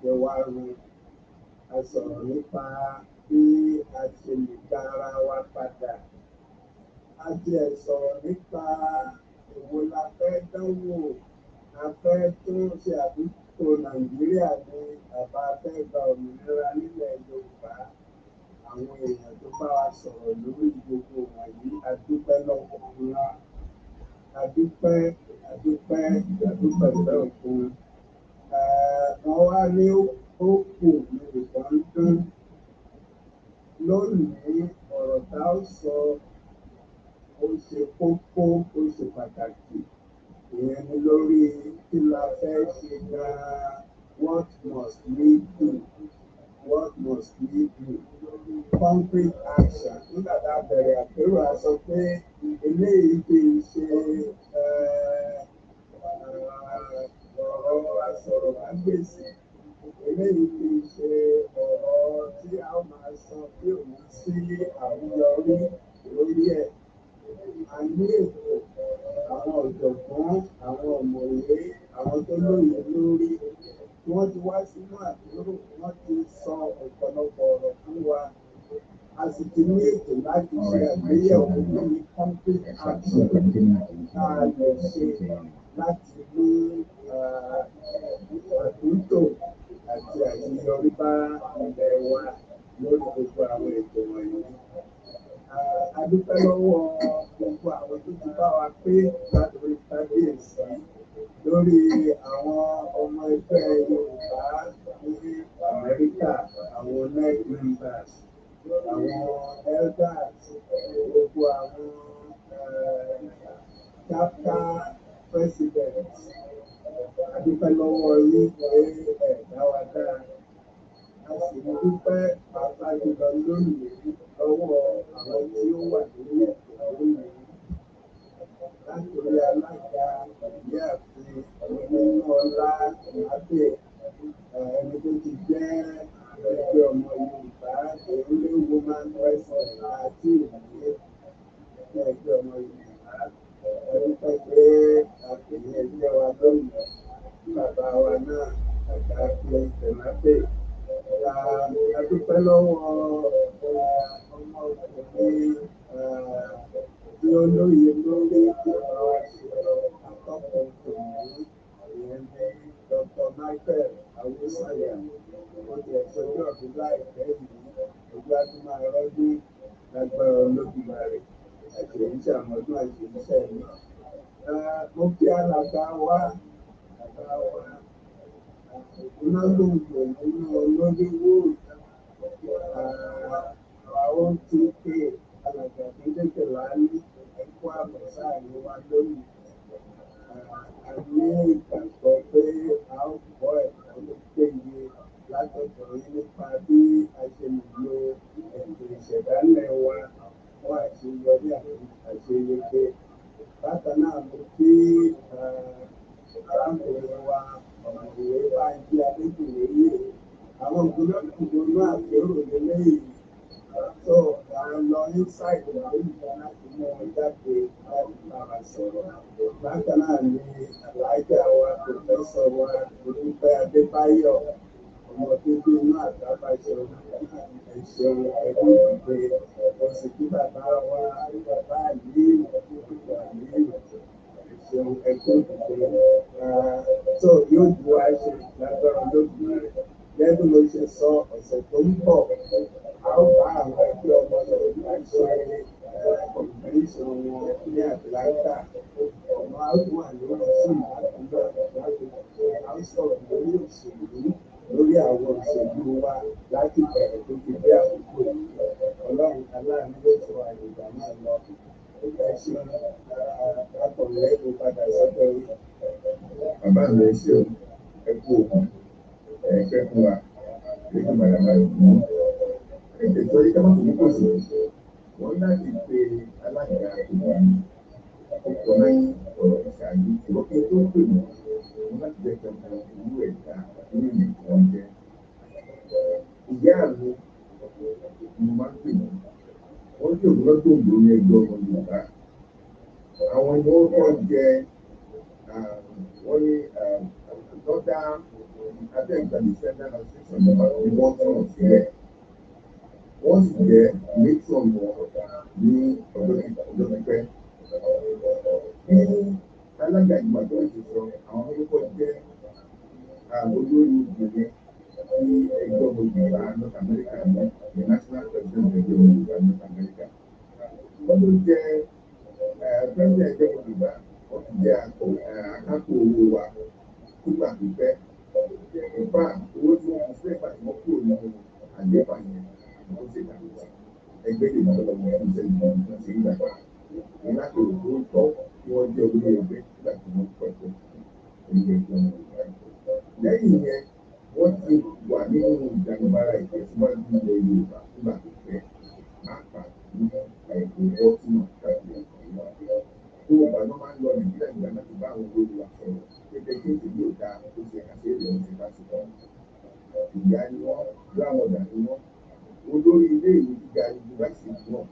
jẹ wá run. A sọ̀rọ̀ nípa bí a ṣe lè dá ara wa padà. A tiẹ̀ sọ̀rọ̀ nípa èwo la fẹ́ dánwò. A fẹ́ tún ṣe àtúntò Nàìjíríà ní àbá fẹ́ gba òmìnira nílẹ̀ Yorùbá. Àwọn èèyàn tó bá wa sọ̀rọ̀ lórí gbogbo wọ̀nyí, a dúpẹ́ lọ́wọ́ wọn. A dúpẹ́ ìfẹ́ òkun. Wọ́n wá ní ó kù ní ìbọn dún. Lónìí, ọ̀rọ̀ tá ó sọ ó ṣe kókó, ó ṣe pàtàkì. Ìyẹn ni lórí kí la fẹ́ ṣe gan-an. What must we do? What must we do? Concrete action. Nígbà tá a bẹ̀rẹ̀ àpérò, a sọ pé eléyìí kì í ṣe ọ̀rọ̀ àsọ̀rọ̀mágbèsì. Eléyìí kì í ṣe ọ̀rọ̀ tí a máa sọ bí òun sí àwùjọrí lórí ẹ̀. A ní ètò àwọn ọ̀jọ̀gbọ́n, àwọn ọ̀mọ̀wé, àwọn tó lóye lórí. Wọ́n ti wá sínú àpérò, wọ́n ti sọ ọ̀pọ̀lọpọ̀ ọ̀rọ̀ fún wa. A sì ti ní ètò láti ṣe àgbéyẹ̀wò lórí concrete action tá a lè ṣe láti mú àtúntò àti àṣeyọrí bá ilẹ̀ wa lórí gbogbo àwọn ètò wọ̀nyí. A dúpẹ́ lọ́wọ́ gbogbo àwọn tó ti bá wa pé láti orí kábíyèsí lórí àwọn ọmọ ẹgbẹ́ Yorùbá ní Amẹ́ríkà, àwọn NEC members, àwọn elders, gbogbo àwọn chapter presidents. A dúpẹ́ lọ́wọ́ yín pé ẹ̀ dá wa dáa. A sì ń dúpẹ́ pàápàá jùlọ lónìí lọ́wọ́ àwọn tí ó wà nínú ètò lónìí. Látòrí alága ìyáàfin Onínúọlá Ìmábẹ̀, ẹni tó ti jẹ́ ẹgbẹ́ ọmọ Yorùbá, only woman president àti ìwé ẹgbẹ́ ọmọ Yorùbá. A dúpẹ́ pé àpèyẹ ẹgbẹ́ wa lónìí. Bàbá wa náà, àgbà pé Ìmábẹ̀. A dúpẹ́ lọ́wọ́ ọmọkùnrin tí ó lóye lórí ìjọba wa ṣe atọ́kùn tòun. Ìyẹn ní Dr. Michael Awosanya. Wọ́n ti ẹ̀sọ́jọ́ ọ̀dún láìpẹ́ yìí. Ojú á tún máa rọ́jú lágbára Olódùmarè. Àṣeyíṣẹ́ àmọ́dún àṣeyíṣẹ́ mi. Mo kí alàgbà wa, Ògúnnágbòǹgbò nínú Nollywood. Àwọn tí pé alàgbà tó tètè láàyè ẹ̀kọ́ àbọ̀sá ni wa lónìí. A ní ìgbàgbọ́ pé a ó kọ́ ẹ̀kọ́ tó péye látọ̀dọ̀ yín nípa bí a ṣe lè lo ètò ìṣẹ̀dálẹ̀ wa fún àṣeyọrí àti àṣeyege. Bákan náà mo kí arákùnrin wa ọ̀mọ̀wé Bánjí Adékùnléyè. Àwọn ògbólógbòó náà àpérò lélẹ́yìí. So à ń lọ inside lórí láti mú wọn jáde láti bá wa sọ̀rọ̀. Bákan náà ni alájà wa pòfẹ́sọ̀ wa Olúfẹ́ Adébáyọ̀, ọmọ bíbí inú Àgbábáṣọ. Ẹ̀ṣẹ̀un ẹ̀kú ìdìde. Mo sì kí bàbá wa bàbá Aliyu púpọ̀ Aliyu. Ẹ̀ṣẹ̀un ẹ̀kú ìdìde. So yóò ju wa ṣe lágbára Olódùmarè. Gẹ́gẹ́ bí mo ṣe sọ, ọ̀sẹ̀ tó ń bọ̀, a ó bá àwọn ẹgbẹ́ ọmọ Yorùbá ṣe convention wọn ní Atlanta. Ọmọ àwọn wà lórí Zoom láti a ó sọ̀rọ̀ lórí òṣèlú, lórí àwọn òṣèlú wa láti bẹ̀rẹ̀ tó fi dé àkókò yìí. Ọlọ́run aláàánú ló sọ àyègbà náà lọ. Ẹ ṣe akọ̀wé ló padà sọ́dọ̀ yìí. Bàbá mi ṣe ẹ kú òkun. Ẹgbẹ́ fún wa, lẹ́yìn màdàmá ìlú. Ètò yìí káwọn kò ní kò sí. Wọ́n láti pe alága ìwà ọkọ̀ náà ọ̀rọ̀ ìṣáájú. Ṣùgbọ́n kí n tó pè wọ́n, wọ́n láti jẹ́ kankan ìlú ẹ̀ka nínú ìwọ̀n jẹ́. Ìyá mi mo máa ń pè wọ́n. Wọ́n ní òun lọ́dún òǹdó ní ẹgbẹ́ ọmọ Yorùbá. Àwọn ni wọ́n kọ́ jẹ wọ́n ní other I think traditional association ni wọ́n sọ̀rọ̀ sílẹ̀. Wọ́n sì jẹ́ matron wọn ní ọjọ́ pípẹ́. Bí alága ìgbìmọ̀ tó ń ti sọ, àwọn olùkọ́ jẹ́ olórí obìnrin ní ẹgbẹ́ Yorùbá North America ní the national president ẹgbẹ́ Yorùbá North America. Wọ́n ló jẹ́ president ẹgbẹ́ Yorùbá, wọ́n ti jẹ́ akápò owó wa nígbà pípẹ́. Ìfà owó tí wọ́n fi sílẹ̀ pàtó wọ́n kúrò nínú àlééfà yẹn wọ́n ṣe ìdàgbàsókè ẹgbẹ́ ìgbìmọ̀ tó lọ́wọ́ ẹ̀rọ ìṣẹ́yìn náà wọ́n ṣe ìgbàgbà. Ní láti rò tó tọ́ kí wọ́n jẹ́ olórí ẹgbẹ́ nígbà tí wọ́n pẹ̀lú ẹgbẹ́ Yorùbá. Lẹ́yìn yẹn, wọ́n ti wà nínú ìjàngbara ìtẹ̀síwájú ilẹ̀ Yorùbá nígbà tó pẹ́ pàápàá ní ẹ̀kọ́ ọ̀túnmọ̀ káàkiri ìwà. Tó o bá lọ́ máa ń lọ Nàìjíríà ìgbà láti bá àwọn olórí wa sọ̀rọ̀ pé kí èsì yóò dáa tó ṣe àṣeyọrí ọ̀sẹ̀ lásìkò. Ìyá ni wọ́n, láwọ̀dà ni wọ́n, olórí ilé ìwé gíga yunifásitì náà.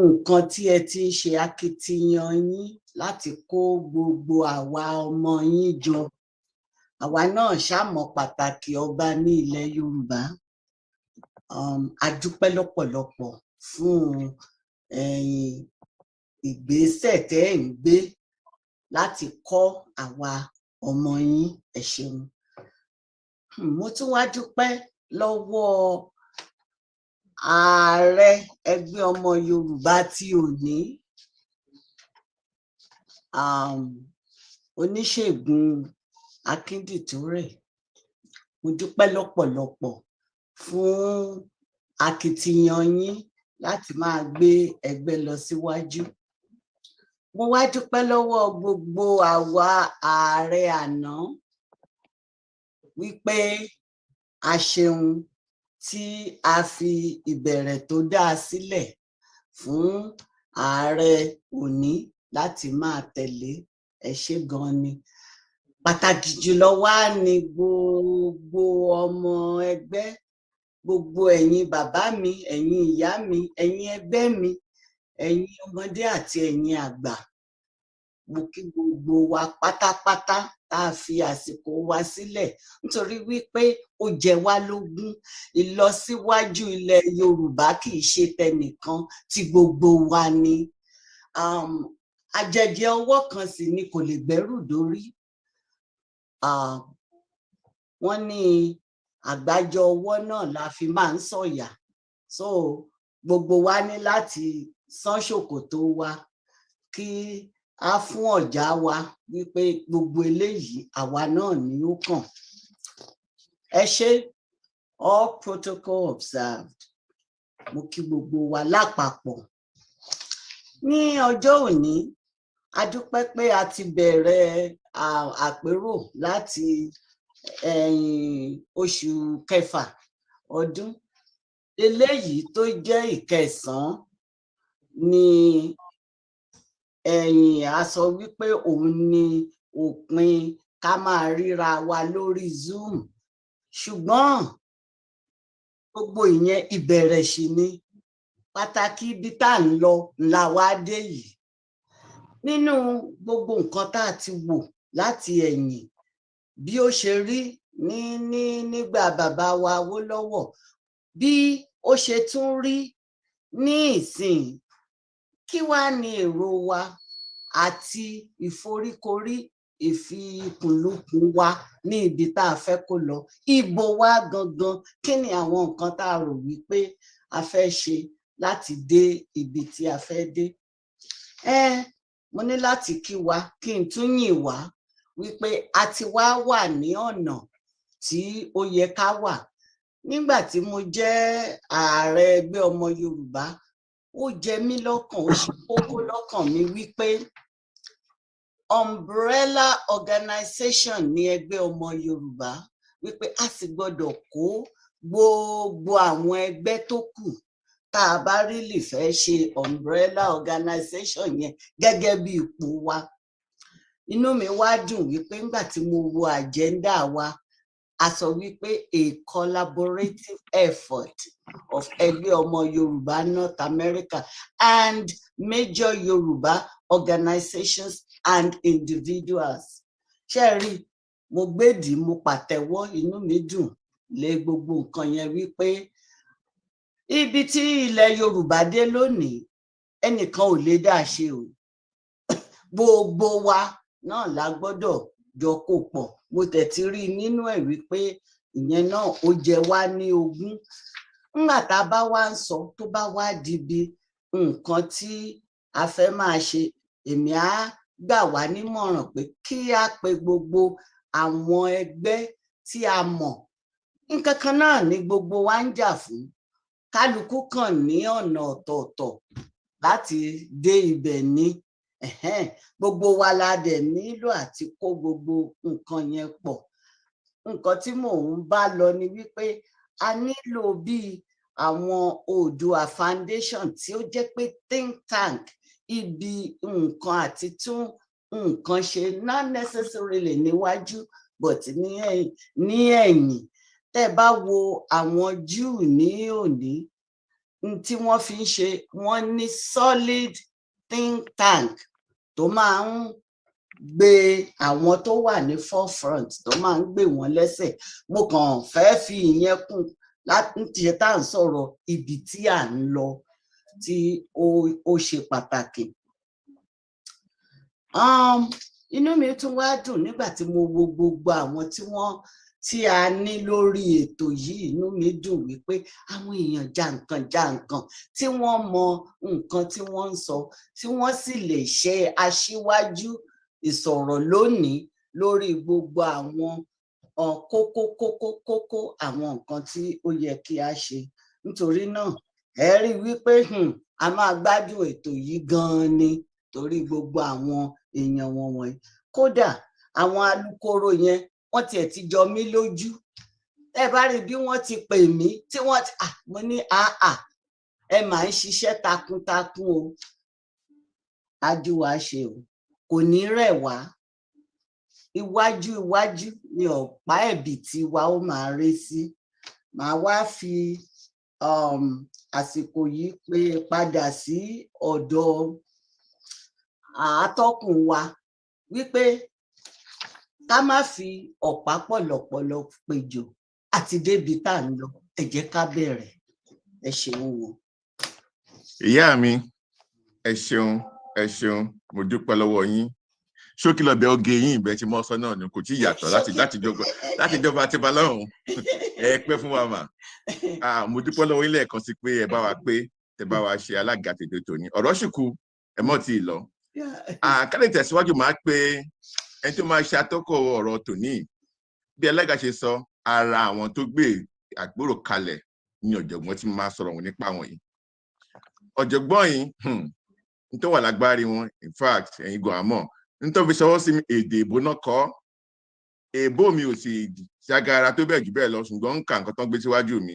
Nǹkan tí ẹ ti ń ṣe akitiyan yín láti kó gbogbo àwa ọmọ yín jọ. Àwa náà ṣàmọ̀ pàtàkì ọba ní ilẹ̀ Yorùbá. A dúpẹ́ lọ́pọ̀lọpọ̀ fún ìgbésẹ̀ tẹ́ ẹ̀ ń gbé láti kọ́ àwa ọmọ yín. Ẹ ṣeun. Mo tún wá dúpẹ́ lọ́wọ́ ààrẹ ẹgbẹ́ ọmọ Yorùbá tí òní, oníṣègùn Akíndìtúrè. Mo dúpẹ́ lọ́pọ̀lọpọ̀ fún akitiyan yín láti máa gbé ẹgbẹ́ lọ síwájú. Mo wá dúpẹ́ lọ́wọ́ gbogbo àwa ààrẹ àná wípé a ṣeun tí a fi ìbẹ̀rẹ̀ tó dáa sílẹ̀ fún ààrẹ òní láti máa tẹ̀lé. Ẹ ṣé gan ni. Pàtàkì jùlọ wá ní gbogbo ọmọ ẹgbẹ́, gbogbo ẹ̀yin bàbá mi, ẹ̀yin ìyá mi, ẹ̀yin ẹgbẹ́ mi, ẹ̀yin ọmọdé àti ẹ̀yin àgbà. Mo kí gbogbo wa pátápátá tá a fi àsìkò wa sílẹ̀ nítorí wípé ó jẹ wá lógún. Ìlọsíwájú ilẹ̀ Yorùbá kì í ṣe tẹnìkan, tí gbogbo wa ni. Àjẹjẹ ọwọ́ kan sì ni kò lè gbẹ́rù dórí. Wọ́n ní àgbájọ ọwọ́ náà la fi máa ń sọ̀yà. So gbogbo wa ní láti sán ṣòkòtò wa kí a fún ọ̀já wa wípé gbogbo eléyìí àwa náà ni ó kàn. Ẹ ṣé, all protocol observed. Mo kí gbogbo wa lápapọ̀. Ní ọjọ́ òní, a dúpẹ́ pé a ti bẹ̀rẹ̀ àpérò láti oṣù kẹfà ọdún. Eléyìí tó jẹ́ ìkẹsàn-án ni a sọ wípé òun ni òpin ká máa ríra wa lórí Zoom. Ṣùgbọ́n gbogbo ìyẹn ìbẹ̀rẹ̀ sì ni. Pàtàkì ibi tá à ń lọ la wá dé yìí. nínú gbogbo nǹkan tá a ti wò láti ẹ̀yìn bí ó ṣe rí nígbà bàbá wa Awólọ́wọ̀ bí ó ṣe tún rí ní ìsìn, kí wá ní èrò wa àti ìforíkorí ìfikùnlukùn wa ní ibi tá a fẹ́ kó lọ, ibo wa gangan, kí ni àwọn nǹkan tá a rò wípé a fẹ́ ṣe láti dé ibi tí a fẹ́ dé. Mo ní láti kí wa kí n tún yìn wá wípé a ti wá wà ní ọ̀nà tí ó yẹ ká wà. Nígbà tí mo jẹ́ ààrẹ ẹgbẹ́ ọmọ Yorùbá, ó jẹ mí lọ́kàn, ó ṣe kókó lọ́kàn mi wípé umbrella organization ní ẹgbẹ́ ọmọ Yorùbá, wípé a sì gbọ́dọ̀ kó gbogbo àwọn ẹgbẹ́ tó kù tá a bá really fẹ́ ṣe umbrella organization yẹn gẹ́gẹ́ bí ipò wa. Inú mi wá dùn wípé nígbà tí mo wo agenda wa, a sọ wípé a collaborative effort of ẹgbẹ́ ọmọ Yorùbá North America and major Yorùbá organizations and individuals. Ṣé rí, mo gbèdì, mo pàtẹ́wọ́, inú mi dùn lé gbogbo nǹkan yẹn wípé ibi tí ilẹ̀ Yorùbá dé lónìí ẹnìkan ò lè dá ṣe o, gbogbo wa náà la gbọ́dọ̀ jọ kó pọ̀. Mo tẹ̀ ti rí nínú ẹ̀ wípé ìyẹn náà ó jẹ wá ní ogún. Nígbà tá a bá wá ń sọ tó bá wá di bí nǹkan tí a fẹ́ máa ṣe, èmi á gbà wá nímọ̀ràn pé kí á pe gbogbo àwọn ẹgbẹ́ tí a mọ̀ nǹkan kan náà ni gbogbo wa ń jà fún, kálukú kàn ní ọ̀nà ọ̀tọ̀ọ̀tọ̀ láti dé ibẹ̀ ní gbogbo wa la dẹ̀ nílò àti kó gbogbo nǹkan yẹn pọ̀. Nǹkan tí mò ń bá lọ ni wípé a nílò bíi àwọn Oòduà Foundation tí ó jẹ́ pé think tank, ibi nǹkan àti tún nǹkan ṣe, not necessarily níwájú but ní ẹ̀yìn. Tẹ́ bá wo àwọn Júù ní òní tí wọ́n fi ń ṣe, wọ́n ní solid think tank tó máa ń gbé àwọn tó wà ní forefront, tó máa ń gbé wọn lẹ́sẹ̀. Mo kàn fẹ́ fi ìyẹn kún láti ṣe tá à ń sọ̀rọ̀ ibi tí à ń lọ tí ó ṣe pàtàkì. Inú mi tún wá dùn nígbà tí mo wo gbogbo àwọn tí a ní lórí ètò yìí. Inú mi dùn wípé àwọn èèyàn jàǹkànjàǹkàn tí wọ́n mọ nǹkan tí wọ́n ń sọ, tí wọ́n sì lè ṣe aṣíwájú ìsọ̀rọ̀ lónìí lórí gbogbo àwọn kókó àwọn nǹkan tí ó yẹ kí a ṣe. Nítorí náà ẹ rí wípé a máa gbádùn ètò yìí gan-an ni, torí gbogbo àwọn èèyàn wọ̀nyí. Kódà àwọn alukoro yẹn wọ́n tiẹ̀ ti jọ mí lójú. Ẹ bá rí bí wọ́n ti pè mí tí wọ́n ti mo ní ẹ máa ń ṣiṣẹ́ takuntakun o, ajúwa ṣe o, kò ní rẹ̀ wá. Iwájú ni ọ̀pá ẹ̀bì tí wa ó máa ré sí. Màá wá fi àsìkò yìí pé padà sí ọ̀dọ̀ àátọ́kùn wa wípé ká má fi ọ̀pá pọ̀lọ̀pọ̀lọ̀ péjò àti débi tá à ń lọ. Ẹ jẹ́ ká bẹ̀rẹ̀. Ẹ ṣeun o. Ìyá mi, ẹ ṣeun, mo dúpẹ́ lọ́wọ́ yín. Ṣókí lọ́bẹ̀ oge yín ìbẹ́ tí mo sọ náà ni kò tí ì yàtọ̀ láti jọba àti balọ̀hún. Ẹ pẹ́ fún wa mà. Mo dúpẹ́ lọ́wọ́ yín lẹ́ẹ̀kan sí pé ẹ bá wa pé tẹ bá wa ṣe alága tètè tòní. Ọ̀rọ̀ sì kù, ẹ mọ̀ tí ì lọ. Ká lè tẹ̀síwájú máa pé ẹni tó máa ṣe atọ́kọ̀ ọ̀rọ̀ tòní. Bí alága ṣe sọ, ara àwọn tó gbé àgbérò kalẹ̀ ní ọ̀jọ̀gbọ́n tí mo máa sọ̀rọ̀ wọn nípa wọn yìí. Ọ̀jọ̀gbọ́n yìí nítorí wà lágbárí wọn, in fact ẹ̀yin gan àmọ́ nítorí fi ṣọwọ́ sí mi èdè ìbò náà kọ́. Èbó mi ò sì ṣàgàrà tó bẹ́ẹ̀ jù bẹ́ẹ̀ lọ, ṣùgbọ́n ń ka nǹkan tó ń gbé síwájú mi.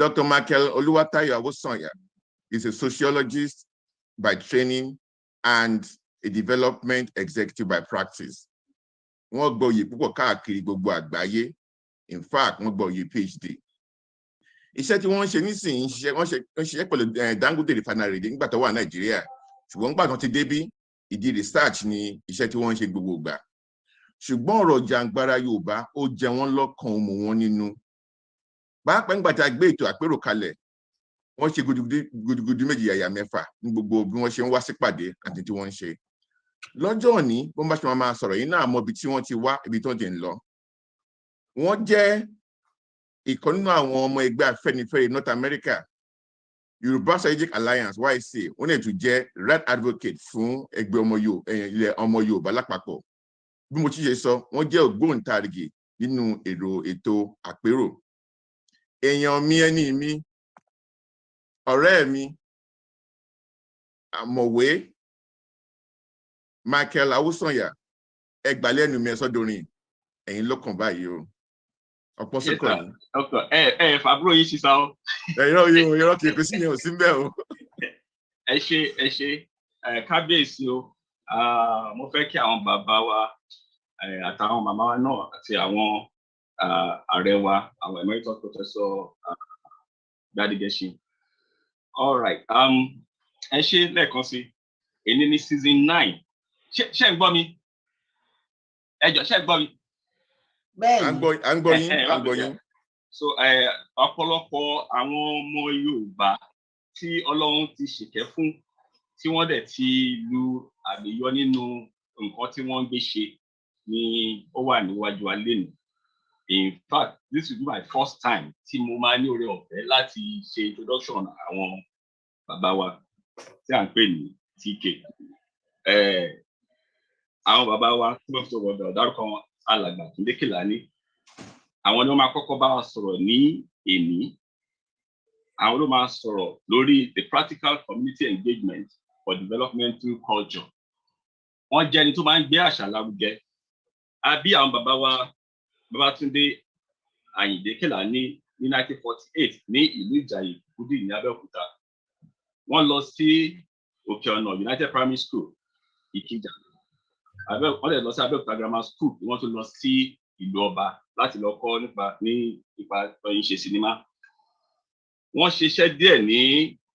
Dr. Michael Oluwatayo Awosanya is a sociologist by training and a development executive by practice. Wọ́n gba oyè púpọ̀ káàkiri gbogbo àgbáyé. In fact, wọ́n gba oyè PhD. Iṣẹ́ tí wọ́n ń ṣe nísìnyí wọ́n ṣiṣẹ́ pẹ̀lú Dangote refinery nígbà tó wà Nàìjíríà, ṣùgbọ́n nígbà tó ti débí ìdí research ni iṣẹ́ tí wọ́n ń ṣe gbogbo ìgbà ṣùgbọ́n ọ̀rọ̀ jàǹgbara Yorùbá ó jẹ wọ́n lọ́kàn ó mú wọn nínú pàápàá nígbà tí a gbé ètò àpérò kalẹ̀ wọ́n ṣe gudugudu méjì yàyà mẹ́fà ní gbogbo bí wọ́n ṣe ń wá sípàdé àti tí wọ́n ń ṣe lọ́jọ́ òní bó ń bá ṣe máa sọ̀rọ̀ yìí náà mọ ibi tí wọ́n ti wá ibi tó ti ń lọ wọ́n jẹ́ ìkan nínú àwọn ọmọ ẹgbẹ́ Afẹ́nifẹ́re North America Yorùbá Strategic Alliance YSA wọ́n lè tún jẹ́ right advocate fún ẹgbẹ́ ilẹ̀ ọmọ Yorùbá lápapọ̀ bí mo ti ṣe sọ wọ́n jẹ́ ògbóǹtarìgì nínú ètò àpérò èèyàn mi ẹni mi ọ̀rẹ́ mi àmọ̀wé Michael Awusanya ẹgbàlẹ́nu mi ẹ̀sọ́dọ̀rin ẹ̀yin ló kàn báyìí o ọ̀pọ̀ sọ́kọ̀ ni. Fàbúrò yìí ṣiṣà o. Ẹ̀rọ kìí sí yẹn ò sí mbẹ́ o. Ẹ ṣe kábíyèsí o mo fẹ́ kí àwọn bàbá wa àtàwọn màmá wa náà àti àwọn ààrẹ wa àwọn emeritus professor Gbádégẹṣin. All right ẹ ṣe lẹ́ẹ̀kan sí èyí ní season 9 ṣé ń gbọ́ mi ẹ jọ̀ọ́ ṣé ń gbọ́ mi. Bẹ́ẹ̀ni. À ń gbọ́ yín. So ọ̀pọ̀lọpọ̀ àwọn ọmọ Yorùbá tí Ọlọ́run ti ṣèkẹ́ fún tí wọ́n dẹ̀ ti lu àlùyọ nínú nǹkan tí wọ́n ń gbé ṣe ni ó wà níwájú wa lénìí. In fact, this will be my first time tí mo máa ní oore ọ̀fẹ́ láti ṣe introduction àwọn bàbá wa tí à ń pè ní TK. Àwọn bàbá wa tí wọ́n fi sọ̀rọ̀ dárúkọ wọn alàgbà Túndé Kèlání. Àwọn ni wọ́n máa kọ́kọ́ bá wa sọ̀rọ̀ ní èní. Àwọn ló máa sọ̀rọ̀ lórí the practical community engagement for development through culture. Wọ́n jẹ́ ẹni tó máa ń gbé àṣà lárugẹ. A bí àwọn bàbá wa Babátúndé Àyìndé Kèlání ní 1948 ní ìlú Ìjàyè Kúdì ní Abẹ́òkúta. Wọ́n lọ sí Òkè Ọ̀nà United Primary School Ìkìjà. Wọ́n lè lọ sí Abẹ́òkúta Grammar School wọ́n tún lọ sí ìlú Ọba láti lọ kọ́ nípa ìṣe sinimá. Wọ́n ṣiṣẹ́ díẹ̀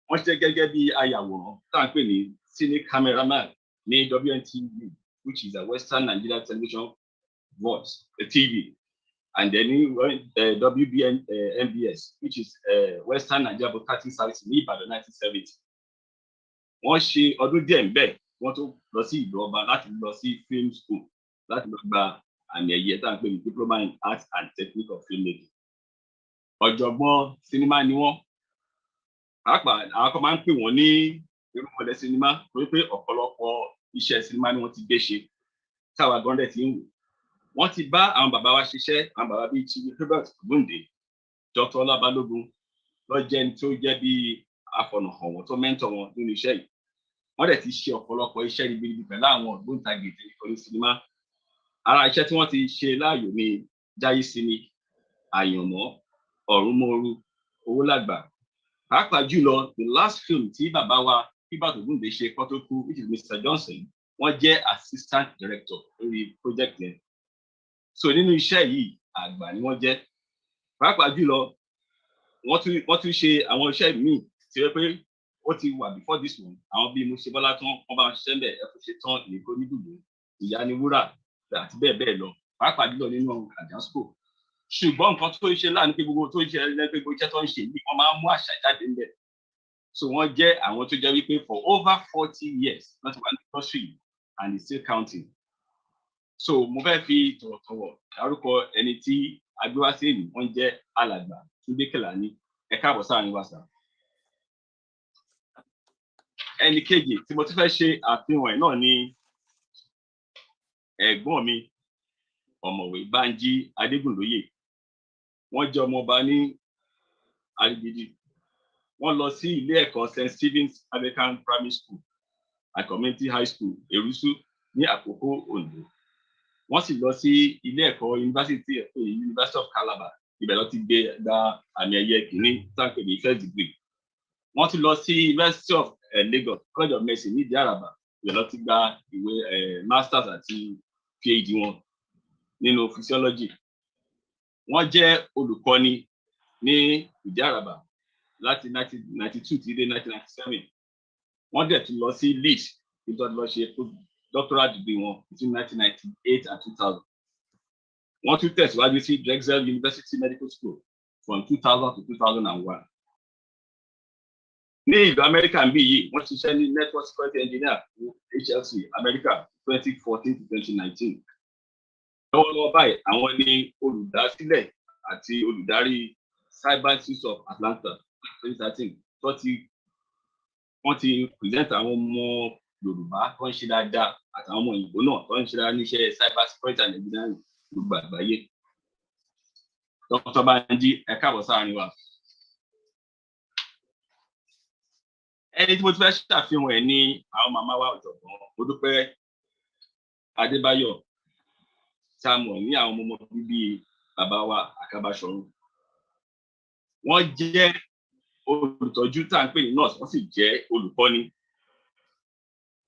wọ́n ṣiṣẹ́ gẹ́gẹ́ bí ayàwòrán tá à ń pè ní cine cameraman ní WNTV, which is a Western Nigeria Television Voice TV, and then WBNBS, which is Western Nigeria Broadcasting Service ní Ìbàdàn 1970. Wọ́n ṣe ọdún díẹ̀ ń bẹ̀ wọ́n tó lọ sí ìlú Ọba láti lọ sí film school láti lọ gba àmì ẹ̀yẹ tá à ń pè ní Diploma in Arts and Technique of Filmmaking. Ọ̀jọ̀gbọ́n sinimá ni wọ́n. Pàápàá àwọn kan máa ń pè wọ́n ní irúmọlẹ̀ sinimá torí pé ọ̀pọ̀lọpọ̀ iṣẹ́ sinimá ni wọ́n ti gbé ṣe táwa gọ́ndẹ̀ ti ń wò. Wọ́n ti bá àwọn bàbá wa ṣiṣẹ́ àwọn bàbá bíi Chief Herbert Ogunde, Dr. Ọlábalógun lọ́jẹ́ ní tó jẹ́ bíi afọ̀nàhàn wọn tó mẹ́ńtọ̀ wọn nínú iṣẹ́ yìí. Wọ́n dẹ̀ ti ṣe ọ̀pọ̀lọpọ̀ iṣẹ́ ribiribi pẹ̀lú àwọn ògbóǹtagìrì orí sinimá. Ara iṣẹ́ tí wọ́n ti ṣe láàyò ni Jáyísímí, Àyànmọ́, Ọ̀rúnmọ̀ọ́rú, Owólàgbà. Pàápàá jùlọ the last film tí bàbá wa Herbert Ogunde ṣe kó tó kú, which is Mr. Johnson, wọ́n jẹ́ assistant director lórí project yẹn. So nínú iṣẹ́ yìí àgbà ni wọ́n jẹ́. Pàápàá jùlọ wọ́n tún ṣe àwọn iṣẹ́ míì tí wọ́n pé ó ti wà before this one. Àwọn bíi Musebọ́lá tán wọ́n bá ṣiṣẹ́ ń bẹ̀ ẹ̀fọ́ ṣe tán ìlẹ́kọ́ nídùúgbò Ìyá ni Wúrà àti bẹ́ẹ̀ bẹ́ẹ̀ lọ. Pàápàá jùlọ nínú Àjànsco. Ṣùgbọ́n nǹkan tó ń ṣe láàánú pé gbogbo tó ń ṣe ẹlẹ́gbẹ́ gbogbo iṣẹ́ tó ń ṣe yìí wọ́n máa ń mú àṣà jáde ń bẹ̀. So wọ́n jẹ́ àwọn tó jẹ́ wípé for over 40 years wọ́n ti wà ní industry and it's still counting. So mo fẹ́ fi tọ̀wọ̀tọ̀wọ̀ dárúkọ ẹni tí agbéwásí èmi wọ́n jẹ́ alàgbà Túndé Kèlání. Ẹ káàbọ̀ sáàrin wa sà. Ẹni kejì tí mo ti fẹ́ ṣe àfihàn ẹ̀ náà ni ẹ̀gbọ́n mi ọ̀mọ̀wé Bánjí Adégúnlóyè. Wọ́n jẹ́ ọmọọba ní Àrígídí. Wọ́n lọ sí ilé ẹ̀kọ́ St. Stephen's American Primary School and Community High School Èrúsú ní Àkókò Oǹdó. Wọ́n sì lọ sí ilé ẹ̀kọ́ University of Calabar. Ibẹ̀ ló ti gba àmì ẹ̀yẹ kìíní sáńpẹ̀ ní first degree. Wọ́n ti lọ sí University of Lagos College of Medicine ní Ìdí-Àràbà. Ibẹ̀ ló ti gba ìwé masters àti PhD wọn nínú physiology. Wọ́n jẹ́ olùkọ́ni ní Ìdí-Àràbà láti 1992 tí dé 1997. Wọ́n dẹ̀ tún lọ sí Leeds nítorí lọ ṣe doctoral degree wọn between 1998 and 2000. Wọ́n tún tẹ̀síwájú sí Drexel University Medical School from 2000 to 2001. Ní ìlú Amẹ́ríkà ń bí yìí, wọ́n ṣiṣẹ́ ní Network Security Engineer ní HLC Amẹ́ríkà 2014 to 2019. Lọ́wọ́lọ́wọ́ báyìí, àwọn ni olùdásílẹ̀ àti olùdarí Cyber Institute of Atlanta 2013. Wọ́n ti present àwọn ọmọ Yorùbá tó ń ṣe dáadáa àtàwọn ọmọ òyìnbó náà tó ń ṣe dáadáa níṣẹ́ cyber security and engineering gbogbo àgbáyé. Dr. Banji, ẹ káàbọ̀ sáàrin wa. Ẹni tí mo ti fẹ́ ṣàfihàn ẹ̀ ní àwọn màmá wa ọ̀jọ̀gbọ́n Modúpẹ́ Adébáyọ̀ Samuel ní àwọn ọmọ bíbí bàbá wa Àkàbàṣọ̀run. Wọ́n jẹ́ olùtọ́jú tá à ń pè ní nurse, wọ́n sì jẹ́ olùkọ́ni.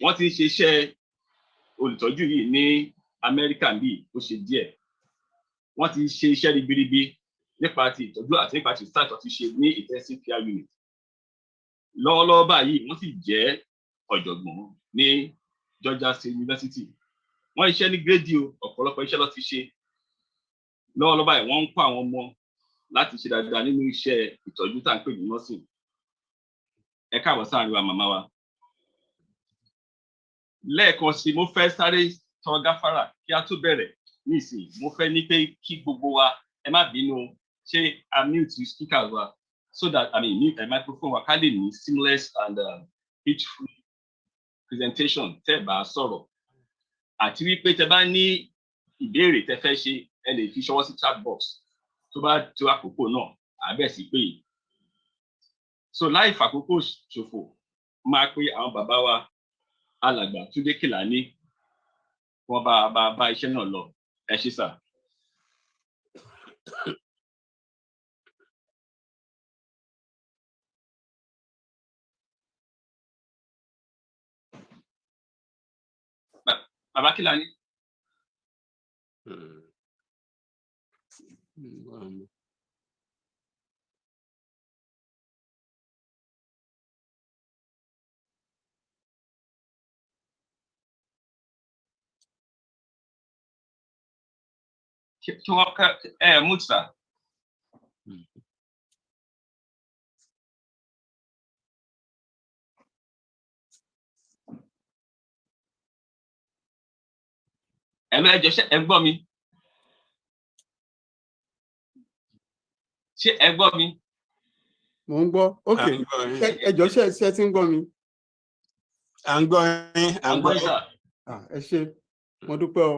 Wọ́n ti ń ṣe iṣẹ́ olùtọ́jú yìí ní Amẹ́ríkà bíi ó ṣe díẹ̀. Wọ́n ti ṣe iṣẹ́ ribiribi nípa ti ìtọ́jú àti nípa ti start ọtí ṣe ní intensive care unit. Lọ́wọ́lọ́wọ́ báyìí wọ́n sì jẹ́ ọ̀jọ̀gbọ́n ní Georgia State University. Wọ́n iṣẹ́ ní gírèdì ọ̀pọ̀lọpọ̀ iṣẹ́ ló ti ṣe. Lọ́wọ́lọ́wọ́ báyìí wọ́n ń kọ́ àwọn ọmọ láti ṣe dáadáa nínú iṣẹ́ ìtọ́jú tá à ń pè ní nursing. Ẹ káàbọ̀ sáàrin wa màmá wa. Lẹ́ẹ̀kan sí mo fẹ́ sáré tọrọ gáfárà kí a tó bẹ̀rẹ̀ nísìnyí. Mo fẹ́ ní pé kí gbogbo wa ẹ má bínú ṣé a mute speakers wa so that mute microphone wa ká lè ní seamless and pitch-free presentation tẹ́ bá sọ̀rọ̀. Àti wípé tẹ́ bá ní ìbéèrè tẹ́ fẹ́ ṣe ẹ lè fi ṣọwọ́ sí chat box tó bá tó àkókò náà àbẹ̀ sí pé. So láì fàkókò ṣòfò máa pé àwọn bàbá wa alàgbà Túndé Kèlání wọ́n bá iṣẹ́ náà lọ. Ẹ ṣé sà. Bàbá Kèlání. Kí wọ́n ká mute sà. Ẹ jọ̀ọ́ ṣé ẹ gbọ́ mi? Ṣé ẹ gbọ́ mi? Mo ń gbọ́. Ok. Ẹ jọ̀ọ́ ṣé ti ń gbọ́ mi? À ń gbọ́ yín. À ń gbọ́ yín sà. Ẹ ṣé. Mo dúpẹ́ o.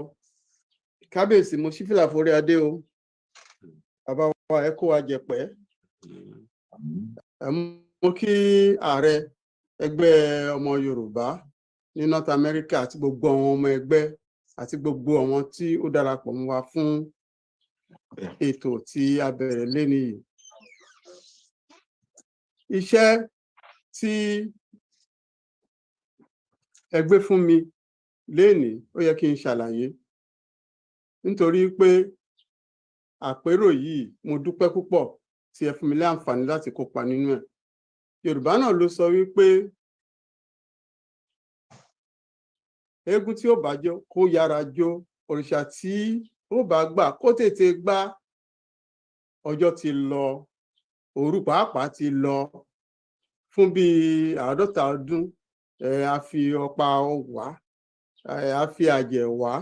Kábíyèsí mo ṣí fìlà forí adé o. Bàbá wa ẹ kó wa jẹ̀pẹ́. Mo kí ààrẹ ẹgbẹ́ ọmọ Yorùbá ní North America àti gbogbo àwọn ọmọ ẹgbẹ́ àti gbogbo àwọn tí ó darapọ̀ mọ́ wa fún ètò tí a bẹ̀rẹ̀ léni yìí. Iṣẹ́ tí ẹ gbé fún mi léni ó yẹ kí n ṣàlàyé nítorí pé àpérò yìí mo dúpẹ́ púpọ̀ tí ẹ fún mi láǹfààní láti kópa nínú ẹ̀. Yorùbá náà ló sọ wípé eégún tí ó bá jó kó yára jó, òrìṣà tí ó bá gbà kó tètè gbà. Ọjọ́ ti lọ, òru pàápàá ti lọ fún bí 50 ọdún. A fi ọ̀pá wá, a fi àjẹ́ wá,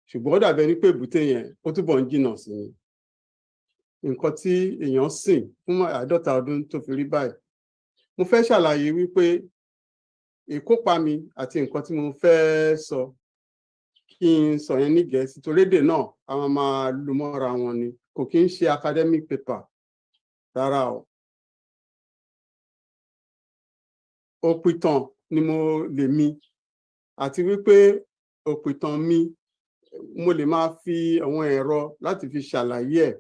ṣùgbọ́n ó dàbí ẹni pé èbúté yẹn ó túbọ̀ ń jìnnà sí ni. Nǹkan tí èèyàn sìn fún 50 ọdún tó fi rí báyìí. Mo fẹ́ ṣàlàyé wípé ìkópa mi àti nǹkan tí mo fẹ́ sọ kí n sọ yẹn ní Gẹ̀ẹ́sì torí èdè náà a máa lu mọ́ra wọn ni, kò kí ń ṣe academic paper rárá o. Òpìtàn ni mo lè mi àti wípé òpìtàn mi mo lè máa fi àwọn ẹ̀rọ láti fi ṣàlàyé ẹ̀,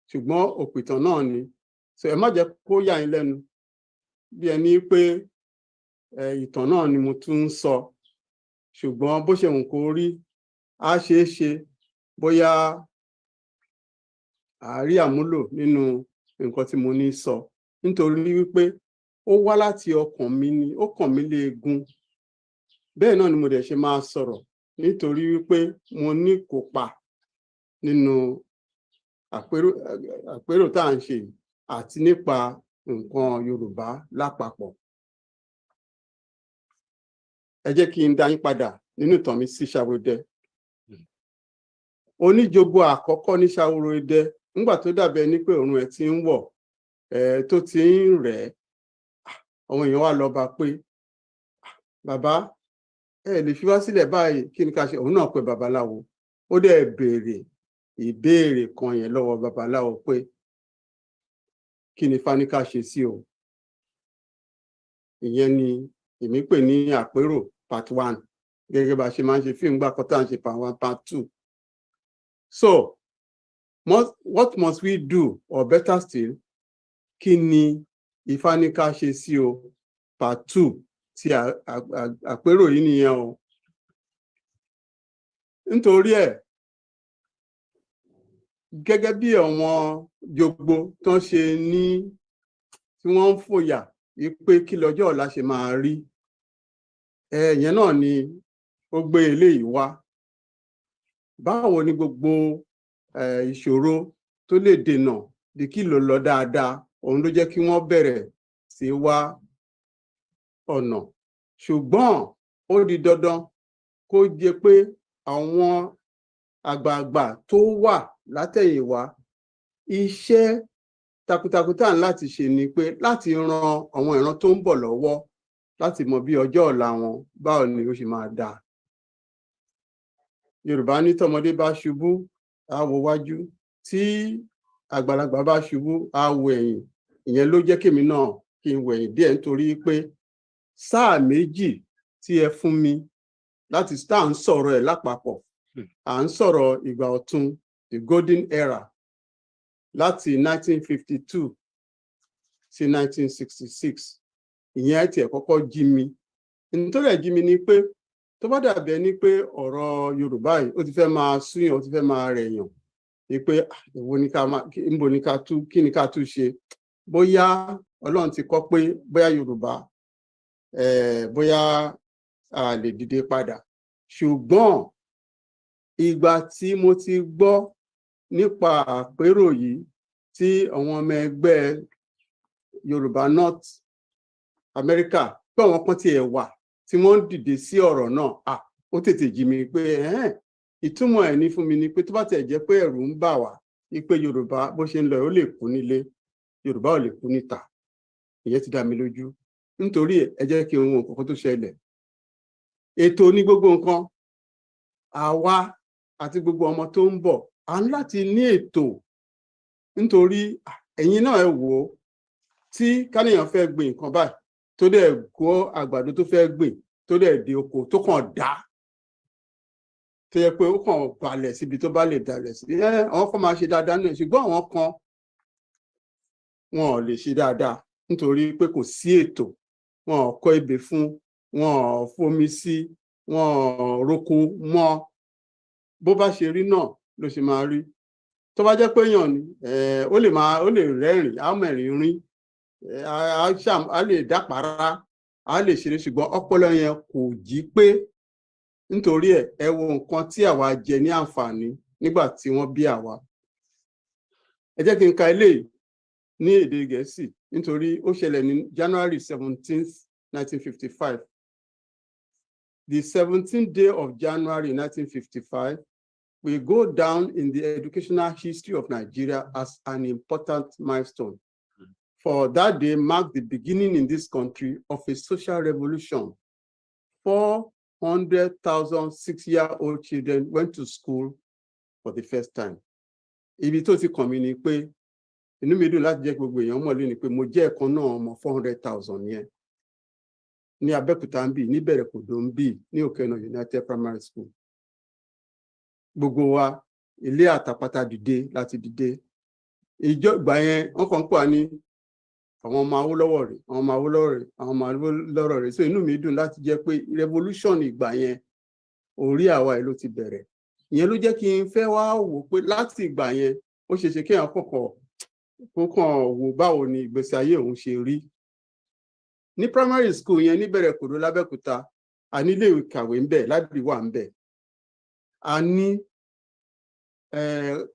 ṣùgbọ́n òpìtàn náà ni. So ẹ má jẹ́ kó yà yín lẹ́nu bí ẹni pé ìtàn náà ni mo tún ń sọ, ṣùgbọ́n bó ṣe wù kó rí á ṣeé ṣe bóyá àárí àmúlò nínú nǹkan tí mo ní sọ, nítorí wípé ó wá láti ọkàn mi ni, ó kàn mí léegun bẹ́ẹ̀ náà ni mo dẹ̀ ṣe máa sọ̀rọ̀ nítorí wípé mo ní kópa nínú àpérò tá à ń ṣe àti nípa nǹkan Yorùbá lápapọ̀. Ẹ jẹ́ kí n dá yín padà nínú ìtàn mi sí Ṣàwòròidẹ. Oníjogbo àkọ́kọ́ ní Ṣàwòròidẹ nígbà tó dàbí ẹni pé òrùn ẹ̀ ti ń wọ̀ tó ti ń rẹ̀ àwọn èèyàn wá lọ bá pé bàbá ẹ lè fi wá sílẹ̀ báyìí kí ni ká ṣe. Òun náà pé babaláwo ó dẹ̀ béèrè ìbéèrè kan yẹn lọ́wọ́ babaláwo pé kí ni Ifá ní ká ṣe sí o. Ìyẹn ni èmi pè ní àpérò part 1 gẹ́gẹ́ bá ṣe máa ń ṣe fíìmù gbà kọ́tà ń ṣe part 1 part 2. So what must we do, or better still, kí ni Ifá ní ká ṣe sí o part 2 ti àpérò yìí nìyẹn o. Nítorí ẹ̀ gẹ́gẹ́ bí àwọn jogbo tó ń ṣe ní tí wọ́n ń fòyà pé kí lọ́jọ́ ọ̀la ṣe máa rí, ẹ̀yẹn náà ni ó gbé eléyìí wá. Báwo ni gbogbo ìṣòro tó lè dènà di kí ló lọ dáadáa, òun ló jẹ́ kí wọ́n bẹ̀rẹ̀ sí wá ọ̀nà. Ṣùgbọ́n ó di dandan kó jẹ́ pé àwọn àgbààgbà tó wà látẹ̀yìnwá, iṣẹ́ takuntakun tá ń láti ṣe ni pé láti ran àwọn ìran tó ń bọ̀ lọ́wọ́ láti mọ bí ọjọ́ ọ̀la wọn báwo ni ó ṣe máa dáa. Yorùbá ní tọmọdé bá ṣubú á wo wájú, tí àgbàlagbà bá ṣubú á wo ẹ̀yìn. Ìyẹn ló jẹ́ kémi náà kí n wẹ̀yìn díẹ̀ nítorí pé sáà méjì tí ẹ fún mi láti tá à ń sọ̀rọ̀ ẹ̀ lápapọ̀, à ń sọ̀rọ̀ ìgbà ọ̀tun, the golden era, láti 1952 sí 1966. Ìyẹn ti ẹ̀ kọ́kọ́ jí mi. Nítorí ẹ̀ jí mi ni pé tó bá dàbí ẹni pé ọ̀rọ̀ Yorùbá yìí ó ti fẹ́ máa súyàn, ó ti fẹ́ máa rẹ̀yàn, ni pé èwo ni ká máa, níbo ni ká tú, kí ni ká tú ṣe. Bóyá Ọlọ́run ti kọ́ pé bóyá Yorùbá bóyá a lè dìde padà. Ṣùgbọ́n ìgbà tí mo ti gbọ́ nípa àpérò yìí tí àwọn ọmọ ẹgbẹ́ Yorùbá North America pé àwọn kan ti ẹ̀ wà tí wọ́n ń dìde sí ọ̀rọ̀ náà, ó tètè jí mi pé ìtumọ̀ ẹ̀ ní fún mi ni pé tó bá tẹ̀ jẹ́ pé ẹ̀rù ń bà wá pé Yorùbá bó ṣe ń lọ ó lè kú nílé, Yorùbá ò lè kú níta. Ìyẹn ti dá mi lójú. Nítorí ẹ jẹ́ kí n wo nǹkan tó ṣẹlẹ̀. Ètò ní gbogbo nǹkan, àwa àti gbogbo ọmọ tó ń bọ̀ à ń láti ní ètò. Nítorí ẹ̀yin náà ẹ wò ó, tí káníyàn fẹ́ gbìn nǹkan báyìí tó dẹ̀ kó àgbàdo tó fẹ́ gbìn tó dẹ̀ dé oko tó kàn dá, tó yẹ pé ó kàn balẹ̀ síbi tó bá lè dalẹ̀ sí. Àwọn kan máa ṣe dáadáa náà, ṣùgbọ́n àwọn kan wọn ò lè ṣe dáadáa nítorí pé kò sí ètò. Wọn ò kọ́ ebè fún, wọn ò fomi sí, wọn ò roko mọ́. Bó bá ṣe rí náà ló ṣe máa rí. Tó bá jẹ́ pé èèyàn ni ó lè rẹ́rìn, á mẹ́rin rín, á lè dápàrá, á lè ṣeré, ṣùgbọ́n ọpọlọ yẹn kò jí pé. Nítorí ẹ wo nǹkan tí àwa jẹ ní àǹfààní nígbà tí wọ́n bí àwa. Ẹ jẹ́ kí n ka eléyìí ní èdè Gẹ̀ẹ́sì nítorí ó ṣẹlẹ̀ ní January 17th, 1955. The 17th day of January 1955 will go down in the educational history of Nigeria as an important milestone. For that day marked the beginning in this country of a social revolution. 400,000 6-year-old children went to school for the first time. Ibi tó ti kàn mí ni pé inú mi dùn láti jẹ́ gbogbo èèyàn mọ̀ lónìí pé mo jẹ́ ẹ̀kan náà ọmọ 400,000 yẹn ní Abẹ́òkúta ń bì, ní Ìbẹ̀rẹ̀kòdó ń bì, ní Òkèọ̀nà United Primary School. Gbogbo wa ilé àtàpàtà dìde láti dìde. Ìgbà yẹn wọ́n kàn ń pọ̀ ní àwọn ọmọ Awólọ́wọ̀ rẹ̀, àwọn ọmọ Awólọ́wọ̀ rẹ̀, àwọn ọmọ Awólọ́wọ̀ rẹ̀. So inú mi dùn láti jẹ́ pé revolution ìgbà yẹn orí àwa ẹ̀ ló ti bẹ̀rẹ̀. Ìyẹn ló jẹ́ kí n fẹ́ wá wò pé láti ìgbà yẹn ó ṣe ṣe kéèyàn kọ̀ọ̀kan wò báwo ni ìgbésí ayé òun ṣe rí. Ní primary school yẹn ní Ìbẹ̀rẹ̀kòdó l'Abẹ́òkúta, a ní ilé ìkàwé ń bẹ, library wà ń bẹ, a ní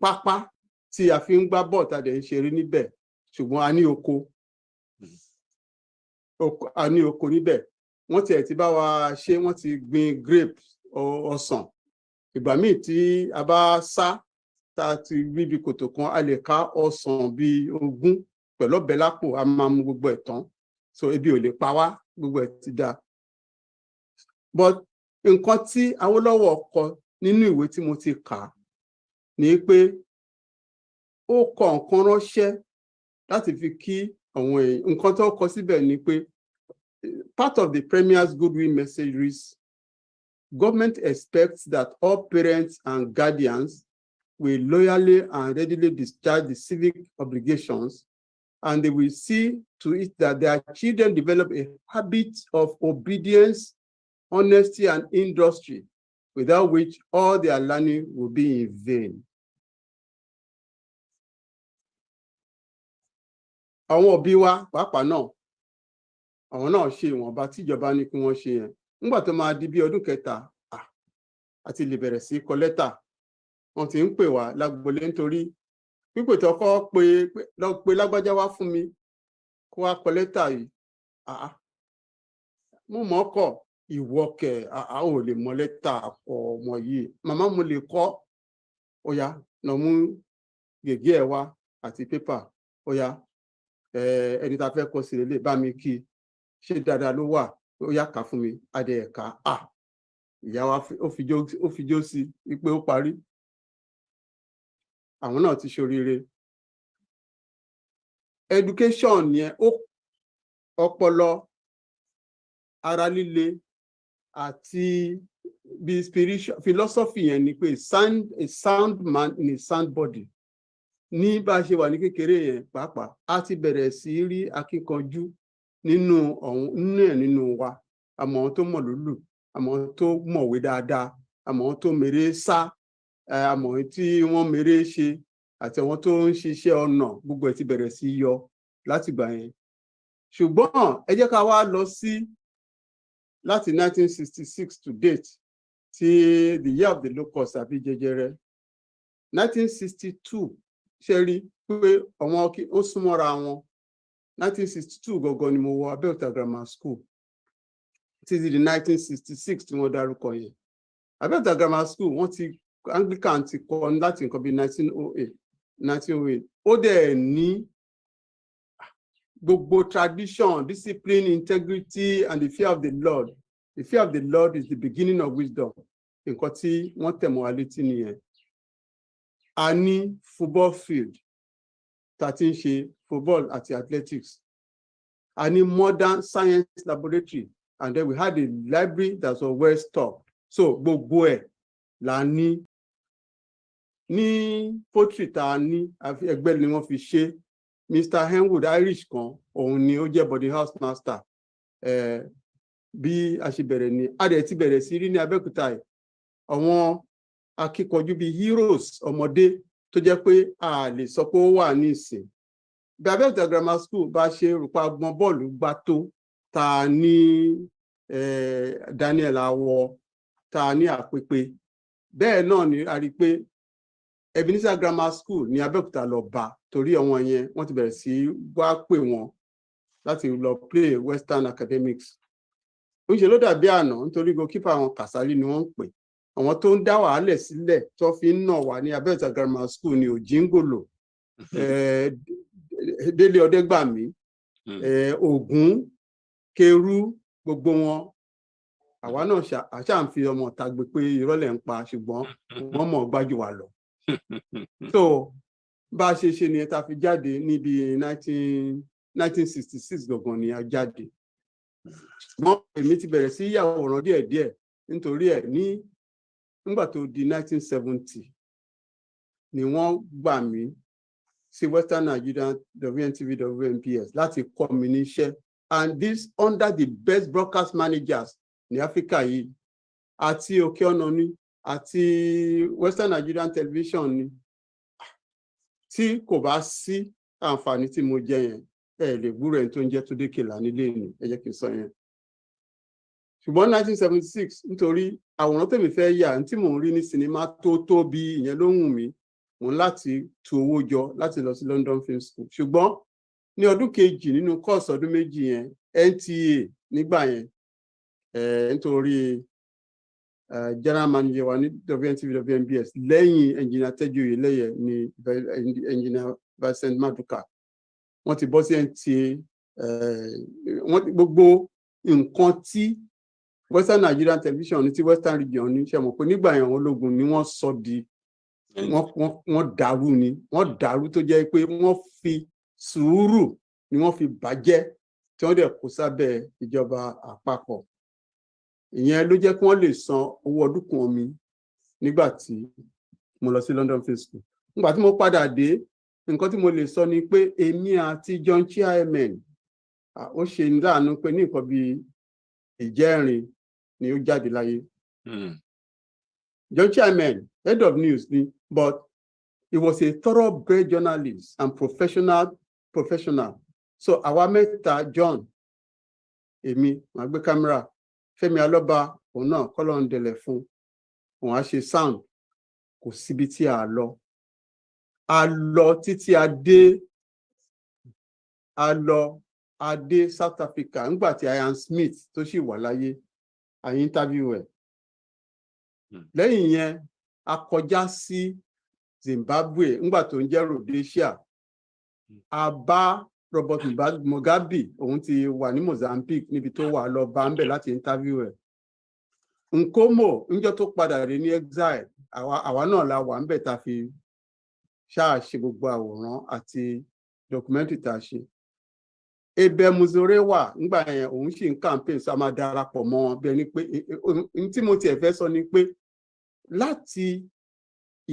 pápá tí a fi ń gbá bọ́ọ̀lù tá a dẹ̀ ń ṣeré níbẹ̀, ṣùgbọ́n a ní oko níbẹ̀. Wọ́n tiẹ̀ ti bá wa ṣe, wọ́n ti gbin grapes, ọsàn. Ìgbà míì tí a bá sá tá a ti rí ibi kòtò kan, a lè ká ọsàn bíi 20 pẹ̀lú ọ̀bẹ lápò, a máa mu gbogbo ẹ̀ tán, so ebi ò lè pa wá, gbogbo ẹ̀ ti dáa. But nǹkan tí Awólọ́wọ̀ kọ nínú ìwé tí mo ti kà ní pé ó kọ nǹkan ránṣẹ́ láti fi kí àwọn èèyàn. Nǹkan tó kọ síbẹ̀ ni pé part of the Premier's goodwill message reads, government expects that all parents and guardians will loyally and readily discharge the civic obligations, and they will see to it that their children develop a habit of obedience, honesty, and industry, without which all their learning will be in vain. Àwọn òbí wa pàápàá náà, àwọn náà ṣe ìwọ̀nba tíjọba ní kí wọ́n ṣe yẹn. Nígbà tó máa di bí ọdún kẹta, àti lè bẹ̀rẹ̀ sí kọ lẹ́tà. Wọ́n ti ń pè wá lágbolé nítorí pípè tó kọ́ pé lágbájá wá fún mi kó wá kọ lẹ́tà yìí. Mo mọ̀ kọ́ ìwọ kẹ̀, ò lè mọ lẹ́tà kọ ọmọ yìí. Màmá mo lè kọ́, ó yá lọ mú gègé ẹ̀ wá àti pépà, ó yá ẹni tá fẹ́ kọ sí lè bá mi kí, ṣé dáadáa ló wà, ó yá kà fún mi, adé ẹ̀ka. Ìyá wa ó fi jó sí wípé ó parí. Àwọn náà ti ṣoríire. Education yẹn, ọpọlọ, ara líle àti bí spiritual philosophy yẹn ni pé a sound man in a sound body. Ní bá ṣe wà ní kékeré yẹn pàápàá, a ti bẹ̀rẹ̀ sí rí akíkanjú nínú wa. Àmọ́ tó mọ̀ lólù, àmọ́ tó mọ̀wé dáadáa, àmọ́ tó mèrè sá, àmọ́ tí wọ́n mèrè ṣe, àti àwọn tó ń ṣiṣẹ́ ọnà, gbogbo ẹ̀ ti bẹ̀rẹ̀ sí yọ láti gbà yẹn. Ṣùgbọ́n ẹ jẹ́ ká wá lọ sí láti 1966 to date, tí the year of the locust àbí jẹjẹrẹ. 1962 ṣe rí pé àwọn ó súnmọ́ra wọn. 1962 gangan ni mo wọ Abẹ́òkúta Grammar School, títí di 1966 tí wọ́n dárúkọ yẹn. Abẹ́òkúta Grammar School, wọ́n ti Anglican ti kọ́ láti nǹkan bí 1908. Ó dẹ̀ ní gbogbo tradition, discipline, integrity, and the fear of the Lord. The fear of the Lord is the beginning of wisdom. Nǹkan tí wọ́n tẹ̀ mọ́ wa létí nìyẹn. A ní football field tá a ti ń ṣe football àti athletics. A ní modern science laboratory, and then we had a library that was well stocked. So gbogbo ẹ̀ la ní. Ní poultry tá a ní, ẹgbẹ́ ni wọ́n fi ṣe. Mr. Henwood Irish kan, òun ni ó jẹ́ boarding house master. Bí a ṣe bẹ̀rẹ̀ ni, a dẹ̀ ti bẹ̀rẹ̀ sí rí ní Abẹ́òkúta yìí. Àwọn akíkanjú bíi heroes ọmọdé tó jẹ́ pé a lè sọ pé ó wà ní ìsìn. Bí Abẹ́òkúta Grammar School bá ṣe rúpa gbọ́n bọ́ọ̀lù gbá tó, ta ní Daniel Awọ, ta ní Àpépé. Bẹ́ẹ̀ náà ni a rí pé Ebenezer Grammar School ní Abẹ́òkúta lọ bá, torí àwọn yẹn wọ́n ti bẹ̀rẹ̀ sí wá pè wọ́n láti lọ play Western Academics. Ó ń ṣe ló dàbí àná, nítorí goalkeeper àwọn Kàsálí ni wọ́n ń pè. Àwọn tó ń dá wàhálẹ̀ sílẹ̀ tó fi ń nà wá ní Abẹ́òkúta Grammar School ní Òjìngòlò, Délé Ọdẹ́gbàmí, Ògún, Kerú, gbogbo wọn. Àwa náà àṣà ń fi ọmọ ta gbé pé ìrọ́lẹ̀ ń pa, ṣùgbọ́n wọ́n mọ̀ gbájú wa lọ. So bá a ṣe ni ta fi jáde níbi 1966 gangan ni a jáde. Ṣùgbọ́n èmi ti bẹ̀rẹ̀ sí yàwòrán díẹ̀díẹ̀ nítorí ẹ̀ nígbà tó di 1970 ni wọ́n gbà mí sí Western Nigerian WNTV WNPS láti kọ́ mi níṣẹ́, and this under the best broadcast managers ní Áfíríkà yìí, àti Òkè Ọ̀nà ni àti Western Nigerian Television ni. Tí kò bá sí àǹfààní tí mo jẹ yẹn, ẹ lè gbúrò ẹni tó ń jẹ́ Túndé Kèlà nílé ni, ẹ jẹ́ kí n sọ yẹn. ṣùgbọ́n 1976 nítorí àwòrán tèmi fẹ́ yà tí mò ń rí ní sinimá tó tóbi ìyẹn ló wù mí mò ń láti tu owó jọ láti lọ sí London Film School ṣùgbọ́n ní ọdún kejì nínú kọ́ọ̀sì ọdún méjì yẹn NTA nígbà yẹn nítorí general manager wa ní WNTV WNBS lẹ́yìn engineer Tẹ́jú Oyèlẹ́yẹ ní engineer Vincent Maduka wọ́n ti bọ́ sí NTA wọ́n gbogbo nǹkan tí Western Nigerian Television ní ti Western Region ní ṣe mọ̀ pé nígbà yẹn àwọn ológun ni wọ́n sọ di wọ́n dàrú ni wọ́n dàrú tó jẹ́ pé wọ́n fi sùúrù ni wọ́n fi bàjẹ́ tí wọ́n dẹ̀ kó sábẹ́ ìjọba àpapọ̀ ìyẹn ló jẹ́ kí wọ́n lè san owó ọdún kan mi nígbà tí mo lọ sí London Film School nígbà tí mo padà dé nǹkan tí mo lè sọ ni pé èmi àti John Chairman ó ṣe ní láàánú pé ní nǹkan bíi ìjẹrin ni ó jáde láyé. John Chairman head of news ni but he was a thoroughbred journalist and professional so àwa mẹ́ta John èmi màá gbé kámẹ́rà Fẹ́mi Alọ́ba òun náà kọ́lọ́ ń dẹlẹ̀ fún òun á ṣe sound kò síbi tí a lọ títí a dé South Africa nígbà tí Ian Smith tó sì wà láyé a interview ẹ̀ lẹ́yìn yẹn a kọjá sí Zimbabwe nígbà tó ń jẹ́ Rhodesia a bá Robert Mugabe òun ti wà ní Mozambique níbi tó wà lọ bá ń bẹ̀ láti interview ẹ̀ Nkomo níjọ́ tó padà rí ní exile àwa náà la wà ń bẹ̀ tá fi ṣáà ṣe gbogbo àwòrán àti documentary tá a ṣe Ebe Muzore wà nígbà yẹn òun sì ń campaign so a máa darapọ̀ mọ́ wọn bí ẹni pé tí mo tiẹ̀ fẹ́ sọ ni pé láti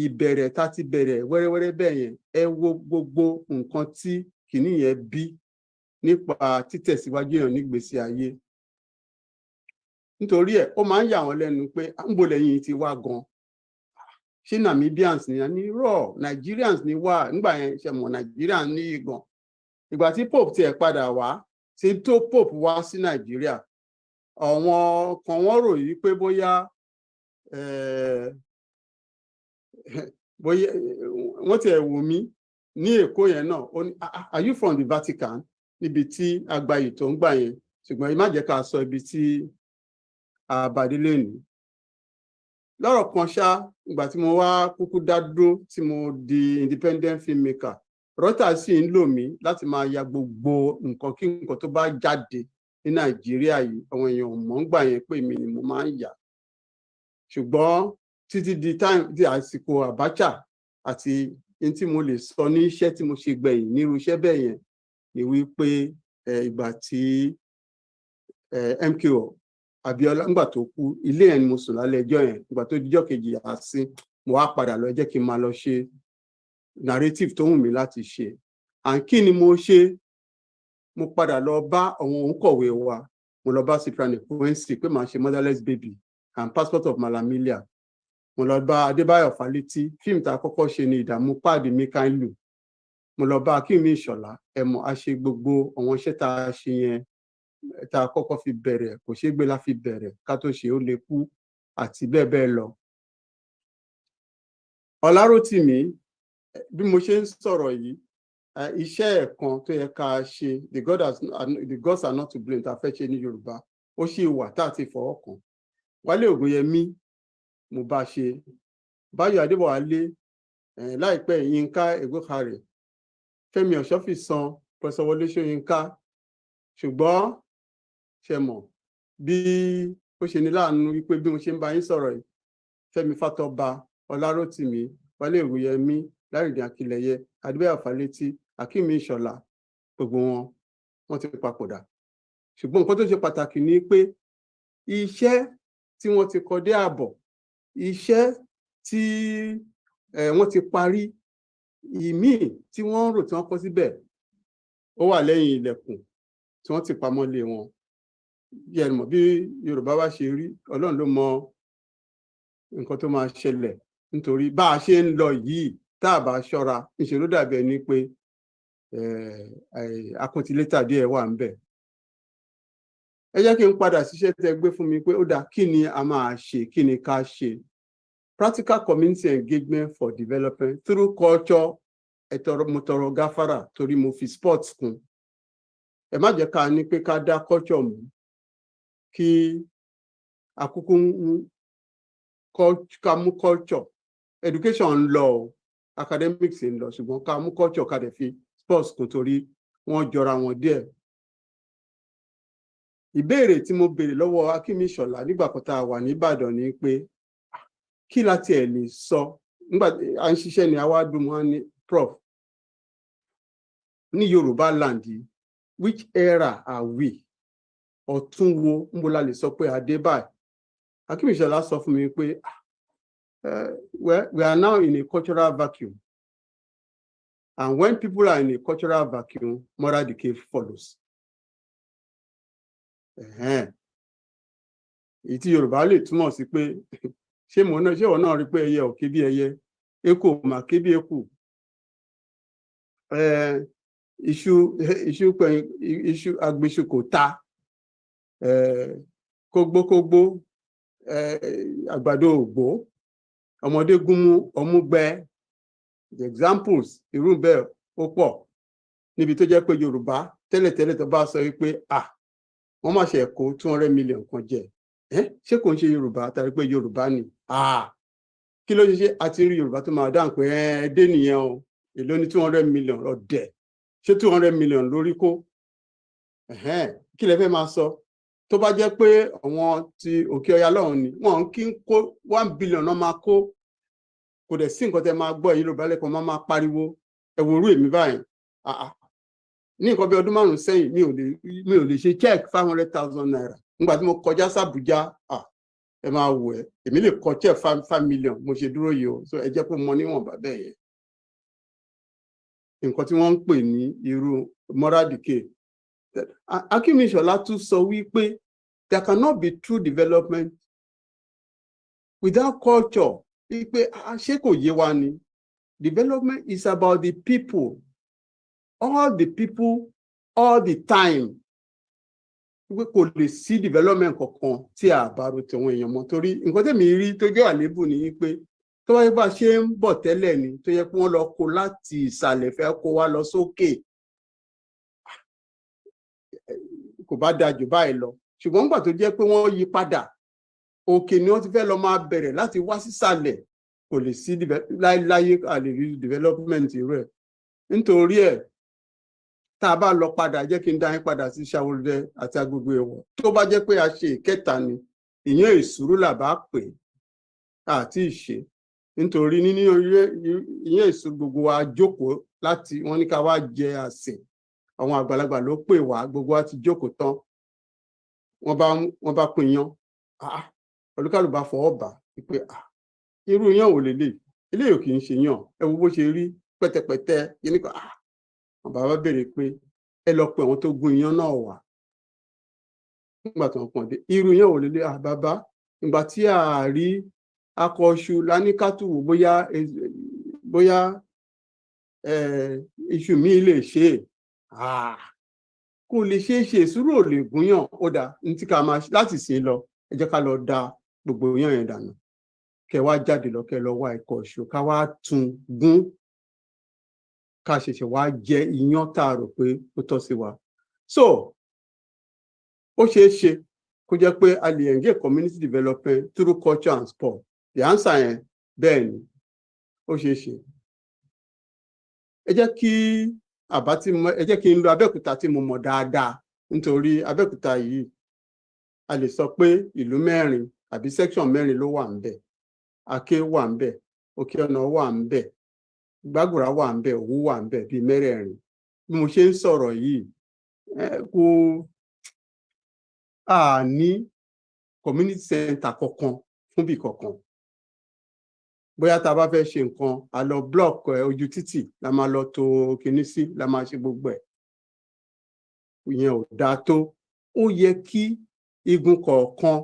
ìbẹ̀rẹ̀ tá ti bẹ̀rẹ̀ wẹ́rẹ́wẹ́rẹ́ bẹ́ẹ̀ yẹn ẹ wo gbogbo nǹkan tí kìíní yẹn bí nípa títẹ̀síwájú èèyàn nígbésí ayé nítorí ẹ̀ ó máa ń yà wọ́n lẹ́nu pé ń bo lẹ́yìn ti wá gan ṣé Namibians ni ní rọ Nigerians ni wá nígbà yẹn ṣe mọ̀ Nigerians ní gan ìgbà tí Pope tiẹ̀ padà wá tí tó Pope wá sí Nàìjíríà àwọn kan wọ́n rò yí pé bóyá wọ́n tiẹ̀ wò mí ní Èkó yẹn náà ó ní are you from the Vatican níbi tí agbayì tó ń gbà yẹn ṣùgbọ́n má jẹ́ ká sọ ibi tí àbádélé ní lọ́rọ̀ kan ṣá ìgbà tí mo wá kúkú dá dúró tí mo di independent filmmaker Reuters sì ń lò mí láti máa ya gbogbo nǹkan kí nǹkan tó bá jáde ní Nàìjíríà yìí àwọn èèyàn mọ̀ ń gbà yẹn pé mi ni mo máa ń yà ṣùgbọ́n títí di àsìkò Abacha àti ní tí mo lè sọ ní iṣẹ́ tí mo ṣe gbẹ̀yìn nírú iṣẹ́ bẹ́ẹ̀ yẹn ni wípé ìgbà tí MKO Abiola ńgbà tó kú ilé ẹ̀ ni mo sùn lálẹ́ ẹjọ́ yẹn ìgbà tó dijọ́ kejì àsín mo wá padà lọ jẹ́ kí n máa lọ ṣe narrative tó wù mí láti ṣe kí ni mo ṣe mo padà lọ bá àwọn òǹkọ̀wé wa mo lọ bá Cyprian Ekwensi pé màá ṣe Motherless Baby and Passport of Malamilia mo lọ bá Adébáyọ̀ Fálétí fíìmù tá a kọ́kọ́ ṣe ní Ìdààmú Páàdì Mikailu mo lọ bá Akínwùmí Ìṣọ̀lá ẹ̀mọ́ a ṣe gbogbo àwọn iṣẹ́ tá a ṣe yẹn tá a kọ́kọ́ fi bẹ̀rẹ̀ kò ṣeé gbé la fi bẹ̀rẹ̀ ká tó ṣe ó lè kú àti bẹ́ẹ̀ bẹ́ẹ̀ lọ. Ọlárótìmí bí mo ṣe ń sọ̀rọ̀ yìí iṣẹ́ ẹ̀kan tó yẹ ká ṣe the gods are not to blame tá a fẹ́ ṣe ní Yorùbá ó sì wà tá a ti fọwọ́ kàn Wálé Ògúnyẹmí mo bá ṣe Báyọ̀ Adébọ̀wálé láìpẹ́ Yínká Ègbókàrè Fẹ́mi Ọ̀ṣọ́fìsàn Pẹ̀sọ̀ Wọlé Ṣóyínká ṣùgbọ́n ṣe mọ̀ bí ó ṣe ní láàánú wípé bí mo ṣe ń bá yín sọ̀rọ̀ yìí Fẹ́mi Fátọ́ba Ọlárótìmí Wálé Ògúnyẹmí Lárídìn Akílẹ̀yẹ Adébáyọ̀ Fálétí Akínwùmí Ìṣọ̀lá gbogbo wọn ti papòdà ṣùgbọ́n nǹkan tó ṣe pàtàkì ni pé iṣẹ́ tí wọ́n ti kọ dé àbọ̀ iṣẹ́ tí wọ́n ti parí ìmíì tí wọ́n rò tí wọ́n kọ síbẹ̀ ó wà lẹ́yìn ilẹ̀kùn tí wọ́n ti pamọ́ lé wọn yẹn mọ̀ bí Yorùbá bá ṣe rí Ọlọ́run ló mọ nǹkan tó máa ṣẹlẹ̀ nítorí bá a ṣe ń lọ yìí tá a bá ṣọ́ra ìṣèlú dàbí ẹni pé akúntilétà díẹ̀ wà ń bẹ̀ ẹ jẹ́ kí n padà síṣẹ́ tẹ́ gbé fún mi pé ó dà kí ni a máa ṣe, kí ni ká ṣe. Practical community engagement for development through culture. Mo tọrọ gáfárà torí mo fi sports kún. Ẹ má jẹ́ ká ní pé ká dá culture mú, kí àkókò ká mú culture. Education ń lọ, academics ń lọ, ṣùgbọ́n ká mú culture ká dẹ̀ fi sports kún torí wọ́n jọra wọn díẹ̀. Ìbéèrè tí mo béèrè lọ́wọ́ Akínmíṣọ̀lá nígbà kan tá a wà ní Ìbàdàn ni pé kí láti ẹ̀ lè sọ nígbà à ń ṣiṣẹ́ ni àwa dùn wọ́n ní prof ní Yorùbá land yìí, which era are we? Ọ̀tún wo ń bo la lè sọ pé adé báyìí? Akínmíṣọ̀lá sọ fún mi pé well, we are now in a cultural vacuum, and when people are in a cultural vacuum, moral decay follows. Èyí tí Yorùbá lè túmọ̀ sí pé ṣé ìwọ náà rí pé ẹyẹ ò ké bí ẹyẹ, eku ò mà ké bí eku. Iṣu agbéṣu kò ta, kógbókógbó, àgbàdo ògbó, ọmọdé gúnmú ọmú gbẹ. The examples irú bẹ́ẹ̀ ó pọ̀ níbi tó jẹ́ pé Yorùbá tẹ́lẹ̀tẹ́lẹ̀ tó bá sọ wípé wọ́n má ṣe kó 200 million kan jẹ, ṣé kò ń ṣe Yorùbá tàbí pé Yorùbá ni kí ló ṣe àti rí Yorùbá tó máa dáhùn pé dé nìyẹn o, èló ní 200 million ọ̀dẹ̀, ṣé 200 million lórí kó? Kí lẹ fẹ́ máa sọ? Tó bá jẹ́ pé àwọn ti òkè ọya lọ́hùn ni wọ́n kí ń kó 1 billion náà máa kó, kò dẹ̀ sí nǹkan tẹ́ máa gbọ́ Yorùbá lẹ́kọ̀ọ́ máa pariwo ẹ̀wòrú èmi báyìí. Ní nǹkan bí ọdún 5 sẹ́yìn mi ò lè ṣe check 500,000 naira. Nígbà tí mo kọjá sàbújá, ẹ máa wò ẹ́, èmi lè kọ check 5 million mo ṣe dúró yìí o, so ẹ jẹ́ pé mo níwọ̀n bàbá yẹn. Nǹkan tí wọ́n ń pè ní irú moral decay. Akínmíṣọ̀lá tún sọ wípé there cannot be true development without culture. Wípé ṣé kò yé wa ni? Development is about the people, all the people, all the time. Wípé kò lè sí development kankan tí a bá ro tẹ̀wọ̀n èèyàn mọ́, torí nǹkan tẹ̀mí rí tó jẹ́ àléébù ni wípé tó wáyé bá ṣe ń bọ̀ tẹ́lẹ̀ ni tó yẹ kí wọ́n lọ kó láti ìsàlẹ̀ fẹ́ kó wá lọ sókè, kò bá dáa jù báyìí lọ. Ṣùgbọ́n nígbà tó jẹ́ pé wọ́n yí padà, òkè ni wọ́n ti fẹ́ lọ máa bẹ̀rẹ̀ láti wá sísàlẹ̀, kò lè sí láyé àlè rí development rẹ̀. Nítorí ẹ̀ tá a bá lọ padà, jẹ́ kí n dá yín padà sí Ṣàwòrẹ́ àti agbègbè ẹ̀wọ̀n. Tó bá jẹ́ pé a ṣe ìkẹta ni, ìyẹn ìṣúrú là bá pè àti ìṣe. Nítorí nínú ìyẹn ìṣúrú gbogbo wa jókòó láti wọ́n ní ká wá jẹ àsè. Àwọn àgbàlagbà ló pè wá, gbogbo wa ti jókòó tán. Wọ́n bá pín iyán. Olúkálùkù bá fọwọ́ bà pé irú iyán ò lélẹ̀, eléyìí ò kì í ṣe yán, ẹ wo bó ṣe rí pẹ́tẹpẹ́tẹ yẹn nípa. Bàbá béèrè pé ẹ lọ pé àwọn tó gún iyán náà wá. Nígbà tó ń pọ̀n dé, irú iyán ò lélẹ̀. Bàbá, ìgbà tí a rí akọ̀ṣù láníkàtúwò bóyá iṣu mi lè ṣe kò lè ṣeé ṣe, ìṣúrò ò lè gúnyàn. Ó dà ní tí ká máa láti sìn lọ, ẹ jẹ́ ká lọ da gbogbo iyán yẹn dànù, kẹ wá jáde lọ, kẹ lọ wá ìkọ̀ṣù ká wá tún gún, ká ṣẹ̀ṣẹ̀ wá jẹ iyán tá a rò pé ó tọ́ sí wa. So ó ṣeé ṣe kó jẹ́ pé a lè engage community development through culture and sport. The answer yẹn bẹ́ẹ̀ ni, ó ṣeé ṣe. Ẹ jẹ́ kí n lo Abẹ́òkúta tí mo mọ̀ dáadáa, nítorí Abẹ́òkúta yìí a lè sọ pé ìlú 4 àbí section 4 ló wà ńbẹ̀. Aké wà ńbẹ̀, Òkè Ọ̀nà wà ńbẹ̀, Gbàgùrà wà ńbẹ̀, Òwú wà ńbẹ̀, bíi 4. Bí mo ṣe ń sọ̀rọ̀ yìí, kò ní community center kankan fún bí kankan. Bóyá tá a bá fẹ́ ṣe nǹkan, a lọ block ojú títì, la máa lọ to kinní sí, la máa ṣe gbogbo ẹ̀. Ìyẹn ò dáa tó. Ó yẹ kí igun kọ̀ọ̀kan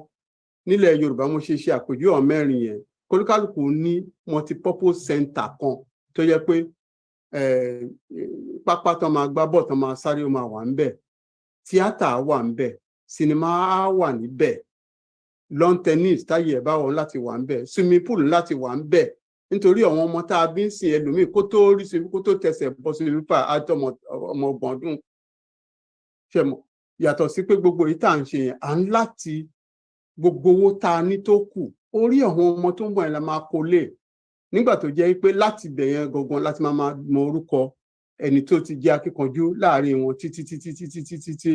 nílẹ̀ Yorùbá, mo ṣe àpèjúwe ọ̀n 4 yẹn, kólúkálùkù ní multipurpose center kan tó yẹ pé pápá tán máa gbá bọ̀ tán máa sáré ó máa wà ńbẹ̀, tíátà wà ńbẹ̀, sinimá á wà níbẹ̀, lawn tennis táyé ẹ̀ bá wọn láti wà níbẹ̀, swimming pool láti wà níbẹ̀, nítorí àwọn ọmọ tá a bí ń sìn ẹlòmíì kó tó rí swimming kó tó tẹsẹ̀ bọ́ swimming pool àtọmọ ọmọ ọgbọ̀n ọdún ṣe mọ̀. Yàtọ̀ sí pé gbogbo èyí tá à ń ṣe yẹn à ń láti gbogbo owó tá a ní tó kù orí àwọn ọmọ tó ń bọ̀ yẹn la máa kó lé, nígbà tó jẹ́ pé láti bẹ̀ yẹn gangan láti máa mọ orúkọ ẹni tó ti jẹ́ akíkanjú láàrin wọn títí.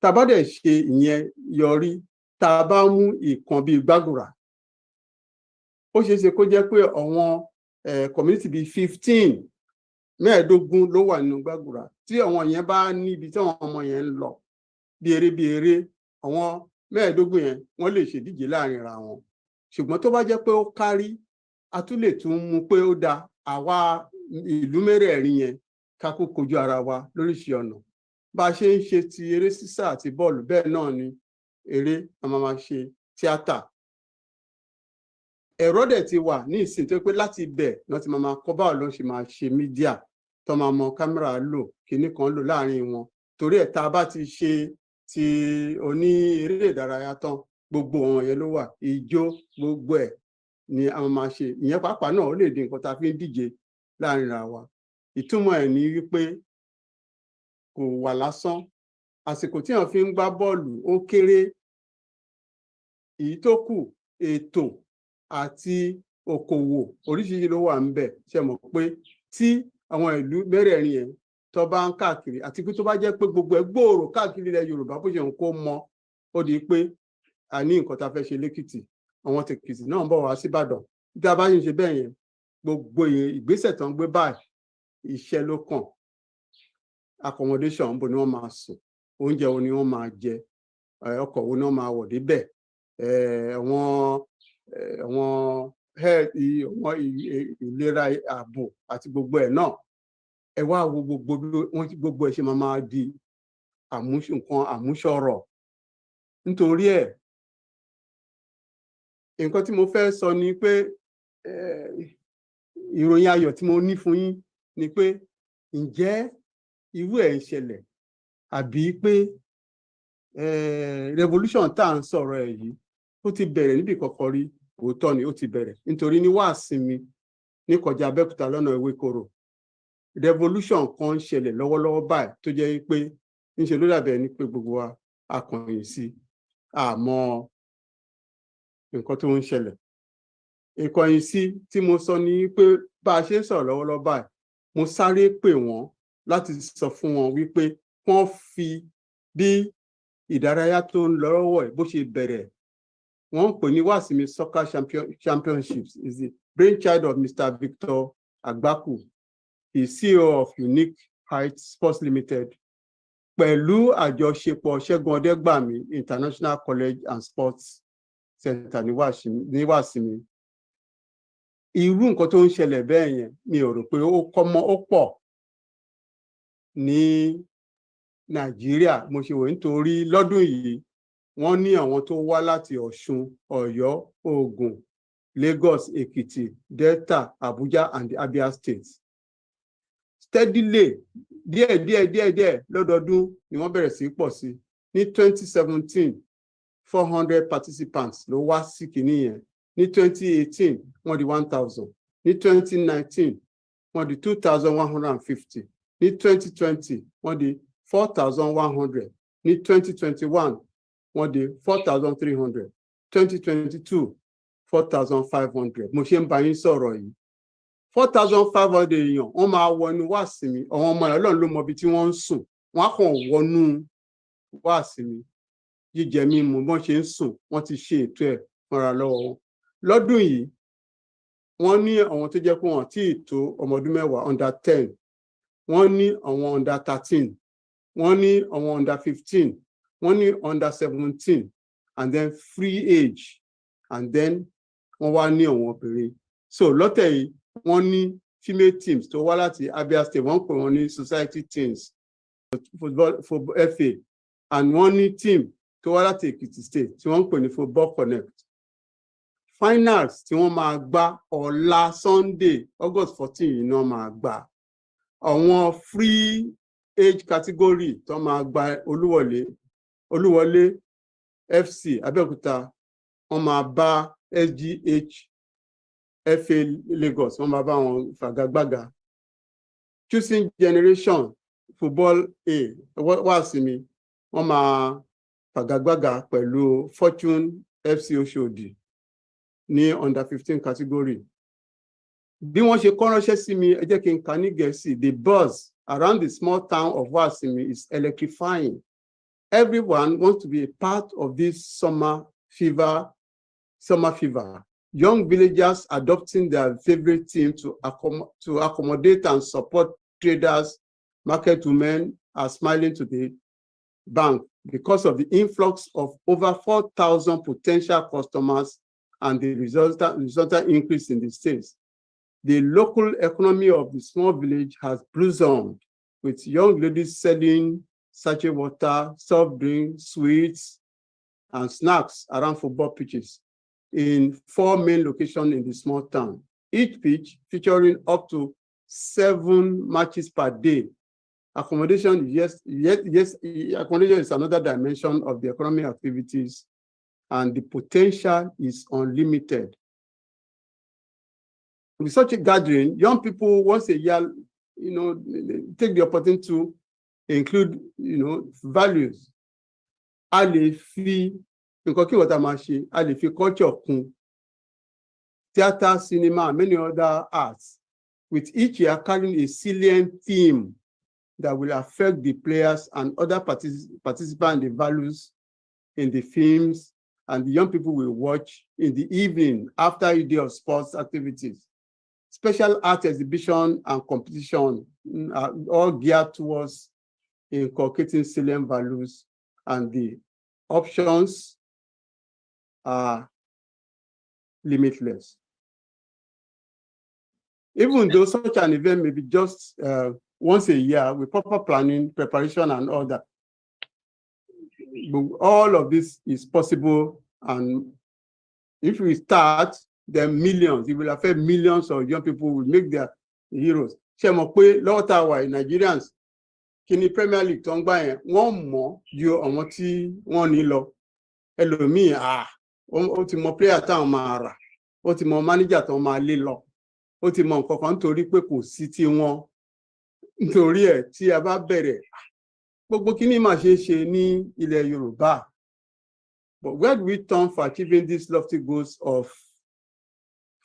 Tá a bá dẹ̀ ṣe ìyẹn yọrí, tá a bá mú ìkan bíi Gbàgùrà, ó ṣeé ṣe kó jẹ́ pé àwọn community bíi 15 ló wà nínú Gbàgùrà, tí àwọn yẹn bá níbi tí àwọn ọmọ yẹn ń lọ bí eré àwọn 15 yẹn wọ́n lè ṣèdíje láàrin ara wọn. Ṣùgbọ́n tó bá jẹ́ pé ó kárí, a tún lè tún mú pé ó da àwa ìlú mẹ́rẹ̀ẹ̀rin yẹn ká kó kojú ara wa lóríṣìí ọ̀nà. Bá a ṣe ń ṣe ti eré sísá àti bọ́ọ̀lù, bẹ́ẹ̀ náà ni eré a máa ṣe tíátà. Ẹ̀rọ dẹ̀ ti wà ní ìsìn tó pé láti ibẹ̀ náà ti máa kọ́ báwo ló ṣe máa ṣe mídíà tó máa mọ kámẹ́rà lò, kinní kan lò láàrin wọn. Torí ẹ̀ tá a bá ti ṣe ti oní eré ìdárayá tán, gbogbo wọn yẹn ló wà, ijó gbogbo ẹ̀ ni a máa ṣe. Ìyẹn pàápàá náà ó lè di nǹkan tá a fi ń díje láàrin ara wa. Ìtumọ̀ ẹ̀ ní wípé kò wà lásán. Àsìkò tí wọ́n fi ń gbá bọ́ọ̀lù ó kéré. Èyí tó kù ètò àti okòwò oríṣiríṣi ló wà ńbẹ̀. Ṣé mọ̀ pé tí àwọn ìlú mẹ́rẹ̀ẹ̀rin yẹn tó bá ń káàkiri, àti pé tó bá jẹ́ pé gbogbo ẹ̀ gbòòrò káàkiri ilẹ̀ Yorùbá bó ṣe ń kó mọ, ó di pé a ní nǹkan tá a fẹ́ ṣe lẹ́kìtì, àwọn tèkìtì náà ń bọ̀ wá síbàdàn. Tí a bá ń ṣe bẹ́ẹ̀ yẹn, gbogbo ìgbésẹ̀ tó ń gbé báyìí iṣẹ́ ló kàn. Accommodation ń bo ni wọ́n máa sùn, oúnjẹ wo ni wọ́n máa jẹ, ọkọ̀ wo ni wọ́n máa wọ̀ débẹ̀, àwọn ìlera ààbò àti gbogbo ẹ̀ náà. Ẹ wá wo gbogbo ẹ̀ ṣe máa di nǹkan àmúṣọrọ̀. Nítorí ẹ̀ nǹkan tí mo fẹ́ sọ ni pé ìròyìn ayọ̀ tí mo ní fún yín ni pé ǹjẹ́ irú ẹ̀ ń ṣẹlẹ̀, àbí pé revolution tá à ń sọ̀rọ̀ ẹ̀ yìí ó ti bẹ̀rẹ̀ níbi kọ̀ọ̀kan rí. Òótọ́ ni ó ti bẹ̀rẹ̀, nítorí ní Wàsinmi ní kọjá Abẹ́òkúta lọ́nà Ewékòró revolution kan ń ṣẹlẹ̀ lọ́wọ́lọ́wọ́ báyìí tó jẹ́ pé níṣe ló dàbẹ̀ ní pé gbogbo wa akọ̀yìn sí àmọ́ nǹkan tó ń ṣẹlẹ̀. Ìkọ̀yìn sí tí mo sọ ni pé bá a ṣe ń sọ̀rọ̀ lọ́wọ́lọ́wọ́ báyìí, mo sáré pè wọ́n láti sọ fún wọn wípé wọ́n fi bí ìdárayá tó ń lọ lọ́wọ́ ẹ̀ bó ṣe bẹ̀rẹ̀. Wọ́n ń pè ní Wàsinmi Soccer Championships is the brainchild of Mr. Victor Agbaku, the CEO of Unique Heights Sports Limited, pẹ̀lú àjọṣepọ̀ Ṣẹ́gun Ọdẹ́gbàmí International College and Sports Center ní Wàsinmi. Irú nǹkan tó ń ṣẹlẹ̀ bẹ́ẹ̀ yẹn mi ò rò pé ó pọ̀ ní Nàìjíríà. Mo ṣe wò nítorí lọ́dún yìí wọ́n ní àwọn tó wá láti Ọ̀ṣun, Ọ̀yọ́, Ògùn, Lagos, Èkìtì, Delta, Abuja and the Abia states. Steadily, díẹ̀ lọ́dọọdún ni wọ́n bẹ̀rẹ̀ sí pọ̀ sí. Ní 2017, 400 participants ló wá sí kìíní yẹn. Ní 2018, wọ́n di 1,000. Ní 2019, wọ́n di 2,150. Ní 2020, wọ́n di 4,100. Ní 2021, wọ́n di 4,300. 2022, 4,500. Mo ṣe ń bá yín sọ̀rọ̀ yìí. 4,500 èèyàn wọ́n máa wọnú Wàsinmi. Àwọn ọmọ Ọlọ́run ló mọ ibi tí wọ́n ń sùn. Wọ́n á kàn wọnú Wàsinmi. Jíjẹ mímu bọ́n ṣe ń sùn, wọ́n ti ṣe ètò ẹ̀ fúnra lọ́wọ́ wọn. Lọ́dún yìí, wọ́n ní àwọn tó jẹ́ pé wọ́n tí ì tó ọmọ ọdún mẹ́wàá under 10. Wọ́n ní àwọn under 13. Wọ́n ní àwọn under 15. Wọ́n ní under 17. And then free age. And then wọ́n wá ní àwọn obìnrin. So lọ́tẹ̀ yìí, wọ́n ní female teams tó wá láti Abia State. Wọ́n pè wọ́n ní Society Teams Football FA. And wọ́n ní team tó wá láti Èkìtì State tí wọ́n pè ní Football Connect. Finals tí wọ́n máa gbá ọ̀la Sunday August 14 yìí náà máa gbá. Àwọn free age category tó máa gba Olúwọ̀lé Olúwọlé FC Abẹ́òkúta wọ́n máa bá SGH FA Lagos wọ́n máa bá wọn fàgàgbàgà. Choosing Generation Football A wá sí mi wọ́n máa fàgàgbàgà pẹ̀lú Fortune FC Oṣòdì ní under 15 category. Bí wọ́n ṣe kọ ránṣẹ́ sí mi, ẹ jẹ́ kí n kà ní Gẹ̀ẹ́sì. The buzz around the small town of Wasimi is electrifying. Everyone wants to be a part of this summer fever. Young villagers adopting their favorite team to accommodate and support traders, market women are smiling to the bank because of the influx of over 4,000 potential customers and the resultant increase in the sales. The local economy of the small village has blossomed, with young ladies selling sachet water, soft drinks, sweets, and snacks around football pitches in 4 main locations in the small town. Each pitch featuring up to 7 matches per day. Accommodation, accommodation is another dimension of the economic activities, and the potential is unlimited. With such a gathering, young people once a year, take the opportunity to include, values. A lè fi nǹkan kí wọ́n ta máa ṣe, a lè fi culture kún, theatre, cinema, and many other arts, with each year carrying a salient theme that will affect the players and other participants, the values in the films, and the young people will watch in the evening after a day of sports activities. Special art exhibition and competition are all geared towards inculcating salient values, and the options are limitless. Even though such an event may be just once a year with proper planning, preparation, and all that, all of this is possible. And if we start, then millions, it will affect millions of young people will make their heroes. Ṣé mọ̀ pé lọ́wọ́ tá a wà Nigerians kí ni Premier League tó ń gbà yẹn wọ́n mọ̀ ju àwọn tí wọ́n ní lọ. Ẹlòmíì ó ti mọ player táwọn máa rà, ó ti mọ manager tó máa lé lọ, ó ti mọ nǹkan kan nítorí pé kò sí tí wọ́n nítorí ẹ̀ tí a bá bẹ̀rẹ̀ gbogbo kíní máa ṣe é ṣe ní ilẹ̀ Yorùbá. But where do we turn for achieving these lofty goals of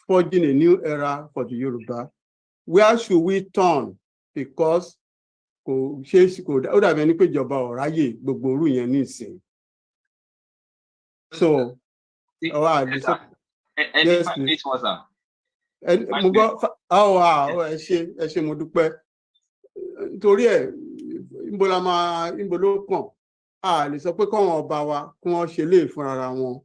forging a new era for the Yoruba? Where should we turn? Because ó dàbí ẹni pé ìjọba ò ráyè gbogbo orú yẹn ní ìsìn. So, ẹ ṣé mo dúpẹ́. Nítorí ẹ̀ níbo ló kàn? A lè sọ pé kọ́wọn ọba wa kí wọ́n ṣe lè fún ara wọn.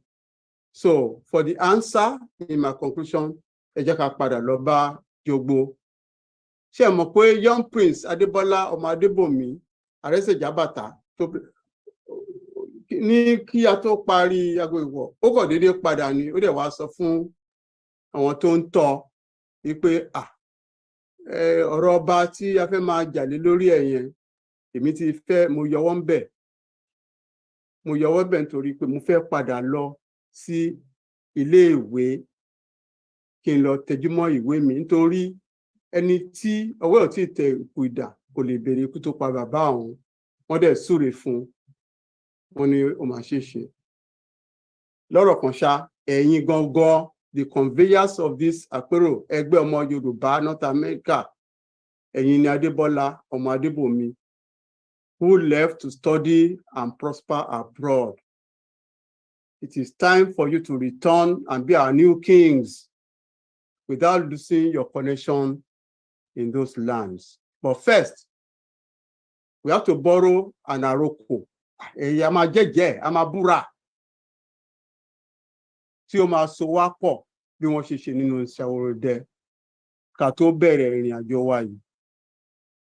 So, for the answer in my conclusion, ẹ jẹ́ ká padà lọ bá Jogbo. Ṣé ẹ mọ̀ pé young prince Adébọ́lá ọmọ Adébòmí Àrẹ́sẹ̀jábàtà ní kí a tó parí aago ìwọ̀ ó kàn déédéé padà ni ó dẹ̀ wá sọ fún àwọn tó ń tọ́ wípé ọ̀rọ̀ ọba tí a fẹ́ máa jàlé lórí ẹ̀ yẹn èmi ti fẹ́ mo yọwọ́ ń bẹ̀ nítorí pé mo fẹ́ padà lọ sí iléèwé kí n lọ tẹjúmọ́ ìwé mi nítorí ẹni tí ọwọ́ ò tí ì tẹ ìkù idà kò lè béèrè ikú tó pa bàbá òun. Wọ́n dẹ̀ súre fún wọn ní ó máa ṣe é ṣe. Lọ́rọ̀ kan ṣá, ẹ̀yin gangan the conveyors of this àpérò ẹgbẹ́ ọmọ Yorùbá North America, ẹ̀yin ni Adébọ́lá ọmọ Adébòmí, who left to study and prosper abroad. It is time for you to return and be our new kings without losing your connection in those lands. But first, we have to borrow an àrokò. A máa jẹ́jẹ́, a máa búra tí ó máa so wá pọ̀ bí wọ́n ṣe nínú Ṣàwòròdẹ ká tó bẹ̀rẹ̀ ìrìn àjò wa yìí.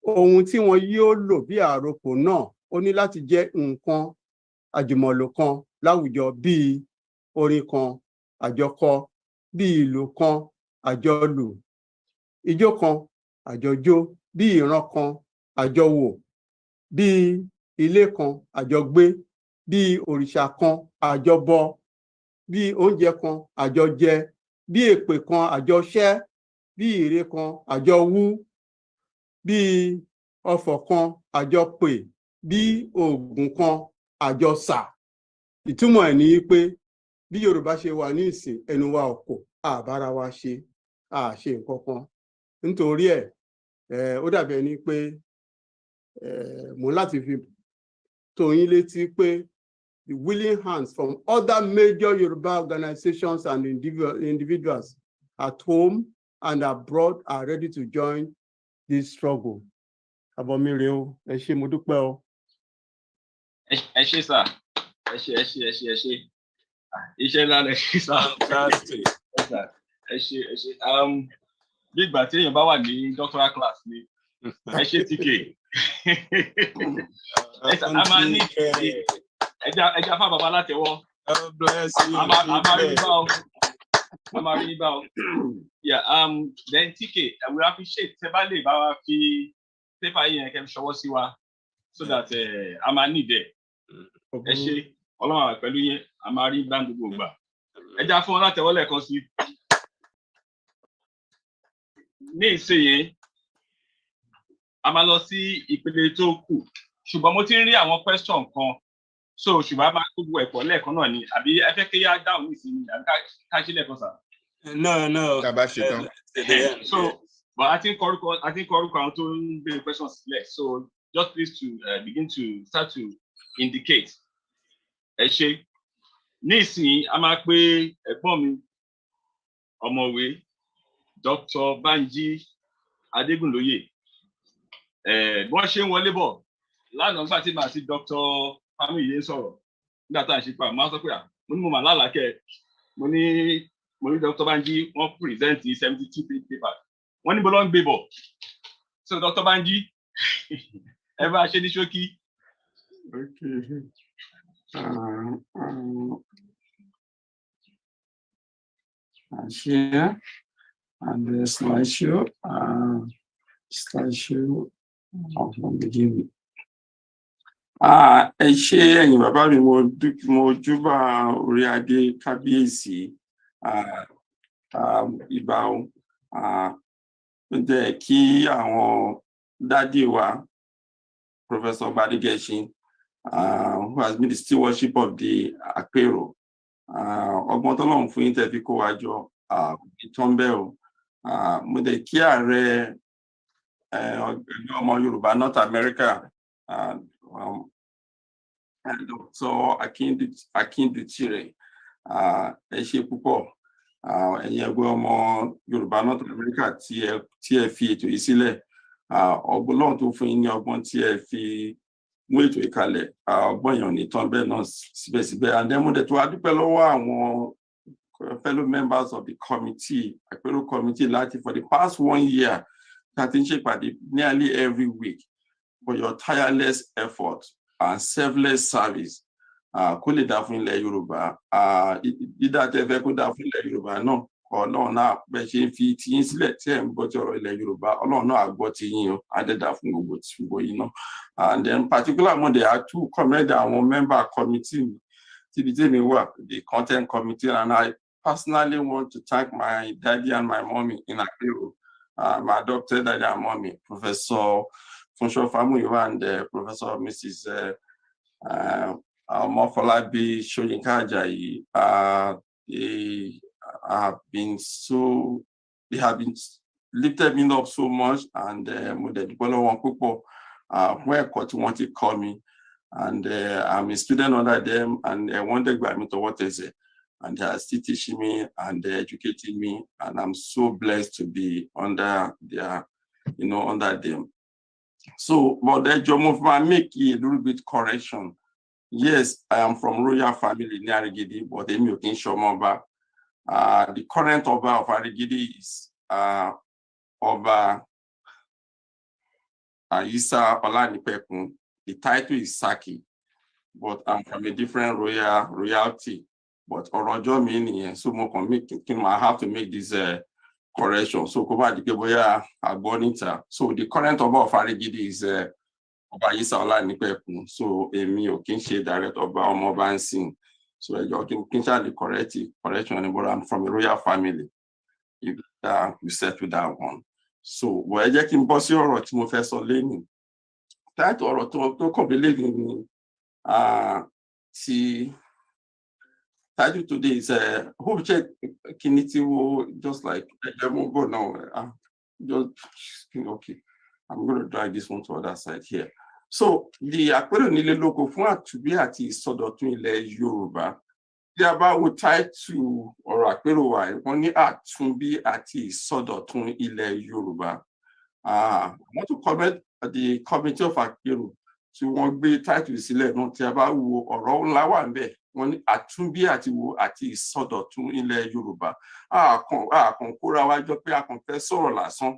Ohun tí wọn yóò lò bí àrokò náà ó ní láti jẹ́ nǹkan àjùmọ̀lò kan láwùjọ bíi orin kan àjọkọ, bíi ìlù kan àjọlù, ijó kan àjọjó, bíi ìran kan àjọwò, bíi ilé kan àjọgbé, bí òrìṣà kan àjọbọ, bí oúnjẹ kan àjọjẹ, bí èpè kan àjọṣẹ́, bí ère kan àjọwú, bí ọfọ̀ kan àjọpè, bí oògùn kan àjọsà. Ìtumọ̀ ẹ̀ ní pé bí Yorùbá ṣe wà ní ìsìn, ẹnu wa ò kò, àbára wa ṣe, àṣe nǹkan kan. Nítorí ẹ̀ ó dàbí ẹni pé mo láti fi tó yín létí pé the willing hands from other major Yoruba organizations and individuals at home and abroad are ready to join this struggle. Abọ́mire o, ẹ ṣé mo dúpẹ́ o. Ẹ ṣé sà, ẹ ṣé. Iṣẹ́ ńlá lẹ ṣe sà. Ẹ ṣé. Bí ìgbà tí èèyàn bá wà ní doctoral class ni, ẹ ṣé TK. A máa ní ẹja fún bàbá látẹ̀wọ́. A máa rí bá o. Yeah, then TK, we appreciate tẹ́ bá lè bá wa fi paper yẹn kẹ́ ṣọwọ́ sí wa so that a máa need ẹ̀. Ẹ ṣé, Ọlọ́run wà pẹ̀lú yín, a máa rí bá gbogbo ìgbà. Ẹja fún wọn látẹ̀wọ́ lẹ́ẹ̀kan sí. Ní ìsinyìí, a máa lọ sí ìpele tó kù, ṣùgbọ́n mo ti ń rí àwọn question kan, so ṣùgbọ́n a máa gbogbo ẹ̀kọ́ lẹ́ẹ̀kan náà ni, àbí ẹ fẹ́ kí yá dáhùn nísìnyí, àbí ká ṣe lẹ́ẹ̀kan sà? No. Tá a bá ṣe tán. So, but I think kọ́rúkọ àwọn tó ń béèrè questions sílẹ̀, so just please to begin to start to indicate. Ẹ ṣé. Ní ìsinyìí, a máa pe ẹ̀gbọ́n mi, ọ̀mọ̀wé Dr. Banji Adégúnlóyè. Bí wọ́n ṣe ń wọlé bọ̀ lánàá nígbà tí màá sí Dr. Fámúyìí sọ̀rọ̀ nígbà tá à ń ṣe pa máa sọ pé mo ní mo mà lálàákẹ́ mo ní Dr. Banji wọ́n present 72 page paper wọ́n ní bó ló ń gbé bọ̀, so Dr. Banji ẹ bá ṣe ní ṣókí. Share and the slideshow from the beginning. Ẹ ṣé ẹ̀yin bàbá mi, mo júbà orí adé kábíyèsí, ìbà o, jẹ́ kí àwọn dádì wa Professor Gbadegesin, who has been the stewardship of the Àpérò, ọgbọ́n tọ́lọ́run fún yín tẹ́ fi kó wa jọ ìtàn bẹ́ẹ̀ o. Mo dẹ̀ kí ààrẹ ọmọ Yorùbá North America, Dr. Akindutire, ẹ ṣé púpọ̀, ẹ̀yin ẹgbẹ́ ọmọ Yorùbá North America tí ẹ fi ètò yìí sílẹ̀, ọgbọ́n tó fún yín ní ọgbọ́n tí ẹ fi mú ètò ìkàlẹ̀, ọgbọ́n èèyàn ní tán bẹ́ẹ̀ náà síbẹ̀síbẹ̀. And then mo dẹ̀ tó wá dúpẹ́ lọ́wọ́ àwọn fellow members of the committee, Àpérò committee, láti for the past 1 year that ń ṣèpàdé nearly every week for your tireless effort and selfless service kó lè dá fún ilẹ̀ Yorùbá. Dídá tẹ́ fẹ́ kó dá fún ilẹ̀ Yorùbá náà, Ọlọ́run náà bẹ́ẹ̀ ṣe ń fi tiyín sílẹ̀ tí ẹ̀ ń gbọ́ ti ọ̀rọ̀ ilẹ̀ Yorùbá, Ọlọ́run náà á gbọ́ tiyín o, á dẹ̀ dá fún gbogbo yín náà. And then particularly mo dẹ̀ á tún commend àwọn member committee tíbi tí mi wà, the content committee, and I personally want to thank my daddy and my mommy in Àpérò, my adopted daddy and mommy, Professor Funsho Famuyiwa and Professor Mrs. Mofolabi Soyinka Ajayi. They have been lifted me up so much, and mo dẹ̀ dúpẹ́ lọ́wọ́ wọn púpọ̀ fún ẹ̀kọ́ tí wọ́n ti kọ́ mi, and I'm a student under them, and wọ́n dẹ̀ gbà mí tọwọ́ tẹsẹ̀, and they are still teaching me and educating me, and I'm so blessed to be under them. So, but I make a little bit correction. Yes, I am from royal family in Arigidi, but they make in Shomoba. The current Oba of Arigidi is Oba Isa Olanipekun. The title is Saki, but I'm from a different royalty. But Orojo meaning, so I have to make this correction. So So the current Oba of Arigidi is ọba Yísà Ọlánípẹ̀kun. So èmi ò kí ń ṣe direct ọba, ọmọ ọba ń sìn. So ẹjọ́ kí n ṣáà lè correction ni, but I'm from a royal family. If you settle that one. So ẹ jẹ́ kí n bọ́ sí ọ̀rọ̀ tí mo fẹ́ sọ lẹ́nu. Táìtù ọ̀rọ̀ tó kàn mí lẹ́nu ni ti title today is hope check kiniti wo, just like go now. Just okay. I'm going to drag this one to the other side here. So the àpérò nílé lóko fún àtúnbí àti ìsọdọ̀tun ilẹ̀ Yorùbá. Bí a bá wo title ọ̀rọ̀ àpérò wa, wọ́n ní àtúnbí àti ìsọdọ̀tun ilẹ̀ Yorùbá. I want to comment the committee of àpérò tí wọ́n gbé title sílẹ̀ náà. Tí a bá wo ọ̀rọ̀ ńlá wà ńbẹ̀, wọ́n ní àtúnbí àti ìsọdọ̀tun ilẹ̀ Yorùbá. Àkàn kóra wá jọ pé a kàn fẹ́ sọ̀rọ̀ lásán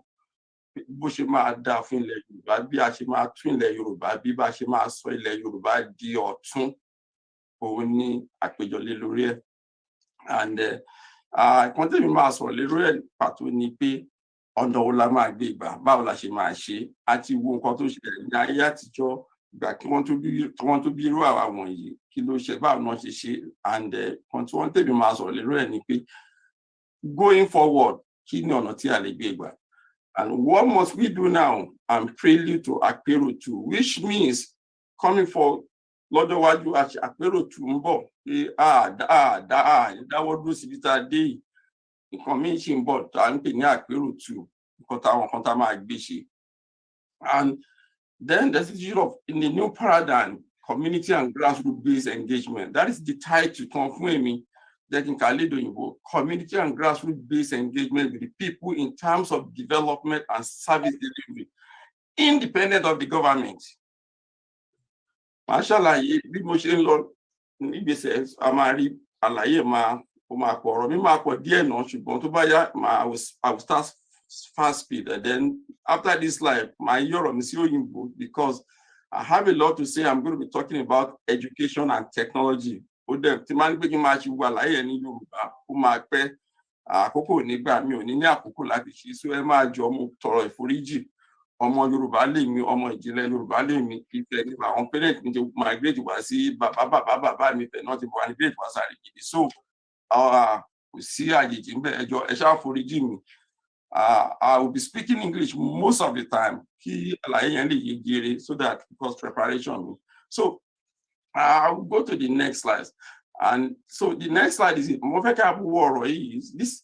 bó ṣe máa dáa fún ilẹ̀ Yorùbá, bí a ṣe máa tún ilẹ̀ Yorùbá, bí bá ṣe máa sọ ilẹ̀ Yorùbá di ọ̀tún, òun ní àpéjọ lé lórí ẹ̀. And kan tèmi máa sọ̀rọ̀ lé lórí ẹ̀ pàtó ni pé ọ̀nà wo la máa gbé ìgbà, báwo la ṣe máa ṣe, àti wo nǹkan tó ṣẹlẹ̀ ní ayé àtijọ́ ìgbà kí wọ́n tó bí irú àwa wọ̀nyí, kí ló ṣe, báwo náà ṣe ṣe. And kan tí wọ́n tèmi máa sọ̀rọ̀ lé lórí ẹ̀ ni pé going forward, kí ni ọ̀nà tí a lè gbé ìgbà. And what must we do now? I'm prelude to àpérò 2, which means coming for lọ́jọ́ wájú àpérò 2 ń bọ̀ pé dáwọ́ dúró síbi tá a dé yìí, nǹkan míì ṣì ń bọ̀ tá a ń pè ní àpérò 2, nǹkan tá a máa gbé ṣe. And then there's the issue of, in the new paradigm, community and grassroots based engagement. That is the title kan fún èmi. Community and grassroots based engagement with the people in terms of development and service delivery, independent of the government. Mashallah, bí mo ṣe ń lọ nígbésẹ̀ a máa rí àlàyé máa pọ̀, ọ̀rọ̀ mi máa pọ̀ díẹ̀ náà, ṣùgbọ́n tó bá yá I will start fast speed, and then after this live my yọ̀rọ̀ mi sí òyìnbó, because I have a lot to say. I'm going to be talking about education and technology. Ó dẹ̀ tí máa ń gbé kí n máa ṣe wà láyé ní Yorùbá, ó máa pẹ́, àkókò nígbà mi ò ní àkókò láti ṣe. So ẹ máa jọ mo tọrọ ìforíjì. Ọmọ Yorùbá lè mi, ọmọ ìjìnlẹ̀ Yorùbá lè mi, ìfẹ́ ní àwọn parents mi ti migrate wá sí bàbá mi fẹ̀ náà ti migrate wá sáré gidi. So kò sí àjèjì ń bẹ, ẹjọ́ ẹ ṣáà foríjì mi. I will be speaking English most of the time kí àlàyé yẹn lè yé gere, so that because preparation. So I'll go to the next slide. And so the next slide is this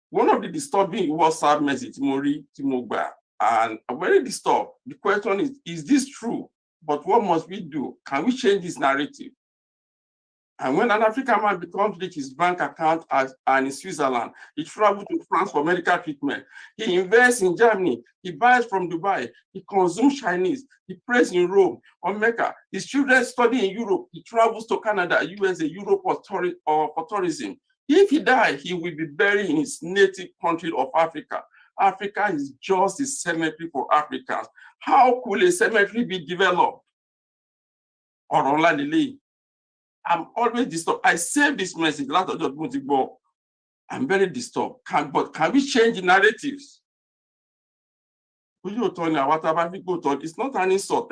one of the disturbing WhatsApp message and I'm very disturbed. The question is this true? But what must we do? Can we change this narrative? And when an African man becomes rich, his bank account and in Switzerland, he travels to France for medical treatment. He invests in Germany. He buys from Dubai. He consumes Chinese. He prays in Rome or Mecca. His children study in Europe. He travels to Canada, USA, Europe for tourism. If he dies, he will be buried in his native country of Africa. Africa is just a cemetery for Africans. How could a cemetery be developed? I'm always disturbed. I saved this message. I'm very disturbed. But can we change the narratives? It's not an insult.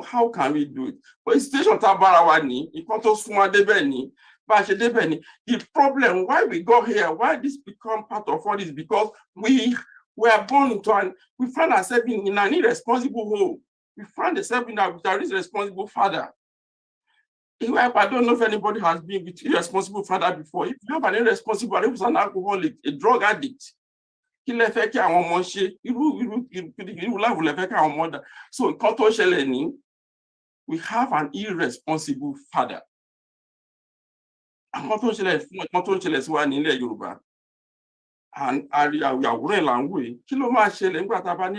How can we do it? But situation the problem why we got here, why this become part of all this, because we were born into we find ourselves in an irresponsible home. We find ourselves in a irresponsible father. I don't know if anybody has been with an irresponsible father before. If you have an irresponsible father who's an alcoholic, a drug addict, so we have an irresponsible father. And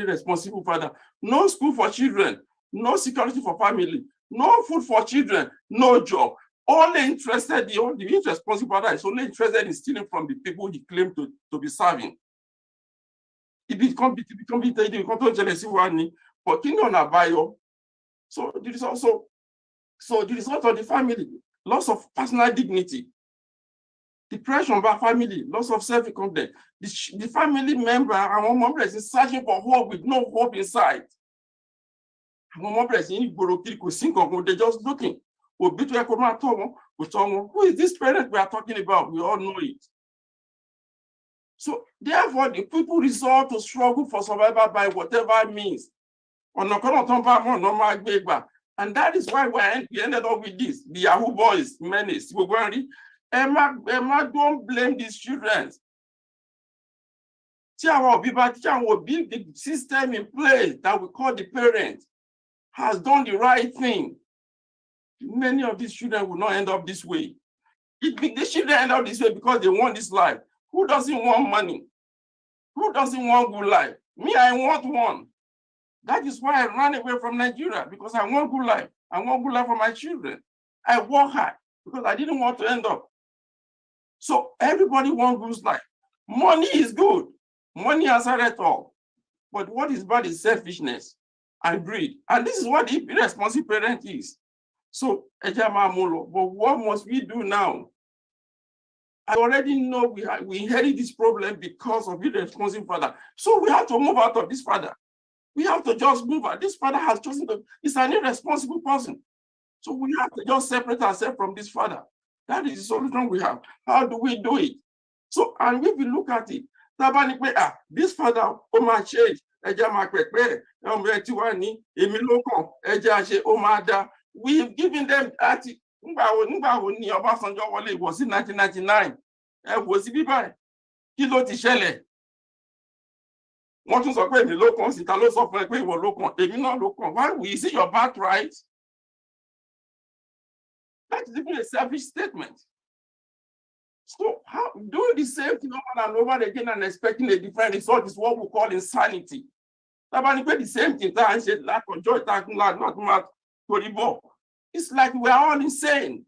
responsible father. No school for children, no security for family, no food for children, no job. Only interested, the irresponsible father is only interested in stealing from the people he claimed to be serving. It become but kingdom na bio. So there is also the result of the family, loss of personal dignity. depression by family, loss of self-confidence. The family member, and one member is searching for hope with no hope inside. One member is in they're just looking. Who is this parent we are talking about? We all know it. So therefore, the people resort to struggle for survival by whatever means. And that is why we ended up with this. The Yahoo boys, menace. Emma, don't blame these children. The system in place that we call the parent has done the right thing. Many of these children will not end up this way. The children end up this way because they want this life. Who doesn't want money? Who doesn't want good life? Me, I want one. That is why I ran away from Nigeria, because I want good life. I want good life for my children. I work hard because I didn't want to end up. So everybody wants good life. Money is good. Money answers it all. But what is bad is selfishness and greed. And this is what the irresponsible parent is. So, but what must we do now? I already know we inherit this problem because of irresponsible father. So we have to move out of this father. We have to just move out. This father has chosen to, he's an irresponsible person. So we have to just separate ourselves from this father. That is the solution we have. How do we do it? So, and if we look at it, this father, we've given them it was in 1999. Was it kilo ti ṣẹlẹ̀? Wọ́n tún sọ pé èmi ló kàn sí ta ló sọ fún ẹ pé ìwọ ló kàn èmi náà ló kàn. Why we see your birthright? That is even a selfish statement. So how doing the same thing over and over again and expecting a different result is what we call insanity. The same thing that I said like it's like we are all insane.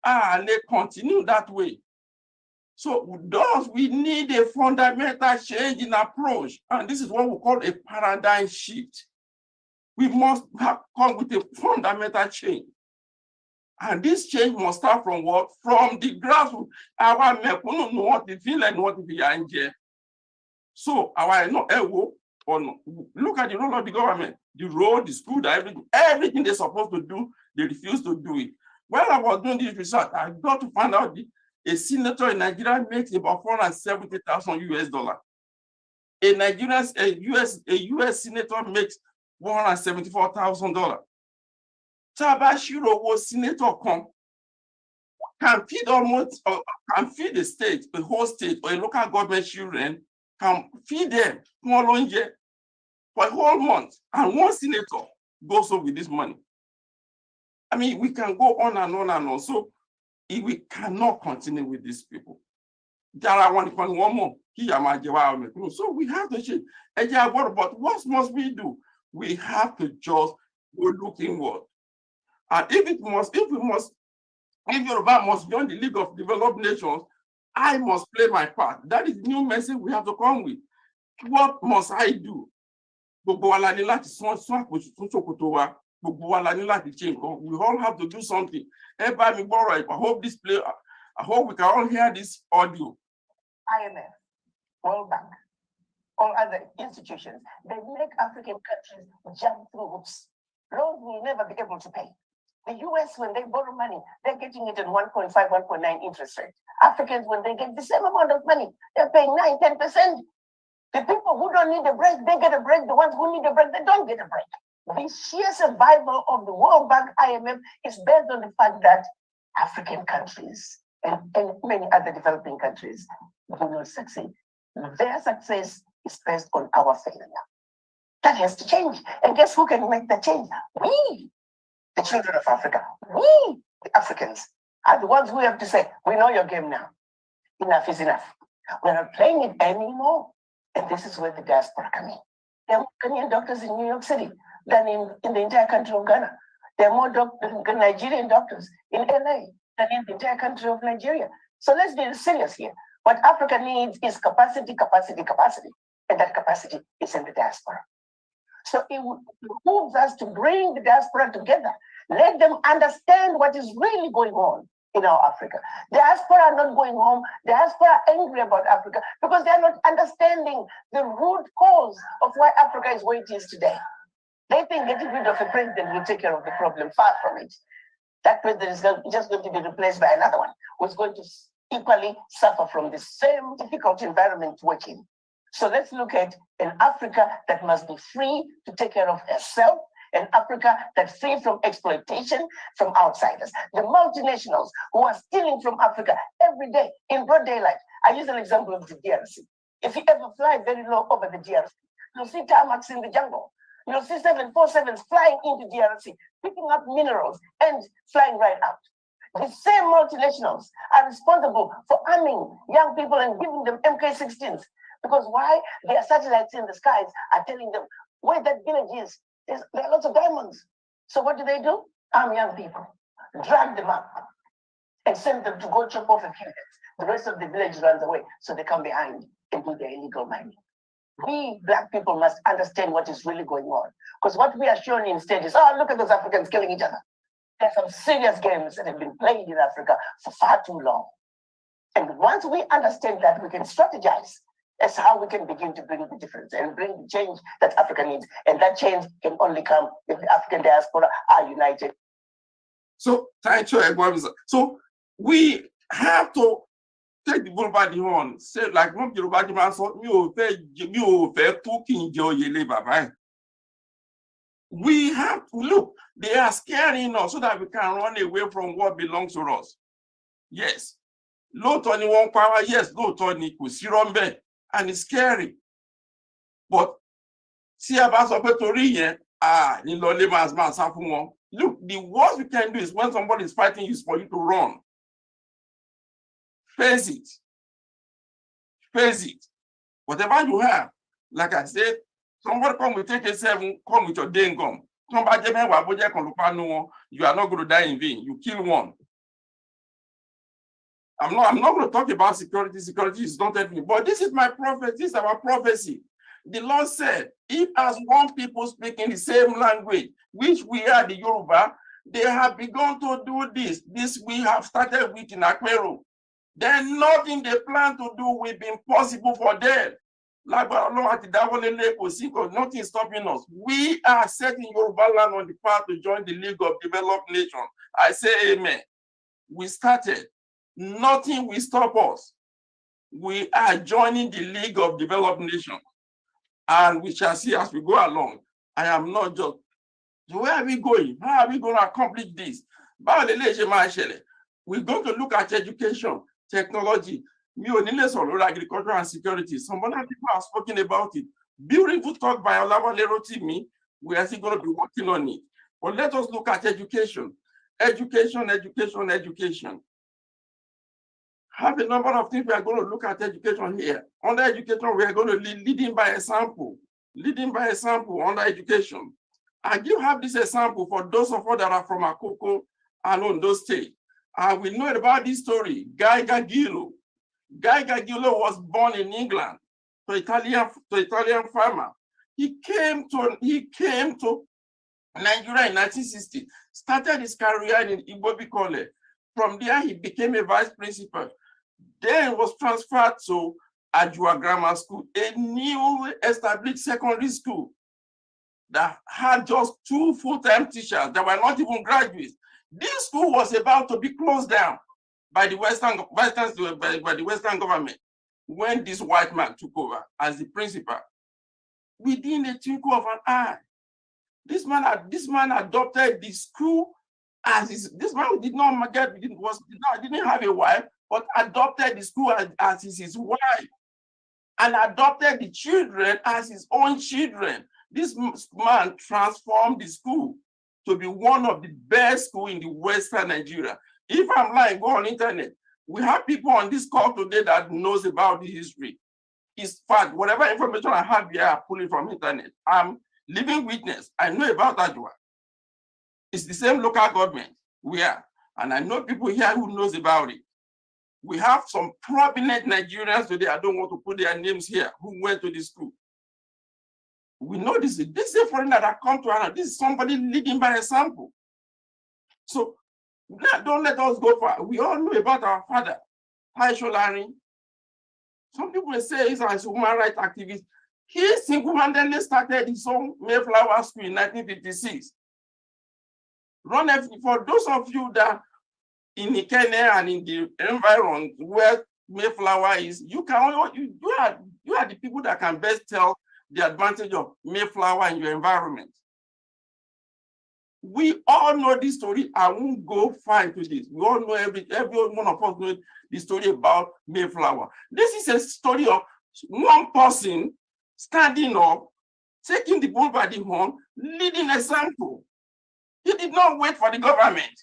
And they continue that way. So thus we need a fundamental change in approach. And this is what we call a paradigm shift. We must come with a fundamental change. And this change must start from what? From the grassroots. Our mekunu know what it feel and what it be. So our look at the role of the government, the road, the school, everything they're supposed to do, they refuse to do it. While I was doing this research, I got to find out a senator in Nigeria makes about $470,000 US. A US senator makes $174,000. Tabashiro was senator can feed can feed the state, a whole state, or a local government children, can feed them for a whole month. And one senator goes up with this money. I mean, we can go on and on and on. So if we cannot continue with these people, there are one more. So we have to change. But what must we do? We have to just go look inward. And if Yoruba must join the League of Developed Nations, I must play my part. That is the new message we have to come with. What must I do? We all have to do something. Everybody, I hope this play. I hope we can all hear this audio. IMF, World Bank, or other institutions, they make African countries jump through hoops. Loans will never be able to pay. The US, when they borrow money, they're getting it at 1.5, 1.9 interest rate. Africans, when they get the same amount of money, they're paying 9, 10%. The people who don't need a break, they get a break. The ones who need a break, they don't get a break. The sheer survival of the World Bank, IMF, is based on the fact that African countries and many other developing countries do not succeed. Their success is based on our failure. That has to change. And guess who can make that change? We, the children of Africa. We, the Africans, are the ones who have to say, we know your game now. Enough is enough. We're not playing it anymore. And this is where the diaspora come in. There are more Ghanaian doctors in New York City than in the entire country of Ghana. There are more Nigerian doctors in LA than in the entire country of Nigeria. So let's be serious here. What Africa needs is capacity, capacity, capacity. And that capacity is in the diaspora. So it behooves us to bring the diaspora together, let them understand what is really going on, in our Africa. Diaspora are not going home. Diaspora are angry about Africa because they are not understanding the root cause of why Africa is where it is today. They think getting rid of a president will take care of the problem. Far from it. That president is just going to be replaced by another one who's going to equally suffer from the same difficult environment working. So let's look at an Africa that must be free to take care of herself, an Africa that's free from exploitation from outsiders. The multinationals who are stealing from Africa every day in broad daylight. I use an example of the DRC. If you ever fly very low over the DRC, you'll see tarmacs in the jungle. You'll see 747s flying into DRC, picking up minerals and flying right out. The same multinationals are responsible for arming young people and giving them MK16s. Because why? Their satellites in the skies are telling them where that village is. There are lots of diamonds. So what do? Arm young people, drag them up, and send them to go chop off a few heads. The rest of the village runs away, so they come behind and do their illegal mining. We Black people must understand what is really going on. Because what we are shown instead is, oh, look at those Africans killing each other. There are some serious games that have been played in Africa for far too long. And once we understand that, we can strategize. That's how we can begin to bring the difference and bring the change that Africa needs. And that change can only come if the African diaspora are united. So, thank you, everyone. So, we have to take the bull by the horn. Say, like, we have to look, they are scaring us so that we can run away from what belongs to us. Yes. Low Tony won't power, yes, low Tony could see Rombe, and it's scary. But see about look, the worst we can do is when somebody is fighting you is for you to run. Face it. Face it. Whatever you have, like I said, somebody come with AK-7, come with your dang gun. You are not going to die in vain. You kill one. I'm not going to talk about security. Security is not everything. But this is my prophecy. This is our prophecy. The Lord said, if as one people speaking the same language, which we are the Yoruba, they have begun to do this. This we have started with in Akwero. Then nothing they plan to do will be impossible for them. Like nothing is stopping us. We are setting Yoruba land on the path to join the League of Developed Nations. I say amen. We started. Nothing will stop us. We are joining the League of Developed Nations. And we shall see as we go along. I am not just. So where are we going? How are we going to accomplish this? We're going to look at education, technology, agriculture and security. Some other people have spoken about it. Beautiful talk by Olawale Rotimi. We are still going to be working on it. But let us look at education. Education. Have a number of things we are going to look at education here. Under education, we are going to leading by example. Leading by example under education. I do have this example for those of us that are from Akoko and Ondo State. We know about this story. Guy Gagillo. Guy Gagillo was born in England to Italian farmer. He came to Nigeria in 1960. Started his career in Igbobi College. From there, he became a vice principal. Then was transferred to Ajua Grammar School, a newly established secondary school that had just 2 full-time teachers that were not even graduates. This school was about to be closed down by the Western government when this white man took over as the principal. Within a twinkle of an eye, this man adopted the school as his. This man didn't have a wife, but adopted the school as his wife, and adopted the children as his own children. This man transformed the school to be one of the best schools in the Western Nigeria. If I'm lying, go on internet. We have people on this call today that knows about the history. It's fact, whatever information I have here, I pull it from internet. I'm living witness. I know about Ajua. It's the same local government we are. And I know people here who knows about it. We have some prominent Nigerians today, I don't want to put their names here, who went to the school. We know this is a foreigner that come to Ireland. This is somebody leading by example. So Now, don't let us go far. We all know about our father, Pai Sholari. Some people will say he's a human rights activist. He single-handedly started his own Mayflower School in 1956. For those of you that in Kenya and in the environment where Mayflower is, you are the people that can best tell the advantage of Mayflower in your environment. We all know this story. I won't go far into this. We all know every one of us knows the story about Mayflower. This is a story of one person standing up, taking the bull by the horn, leading a sample. He did not wait for the government.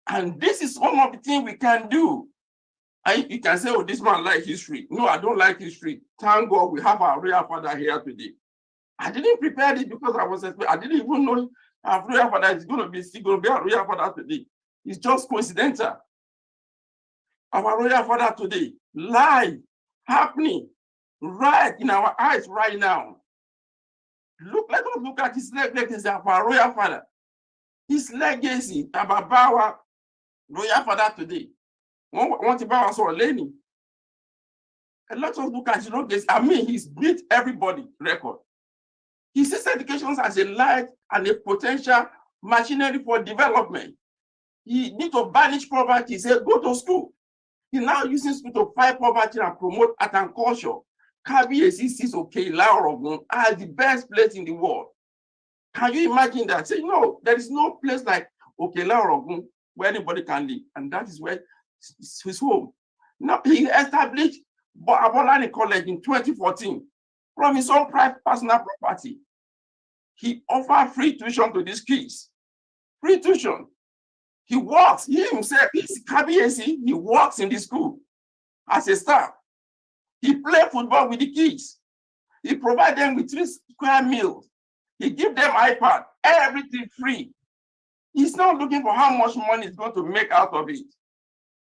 And this is one of the things we can do. You can say, oh, this man likes history. No, I don't like history. Thank God we have our real father here today. I didn't prepare it because I didn't even know our real father is going to be our real father today. It's just coincidental. Our royal father today, live, happening, right in our eyes right now. Let us look at his legacy of our royal father. His legacy about our royal father today. Want about us or Lenny. And let us look at his legacy. I mean, he's beat everybody record. He sees education as a light and a potential machinery for development. He needs to banish poverty. He said, go to school. He's now using school to fight poverty and promote art and culture. KBAC sees Okela Orogun as the best place in the world. Can you imagine that? Say, no, there is no place like Okela Orogun where anybody can live. And that is where his home. Now, he established Abolani College in 2014 from his own private personal property. He offered free tuition to these kids. Free tuition. He works, he himself, he's KBAC, he works in the school as a staff. He plays football with the kids. He provides them with 3 square meals. He gives them iPad, everything free. He's not looking for how much money he's going to make out of it.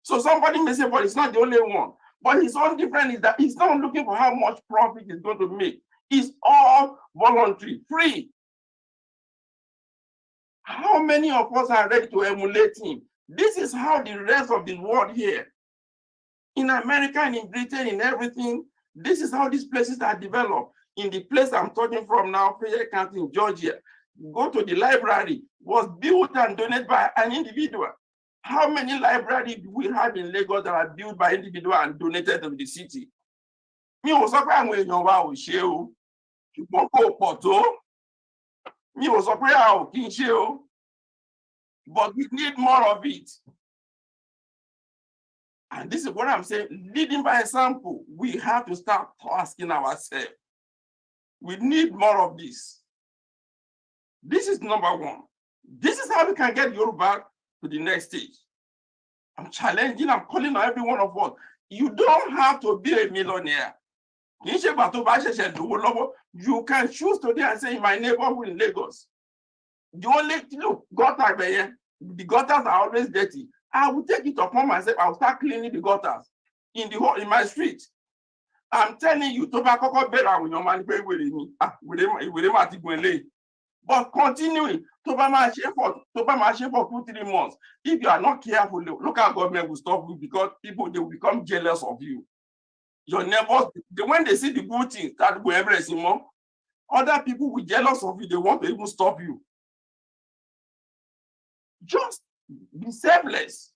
So somebody may say, but it's not the only one. But his own difference is that he's not looking for how much profit he's going to make. It's all voluntary, free. How many of us are ready to emulate him? This is how the rest of the world here, in America and in Britain, in everything, this is how these places are developed. In the place I'm talking from now, Fayette County in Georgia, go to the library, was built and donated by an individual. How many libraries do we have in Lagos that are built by individuals and donated to the city? Mi ò sọ pé àwọn èèyàn wa ò ṣe o, ṣùgbọ́n kò pọ̀ tó. Mi ò sọ pé a ò kí n ṣe o, but we need more of it. And this is what I'm saying, leading by example. We have to start asking ourselves, we need more of this. This is number one. This is how we can get Yoruba to the next stage. I'm challenging, I'm calling on every one of us. You don't have to be a millionaire. You can choose today and say, in my neighborhood in Lagos, the only look, gutter, the gutters are always dirty. I will take it upon myself. I will start cleaning the gutters in my street. I'm telling you, tobacco better with your money but continuing to buy my share for 2-3 months. If you are not careful, look how government will stop you because people they will become jealous of you. Your neighbors, when they see the good things that go everything more, other people will be jealous of you. They want to even stop you. Just be selfless.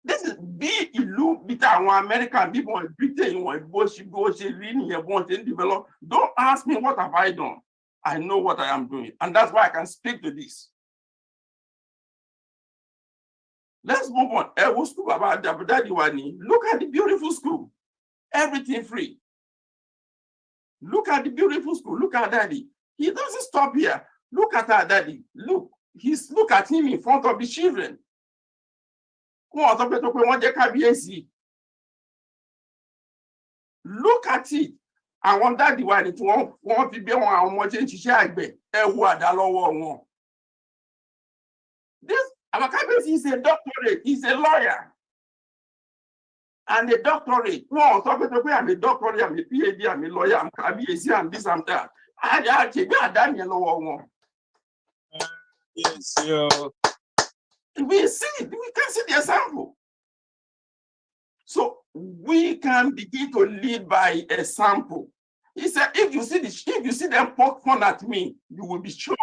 This is be ilu between American people and Britain. Develop. Don't ask me what have I done. I know what I am doing, and that's why I can speak to this. Let's move on. Look at the beautiful school. Everything free. Look at the beautiful school. Look at daddy. He doesn't stop here. Look at our daddy. Look at him in front of the children. Look at it. I want that the one to want to be on much in Chishag. This Amakabesi is a doctorate, he's a lawyer. And a doctorate. No, I'm a doctorate, I'm a PhD, I'm a lawyer, I'm KBAC, I'm this, I'm that. I got Daniel. Yes, yo. We see it, we can see the example. So we can begin to lead by example. He said, if you see them poke fun at me, you will be sure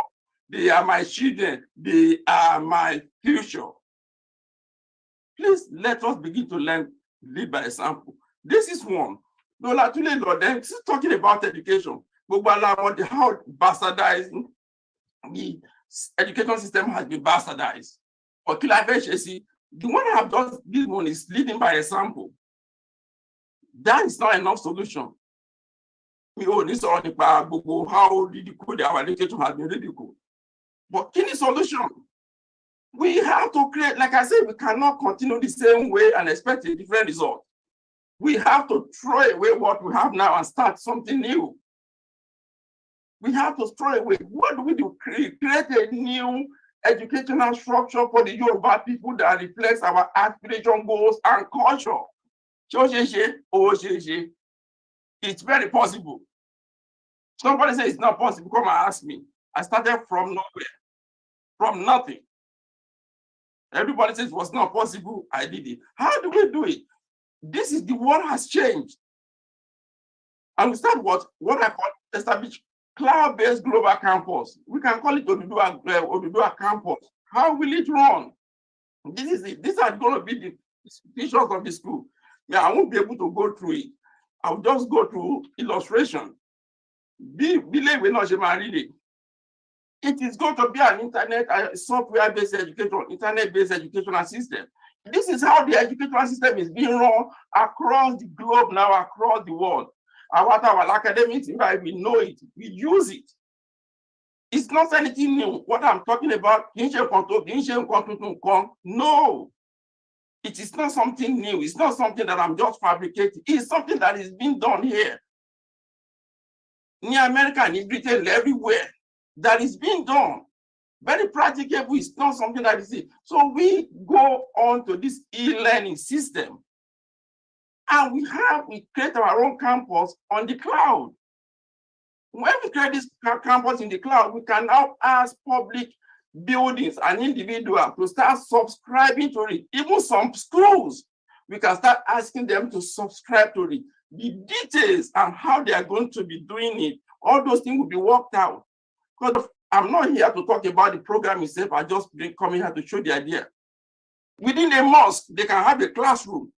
they are my children, they are my future. Please let us begin to lead by example. This is one. Then talking about education, how bastardized the education system has been bastardized. But the one I have done this one is leading by example. That is not enough solution. We only saw how ridiculed our education has been ridiculed. But any solution, we have to create, like I said, we cannot continue the same way and expect a different result. We have to throw away what we have now and start something new. We have to throw away. What do we do? Create a new educational structure for the Yoruba people that reflects our aspiration, goals, and culture. It's very possible. Somebody says it's not possible. Come and ask me. I started from nowhere, from nothing. Everybody says it was not possible. I did it. How do we do it? This is the world has changed. And we start what I call establish cloud-based global campus. We can call it Oduduwa campus. How will it run? This is it. These are going to be the features of the school. Yeah, I won't be able to go through it. I'll just go through illustration. It is going to be an internet software-based education, internet-based educational system. This is how the educational system is being run across the globe now, across the world. Our academics, we know it, we use it. It's not anything new. What I'm talking about, no. It is not something new. It's not something that I'm just fabricating. It's something that is being done here. In America and in Britain, everywhere, that is being done. Very practicable. It's not something that is it. So we go on to this e-learning system, and we create our own campus on the cloud. When we create this campus in the cloud, we can now ask public buildings and individuals to start subscribing to it. Even some schools, we can start asking them to subscribe to it. The details and how they are going to be doing it, all those things will be worked out. Because I'm not here to talk about the program itself. I just been coming here to show the idea. Within a mosque, they can have a classroom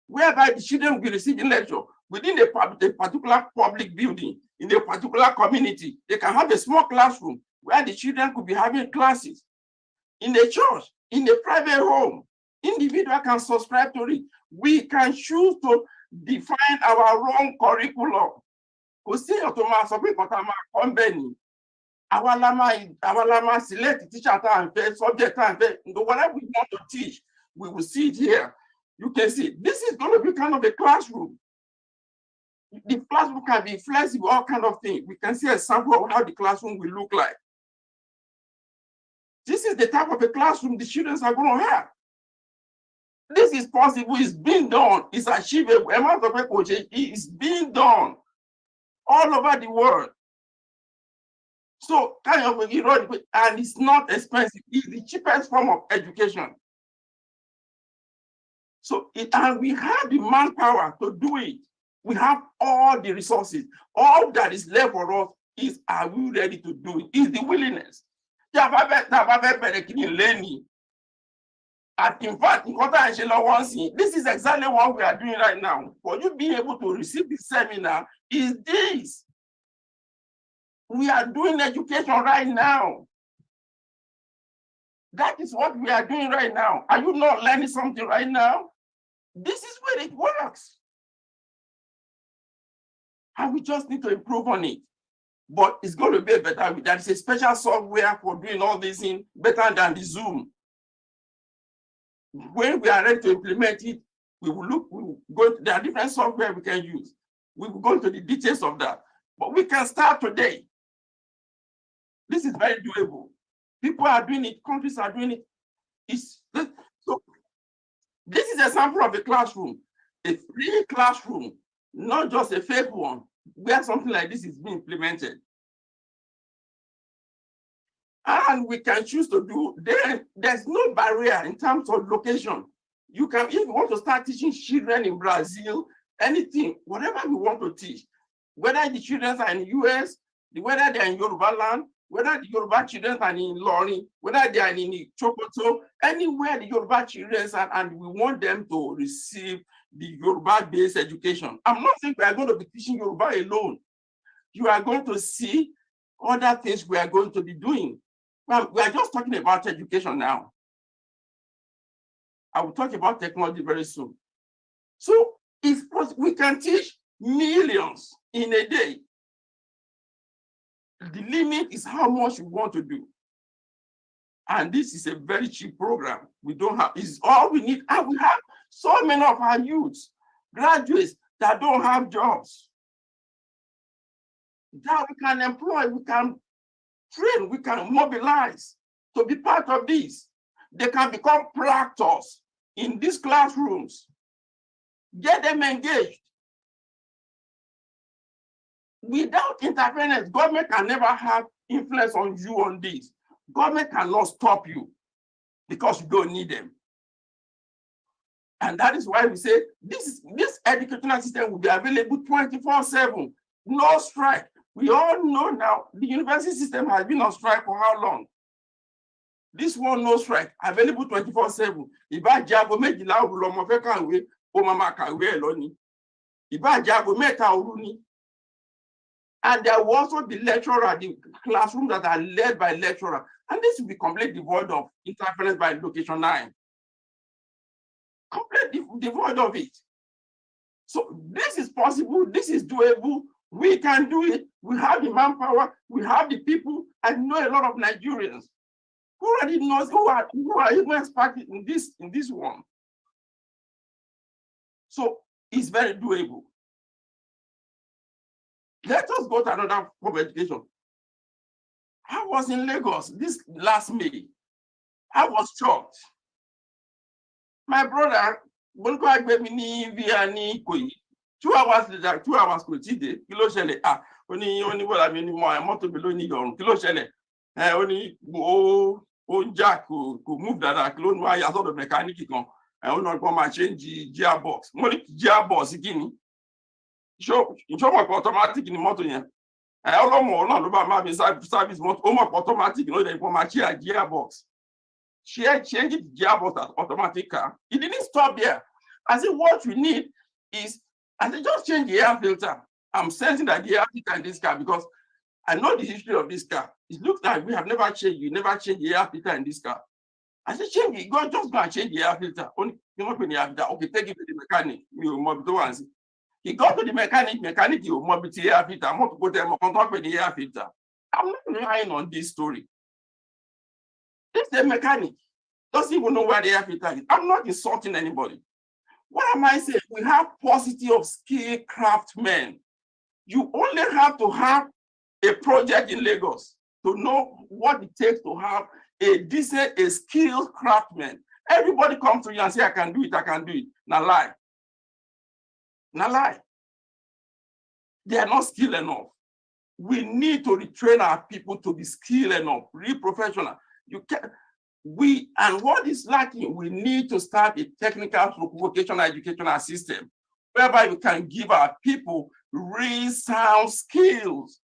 whereby the children will be receiving lecture. Within a particular public building, in a particular community, they can have a small classroom where the children could be having classes. In a church, in a private home, individual can subscribe to it. We can choose to define our own curriculum. Our lama select teacher time, subject time, whatever we want to teach, we will see it here. You can see this is going to be kind of a classroom. The classroom can be flexible, all kind of things. We can see a sample of how the classroom will look like. This is the type of a classroom the students are going to have. This is possible, it's being done, it's achievable. It's being done all over the world. So kind of, and it's not expensive. It's the cheapest form of education. So and we have the manpower to do it. We have all the resources. All that is left for us is, are we ready to do it? Is the willingness. And in fact, this is exactly what we are doing right now. For you being able to receive the seminar is this. We are doing education right now. That is what we are doing right now. Are you not learning something right now? This is where it works. And we just need to improve on it. But it's going to be better. There is a special software for doing all these things better than the Zoom. When we are ready to implement it, there are different software we can use. We will go into the details of that. But we can start today. This is very doable. People are doing it, countries are doing it. So this is a sample of a classroom, a free classroom, not just a fake one, where something like this is being implemented. and we can choose to do, then there's no barrier in terms of location. You can, if you want to start teaching children in Brazil, anything, whatever you want to teach, whether the children are in the US, whether they're in Yoruba land, whether the Yoruba children are in Lorry, whether they are in Chokoto, anywhere the Yoruba children are, and we want them to receive the Yoruba-based education. I'm not saying we are going to be teaching Yoruba alone. You are going to see other things we are going to be doing. Well, we are just talking about education now. I will talk about technology very soon. So if we can teach millions in a day, the limit is how much we want to do. And this is a very cheap program. We don't have, it's all we need. And we have so many of our youths, graduates that don't have jobs, that we can employ, we can train, we can mobilize to be part of this. They can become proctors in these classrooms. Get them engaged. Without interference, government can never have influence on you on this. Government cannot stop you because you don't need them. And that is why we say this educational system will be available 24/7, no strike. We all know now the university system has been on strike for how long? This one, no strike, available 24/7. Ìbá jẹ́ aago méjìlá òru lọmọ fẹ́ kàwé, ó máa kàwé ẹ̀ lọ ni. Ìbá jẹ́ aago mẹ́ta òru ni. And there will also be lecturer, the classrooms that are led by lecturer. And this will be completely devoid of interference by location 9. Completely devoid of it. So this is possible, this is doable. We can do it. We have the manpower, we have the people. I know a lot of Nigerians who already knows who are even experts in this one. So it's very doable. Let us go to another form of education. I was in Lagos this last May. I was shocked. My brother, 2 hours later, 2 hours kò tí dé, kí ló ṣẹlẹ̀? Ó ní bọ́lá mi ní mọ́tò mi ló ní ìyọ̀rùn, kí ló ṣẹlẹ̀? Ó ní ó ń jà kò move dáadáa, kí ló ń wá yàtọ̀ ọ̀dọ̀ mẹkáníìkì kan. Ó náà kọ́ máa change gearbox. Mo ní gearbox kí ni? Ìṣọ́mọ̀ pọ̀ automatic ni mọ́tò yẹn. Ọlọ́mọ náà ló bá máa fi service mọ́tò, ó mọ̀ pọ̀ automatic ló dẹ̀ kó máa share gearbox. Change the gearbox as automatic car. It didn't stop there. I said, what we need is, I said, just change the air filter. I'm sensing that the air filter in this car because I know the history of this car. It looks like we have never changed. You never changed the air filter in this car. I said, change it. Just go and change the air filter. Only you not put the air filter. Okay, take it to the mechanic. You must. He got to the mechanic, you must be the air filter. I'm not to go there, I'm not with the air filter. I'm not relying on this story. This is a mechanic. Doesn't even know where the air filter is. I'm not insulting anybody. What am I saying? We have paucity of skilled craftsmen. You only have to have a project in Lagos to know what it takes to have a skilled craftsman. Everybody comes to you and say, I can do it. Now lie. They are not skilled enough. We need to retrain our people to be skilled enough, really professional. And what is lacking, we need to start a technical vocational educational system whereby we can give our people real sound skills,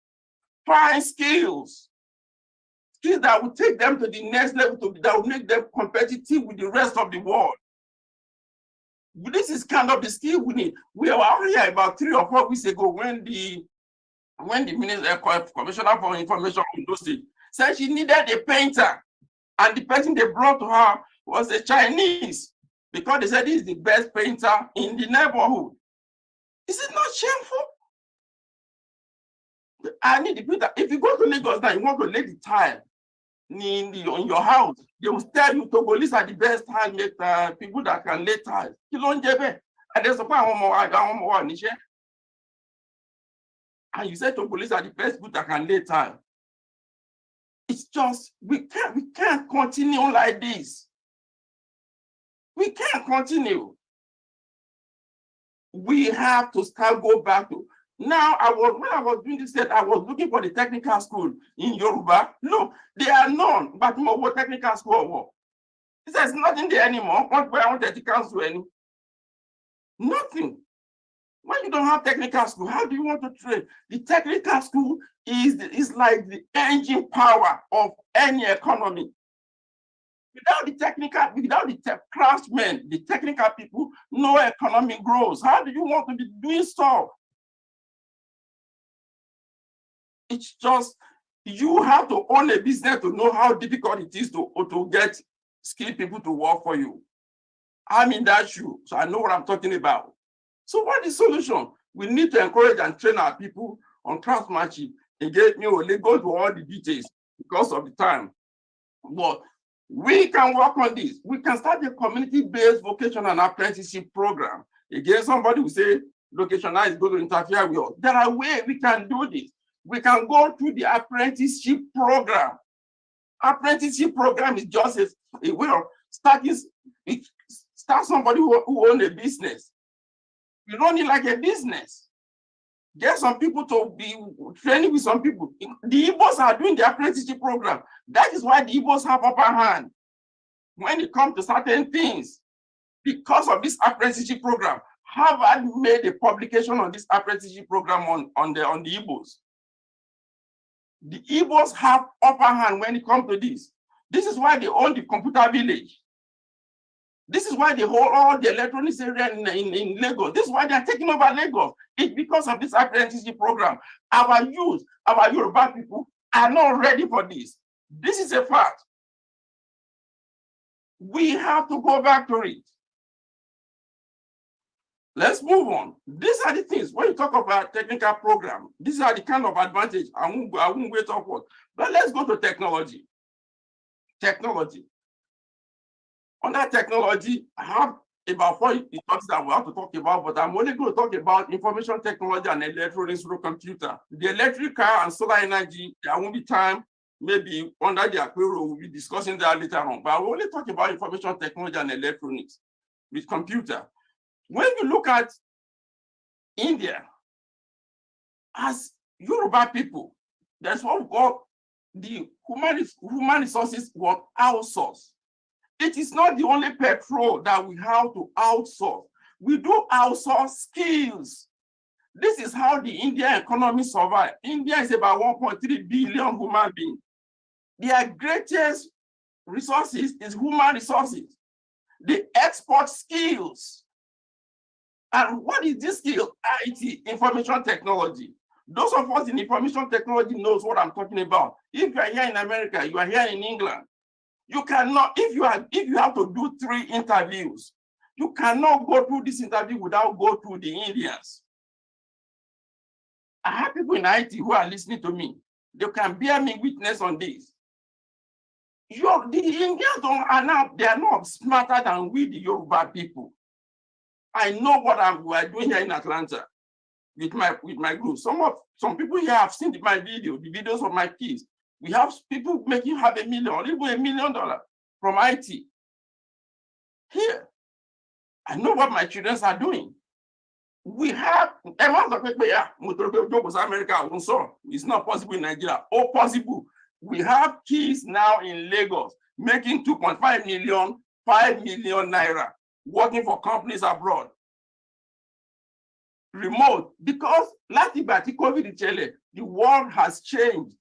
fine skills that will take them to the next level, that will make them competitive with the rest of the world. This is kind of the skill we need. We were here about 3 or 4 weeks ago when the Commissioner for Information on those things said she needed a painter. And the person they brought to her was a Chinese because they said he's the best painter in the neighborhood. Is it not shameful? I need the painter. If you go to Lagos now, you want to lay the tile in your house, they will tell you Togolese are the best handmade people that can lay tiles. And there's a point and you say Togolese are the best people that can lay tiles. It's just, we can't continue like this. We can't continue. We have to go back to, Now, when I was doing this, I was looking for the technical school in Yoruba. Look, they are none, but more technical school. There's nothing there anymore. What I wanted to cancel any? Nothing. When you don't have technical school, how do you want to train? The technical school is like the engine power of any economy. Without the craftsmen, the technical people, no economy grows. How do you want to be doing stuff? It's just, you have to own a business to know how difficult it is to get skilled people to work for you. I'm in that shoe, so I know what I'm talking about. So what is the solution? We need to encourage and train our people on craftsmanship. Again, they go to all the details because of the time. But we can work on this. We can start a community-based vocational and apprenticeship program. Again, somebody will say, vocational is going to interfere with us. There are ways we can do this. We can go through the apprenticeship program. Apprenticeship program is just a way of start somebody who owns a business. You run it like a business. Get some people to be training with some people. The Igbos are doing the apprenticeship program. That is why the Igbos have upper hand when it comes to certain things. Because of this apprenticeship program, Harvard made a publication on this apprenticeship program on the Igbos. The Igbos have upper hand when it comes to this. This is why they own the computer village. This is why they hold all the electronics area in Lagos. This is why they are taking over Lagos. It's because of this apprenticeship program. Our youth, our Yoruba people are not ready for this. This is a fact. We have to go back to it. Let's move on. These are the things, when you talk about technical program, these are the kind of advantage. I won't wait upward. But let's go to technology. Technology. Under technology, I have about 4 topics that we have to talk about, but I'm only going to talk about information technology and electronics through computer. The electric car and solar energy, there won't be time. Maybe under the Aquiro, we'll be discussing that later on. But I will only talk about information technology and electronics with computer. When you look at India, as Yoruba people, that's what we call the human resources were outsourced. It is not the only petrol that we have to outsource. We do outsource skills. This is how the Indian economy survives. India is about 1.3 billion human beings. Their greatest resources is human resources. They export skills. And what is this skill? IT, information technology. Those of us in information technology knows what I'm talking about. If you are here in America, you are here in England, you cannot, if you have to do 3 interviews, you cannot go through this interview without go through the Indians. I have people in IT who are listening to me. They can bear me witness on this. The Indians they are not smarter than we, the Yoruba people. I know what we are doing here in Atlanta with my group. Some people here have seen my video, the videos of my kids. We have people making $500,000, even $1 million from IT. Here, I know what my children are doing. We have America. It's not possible in Nigeria. Oh, possible. We have kids now in Lagos making 2.5 million, 5 million naira, working for companies abroad. Remote, because last year, COVID, the world has changed.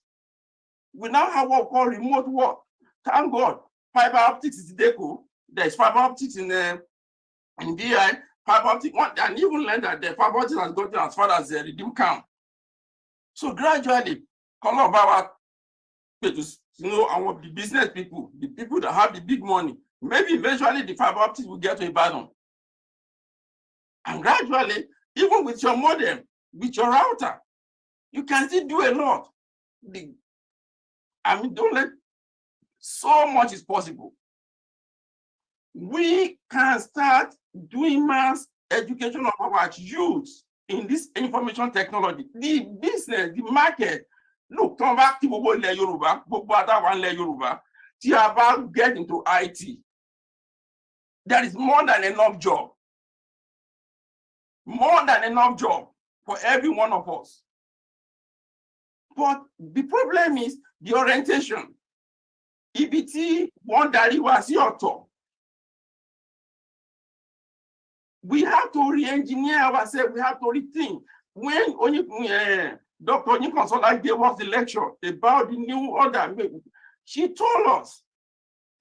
We now have what we call remote work. Thank God, fiber optics is deco. There's fiber optics in DI, fiber optic one, and even learned that the fiber optics has gotten as far as the redeem count. So gradually, all of our, our the business people, the people that have the big money, maybe eventually the fiber optics will get to Ibadan. And gradually, even with your modem, with your router, you can still do a lot. Don't let, so much is possible. We can start doing mass education of our youth in this information technology. The business, the market, look, come back to Yoruba, about get into IT. There is more than enough job. More than enough job. for every one of us. But the problem is the orientation. EBT, one that was your top. We have to re-engineer ourselves. We have to rethink. When Dr. Onyinkansola gave us the lecture about the new order, she told us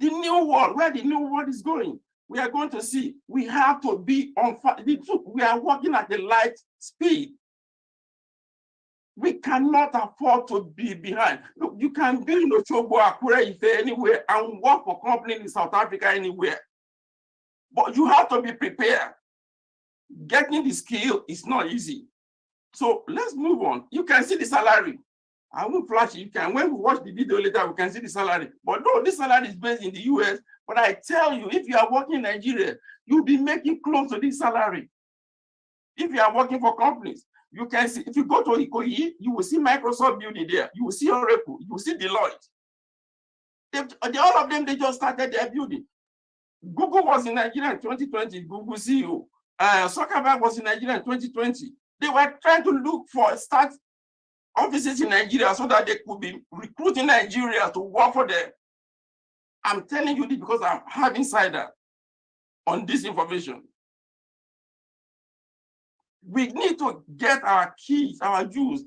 the new world, where the new world is going. We are going to see. We have to be on fire. We are working at the light speed. We cannot afford to be behind. Look, you can be in Osogbo, Akure, Ife, anywhere, and work for company in South Africa anywhere. But you have to be prepared. Getting the skill is not easy. So let's move on. You can see the salary. I won't flash it. You can, when we watch the video later, we can see the salary. But no, this salary is based in the US. But I tell you, if you are working in Nigeria, you'll be making close to this salary. If you are working for companies, you can see, if you go to Ikoyi, you will see Microsoft building there. You will see Oracle, you will see Deloitte. All of them, they just started their building. Google was in Nigeria in 2020, Google CEO. Zuckerberg was in Nigeria in 2020. They were trying to look for start offices in Nigeria so that they could be recruiting Nigeria to work for them. I'm telling you this because I'm having insider on this information. We need to get our kids, our youth.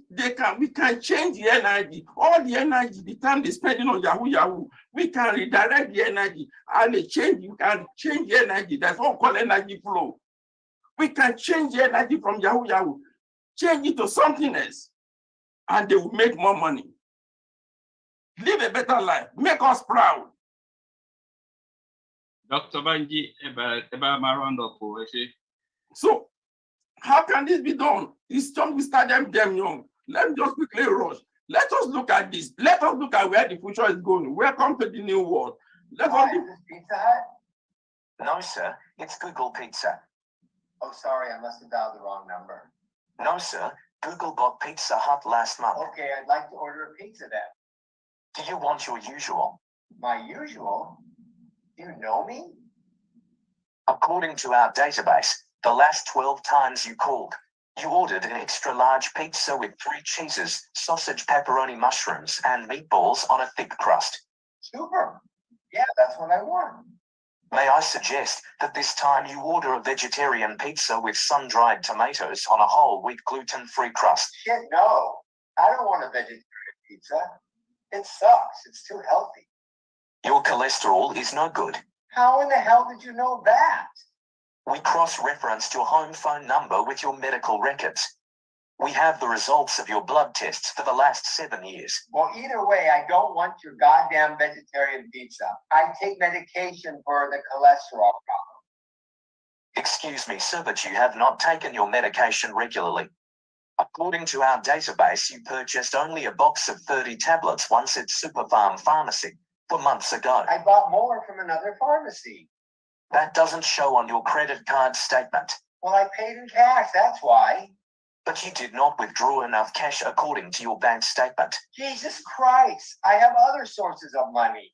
We can change the energy. All the energy, the time they're spending on Yahoo, we can redirect the energy and you can change the energy. That's what we call energy flow. We can change the energy from Yahoo, change it to something else, and they will make more money. Live a better life. Make us proud. Dr. Banji, round up. So, how can this be done? It's time we start them young. Let me just quickly rush. Let us look at this. Let us look at where the future is going. Welcome to the new world. Is this Pizza Hut? No, sir. It's Google Pizza. Oh, sorry, I must have dialed the wrong number. No, sir. Google got Pizza Hut last month. Okay, I'd like to order a pizza then. Do you want your usual? My usual? Do you know me? According to our database, the last 12 times you called, you ordered an extra large pizza with 3 cheeses, sausage, pepperoni, mushrooms, and meatballs on a thick crust. Super. Yeah, that's what I want. May I suggest that this time you order a vegetarian pizza with sun-dried tomatoes on a whole wheat gluten-free crust? Shit, no. I don't want a vegetarian pizza. It sucks. It's too healthy. Your cholesterol is no good. How in the hell did you know that? We cross-referenced your home phone number with your medical records. We have the results of your blood tests for the last 7 years. Well, either way, I don't want your goddamn vegetarian pizza. I take medication for the cholesterol problem. Excuse me, sir, but you have not taken your medication regularly. According to our database, you purchased only a box of 30 tablets once at Superfarm Pharmacy 4 months ago. I bought more from another pharmacy. That doesn't show on your credit card statement. Well, I paid in cash, that's why. But you did not withdraw enough cash according to your bank statement. Jesus Christ, I have other sources of money.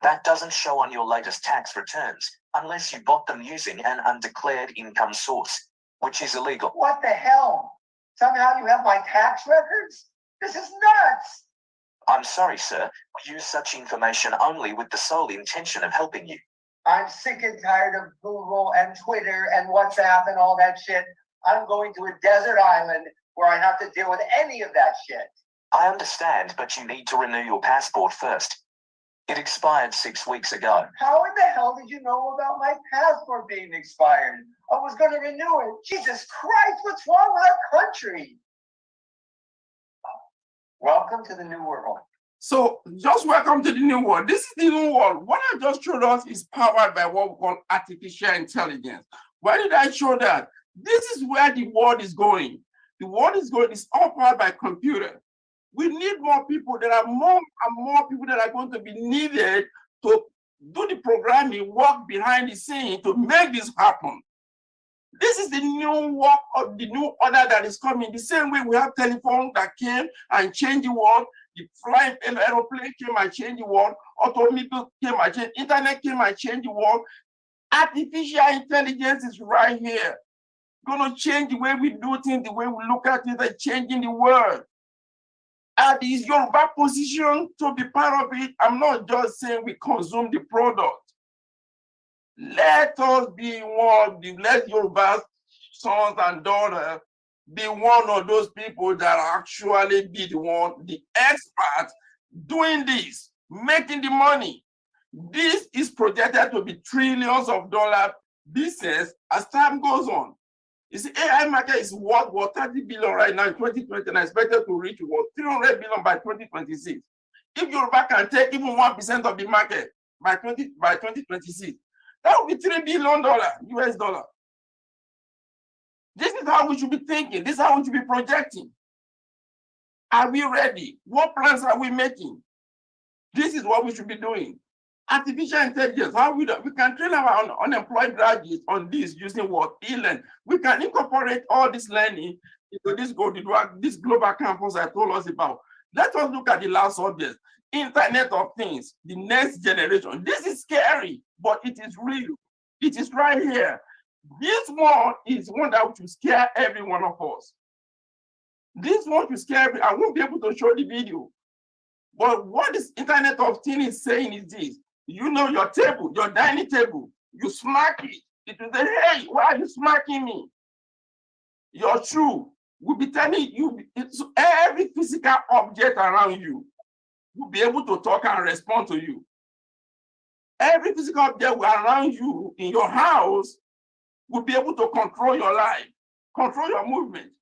That doesn't show on your latest tax returns, unless you bought them using an undeclared income source, which is illegal. What the hell? Somehow you have my tax records? This is nuts! I'm sorry, sir. We use such information only with the sole intention of helping you. I'm sick and tired of Google and Twitter and WhatsApp and all that shit. I'm going to a desert island where I have to deal with any of that shit. I understand, but you need to renew your passport first. It expired 6 weeks ago. How in the hell did you know about my passport being expired? I was going to renew it. Jesus Christ, what's wrong with our country? Welcome to the new world. So just welcome to the new world. This is the new world. What I just showed us is powered by what we call artificial intelligence. Why did I show that? This is where the world is going. The world is going, it's all powered by computer. We need more people. There are more and more people that are going to be needed to do the programming, work behind the scene to make this happen. This is the new work of the new order that is coming. The same way we have telephone that came and changed the world. The flying aeroplane came and changed the world. Automobile came and changed. Internet came and changed the world. Artificial intelligence is right here. going to change the way we do things, the way we look at it, and changing the world. And it's your back position to be part of it. I'm not just saying we consume the product. Let us be one, let Yoruba sons and daughters be one of those people that actually be the experts doing this, making the money. This is projected to be trillions of dollar business as time goes on. You see, AI market is worth 30 billion right now in 2020 and expected to reach 300 billion by 2026. If Yoruba can take even 1% of the market by 2026, that would be $3 billion US dollar. This is how we should be thinking. This is how we should be projecting. Are we ready? What plans are we making? This is what we should be doing. Artificial intelligence, how we can train our unemployed graduates on this using what? E-learn. We can incorporate all this learning into this global campus I told us about. Let us look at the last subject, Internet of Things, the next generation. This is scary, but it is real. It is right here. This one is one that will scare every one of us. This one will scare me. I won't be able to show the video. But what this Internet of Things is saying is this. You know your table, your dining table, you smack it. It will say, hey, why are you smacking me? Your shoe will be telling you, every physical object around you will be able to talk and respond to you. Every physical object around you in your house will be able to control your life, control your movement.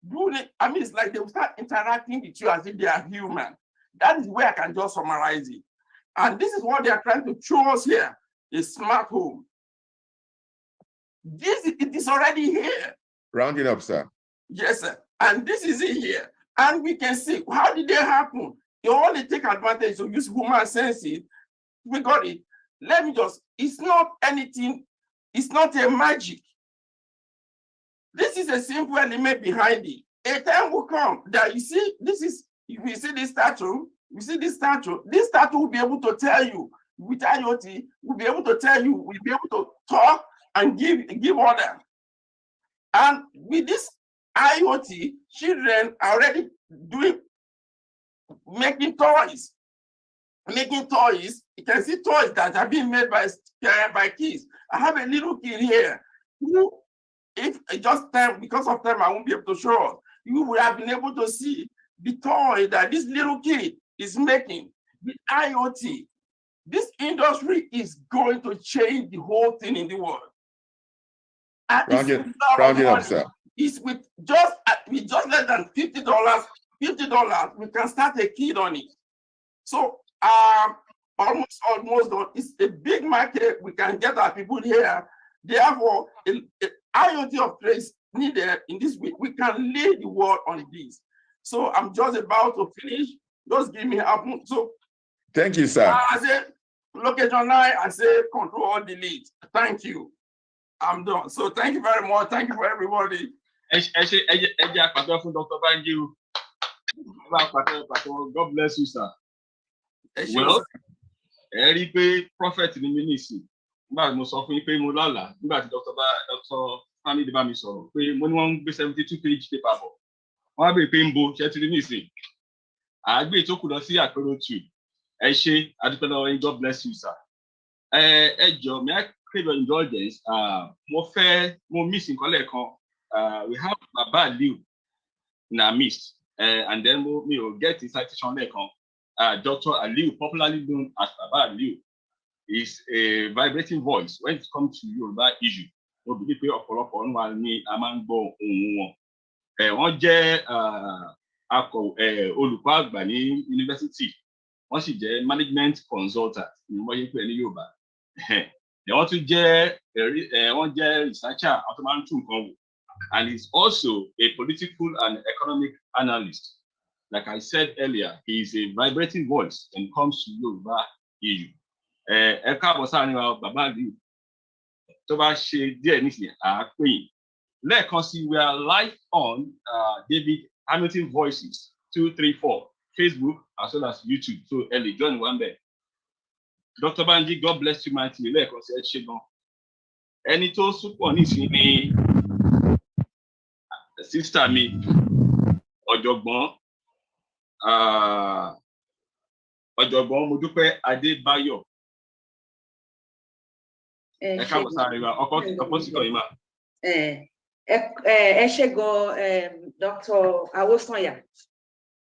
I mean, it's like they will start interacting with you as if they are human. That is where I can just summarize it. And this is what they are trying to show us here, a smart home. It is already here. Round it up, sir. Yes, sir. And this is it here. And we can see, how did they happen? They only take advantage of use human senses. We got it. Let me just, it's not anything, it's not a magic. This is a simple element behind it. A time will come that you see, if you see this statue, this statue will be able to tell you, with IoT, will be able to tell you, will be able to talk and give order. And with this IoT, children are already making toys. You can see toys that are being made by kids. I have a little kid here who, if just time, because of time, I won't be able to show us. You would have been able to see the toy that this little kid is making with IoT. This industry is going to change the whole thing in the world. And round it up, sir. It's with just less than $50, we can start a kid on it. So almost it's a big market. We can get our people here. Therefore, IoT of trades needed in this week. We can lead the world on this. So I'm just about to finish. Just give me up. So thank you, sir. I say location line. I say control delete. Thank you. I'm done. So thank you very much. Thank you for everybody. Dr. Banji. God bless you, sir. Well, ẹ rí pé prophet ni mí nìsín. Nígbà tí mo sọ fún yín pé mo lálàá, nígbà tí Dr. Family bá mi sọ̀rọ̀ pé mo ní wọ́n ń gbé 72 page paper bọ̀. Wọ́n á bèèrè pé ń bo ṣe ti rí nìsín. Àgbè tó kù lọ sí àpérò 2. Ẹ ṣé, adúpẹ́ lọ́wọ́ yín, God bless you, sir. Ẹ jọ̀ọ́, may I crave your indulgence? Mo miss nǹkan lẹ́ẹ̀kan. We have Baba Aliyu in our midst. And then we will get the citation lẹ́ẹ̀kan. Dr. Aliyu, popularly known as Baba Aliyu, is a vibrating voice when it comes to Yoruba issue. Mo believe pé ọ̀pọ̀lọpọ̀ ń wà ní a máa ń gbọ́ ohùn wọn. Wọ́n jẹ́ olùkọ́ àgbà ní yunifásitì. Wọ́n sì jẹ́ management consultant ní wọ́n yẹ pé ní Yorùbá. Wọ́n tún jẹ́ researcher, àwọn tó máa ń tún nǹkan wò. And he's also a political and economic analyst. Like I said earlier, he is a vibrating voice when it comes to Yoruba issue. Ẹ káàbọ̀ sáà ní wa Baba Aliyu. Tó bá ṣe díẹ̀ nísìnyí, à á pè yín. Lẹ́ẹ̀kan sí, we are live on David Hamilton Voices 234, Facebook as well as YouTube. So ẹ lè join one there. Dr. Banji, God bless you mightily. Lẹ́ẹ̀kan sí ẹ ṣé gan. Ẹni tó súpọ̀ nísìnyí ni Sister mi, ọ̀jọ̀gbọ́n Modúpẹ́ Adébáyọ̀. Ẹ káàbọ̀ sáré wa, ọkọ sí kọ̀yìn mà. Ẹ ṣé gan Dr. Awosanya.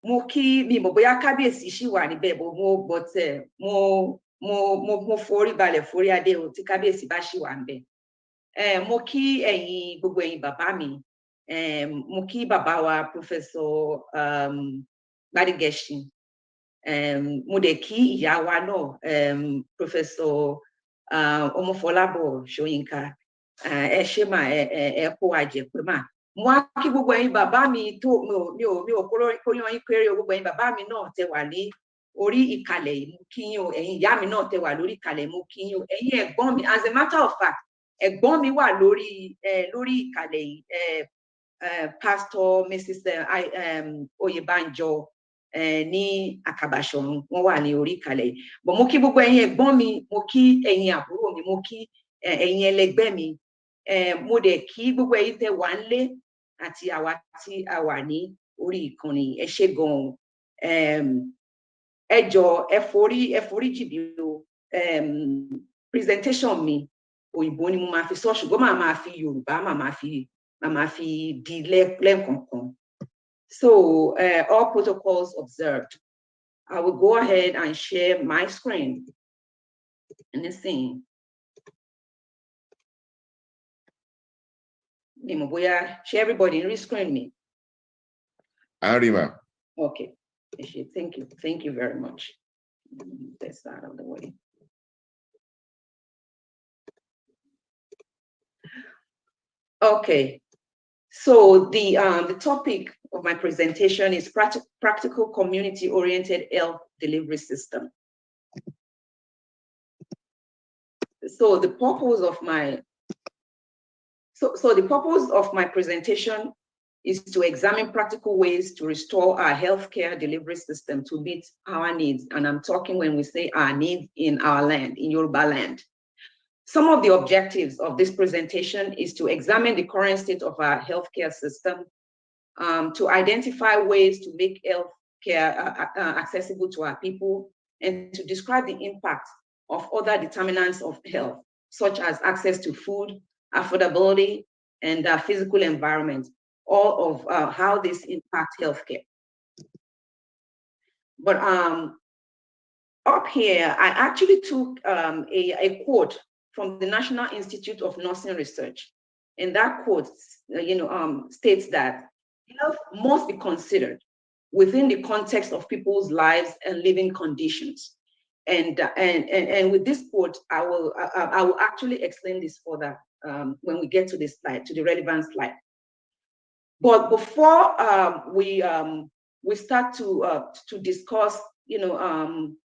Mo kí mi mọ̀ bóyá kábíyèsí ṣì wà níbẹ̀ bó mo forí balẹ̀ forí adé o tí kábíyèsí bá ṣì wà níbẹ̀. Mo kí gbogbo ẹ̀yin bàbá mi. Mo kí bàbá wa Professor Gbádégẹṣin. Mo dẹ̀ kí ìyá wa náà Professor Ọmọfọlábọ̀ Ṣóyínká. Ẹ ṣé mà ẹ kó àjẹpẹ́ mà. Mo wá kí gbogbo ẹ̀yin bàbá mi tó mi ò kóyan yín péré o, gbogbo ẹ̀yin bàbá mi náà tẹ́ wà ní orí ìkàlẹ̀ yìí, mo kí yín o. Ẹ̀yin ìyá mi náà tẹ́ wà lórí ìkàlẹ̀, mo kí yín o. Ẹ̀yin ẹ̀gbọ́n mi, as a matter of fact, ẹ̀gbọ́n mi wà lórí ìkàlẹ̀ yìí, Pastor Mrs. Oyèbánjọ ní Àkàbàṣọ̀run, wọ́n wà ní orí ìkàlẹ̀ yìí. But mo kí gbogbo ẹ̀yin ẹ̀gbọ́n mi, mo kí ẹ̀yin àbúrò mi, mo kí ẹ̀yin ẹlẹgbẹ́ mi. Mo dẹ̀ kí gbogbo ẹ̀yin tẹ́ wà nílé àti àwa tí a wà ní orí ìkànnì. Ẹ ṣé gan-an. Ẹ jọ̀ọ́ ẹ forí jì mí o. Presentation mi òyìnbó ni mo máa fi sọ, ṣùgbọ́n màá máa fi Yorùbá màá máa fi di lẹ́ẹ̀kọ̀ọ̀kan. So all protocols observed. I will go ahead and share my screen. Anything. Share everybody in screen me. Arima. Okay. Thank you. Thank you very much. That's out of the way. Okay. So the topic of my presentation is practical community-oriented health delivery system. So the purpose of my presentation is to examine practical ways to restore our healthcare delivery system to meet our needs. And I'm talking when we say our needs in our land, in Yoruba land. Some of the objectives of this presentation is to examine the current state of our healthcare system, to identify ways to make healthcare accessible to our people, and to describe the impact of other determinants of health, such as access to food, affordability, and physical environment, all of how this impacts healthcare. But up here, I actually took a quote from the National Institute of Nursing Research. And that quote states that health must be considered within the context of people's lives and living conditions. And with this quote, I will actually explain this further when we get to this slide, to the relevant slide. But before we start to discuss,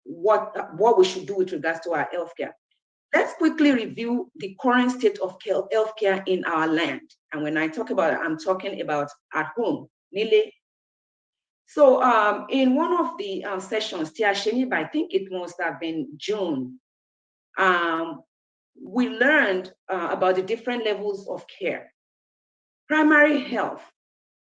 what we should do with regards to our healthcare, let's quickly review the current state of healthcare in our land. And when I talk about it, I'm talking about at home, Nile. So in one of the sessions, I think it must have been June, we learned about the different levels of care. Primary health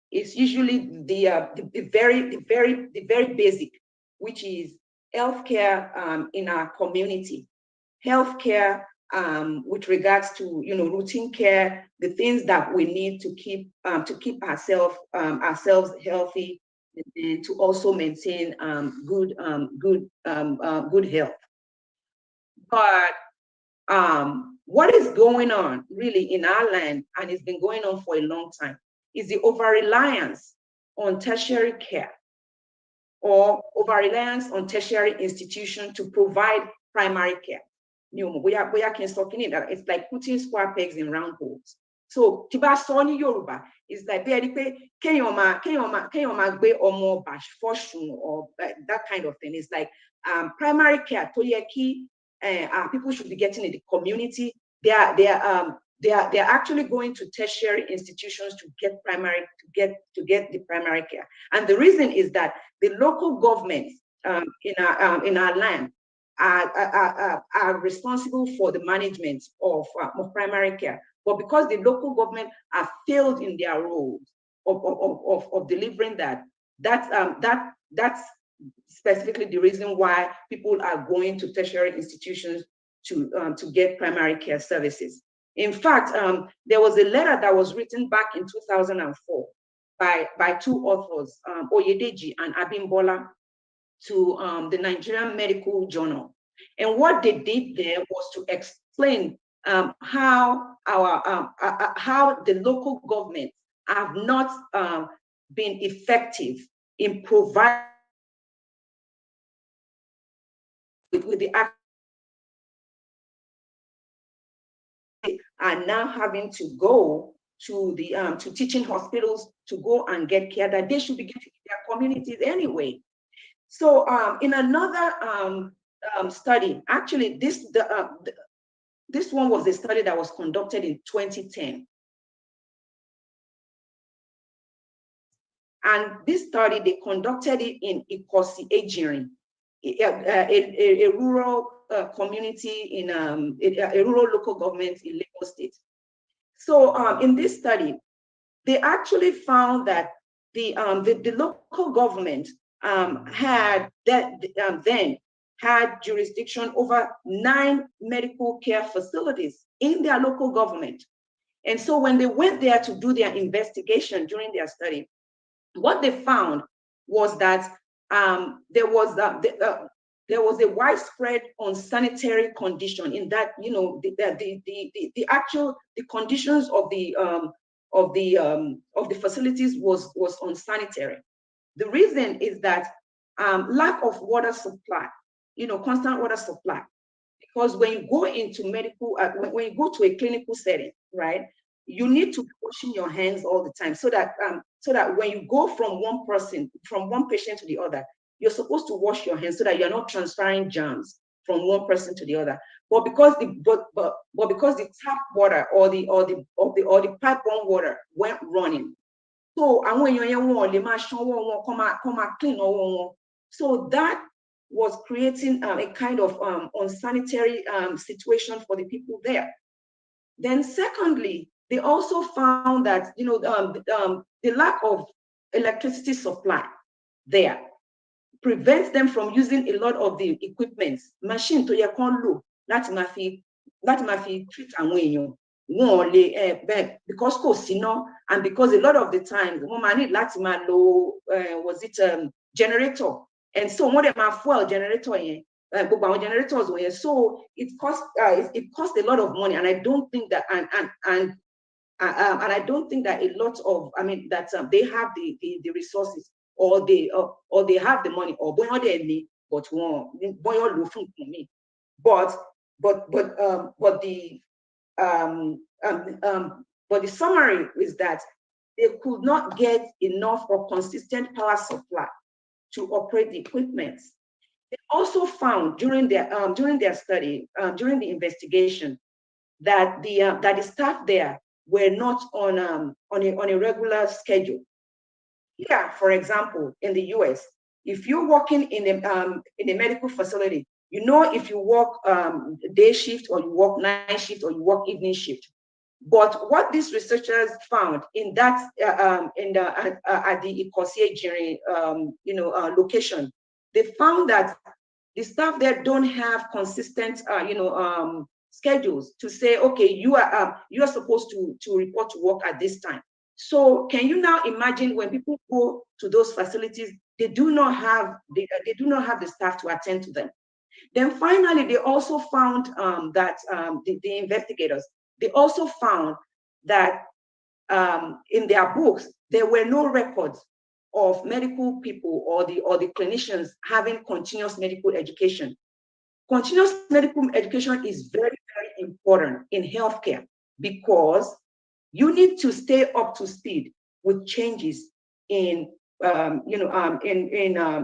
is usually the very basic, which is healthcare in our community. Healthcare with regards to routine care, the things that we need to keep ourselves healthy, and to also maintain good health. But what is going on really in our land, and it's been going on for a long time, is the over-reliance on tertiary care, or over-reliance on tertiary institutions to provide primary care. It's like putting square pegs in round holes. So Tiba Soni Yoruba is like or that kind of thing. It's like primary care. People should be getting in the community. They are actually going to tertiary institutions to get the primary care. And the reason is that the local governments in our land are responsible for the management of primary care. But because the local government have failed in their roles, of delivering that. That's specifically the reason why people are going to tertiary institutions to get primary care services. In fact, there was a letter that was written back in 2004 by two authors, Oyedeji and Abimbola, to the Nigerian Medical Journal. And what they did there was to explain how the local governments have not been effective in providing with the are now having to go to the to teaching hospitals to go and get care that they should be getting in their communities anyway. So in another study, actually this one was a study that was conducted in 2010. And this study, they conducted it in Ikosi Ejirin, a rural community in a rural local government in Lagos State. So in this study, they actually found that the local government had then had jurisdiction over 9 medical care facilities in their local government. And so when they went there to do their investigation during their study, what they found was that there was a widespread unsanitary condition in that, you know, the actual conditions of the facilities was unsanitary. The reason is that lack of water supply, you know, constant water supply. Because when you go into medical, when you go to a clinical setting, right, you need to be washing your hands all the time so that when you go from one patient to the other, you're supposed to wash your hands so that you're not transferring germs from one person to the other. But because the tap water or the pipe-borne water went running, so so that was creating a kind of unsanitary situation for the people there. Then secondly, they also found that, you know, the lack of electricity supply there prevents them from using a lot of the equipment, machine to low, that mafi treat and because and because a lot of the times woman need low generator, and so more than my fuel generator generators, so it costs a lot of money, and I don't think that and I don't think that a lot of, I mean, that they have the resources, or they have the money, or but the summary is that they could not get enough or consistent power supply to operate the equipment. They also found during their study, during the investigation, that the staff there were not on a regular schedule. Yeah, for example, in the US, if you're working in a medical facility, you know, if you work day shift, or you work night shift, or you work evening shift. But what these researchers found in that at the Ikosi Ejirin location, they found that the staff there don't have consistent schedules to say, okay, you are supposed to report to work at this time. So can you now imagine when people go to those facilities, they do not have the staff to attend to them. Then finally, they also found that the investigators, they also found that in their books, there were no records of medical people or the clinicians having continuous medical education. Continuous medical education is very, very important in healthcare, because you need to stay up to speed with changes in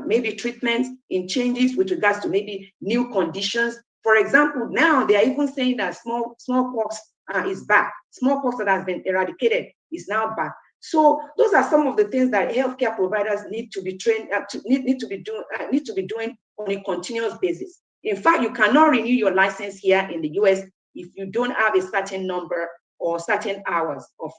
maybe treatments, in changes with regards to maybe new conditions. For example, now they are even saying that smallpox is back. Smallpox that has been eradicated is now back. So those are some of the things that healthcare providers need to be trained need to be doing on a continuous basis. In fact, you cannot renew your license here in the US if you don't have a certain number or certain hours of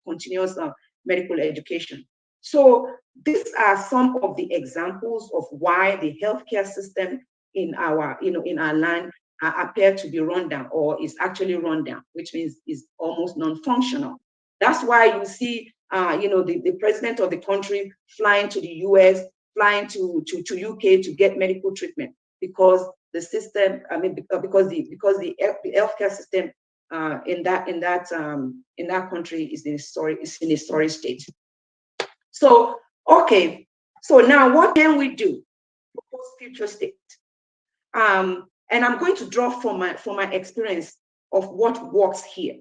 continuous medical education. So these are some of the examples of why the healthcare system in our, in our land appear to be run down, or is actually run down, which means is almost non-functional. That's why you see, the president of the country flying to the US, flying to UK to get medical treatment, because the system, because the healthcare system in that country is in a sorry state. So, okay, so now what can we do for future state? And I'm going to draw from my experience of what works here.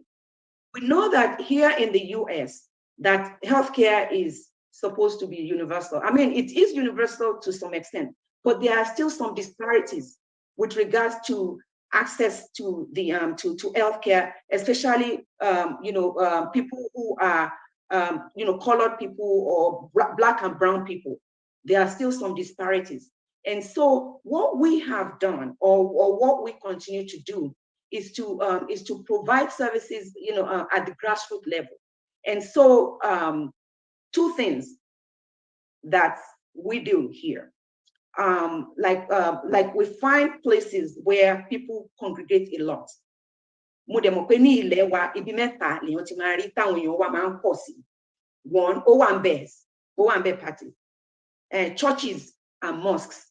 We know that here in the US, that healthcare is supposed to be universal. I mean, it is universal to some extent, but there are still some disparities with regards to access to the to healthcare, especially people who are colored people or Black and brown people. There are still some disparities. And so what we have done, or what we continue to do, is to provide services, at the grassroots level. And so two things that we do here, like we find places where people congregate a lot. One, Owambe party, churches and mosques.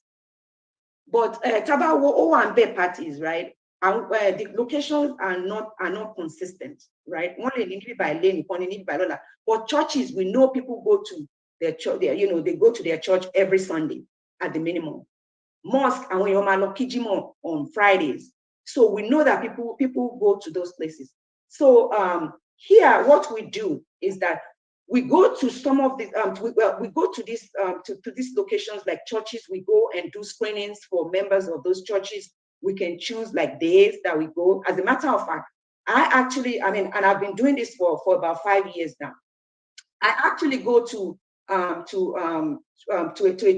But Tabawo Owambe parties, right? The locations are not consistent, right? Only by lane, by Lola. But churches, we know people go to their church. They go to their church every Sunday at the minimum. Mosque and Kijimo on Fridays. So we know that people go to those places. So here, what we do is that we go to some of these. We go to these to these locations like churches. We go and do screenings for members of those churches. We can choose like days that we go. As a matter of fact, and I've been doing this for about 5 years now. I actually go to a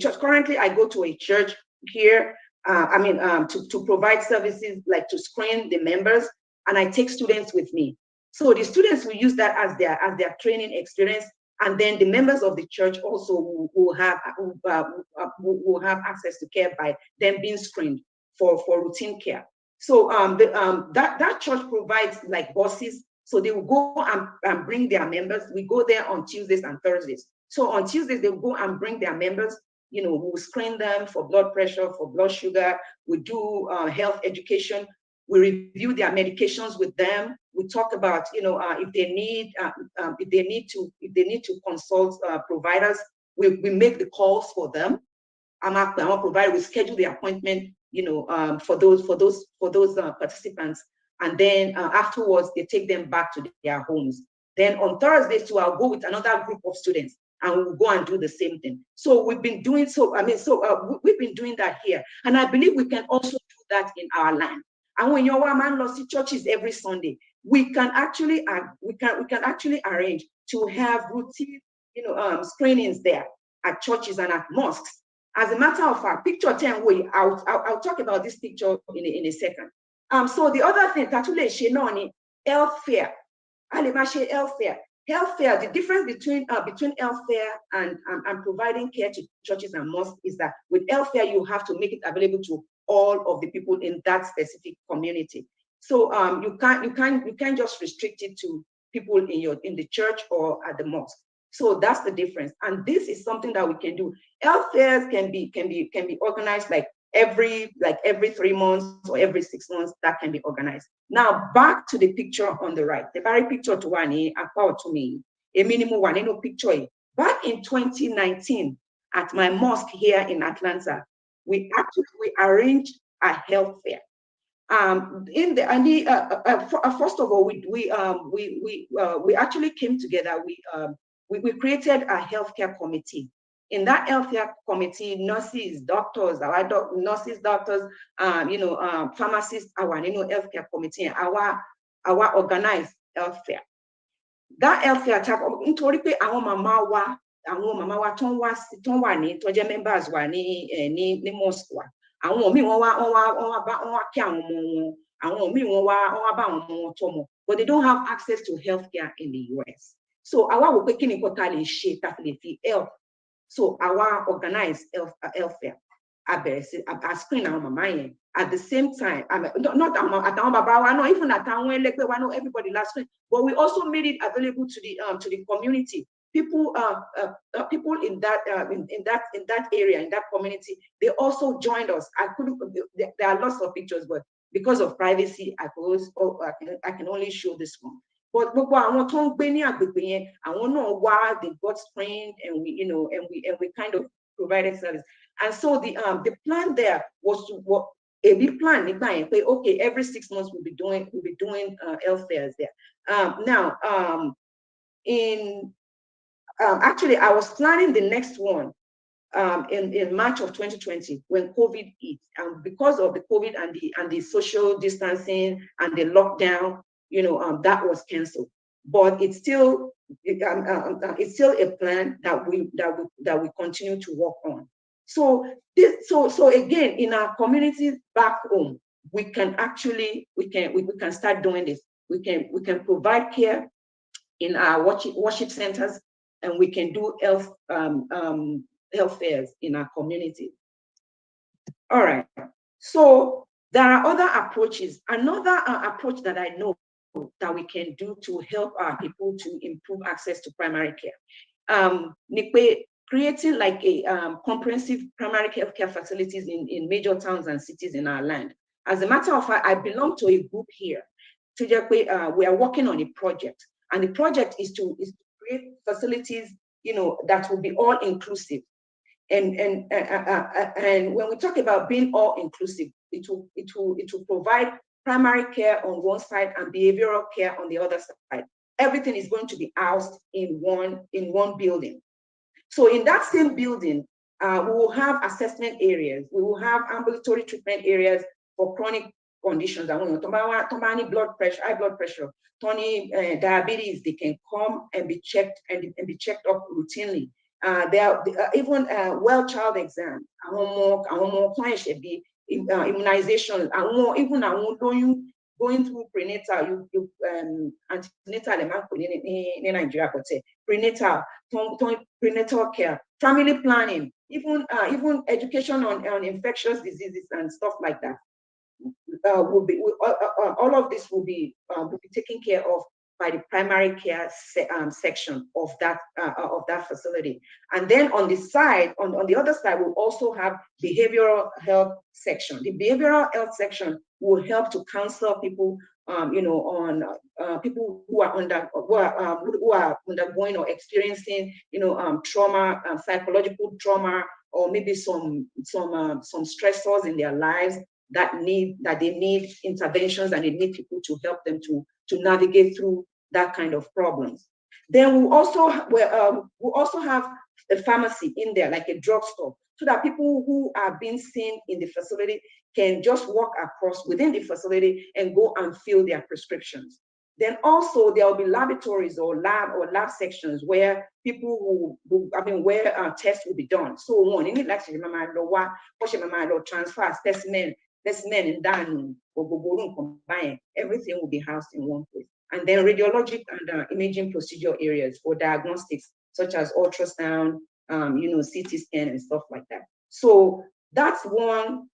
church. Currently, I go to a church here. To provide services, like to screen the members, and I take students with me. So the students will use that as their training experience, and then the members of the church also will have access to care by them being screened for routine care. So that church provides like buses, so they will go and bring their members. We go there on Tuesdays and Thursdays. So on Tuesdays they will go and bring their members. We'll screen them for blood pressure, for blood sugar. We do health education. We review their medications with them. We talk about, if they need to consult providers, we make the calls for them. I'm a provider. We schedule the appointment, for those participants, and then afterwards they take them back to their homes. Then on Thursdays too, I'll go with another group of students, and we'll go and do the same thing. So we've been doing we've been doing that here, and I believe we can also do that in our land. And when your man loves churches every Sunday, we can actually arrange to have routine, screenings there at churches and at mosques. As a matter of fact, picture 10 way, I'll talk about this picture in a second. So the other thing, actually, health fair, health fair. Health fair, the difference between health fair and providing care to churches and mosques is that with health fair, you have to make it available to all of the people in that specific community. So you can't just restrict it to people in the church or at the mosque. So that's the difference. And this is something that we can do. Health fairs can be organized like every 3 months or every 6 months. That can be organized. Now back to the picture on the right. The very picture to one to me, a minimum one picture. Back in 2019 at my mosque here in Atlanta, we arranged a health fair. First of all, we actually came together. We created a healthcare committee. In that healthcare committee, nurses, doctors, pharmacists, our healthcare committee, our organized health fair. That health fair type of our mama members mosque. But they don't have access to healthcare in the US. So our working in Kotali shape definitely health. So our organized health fair. I screen our mama at the same time. Not at our baba, no, even at our no, everybody last screen, but we also made it available to the community. People people in that area, in that community, they also joined us. I couldn't. There are lots of pictures, but because of privacy, I can only show this one. But they got trained, and we kind of provided service. And so the plan there was to a big plan. Okay, every 6 months we'll be doing health fairs there. Actually, I was planning the next one in March of 2020 when COVID hit, and because of the COVID and the social distancing and the lockdown, that was canceled. But it's still a plan that we continue to work on. So again, in our communities back home, we can start doing this. We can provide care in our worship centers, and we can do health fairs in our community. All right. So there are other approaches. Another approach that I know that we can do to help our people to improve access to primary care. Creating like a comprehensive primary health care facilities in major towns and cities in our land. As a matter of fact, I belong to a group here. We are working on a project, and the project is to create facilities, that will be all inclusive. And when we talk about being all inclusive, it will provide primary care on one side and behavioral care on the other side. Everything is going to be housed in one building. So in that same building, we will have assessment areas. We will have ambulatory treatment areas for chronic conditions. Blood pressure, high blood pressure, diabetes. They can come and be checked up routinely. There are even well-child exams, immunization, even going through prenatal, antenatal, prenatal care, family planning, even education on infectious diseases and stuff like that. All of this will be taken care of by the primary care section of that facility. And then on the other side, we'll also have behavioral health section. The behavioral health section will help to counsel people, on people who are undergoing or experiencing, trauma, psychological trauma, or maybe some stressors in their lives that they need interventions, and they need people to help them to navigate through that kind of problems. Then we'll also have a pharmacy in there, like a drugstore, so that people who are being seen in the facility can just walk across within the facility and go and fill their prescriptions. Then also there will be laboratories or lab sections where people where tests will be done. So one, in like transfer specimen and done everything will be housed in one place. And then radiologic and imaging procedure areas for diagnostics, such as ultrasound, CT scan and stuff like that. So that's one.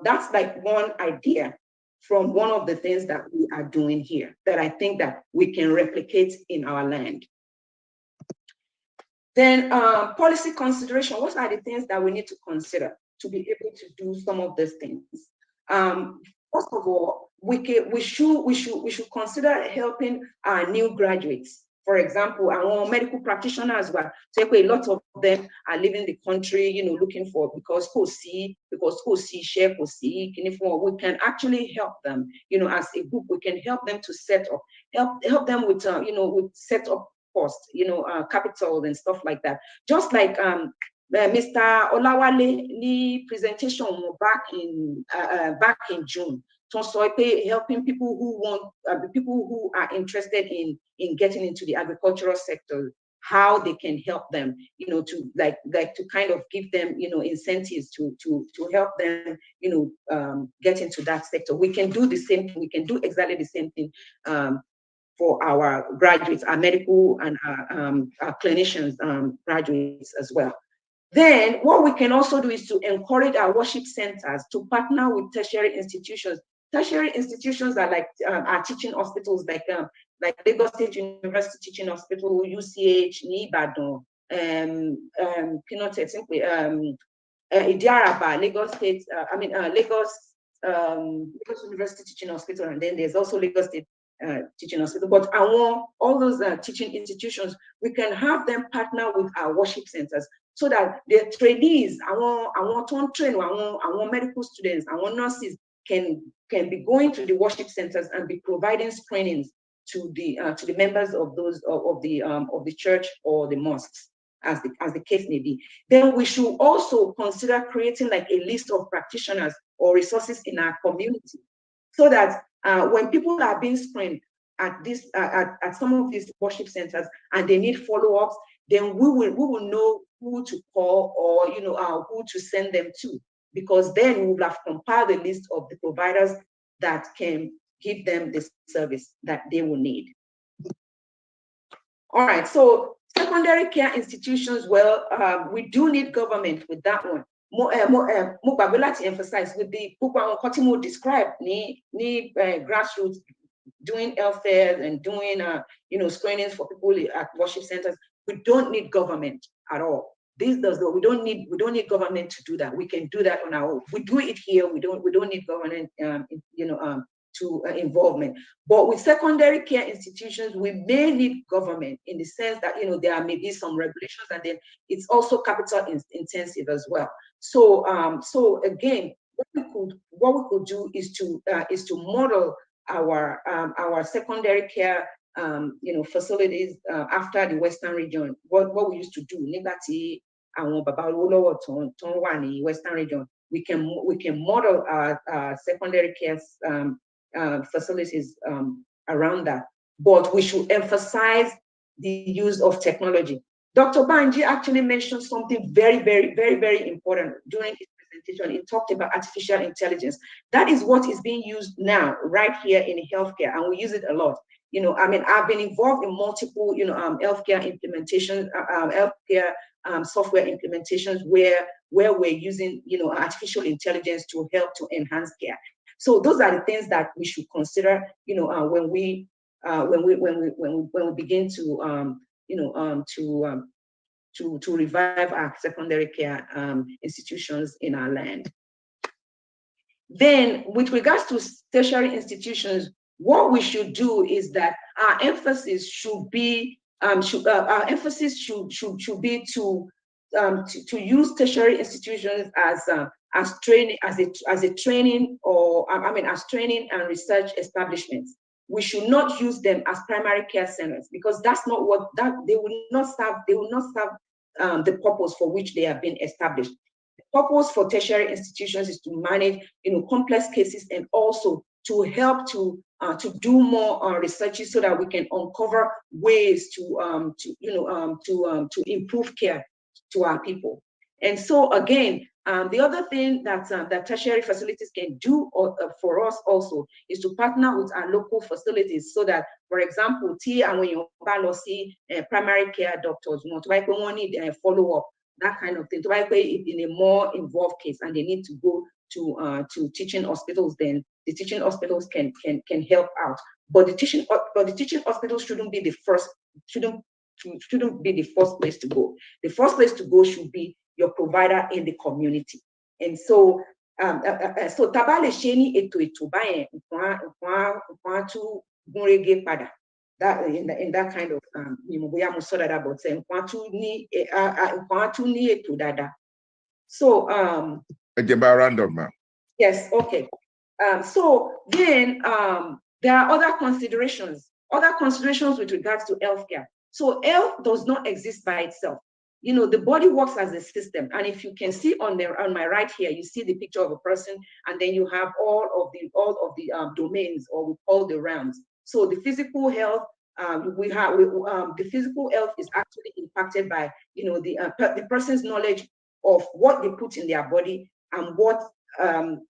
That's like one idea from one of the things that we are doing here that I think that we can replicate in our land. Then policy consideration. What are the things that we need to consider to be able to do some of these things? First of all, we should consider helping our new graduates. For example, our medical practitioners as well. So a lot of them are leaving the country, looking for because share, we can actually help them. As a group, we can help them to set up, help them with with set up costs, capital and stuff like that. Just like Mr. Olawale presentation back in June. So helping people who are interested in getting into the agricultural sector, how they can help them, to kind of give them, incentives to help them, get into that sector. We can do the same thing. We can do exactly the same thing for our graduates, our medical and our clinicians graduates as well. Then what we can also do is to encourage our worship centers to partner with tertiary institutions. Tertiary institutions are like our teaching hospitals, like Lagos State University Teaching Hospital, UCH, Ibadan, Idiaraba, Lagos State, Lagos University Teaching Hospital, and then there's also Lagos State Teaching Hospital. But all those teaching institutions, we can have them partner with our worship centers so that the trainees, our train, our medical students, our nurses can be going to the worship centers and be providing screenings to the members of those of the church or the mosques, as the case may be. Then we should also consider creating like a list of practitioners or resources in our community, so that when people are being screened at some of these worship centers and they need follow-ups, then we will know who to call, or who to send them to, because then we will have compiled a list of the providers that can give them the service that they will need. All right, so secondary care institutions, well, we do need government with that one. To emphasize with the Kotimo described grassroots doing health fairs and doing screenings for people at worship centers. We don't need government at all. We don't need government to do that. We can do that on our own. We do it here. We don't need government involvement. But with secondary care institutions, we may need government in the sense that there may be some regulations, and then it's also capital intensive as well. So again, what we could do is to model our secondary care facilities after the Western region. What we used to do, Nigati and Babalo Tonwani, Western region, we can model our secondary care facilities around that. But we should emphasize the use of technology. Dr. Banji actually mentioned something very, very, very, very important during his presentation. He talked about artificial intelligence. That is what is being used now, right here in healthcare, and we use it a lot. I've been involved in multiple, healthcare implementations, healthcare software implementations where we're using, artificial intelligence to help to enhance care. So those are the things that we should consider, when we begin to revive our secondary care institutions in our land. Then, with regards to tertiary institutions, what we should do is that our emphasis should be to use tertiary institutions as training and research establishments. We should not use them as primary care centers, because that's not they will not serve the purpose for which they have been established. The purpose for tertiary institutions is to manage complex cases, and also to help to do more research, so that we can uncover ways to improve care to our people. And so again, the other thing that tertiary facilities can do for us also is to partner with our local facilities, so that, for example, primary care doctors, need follow-up, that kind of thing. In a more involved case, and they need to go to teaching hospitals, then the teaching hospitals can help out. But the teaching hospitals shouldn't be the first place to go. The first place to go should be your provider in the community. And so tabale sheni eto bae that in that kind of so random. Yes, okay. So then there are other considerations with regards to healthcare. So health does not exist by itself. The body works as a system. And if you can see on my right here, you see the picture of a person, and then you have all of the domains, or we call the realms. So the physical health, the physical health is actually impacted by the person's knowledge of what they put in their body, and what and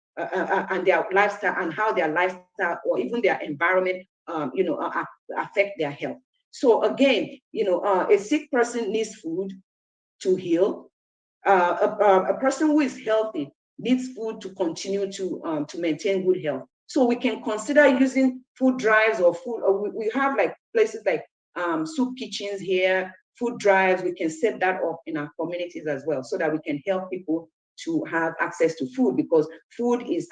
their lifestyle, and how their lifestyle or even their environment affect their health. So again, a sick person needs food to heal. A person who is healthy needs food to continue to maintain good health. So we can consider using food drives or food. Or we have like places like soup kitchens here, food drives. We can set that up in our communities as well, so that we can help people to have access to food, because food is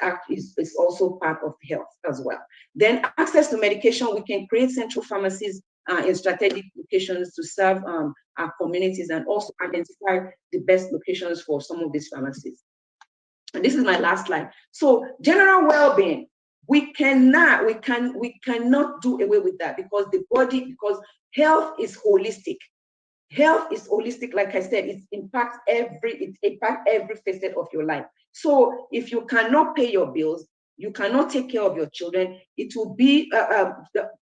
also part of health as well. Then access to medication, we can create central pharmacies in strategic locations to serve our communities, and also identify the best locations for some of these pharmacies. And this is my last slide. So general well-being, we cannot do away with that, because because health is holistic. Health is holistic, like I said, it impacts every facet of your life. So if you cannot pay your bills, you cannot take care of your children, it will be,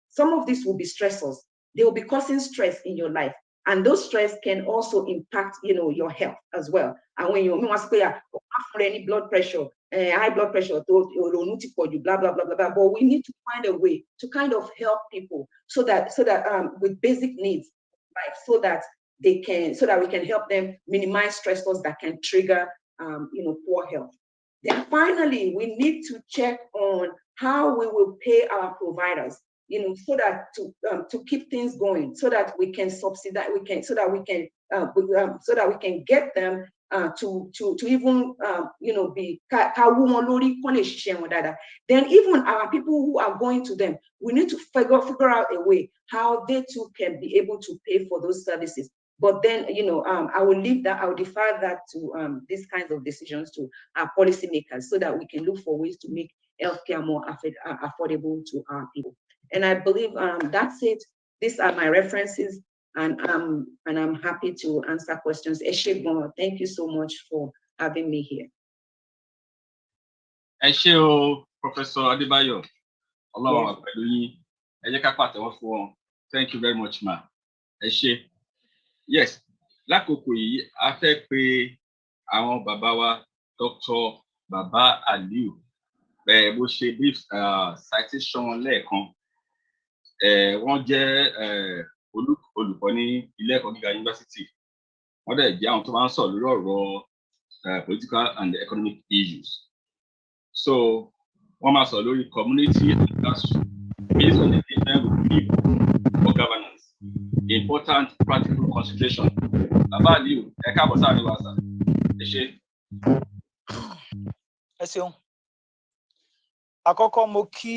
some of this will be stressors. They will be causing stress in your life. And those stress can also impact, your health as well. And when you any blood pressure, high blood pressure, blah, blah, blah, blah, blah. But we need to find a way to kind of help people so that with basic needs, right? So that we can help them minimize stressors that can trigger, poor health. Then finally, we need to check on how we will pay our providers, so that to keep things going, so that we can subsidize, so that we can get them to even be. Then even our people who are going to them, we need to figure out a way how they too can be able to pay for those services. But then, I will defer that to these kinds of decisions to our policymakers, so that we can look for ways to make healthcare more affordable to our people. And I believe that's it. These are my references, and I'm happy to answer questions. Eshegbon, thank you so much for having me here. Esheo, Professor Adebayo. Thank you very much, ma. Eshe. Yes, lákòókò yìí a fẹ́ pe àwọn bàbá wa Dr. Baba Aliyu bó ṣe brief citation lẹ́ẹ̀kan. Wọ́n jẹ́ olùkọ́ ní ilé ẹ̀kọ́ gíga yunifásitì. Wọ́n dẹ̀ jẹ́ àwọn tó máa ń sọ̀rọ̀ lórí ọ̀rọ̀ political and economic issues. So wọ́n máa sọ̀rọ̀ lórí community and classroom based on the engagement with people for governance. Important practical consideration. Baba Aliyu, ẹ káàbọ̀ sáà ní wàsá. Ẹ ṣé. Ẹ ṣeun. Àkọ́kọ́ mo kí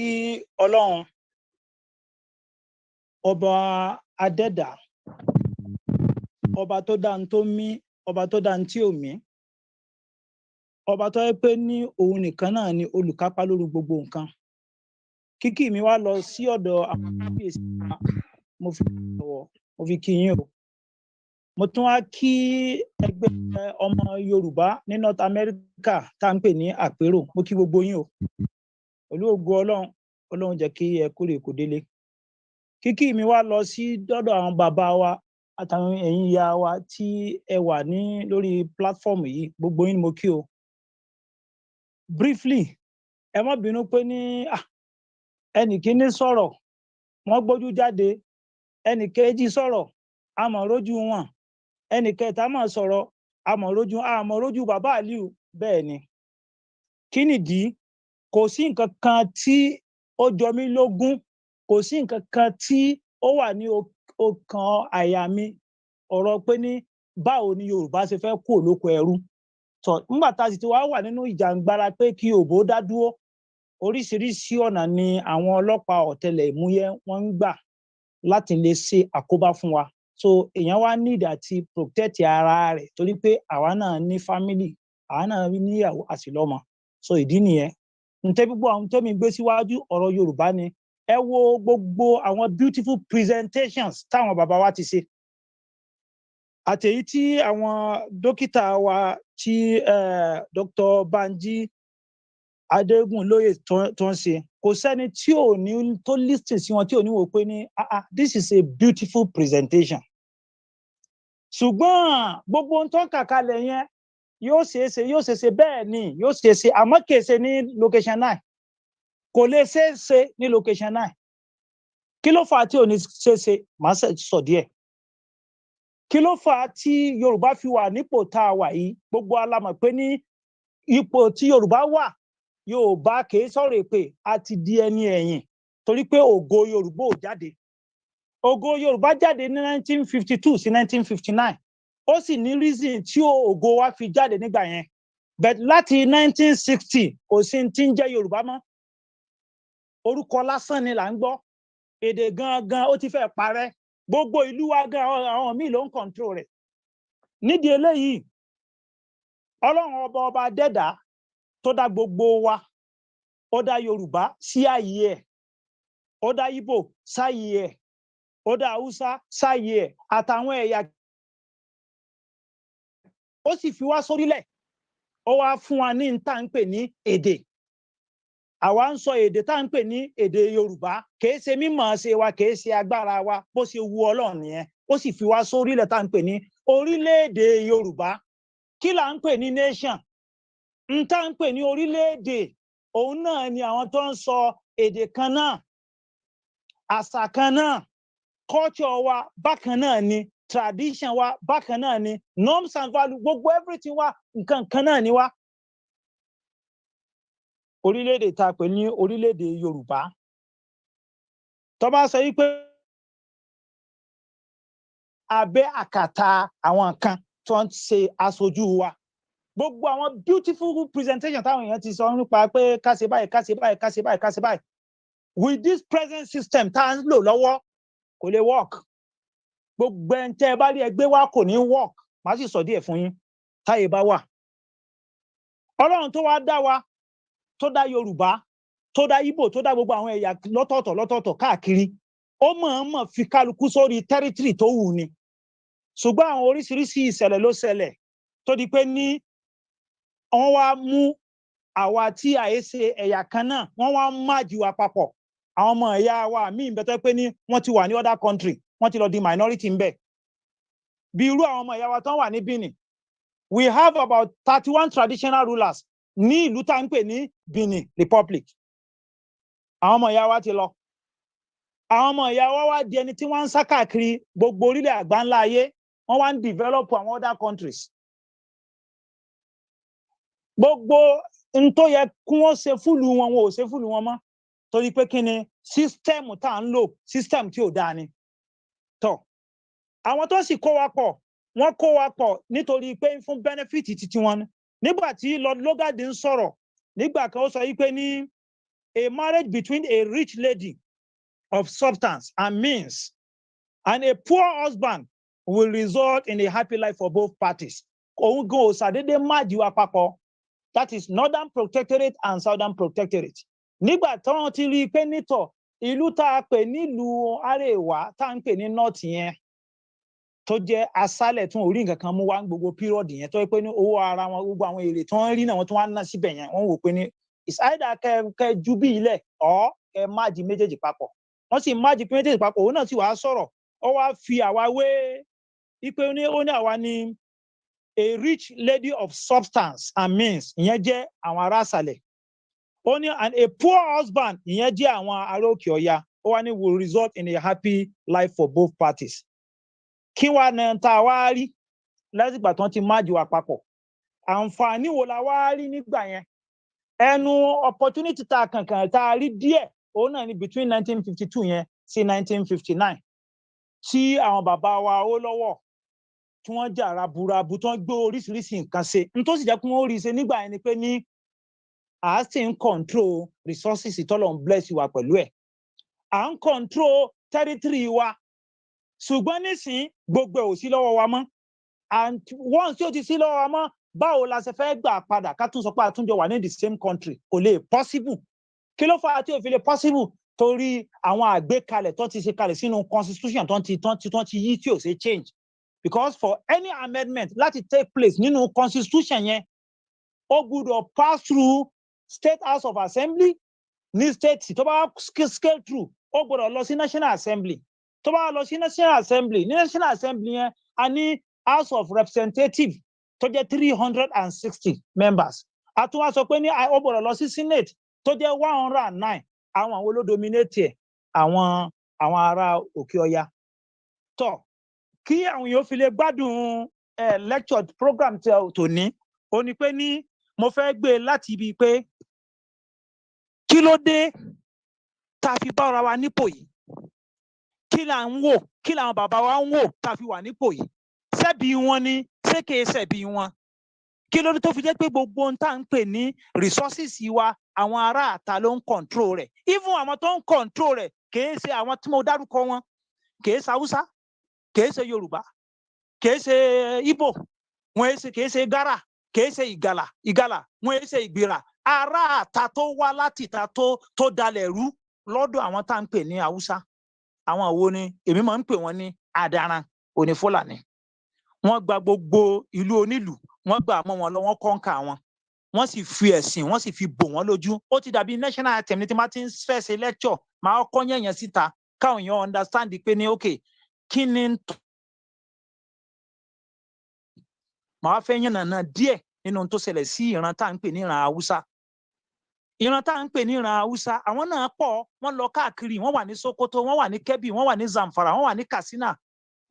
Ọlọ́run ọba adẹ́dà, ọba tó dá n tó mí, ọba tó dá n tí ò mí, ọba tó yẹ pé ní òun nìkan náà ni olùkápá lórí gbogbo nǹkan. Kíkí mi wá lọ sí ọ̀dọ̀ àwọn kábíyèsí wa, mo fi kí yín o. Mo tún wá kí ẹgbẹ́ ọmọ Yorùbá ní North America tá ń pè ní àpérò, mo kí gbogbo yín o. Pẹ̀lú ògo Ọlọ́run jẹ́ kí ẹ kórè kò délé. Kíkí mi wá lọ sí dọ́dọ̀ àwọn bàbá wa àtàwọn ẹ̀yin ìyá wa tí ẹ wà ní lórí platform yìí, gbogbo yín mo kí o. Briefly, ẹ má bínú pé ní ẹnì kíní sọ̀rọ̀, wọ́n gbójú jáde, ẹnì kejì sọ̀rọ̀, a mọ̀ rójú wọn, ẹnì kẹta máa sọ̀rọ̀, a mọ̀ rójú Bàbá Aliyu. Bẹ́ẹ̀ ni. Kí nìdí? Kò sí nǹkan kan tí ó jọ mí lógún, kò sí nǹkan kan tí ó wà ní ọkàn àyà mi, ọ̀rọ̀ pé ní báwo ni Yorùbá ṣe fẹ́ kúrò lóko ẹrú. Nígbà tá a sì ti wá wà nínú ìjàngbara pé kí òbó dá dúró, oríṣiríṣi ọ̀nà ni àwọn ọlọ́pàá ọ̀tẹlẹ̀múyẹ́ wọ́n ń gbà láti lè ṣe àkóbá fún wa. So èèyàn wá need àti protect ara rẹ̀, torí pé àwa náà ní family, àwa náà ní ìyàwó àti lọ́mọ. So ìdí nìyẹn. Ǹtẹ́ gbogbo àwọn tó mi gbé síwájú ọ̀rọ̀ Yorùbá ni. Ẹ wo gbogbo àwọn beautiful presentations táwọn bàbá wa ti ṣe. Àtèyí tí àwọn dókítà wa tí Dr. Banji Adégúnlóyè tó ń ṣe, kò sẹ́ni tí ò ní tó listen sí wọn tí ò ní wò pé ní this is a beautiful presentation. Ṣùgbọ́n gbogbo ohun tó ń kàkalẹ̀ yẹn yóò ṣeéṣe bẹ́ẹ̀ ni, yóò ṣeéṣe, àmọ́ kìí ṣe ní location 9. Kò lè ṣeéṣe ní location 9. kí ló fà á tí ò ní ṣeéṣe màá sọ díẹ̀ kí ló fà á tí Yorùbá fi wà nípò tá a wà yìí gbogbo alámọ̀ pé ní ipò tí Yorùbá wà Yorùbá kì í sọ̀rọ̀ èpè àti di ẹni ẹ̀yìn torí pé ògo Yorùbá ò jáde ògo Yorùbá jáde ní 1952 sí 1959 ó sì ní reason tí ògo wa fi jáde nígbà yẹn but láti 1960 kò sí tí ń jẹ́ Yorùbá mọ́ orúkọ lásán ni là ń gbọ́ èdè gangan ó ti fẹ́ parẹ́ gbogbo ìlú wa gan àwọn míì ló ń control rẹ̀ nídìí eléyìí Ọlọ́run ọba dẹ́dà tó dá gbogbo wa ó dá Yorùbá sí ààyè ẹ̀ ó dá Ìgbò sáàyè ẹ̀ ó dá Haúsá sáàyè ẹ̀ àtàwọn ẹ̀yà ó sì fi wá sórílẹ̀ ó wá fún wa ní tá ń pè ní èdè àwa ń sọ èdè tá ń pè ní èdè Yorùbá kìí ṣe mímọ̀ ṣe wa kìí ṣe agbára wa bó ṣe wu Ọlọ́run nìyẹn ó sì fi wá sórílẹ̀ tá ń pè ní orílẹ̀-èdè Yorùbá kí là ń pè ní nation ń tá ń pè ní orílẹ̀-èdè òun náà ni àwọn tó ń sọ èdè kan náà àṣà kan náà culture wa bákan náà ni tradition wa bákan náà ni norms and values gbogbo everything wa nǹkan kan náà ni wa orílẹ̀-èdè tá a pè ní orílẹ̀-èdè Yorùbá tó bá sọ wípé abẹ́ àkàtà àwọn kan tó ń ṣe aṣojú wa gbogbo àwọn beautiful presentation táwọn èèyàn ti sọ nípa pé ká ṣe báyìí ká ṣe báyìí ká ṣe báyìí ká ṣe báyìí with this present system tá à ń lò lọ́wọ́ kò lè work gbogbo ẹni tẹ́ ẹ bá rí ẹgbẹ́ wa kò ní work màá sì sọ díẹ̀ fún yín táyé bá wà Ọlọ́run tó wá dá wa tó dá Yorùbá tó dá Ìgbò tó dá gbogbo àwọn ẹ̀yà lọ́tọ̀ọ̀tọ̀ káàkiri ó mọ̀ọ́mọ̀ fi kálukú sórí tẹ́rítírì tó wù ni ṣùgbọ́n àwọn oríṣiríṣi ìṣẹ̀lẹ̀ ló ṣẹlẹ̀ tó di pé ní wọ́n wá mú àwa tí àyèsè ẹ̀yà kan náà wọ́n wá máàjì wa papọ̀ àwọn ọmọ ẹ̀yà wa míì bẹ́tẹ́ pé ní wọ́n ti wà ní other country wọ́n ti lọ di minority ń bẹ̀ bí irú àwọn ọmọ ẹ̀yà wa tán wà ní Benin we have about 31 traditional rulers ní ìlú tá ń pè ní Benin Republic àwọn ọmọ ìyá wa ti lọ àwọn ọmọ ìyá wa wá di ẹni tí wọ́n ń sá káàkiri gbogbo orílẹ̀ àgbáńlá ayé wọ́n wá ń develop àwọn other countries gbogbo n tó yẹ kí wọ́n ṣe fúlù wọn ò ṣe fúlù wọn mọ́ torí pé kí ni system tá à ń lò system tí ò dáa ni tó àwọn tó sì kó wa pọ̀ wọ́n kó wa pọ̀ nítorí pé fún benefit títí wọn nígbà tí Lord Logard ń sọ̀rọ̀ nígbà kan ó sọ yìí pé ní a marriage between a rich lady of substance and means and a poor husband will result in a happy life for both parties. Òun gan ò ṣàdédé máàjì wa papọ̀ that is Northern Protectorate and Southern Protectorate. Nígbà tí wọ́n ti rí i pé nítọ̀ ìlú tá a pè nílùú Àrèwá tá a ń pè ní North yẹn tó jẹ́ aṣálẹ̀ tún orí nǹkan kan mú wá gbogbo period yẹn tó yẹ pé ní owó ara wọn gbogbo àwọn èrè tí wọ́n rí náà wọ́n tún wá ná síbẹ̀ yẹn wọ́n wò pé ní it's either kẹ ju bí ilẹ̀ ọ̀ kẹ máàjì méjèèjì papọ̀ wọ́n sì máàjì méjèèjì papọ̀ òun náà sì wàá sọ̀rọ̀ ó wá fi àwa wé ipe ó ní àwa ni a rich lady of substance and means ìyẹn jẹ́ àwọn ará àṣàlẹ̀ ó ní and a poor husband ìyẹn jẹ́ àwọn ará òkè ọya ó wá ní will result in a happy life for both parties kí wàá náà tá a wá rí lásìgbà tí wọ́n ti máàjì wa papọ̀ àǹfààní wo la wá rí nígbà yẹn ẹnu opportunity tá a kankan tá a rí díẹ̀ òun náà ni between 1952 yẹn sí 1959 tí àwọn bàbá wa ó lọ́wọ́ tí wọ́n jà raburabu tí wọ́n gbé oríṣiríṣi nǹkan ṣe n tó sì jẹ́ kí wọ́n rí ṣe nígbà yẹn ni pé ní à á sì ń control resources tọ́lọ̀ ń bless wa pẹ̀lú ẹ̀ à ń control territory wa ṣùgbọ́n nísìn gbogbo ẹ̀ ò sí lọ́wọ́ wa mọ́ and once tí ó ti sí lọ́wọ́ wa mọ́ báwo la ṣe fẹ́ gbà padà ká tún sọ pé àtúnjọ wà ní the same country kò lè possible kí ló fà á tí ò fi lè possible torí àwọn àgbékalẹ̀ tó ti ṣe kalẹ̀ sínú constitution tó ti yí tí ò ṣe change because for any amendment láti take place nínú constitution yẹn ó gbọ́dọ̀ pass through state house of assembly ní state tó bá scale through ó gbọ́dọ̀ lọ sí national assembly tó bá lọ sí national assembly ní national assembly yẹn a ní house of representatives tó jẹ́ 360 members a tún wá sọ pé ní ó gbọ́dọ̀ lọ sí senate tó jẹ́ 109 àwọn ló dominate ẹ̀ àwọn àwọn ará òkè ọya tó kí àwọn èèyàn fi lè gbádùn lecture program tòní ó ní pé ní mo fẹ́ gbé láti ibi pé kí ló dé tá a fi bá ara wa nípò yìí kí là ń wò kí làwọn bàbá wa ń wò tá a fi wà nípò yìí ṣebí wọn ni ṣé kìí ṣebí wọn kí ló dé tó fi jẹ́ pé gbogbo ohun tá à ń pè ní resources wa àwọn ará àta ló ń control rẹ̀ even àwọn tó ń control rẹ̀ kìí ṣe àwọn tí mo dárúkọ wọn kìí ṣe Haúsá kìí ṣe Yorùbá kìí ṣe Ìgbò kìí ṣe Gara kìí ṣe Ìgàlà wọn ṣe Ìgbìrà ará àta tó wá láti ìta tó dalẹ̀ rú lọ́dọ̀ àwọn tá à ń pè ní Haúsá àwọn wo ni èmi máa ń pè wọ́n ní adaran òní Fúlàní wọ́n gba gbogbo ìlú onílù wọ́n gbà mọ́ wọn lọ wọ́n kọ́ńkà wọn wọ́n sì fi ẹ̀sìn wọ́n sì fi bò wọ́n lójú ó ti dàbí national anthem ní tí wọ́n ti ń fẹ́ ṣe lecture máa kọ́ yẹ̀yẹ̀ síta káwọn èèyàn understand pé ní ok kí ni màá fẹ́ yànnà náà díẹ̀ nínú tó ṣẹlẹ̀ sí ìran tá à ń pè ní ìran Haúsá ìran tá à ń pè ní ìran Haúsá àwọn náà pọ̀ wọ́n lọ káàkiri wọ́n wà ní Sokoto wọ́n wà ní Kebbi wọ́n wà ní Zamfara wọ́n wà ní Katsina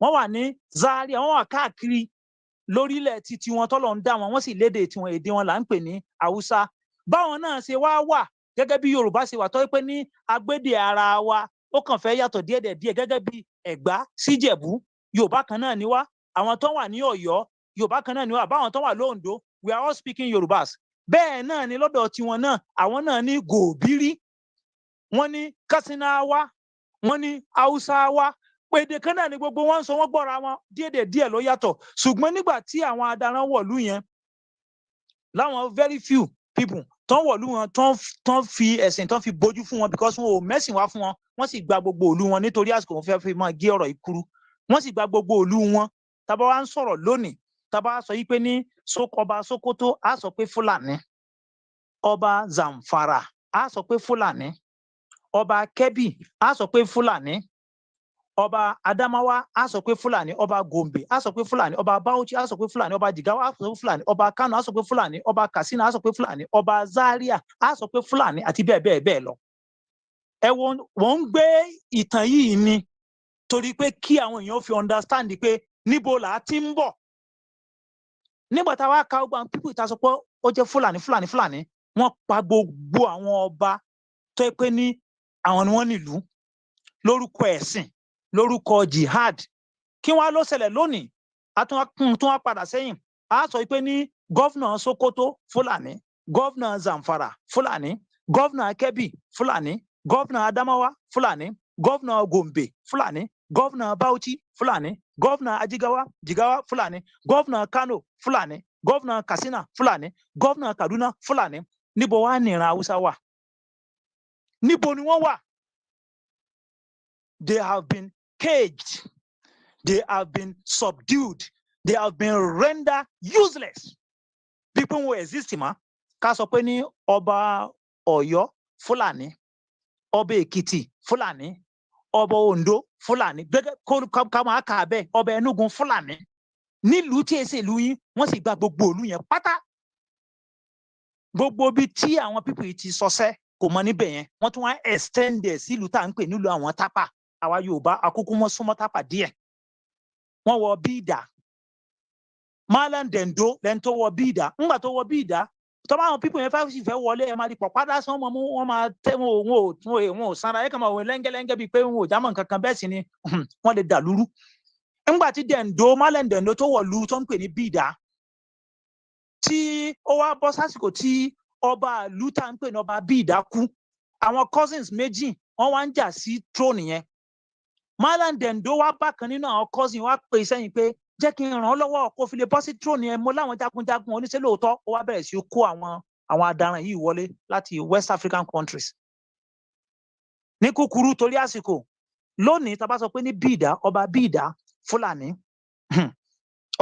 wọ́n wà ní Zaria wọ́n wà káàkiri lórílẹ̀ títí wọn tọ́lọ̀ ń dá wọn wọ́n sì lédè tiwọn èdè wọn là ń pè ní Haúsá báwọn náà ṣe wà gẹ́gẹ́ bí Yorùbá ṣe wà tó pé ní agbédè ara wa ó kàn fẹ́ yàtọ̀ díẹ̀ gẹ́gẹ́ bí Ẹ̀gbá síjẹ̀bú Yorùbá kan náà ni wá àwọn tó wà ní Ọ̀yọ́ Yorùbá kan náà ni wá báwọn tó wà lóǹdó we are all speaking Yorùbás bẹ́ẹ̀ náà ni lọ́dọ̀ tiwọn náà àwọn náà ní gòbírí wọ́n ní Katsinawa wọ́n ní Haúsáwá pèdè kan náà ni gbogbo wọn sọ wọ́n gbọ́ra wọn díẹ̀ ló yàtọ̀ ṣùgbọ́n nígbà tí àwọn adaran wọ̀lú yẹn láwọn very few people tán wọ̀lú wọn tán fi ẹ̀sìn tán fi bójú fún wọn because wọn ò mẹ́sìn wá fún wọn wọ́n sì gba gbogbo ìlú wọn nítorí àsìkò wọn fẹ́ fi máa gé ọ̀rọ̀ ìkúrú wọ́n sì gba gbogbo ìlú wọn tábà wá ń sọ̀rọ̀ lónìí tábà sọ yí pé ní ọba Sokoto á sọ pé Fúlàní ọba Zamfara á sọ pé Fúlàní ọba Kebbi á sọ pé Fúlàní ọba Adamawa á sọ pé Fúlàní ọba Gombe á sọ pé Fúlàní ọba Bauchi á sọ pé Fúlàní ọba Jigawa á sọ pé Fúlàní ọba Kano á sọ pé Fúlàní ọba Katsina á sọ pé Fúlàní ọba Zaria á sọ pé Fúlàní àti bẹ́ẹ̀ lọ ẹ wọ́n ń gbé ìtàn yìí ni torí pé kí àwọn èèyàn fi understand pé níbo là á ti ń bọ̀ nígbà tá a wá ka ọgbà pípọ̀ ìta sọ pé ó jẹ́ Fúlàní wọ́n pa gbogbo àwọn ọba tó yẹ pé ní àwọn ni wọ́n nílùú lórúkọ ẹ̀sìn lórúkọ jihad kí wọ́n á ló ṣẹlẹ̀ lónìí tún wá padà sẹ́yìn a sọ pé ní gọ́vnà Sokoto Fúlàní gọ́vnà Zamfara Fúlàní gọ́vnà Kebbi Fúlàní gọ́vnà Adamawa Fúlàní gọ́vnà Gombe Fúlàní gọ́vnà Bauchi Fúlàní gọ́vnà Jigawa Fúlàní gọ́vnà Kano Fúlàní gọ́vnà Katsina Fúlàní gọ́vnà Kaduna Fúlàní níbo wá ní ìran Haúsá wà níbo ni wọ́n wà they have been caged they have been subdued they have been rendered useless people who exist ma ká sọ pé ní ọba Ọ̀yọ́ Fúlàní ọba Èkìtì Fúlàní ọba Oǹdó Fúlàní gbẹgẹ ká máa kà bẹ́ẹ̀ ọba Enugu Fúlàní nílùú tí èsè ìlú yín wọ́n sì gba gbogbo ìlú yẹn pátá gbogbo bí tí àwọn pípò yìí ti sọsẹ́ kò mọ níbẹ̀ yẹn wọ́n tún wá extend ẹ̀ sílùú tá à ń pè nílùú àwọn tápà àwa Yorùbá akókó mọ́ súnmọ́ tápà díẹ̀ wọ́n wọ Bídà Malam Dendo lẹ́ni tó wọ Bídà ńgbà tó wọ Bídà tọ́ba àwọn pípò yẹn fẹ́ sì fẹ́ wọlé ẹ̀ máa di pọ̀ padà sí wọn máa tẹ́ wọn ò sanra ẹ̀ kàn máa wọ lẹ́ngẹ́lẹ́ngẹ́ bíi pé wọn ò jámọ̀ kankan bẹ́ẹ̀ sì ni wọ́n lè dà lúrú ńgbà tí Malam Dendo tó wọ̀ lu tó ń pè ní Bídà tí ó wá bọ́ sásìkò tí ọba ìlú tá ń pè ní ọba Bídà kú àwọn cousins méjì wọ́n wá ń jà sí throne yẹn Malam Dendo wá bákan nínú àwọn cousin wá pè sẹ́yìn pé jẹ́ kí n ràn ọ́ lọ́wọ́ kó fi lè bọ́ sí throne yẹn mo láwọn jagunjagun oníṣẹ́ lóòótọ́ ó wá bẹ̀rẹ̀ sí kó àwọn adaran yìí wọlé láti West African countries ní kúkúrú torí àsìkò lónìí tá bá sọ pé ní Bídà ọba Bídà Fúlàní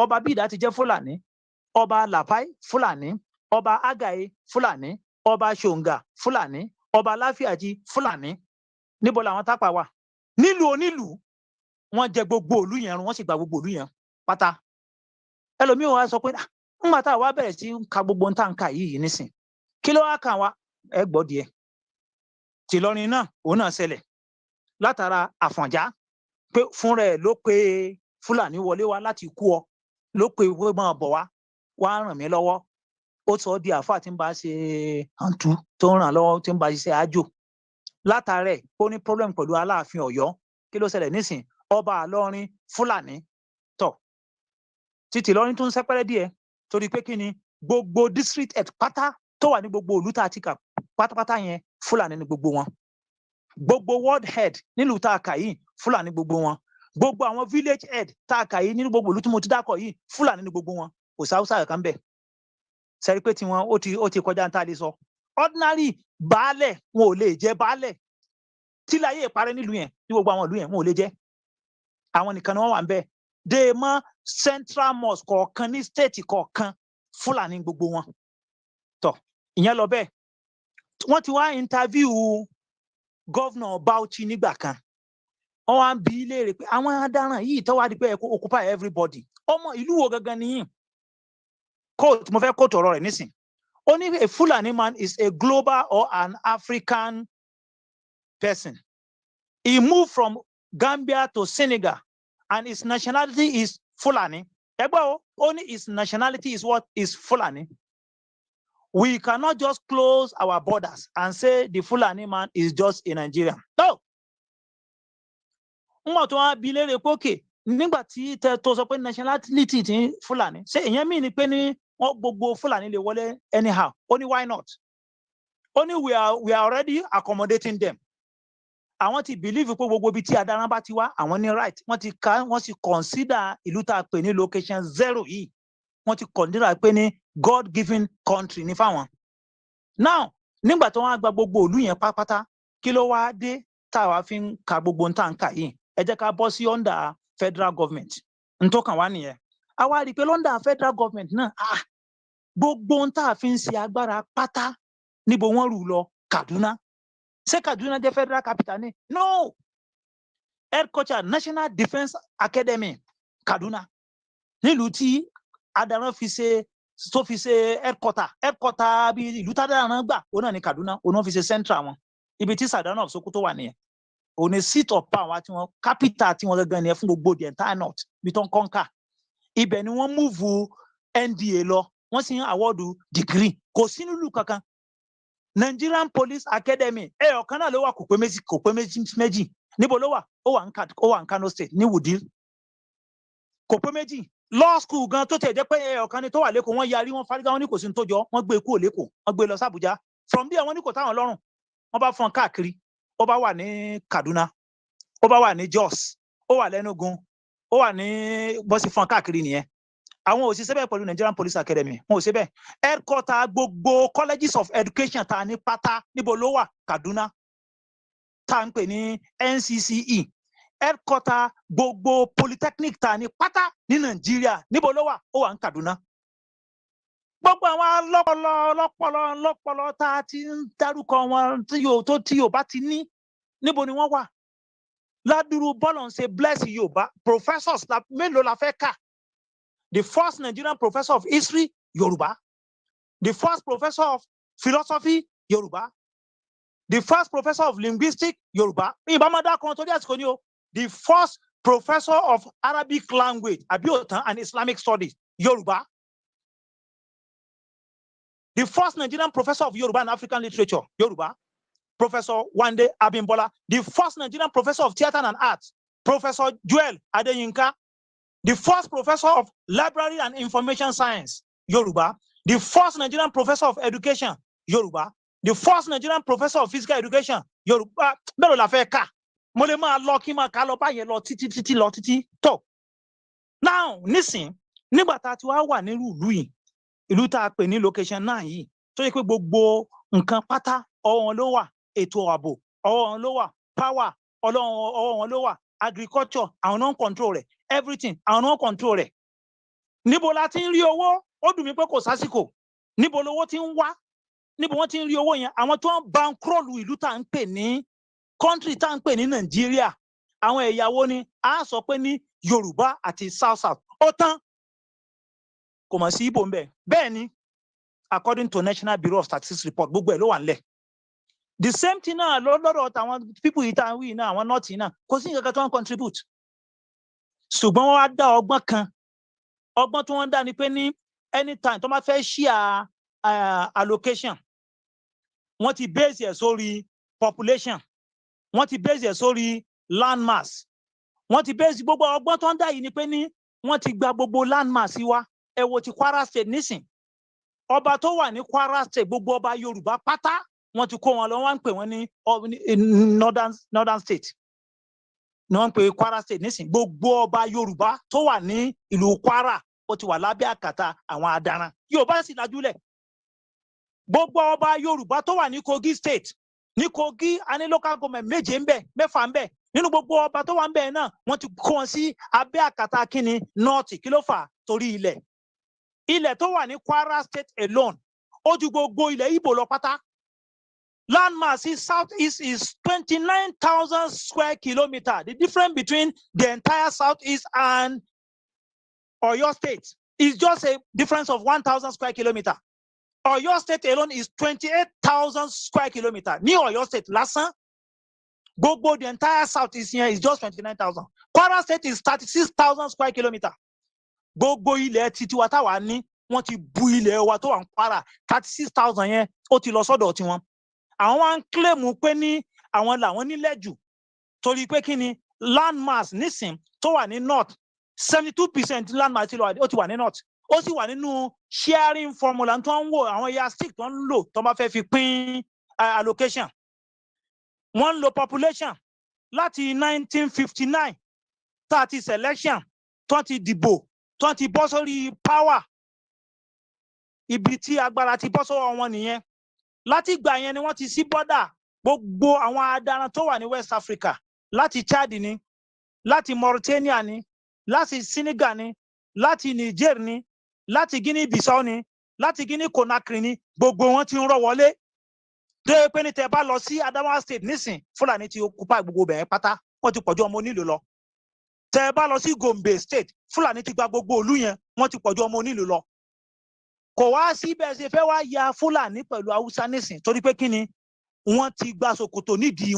ọba Bídà ti jẹ́ Fúlàní ọba Lapai Fúlàní ọba Agaye Fúlàní ọba Shonga Fúlàní ọba Láfíàjì Fúlàní níbo làwọn tápà wà nílùú onílùú wọ́n jẹ gbogbo ìlú yẹn run wọ́n sì gba gbogbo ìlú yẹn pátá ẹlòmíì wá sọ pé ńgbà tá a wá bẹ̀rẹ̀ sí ka gbogbo nǹkan ká yìí nísìn kí ló wá kàn wá ẹ gbọ́ díẹ̀ tìlọrin náà òun náà ṣẹlẹ̀ látara Àfọ̀njá pé fúnra ẹ̀ ló pe Fúlàní wọlé wá láti kú ọ ló pe wọ́n máa bọ̀ wá ràn mí lọ́wọ́ ó sọ di àáfàá tí ń bá ṣe àǹtú tó ń ràn lọ́wọ́ tí ń bá ṣiṣẹ́ àjò látara ẹ̀ ó ní problem pẹ̀lú Aláàfin Ọ̀yọ́ kí ló ṣẹlẹ̀ nísìn ọba Ìlọrin Fúlàní tọ̀ títí Ìlọrin tó ń sẹ́pẹ́rẹ́ díẹ̀ torí pé kí ni gbogbo district head pátá tó wà ní gbogbo ìlú tá a ti kà pátápátá yẹn Fúlàní ni gbogbo wọn gbogbo ward head nílùú tá a kà yìí Fúlàní gbogbo wọn gbogbo àwọn village head tá a kà yìí nínú gbogbo ìlú tí mo ti dákọ̀ yìí Fúlàní ni gbogbo wọn kò sáúsá kan bẹ̀ sẹ́rí pé tiwọn ó ti kọjá tá a lè sọ ordinary baálẹ̀ wọn ò lè jẹ́ baálẹ̀ tí láyé ìparẹ́ nílùú yẹn ní gbogbo àwọn ìlú yẹn wọn ò lè jẹ́ àwọn nìkan ni wọ́n wà ń bẹ̀ dé mọ́ central mosque kọ̀ọ̀kan ní state kọ̀ọ̀kan Fúlàní gbogbo wọn tọ̀ ìyẹn lọ bẹ́ẹ̀ wọ́n ti wá interview gọ́vnà Bauchi nígbà kan wọ́n wá ń bi léèrè pé àwọn adaràn yìí tó wá di pé ẹ̀kọ́ occupy everybody ọmọ ìlú wo gangan nìyí quote mo fẹ́ quote ọ̀rọ̀ rẹ̀ nísìn ó ní a Fulani man is a global or an African person he moved from Gambia to Senegal and his nationality is Fulani ẹgbẹ́ ó ní his nationality is what is Fulani. We cannot just close our borders and say the Fulani man is just a Nigerian. No. Mo tó wá bi léèrè pé okay nígbà tí tó sọ pé nationality ti Fulani ṣé ìyẹn mí ni pé ní wọ́n gbogbo Fulani lè wọlé anyhow only why not? Only we are already accommodating them. Àwọn ti believe pé gbogbo ibi tí adarán bá ti wá àwọn ní right wọ́n sì consider ìlú tá a pè ní location 0 yìí wọ́n ti consider pé ní God given country ní fáwọn. Now nígbà tí wọ́n á gba gbogbo ìlú yẹn pátápátá kí ló wá dé táwa fi ń ka gbogbo nǹkan ń kà yìí ẹ jẹ́ ká bọ́ sí under federal government n tó kàn wá nìyẹn. A wá rí i pé under federal government náà gbogbo ń tà fi ń ṣe agbára pátá níbo wọ́n rù lọ Kaduna. Ṣé Kaduna jẹ́ federal capital ni? No. Headquarter National Defence Academy Kaduna nílùú tí adarán fi ṣe headquarter bí ìlú tádàrán gbà òun náà ní Kaduna òun náà fi ṣe central wọn ibi tí Sardauna of Sokoto wà nìyẹn òun ní seat of power tí wọn capital tí wọn gangan nìyẹn fún gbogbo the entire north bí tó ń kọ́ńkà ibẹ̀ ni wọ́n move NDA lọ wọ́n sì ń award degree kò sí nílùú kankan Nigerian Police Academy ọ̀kan náà ló wà kò pé méjì níbo ló wà ó wà ní Kano State ní Wudil kò pé méjì law school gan tó tẹ̀ jẹ́ pé ọ̀kan ni tó wà lẹ́kọ̀ọ́ wọ́n yarí wọ́n fárígá wọn ní kò sí ní tó jọ wọ́n gbé kúrò lẹ́kọ̀ọ́ wọ́n gbé lọ sí Àbújá from there wọ́n ní kò táwọn lọ́rùn wọ́n bá fọ́n káàkiri ó bá wà ní Kaduna ó bá wà ní Jos ó wà lẹ́nugun ó wà ní bọ́sì fọ́n káàkiri nìyẹn àwọn òṣìṣẹ́ bẹ́ẹ̀ pẹ̀lú Nigerian Police Academy wọn ò ṣe bẹ́ẹ̀ headquarter gbogbo colleges of education ta ní pátá níbo ló wà Kaduna tá ń pè ní NCCE headquarter gbogbo polytechnic ta ní pátá ní Nàìjíríà níbo ló wà ó wà ní Kaduna gbogbo àwọn lọ́pọlọ tá a ti ń dárúkọ wọn tí Yorùbá ti ní níbo ni wọ́n wà ládùúrú bọ́ọ̀lù ń ṣe bless Yorùbá professors mélòó la fẹ́ kà. The first Nigerian professor of history, Yoruba. The first professor of philosophy, Yoruba. The first professor of linguistics, Yoruba. The first professor of Arabic language, Abiotan, and Islamic studies, Yoruba. The first Nigerian professor of Yoruba and African literature, Yoruba. Professor Wande Abimbola. The first Nigerian professor of theater and arts, Professor Joel Adeyinka. The first professor of library and information science, Yoruba. The first Nigerian professor of education, Yoruba. The first Nigerian professor of physical education, Yoruba. Mélòó la fẹ́ kà. Mo lè máa lọ kí máa kà lọ báyẹn lọ títí tó. Now, nísìn, nígbà tá a ti wá wà nírú ìlú yìí, ìlú tá a pè ní location 9 yìí, tó yẹ pé gbogbo nǹkan pátá ọwọ́ wọn ló wà, ètò ààbò, ọwọ́ wọn ló wà, power, ọwọ́ wọn ló wà, agriculture, àwọn non control rẹ̀. Everything àwọn náà control rẹ̀ níbo la ti ń rí owó ó dùn mí pé kò sásìkò níbo lowó ti ń wá níbo wọ́n ti ń rí owó yẹn àwọn tó ń bankroll ìlú tá à ń pè ní country tá à ń pè ní Nàìjíríà àwọn ẹ̀yàwó ni a sọ pé ní Yorùbá àti South ó tán kò mọ̀ sí Ìgbò ń bẹ̀ bẹ́ẹ̀ ni according to National Bureau of Statistics report gbogbo ẹ̀ ló wà nílẹ̀ the same thing náà lọ́dọ̀ àwọn people yìí tá wí náà àwọn north náà kò sí nǹkan kan tó ń contribute ṣùgbọ́n wọ́n wá dá ọgbọ́n kan ọgbọ́n tí wọ́n dá ni pé ní anytime tó máa fẹ́ share allocation wọ́n ti base ẹ̀ sórí population wọ́n ti base ẹ̀ sórí land mass wọ́n ti base gbogbo ọgbọ́n tó ń dá yìí ni pé ní wọ́n ti gba gbogbo land mass wa ẹ wo ti Kwara State nísìn ọba tó wà ní Kwara State gbogbo ọba Yorùbá pátá wọ́n ti kó wọn lọ wọ́n ń pè wọ́n ní northern state ni wọ́n ń pè Kwara State nísìn gbogbo ọba Yorùbá tó wà ní ìlú Kwara ó ti wà lábẹ́ àkàtà àwọn adaran Yorùbá sì lajúlẹ̀ gbogbo ọba Yorùbá tó wà ní Kogi State ní Kogi a ní local government méje ń bẹ mẹ́fà ń bẹ nínú gbogbo ọba tó wà ń bẹ náà wọ́n ti kó wọn sí abẹ́ àkàtà kíni north kí ló fà torí ilẹ̀ tó wà ní Kwara State alone ó ju gbogbo ilẹ̀ Ìgbò lọ pátá land mass in southeast is 29,000 square kilometers. The difference between the entire southeast and Oyo State is just a difference of 1,000 square kilometers. Oyo State alone is 28,000 square kilometers. Ní Oyo State lásán, gbogbo the entire southeast here is just 29,000. Kwara State is 36,000 square kilometers. Gbogbo ilẹ̀ títí wa táwa ní wọ́n ti bu ilẹ̀ wa tó wà ní Kwara 36,000 yẹn ó ti lọ sọ́dọ̀ tiwọn. Àwọn wá ń claim pé ní àwọn làwọn nílẹ̀ jù torí pé kí ni land mass nísìn tó wà ní north 72% land mass ó ti wà ní north ó sì wà nínú sharing formula tó ń wò àwọn yardstick tó ń lò tó bá fẹ́ fi pín allocation wọ́n ń lo population láti 1959 30 selection 20 dìbò 20 bọ́ sórí power ibi tí agbára ti bọ́ sọ́wọ́ wọn nìyẹn láti ìgbà yẹn ni wọ́n ti sí border gbogbo àwọn adaran tó wà ní West Africa láti Chad ni láti Mauritania ni láti Senegal ni láti Niger ni láti Guinea Bissau ni láti Guinea Conakry ni gbogbo wọn ti ń rọ́ wọlé tó pé ní tẹ́ bá lọ sí Adamawa State nísìn Fúlàní ti occupy gbogbo bẹ̀rẹ̀ pátá wọ́n ti pọ̀jù ọmọ onílù lọ tẹ́ bá lọ sí Gombe State Fúlàní ti gba gbogbo ìlú yẹn wọ́n ti pọ̀jù ọmọ onílù lọ kò wá sí bẹ́ẹ̀ ṣe fẹ́ wá ya Fúlàní pẹ̀lú Haúsá nísìn torí pé kí ni wọ́n ti gba ṣòkòtò nídìí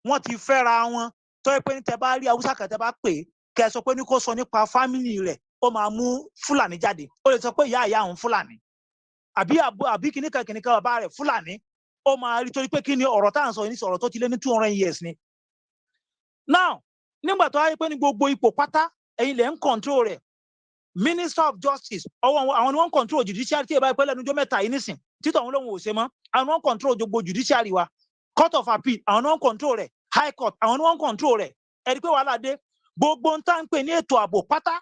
wọ́n ti fẹ́ra wọn tó yẹ pé ní tẹ́ bá rí Haúsá kan tẹ́ bá pè kẹ́ sọ pé ní kó sọ nípa fámìlì rẹ̀ ó máa mú Fúlàní jáde ó lè sọ pé ìyá òun Fúlàní àbí kìnnìkan bàbá rẹ̀ Fúlàní ó máa rí torí pé kí ni ọ̀rọ̀ tá à ń sọ yìí ní ọ̀rọ̀ tó ti lé ní 200 years ni. Now nígbà tó wáyé pé ní gbogbo ipò pátá ẹ̀yin lè ń control rẹ̀ Minister of Justice àwọn ni wọ́n control judiciary tí ẹ bá pẹ́ lẹ́nu ọjọ́ mẹ́ta yìí nísìn títọ̀ àwọn olóhùn ò ṣe mọ́ àwọn ni wọ́n control gbogbo judiciary wa Court of Appeal àwọn ni wọ́n control rẹ̀ High Court àwọn ni wọ́n control rẹ̀ ẹ̀rí pé wàhálà dé gbogbo ń tá ń pè ní ètò ààbò pátá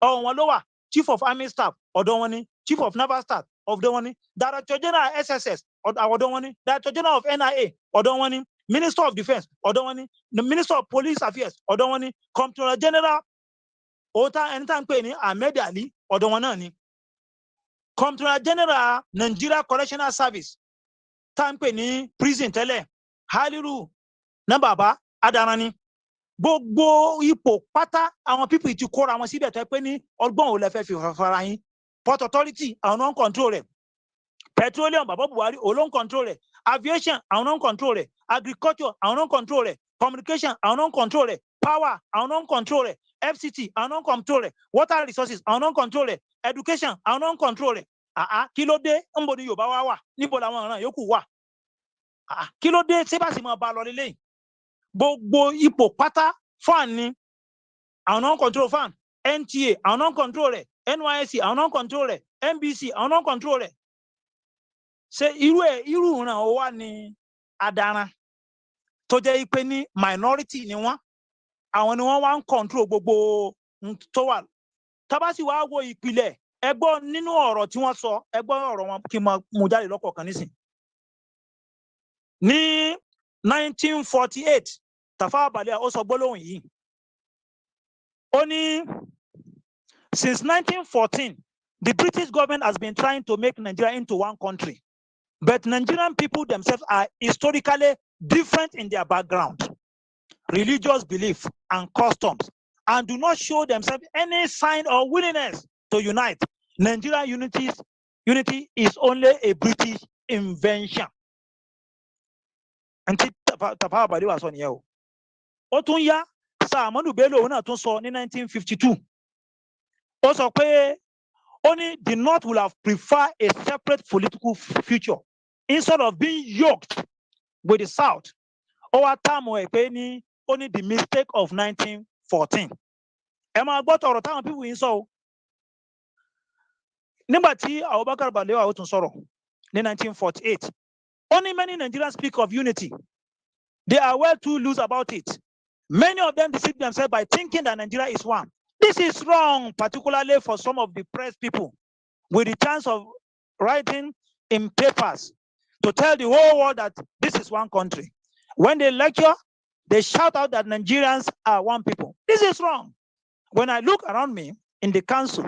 ọ̀wọ̀ wọn ló wà Chief of Army Staff ọ̀dọ̀ wọn ni Chief of Naval Staff ọ̀dọ̀ wọn ni Director General SSS ọ̀dọ̀ wọn ni Director General of NIA ọ̀dọ̀ wọn ni Minister of Defence ọ̀dọ̀ wọn ni Minister of Police Affairs ọ̀dọ̀ wọn ni Comptroller General òótá ẹni tá ń pè ní Ahmed Ali ọ̀dọ̀ wọn náà ni Comptroller General Nigeria Correctional Service tá ń pè ní prison tẹ́lẹ̀ Haliru náà bàbá adaran ni gbogbo ipò pátá àwọn people ti kóra wọn síbẹ̀ tó pé ní ọgbọ́n ò lè fẹ́ fi fara yín Port Authority àwọn náà ń control rẹ̀ Petroleum bàbá Buhari òun ló ń control rẹ̀ Aviation àwọn náà ń control rẹ̀ Agriculture àwọn náà ń control rẹ̀ Communication àwọn náà ń control rẹ̀ Power àwọn náà ń control rẹ̀ FCT àwọn náà ń control rẹ̀ Water Resources àwọn náà ń control rẹ̀ Education àwọn náà ń control rẹ̀ kí ló dé ńbo ni Yorùbá wá wà níbo làwọn ọ̀ràn yòókù wà kí ló dé ṣé bá sì máa bá lọ lélẹ́yìn gbogbo ipò pátá fan ni àwọn náà ń control fan NTA àwọn náà ń control rẹ̀ NYSC àwọn náà ń control rẹ̀ NBC àwọn náà ń control rẹ̀ ṣe irú ìran ó wà ní adaran tó jẹ́ pé ní minority ni wọ́n àwọn ni wọ́n wá ń control gbogbo tó wà tábà sì wá wo ìpìlẹ̀ ẹgbọ́n nínú ọ̀rọ̀ tí wọ́n sọ ẹgbọ́n ọ̀rọ̀ wọn kí n mú jáde lọ́kọ̀ọ̀kan nísìn ní 1948 Tafawa Balewa ó sọ gbólóhùn yìí ó ní since 1914 the British government has been trying to make Nigeria into one country but Nigerian people themselves are historically different in their background, religious belief and customs, and do not show themselves any sign or willingness to unite. Nigerian unity is only a British invention. Nti Tafawa Balewa sọ nìyẹn o. Ó tún yá Sir Ahmadu Bello òun náà tún sọ ní 1952. Ó sọ pé only the North will have preferred a separate political future instead of being yoked with the South. Over time only the mistake of 1914. Ẹ máa gbọ́ tọ̀rọ̀ táwọn people yìí sọ o. Nígbà tí Abubakar Balewa ó tún sọ̀rọ̀ ní 1948. Only many Nigerians speak of unity. They are well too loose about it. Many of them deceive themselves by thinking that Nigeria is one. This is wrong, particularly for some of the press people with the chance of writing in papers to tell the whole world that this is one country. When they lecture, they shout out that Nigerians are one people. This is wrong. When I look around me in the council,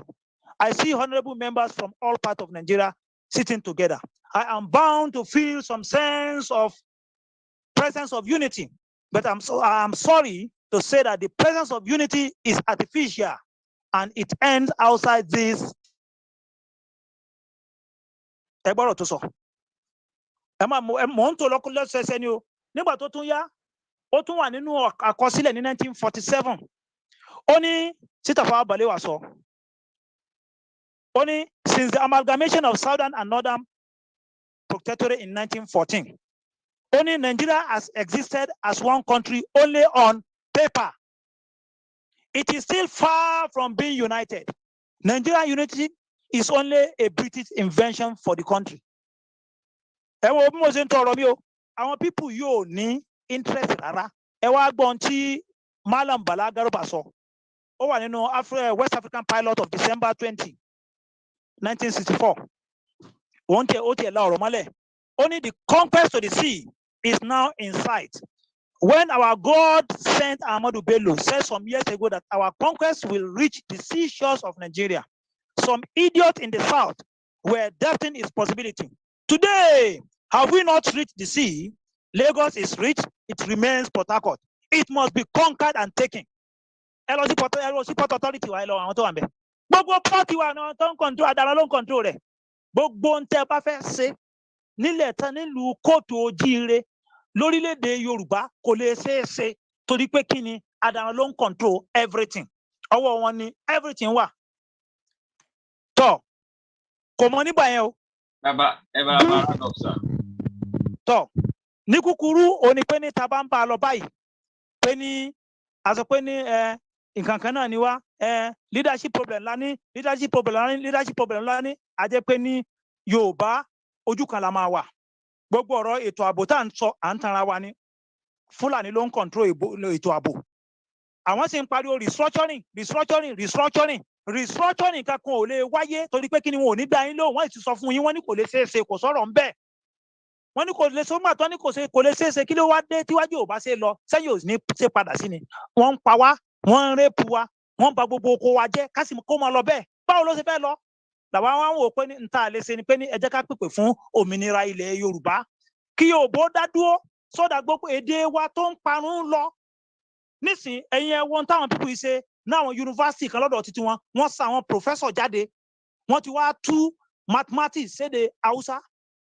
I see honorable members from all parts of Nigeria sitting together. I am bound to feel some sense of presence of unity, but I'm sorry to say that the presence of unity is artificial and it ends outside this. Nígbà tó tún yá, ó tún wà nínú àkọsílẹ̀ ní 1947. Ó ní Tafawa Balewa sọ. Ó ní since the amalgamation of Southern and Northern Protectorate in 1914, only Nigeria has existed as one country only on paper. It is still far from being united. Nigeria unity is only a British invention for the country. Àwọn people yóò ní interest rárá. Ẹ wá gbọ́n tí Malam Bala Garba sọ. Ó wà nínú West African Pilot of December 20, 1964. Ó tiẹ̀ la ọ̀rọ̀ mọ́lẹ̀. Only the conquest to the sea is now in sight. When our God sent Ahmadu Bello said some years ago that our conquest will reach the seashores of Nigeria, some idiot in the south were doubting its possibility. Today, have we not reached the sea? Lagos is rich, it remains Port Harcourt. It must be conquered and taken. LOC Port Authority wa àwọn tó wà ńbẹ̀. Gbogbo party wa náà tó ń control àdàlà ló ń control rẹ̀. Gbogbo ń tẹ́ bá fẹ́ ṣe nílẹ̀ tán nílùú kóòtù ojíire lórílẹ̀-èdè Yorùbá kò lè ṣeé ṣe torí pé kí ni àdàlà ló ń control everything. Ọwọ́ wọn ni everything wà. Tọ́ kò mọ nígbà yẹn o. Bàbá ẹ bá paradox sir. Tọ́ ní kúkúrú òní pé ní ta bá ń bá a lọ báyìí pé ní a sọ pé ní nǹkan kan náà ni wá leadership problem lání leadership problem lání a jẹ́ pé ní Yorùbá ojú kan la máa wà. Gbogbo ọ̀rọ̀ ètò ààbò tá à ń sọ à ń tanra wa ni. Fúlàní ló ń control ètò ààbò. Àwọn sì ń pariwo restructuring kankan ò lè wáyé torí pé kí ni wọn ò ní dá yín lóhùn wọ́n sì sọ fún yín wọ́n ní kò lè ṣeé ṣe kò sọ̀rọ̀ ń bẹ̀. Wọ́n ní kò lè so máa tán ní kò lè ṣeé ṣe kí ló wá dé tíwájú ò bá ṣe lọ sẹ́yìn ò ní ṣe padà sí ni. Wọ́n ń pa wá, wọ́n ń rẹ́pù wa, wọ́n ń ba gbogbo oko wa jẹ́ ká sì kó máa lọ bẹ́ẹ̀. Báwo ló ṣe fẹ́ lọ? Làwọn wá ń wò pé ní nta lè ṣe ni pé ní ẹ jẹ́ ká pèpè fún òmìnira ilẹ̀ Yorùbá. Kí Yorùbá dá dúró sódà gbogbo èdè wa tó ń parun lọ. Nísìn ẹ̀yin ẹ wọ́n táwọn pípù yìí ṣe náwọn yunifásitì kan lọ́dọ̀ títí wọn sa àwọn professor jáde. Wọ́n ti wá tú mathematics sédè Hausa.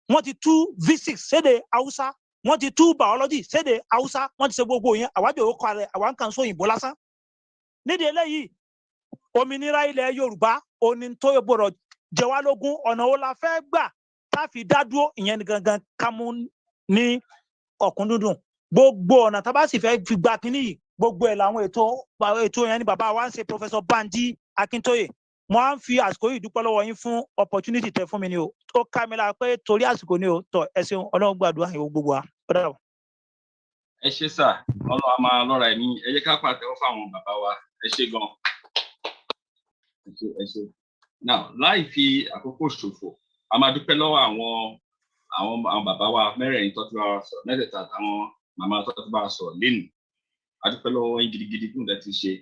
Wọ́n ti tú physics sédè Hausa. Wọ́n ti tú biology sédè Hausa. Wọ́n ti ṣe gbogbo yẹn àwájọ òkò rẹ̀ àwọn kan sọ òyìnbó lásán. Nídìí eléyìí òmìnira ilẹ̀ Yorùbá òní tó gbọ́dọ̀ jẹ wá lógún ọ̀nà wo la fẹ́ gbà tá fi dá dúró ìyẹn gangan ká mú ní ọ̀kúndúndùn. Gbogbo ọ̀nà tá bá sì fẹ́ fi gba kínní yìí gbogbo ẹ̀ làwọn ètò yẹn ni bàbá wa ń ṣe Professor Banji Akintoye. Mo á ń fi àsìkò yìí dúpẹ́ lọ́wọ́ yín fún opportunity tẹ́ fún mi ni o. Ó ká mi lára pé torí àsìkò ni o tọ̀ ẹ ṣeun Ọlọ́run gbàdúrà ìwọ gbogbo wa. Ó dàbọ̀. Ẹ ṣé sà Ọlọ́run a máa lọ́ra ẹ̀mí ẹ jẹ́ ká pàtẹ́wọ́ fáwọn bàbá wa ẹ ṣé gan. Ẹ ṣé. Now láì fi àkókò ṣòfò a máa dúpẹ́ lọ́wọ́ àwọn bàbá wa mẹ́rẹ̀ẹ̀rin tó ti bá wa sọ̀rọ̀ mẹ́tẹ̀ẹ̀ta àtàwọn màmá tó ti bá wa sọ̀rọ̀ lénìí. A dúpẹ́ lọ́wọ́ yín gidigidi fún ìdẹ́ ti ṣe.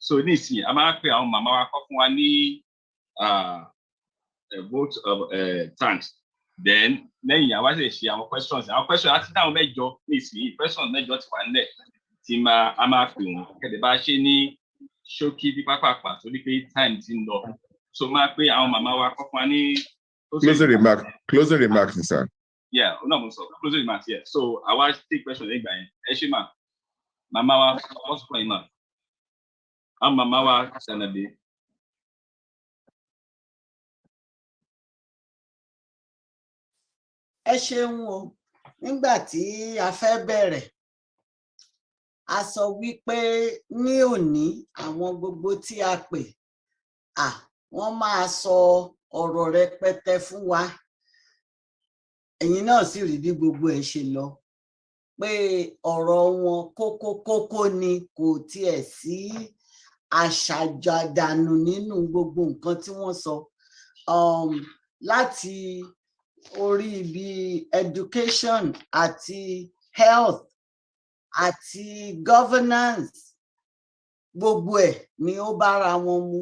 So ní ìsìn a máa pe àwọn màmá wa kọ́ fún wa ní vote of thanks. Then lẹ́yìn àwa ṣe ṣe àwọn questions àti dáhùn mẹ́jọ ní ìsìn questions mẹ́jọ ti wà nílẹ̀ tí a máa pè wọ́n kẹ̀dẹ̀ bá ṣe ní ṣókí bí pápápá torí pé time ti ń lọ. So máa pe àwọn màmá wa kọ́ fún wa ní. Closing remarks, sir. Yeah, no, so closing remarks, yeah. So I want to take question nígbà yẹn. Ẹ ṣé mà. Màmá wa, what's going on? Àwọn màmá wa Sànàdé. Ẹ ṣeun o, nígbà tí a fẹ́ bẹ̀rẹ̀, a sọ wípé ní òní àwọn gbogbo tí a pè, wọ́n máa sọ ọ̀rọ̀ rẹpẹtẹ fún wa. Ẹ̀yin náà sì rí bí gbogbo ẹ̀ ṣe lọ, pé ọ̀rọ̀ wọn kókó ni, kò tiẹ̀ sí àṣàjàdànù nínú gbogbo nǹkan tí wọ́n sọ. Láti orí ibi education àti health àti governance, gbogbo ẹ̀ ni ó bára wọn mu,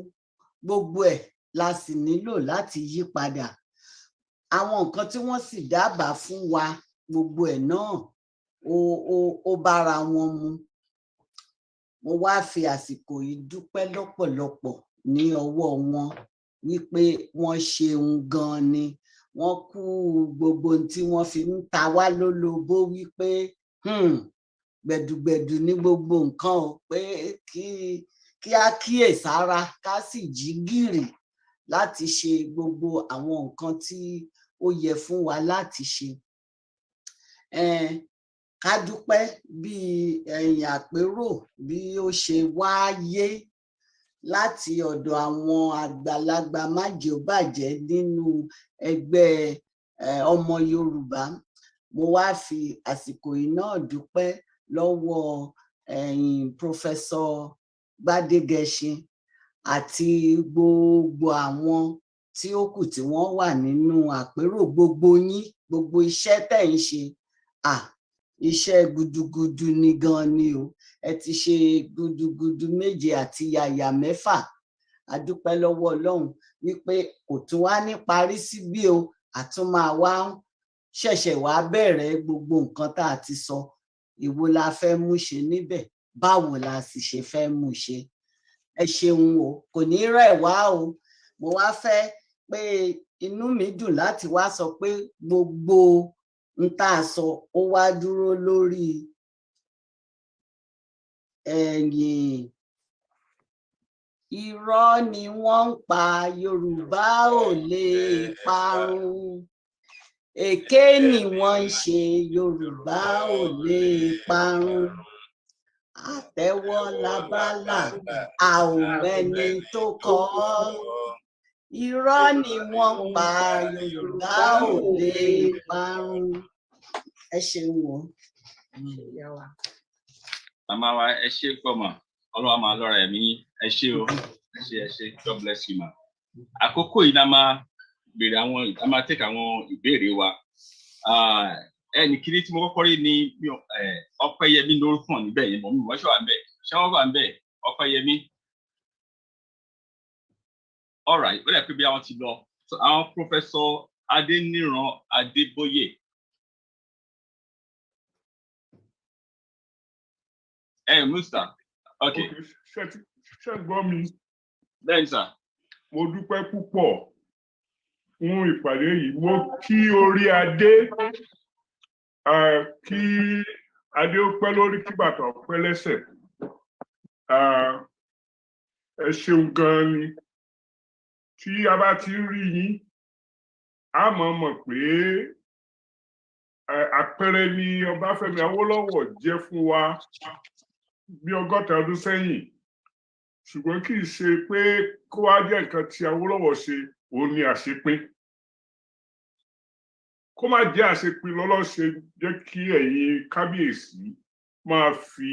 gbogbo ẹ̀ la sì nílò láti yí padà. Àwọn nǹkan tí wọ́n sì dábàá fún wa, gbogbo ẹ̀ náà ó bára wọn mu. Mo wá fi àsìkò yìí dúpẹ́ lọ́pọ̀lọpọ̀ ní ọwọ́ wọn wípé wọ́n ṣeun gan ni. Wọ́n kú gbogbo ohun tí wọ́n fi ń ta wá lólobó wípé gbẹ̀dùgbẹ̀dù ní gbogbo nǹkan o, pé kí á kíyèsára ká sì jí gìrì láti ṣe gbogbo àwọn nǹkan tí ó yẹ fún wa láti ṣe. Ká dúpẹ́ bí àpérò bí ó ṣe wáyé láti ọ̀dọ̀ àwọn àgbàlagbà májèóbàjẹ́ nínú ẹgbẹ́ ọmọ Yorùbá. Mo wá fi àsìkò yìí náà dúpẹ́ lọ́wọ́ Professor Gbádégẹṣin àti gbogbo àwọn tí ó kù tí wọ́n wà nínú àpérò. Gbogbo yín, gbogbo iṣẹ́ tẹ̀ ń ṣe, iṣẹ́ gudugudu ni gan ni o. Ẹ ti ṣe gudugudu méje àti yàyà mẹ́fà. A dúpẹ́ lọ́wọ́ Ọlọ́run wípé kò tún wá ní parí síbí o, àtún máa wá ṣẹ̀ṣẹ̀ wá bẹ̀rẹ̀ gbogbo nǹkan tá a ti sọ. Èwo la fẹ́ mú ṣe níbẹ̀, báwo la sì ṣe fẹ́ mú ṣe. Ẹ ṣeun o, kò ní rẹ̀ wá o. Mo wá fẹ́ pé inú mi dùn láti wá sọ pé gbogbo n tá a sọ ó wá dúró lórí irọ́ ni wọ́n ń pa, Yorùbá ò lè parun. Èké ni wọ́n ń ṣe, Yorùbá ò lè parun. Àtẹ́wọ́ labálà, a ò mẹ́ni tó kọ ọ́. Irọ́ ni wọ́n ń pa, Yorùbá ò lè parun. Ẹ ṣeun o. Màmá wa, ẹ ṣé pọ̀ mà. Ọlọ́run máa lọ́ra ẹ̀mí. Ẹ ṣé o. Ẹ ṣé. God bless you ma. Àkókò yìí la máa béèrè máa take àwọn ìbéèrè wa. Ẹnì kìíní tí mo kọ́kọ́ rí ni Ọpẹ́yẹmí lórúkọ níbẹ̀ yẹn, mọ̀ mi wọ́n ṣe wà níbẹ̀. Ṣé wọ́n wà níbẹ̀? Ọpẹ́yẹmí. All right, ó dẹ̀ pé bí àwọn ti lọ. So àwọn Professor Adéníran Adébóyè. Musta. Okay. Ṣé gbọ́ mi? Bẹ́ẹ̀ni sà. Mo dúpẹ́ púpọ̀ fún ìpàdé yìí. Mo kí orí adé, kí adé ó pẹ́ lórí, kí bàtà ó pẹ́ lẹ́sẹ̀. Ẹ ṣeun gan ni. Tí a bá ti rí yín, a mọ̀ pé àpẹẹrẹ ni Ọbáfẹ́mi Awólọ́wọ̀ jẹ́ fún wa bí 100 ọdún sẹ́yìn. Ṣùgbọ́n kì í ṣe pé kó wá jẹ́ nǹkan tí Awólọ́wọ̀ ṣe, òun ni àṣepín. Kó má jẹ́ àṣepín lọ́lọ́ ṣe jẹ́ kí ẹ̀yin kábíyèsí máa fi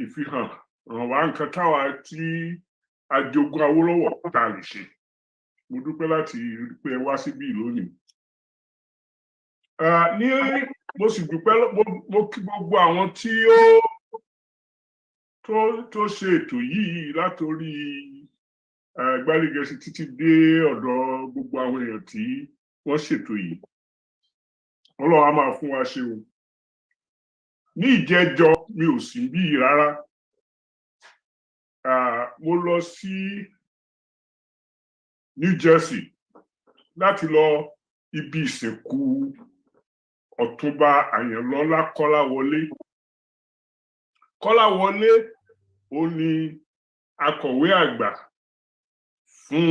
ìfihàn ràn wá nǹkan táwa tí ajogun Awólọ́wọ̀ tá lè ṣe. Mo dúpẹ́ láti rí pé ẹ wá síbí lónìí. Mo sì dúpẹ́, mo kí gbogbo àwọn tí tó ṣe ètò yìí látorí Gbádégẹṣin títí dé ọ̀dọ̀ gbogbo àwọn èèyàn tí wọ́n ṣètò yìí. Ọlọ́run á máa fún wa ṣe o. Ní ìjẹjọ mi ò sí bí rárá. Mo lọ sí New Jersey láti lọ ibi ìsìnkú Ọ̀túnba Àyànlọ́lá Kọ́láwọlé. Kọ́láwọlé ó ní akọ̀wé àgbà fún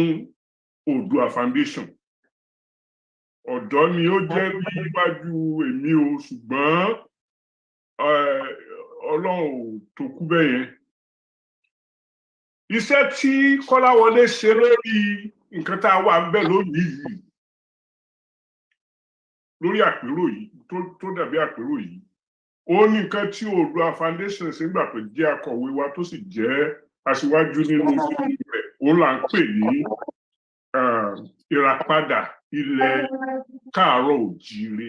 Oòduà Foundation. Ọ̀dọ́ ni ó jẹ́ níwájú èmi o, ṣùgbọ́n Ọlọ́run tó kú bẹ́ẹ̀ yẹn. Iṣẹ́ tí Kọ́láwọlé ṣe lórí nǹkan tá a wà ń bẹ̀ lónìí yìí, lórí àpérò yìí tó dàbí àpérò yìí, ó ní nǹkan tí Oòduà Foundation ṣe nígbà tó jẹ́ akọ̀wé wa tó sì jẹ́ aṣíwájú nínú rẹ̀, òun là ń pè ní ìràpadà ilẹ̀ káàárọ̀ òjíire.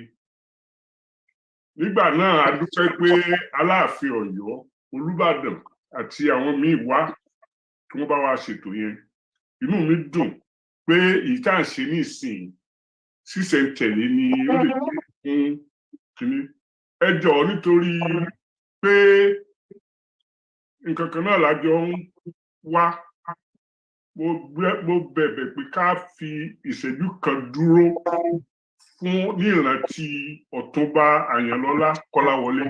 Nígbà náà a dúpẹ́ pé Aláàfin Ọ̀yọ́, Olúbàdàn àti àwọn míì wá tí wọ́n bá wa ṣètò yẹn. Inú mi dùn pé èyí tá à ń ṣe ní ìsìn ṣísẹ̀ntẹ̀lé ni ó lè jẹ́ fún kínní. Ẹ jọ̀ọ́ nítorí pé nǹkan kan náà lájọ ń wá, mo bẹ̀bẹ̀ pé ká fi ìṣẹ́jú kan dúró fún ní ìrántí Ọ̀túnba Àyànlọ́lá Kọ́láwọlé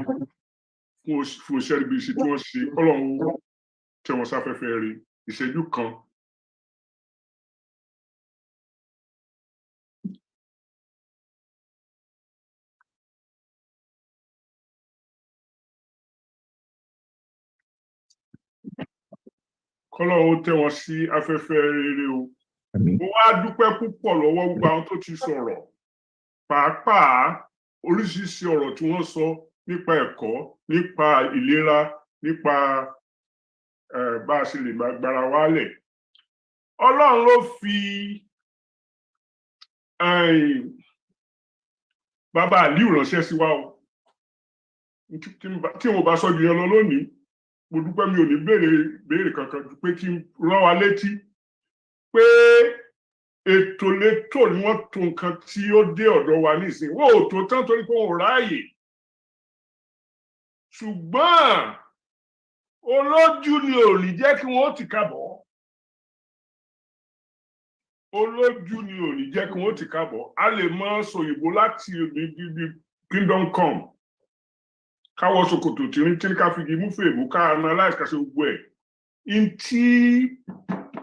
fún iṣẹ́ ribiribi tí wọ́n ṣe. Ọlọ́run tẹ́ wọn sáfẹ́fẹ́ rí. Ìṣẹ́jú kan. Kọ́lọ́run tẹ́ wọn sí afẹ́fẹ́ rere o. Mo wá dúpẹ́ púpọ̀ lọ́wọ́ gbogbo àwọn tó ti sọ̀rọ̀, pàápàá oríṣiríṣi ọ̀rọ̀ tí wọ́n sọ nípa ẹ̀kọ́, nípa ìlera, nípa bá a ṣe lè gbára wálẹ̀. Ọlọ́run ló fi bàbá Aliyu ránṣẹ́ sí wa o. Tí mo bá sọ jù yẹn lọ lónìí, mo dúpẹ́ mi ò ní béèrè kankan ju pé kí n rán wa létí pé ètò létò ni wọ́n tó nǹkan tí ó dé ọ̀dọ̀ wa nísìnyí. Wọ́n ò tó tán torí pé wọn ò ráàyè. Ṣùgbọ́n olójú ni ò ní jẹ́ kí wọ́n ti kábọ̀. Olójú ni ò ní jẹ́ kí wọ́n ti kábọ̀. A lè mọ sòyìnbó láti ibi kingdom come. Káwọ́ ṣòkòtò tìrín ká fi igi mú fèèbù ká analyze ká ṣe gbogbo ẹ̀. In tí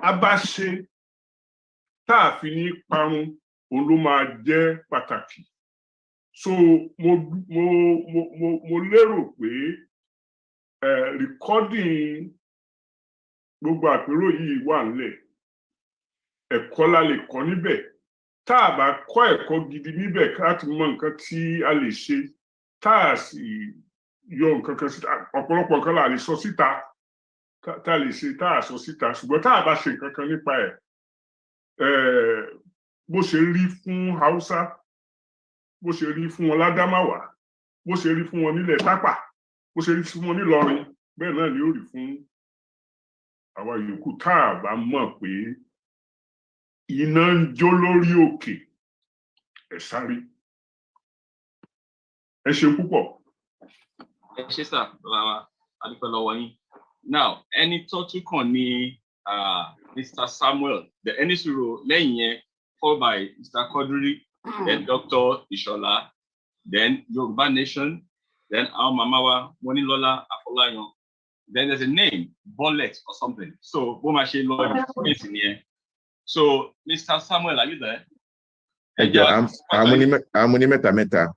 a bá ṣe tá a fi ní parun, òun ló máa jẹ́ pàtàkì. So mo lérò pé recording gbogbo àpérò yìí wà nílẹ̀. Ẹ̀kọ́ la lè kọ́ níbẹ̀. Tá a bá kọ́ ẹ̀kọ́ gidi níbẹ̀ láti mọ nǹkan tí a lè ṣe, tá a sì yọ nǹkan kan síta, ọ̀pọ̀lọpọ̀ nǹkan la lè sọ síta, tá a lè ṣe tá a sọ síta. Ṣùgbọ́n tá a bá ṣe nǹkan kan nípa ẹ̀, bó ṣe rí fún Haúsá, bó ṣe rí fún wọn l'Ádámáwá, bó ṣe rí fún wọn nílẹ̀ Tápà, bó ṣe rí fún wọn nílọrin, bẹ́ẹ̀ náà ni ó rí fún àwa yòókù tá a bá mọ̀ pé iná ń jó lórí òkè ẹ sáré. Ẹ ṣe púpọ̀. Ẹ ṣé sà, bàbá wa, a dúpẹ́ lọ́wọ́ yín. Now, ẹni tó tún kàn ní Mr. Samuel, the ẹni sùúrù lẹ́yìn yẹn, followed by Mr. Quadri, then Dr. Ishola, then Yorùbá Nation, then our mama wa Monilola Afolayan. Then there's a name, Bullet or something. So, bó máa ṣe lọ ìfúnpẹ̀sì nìyẹn. So, Mr. Samuel, are you there? I'm mẹ́ta.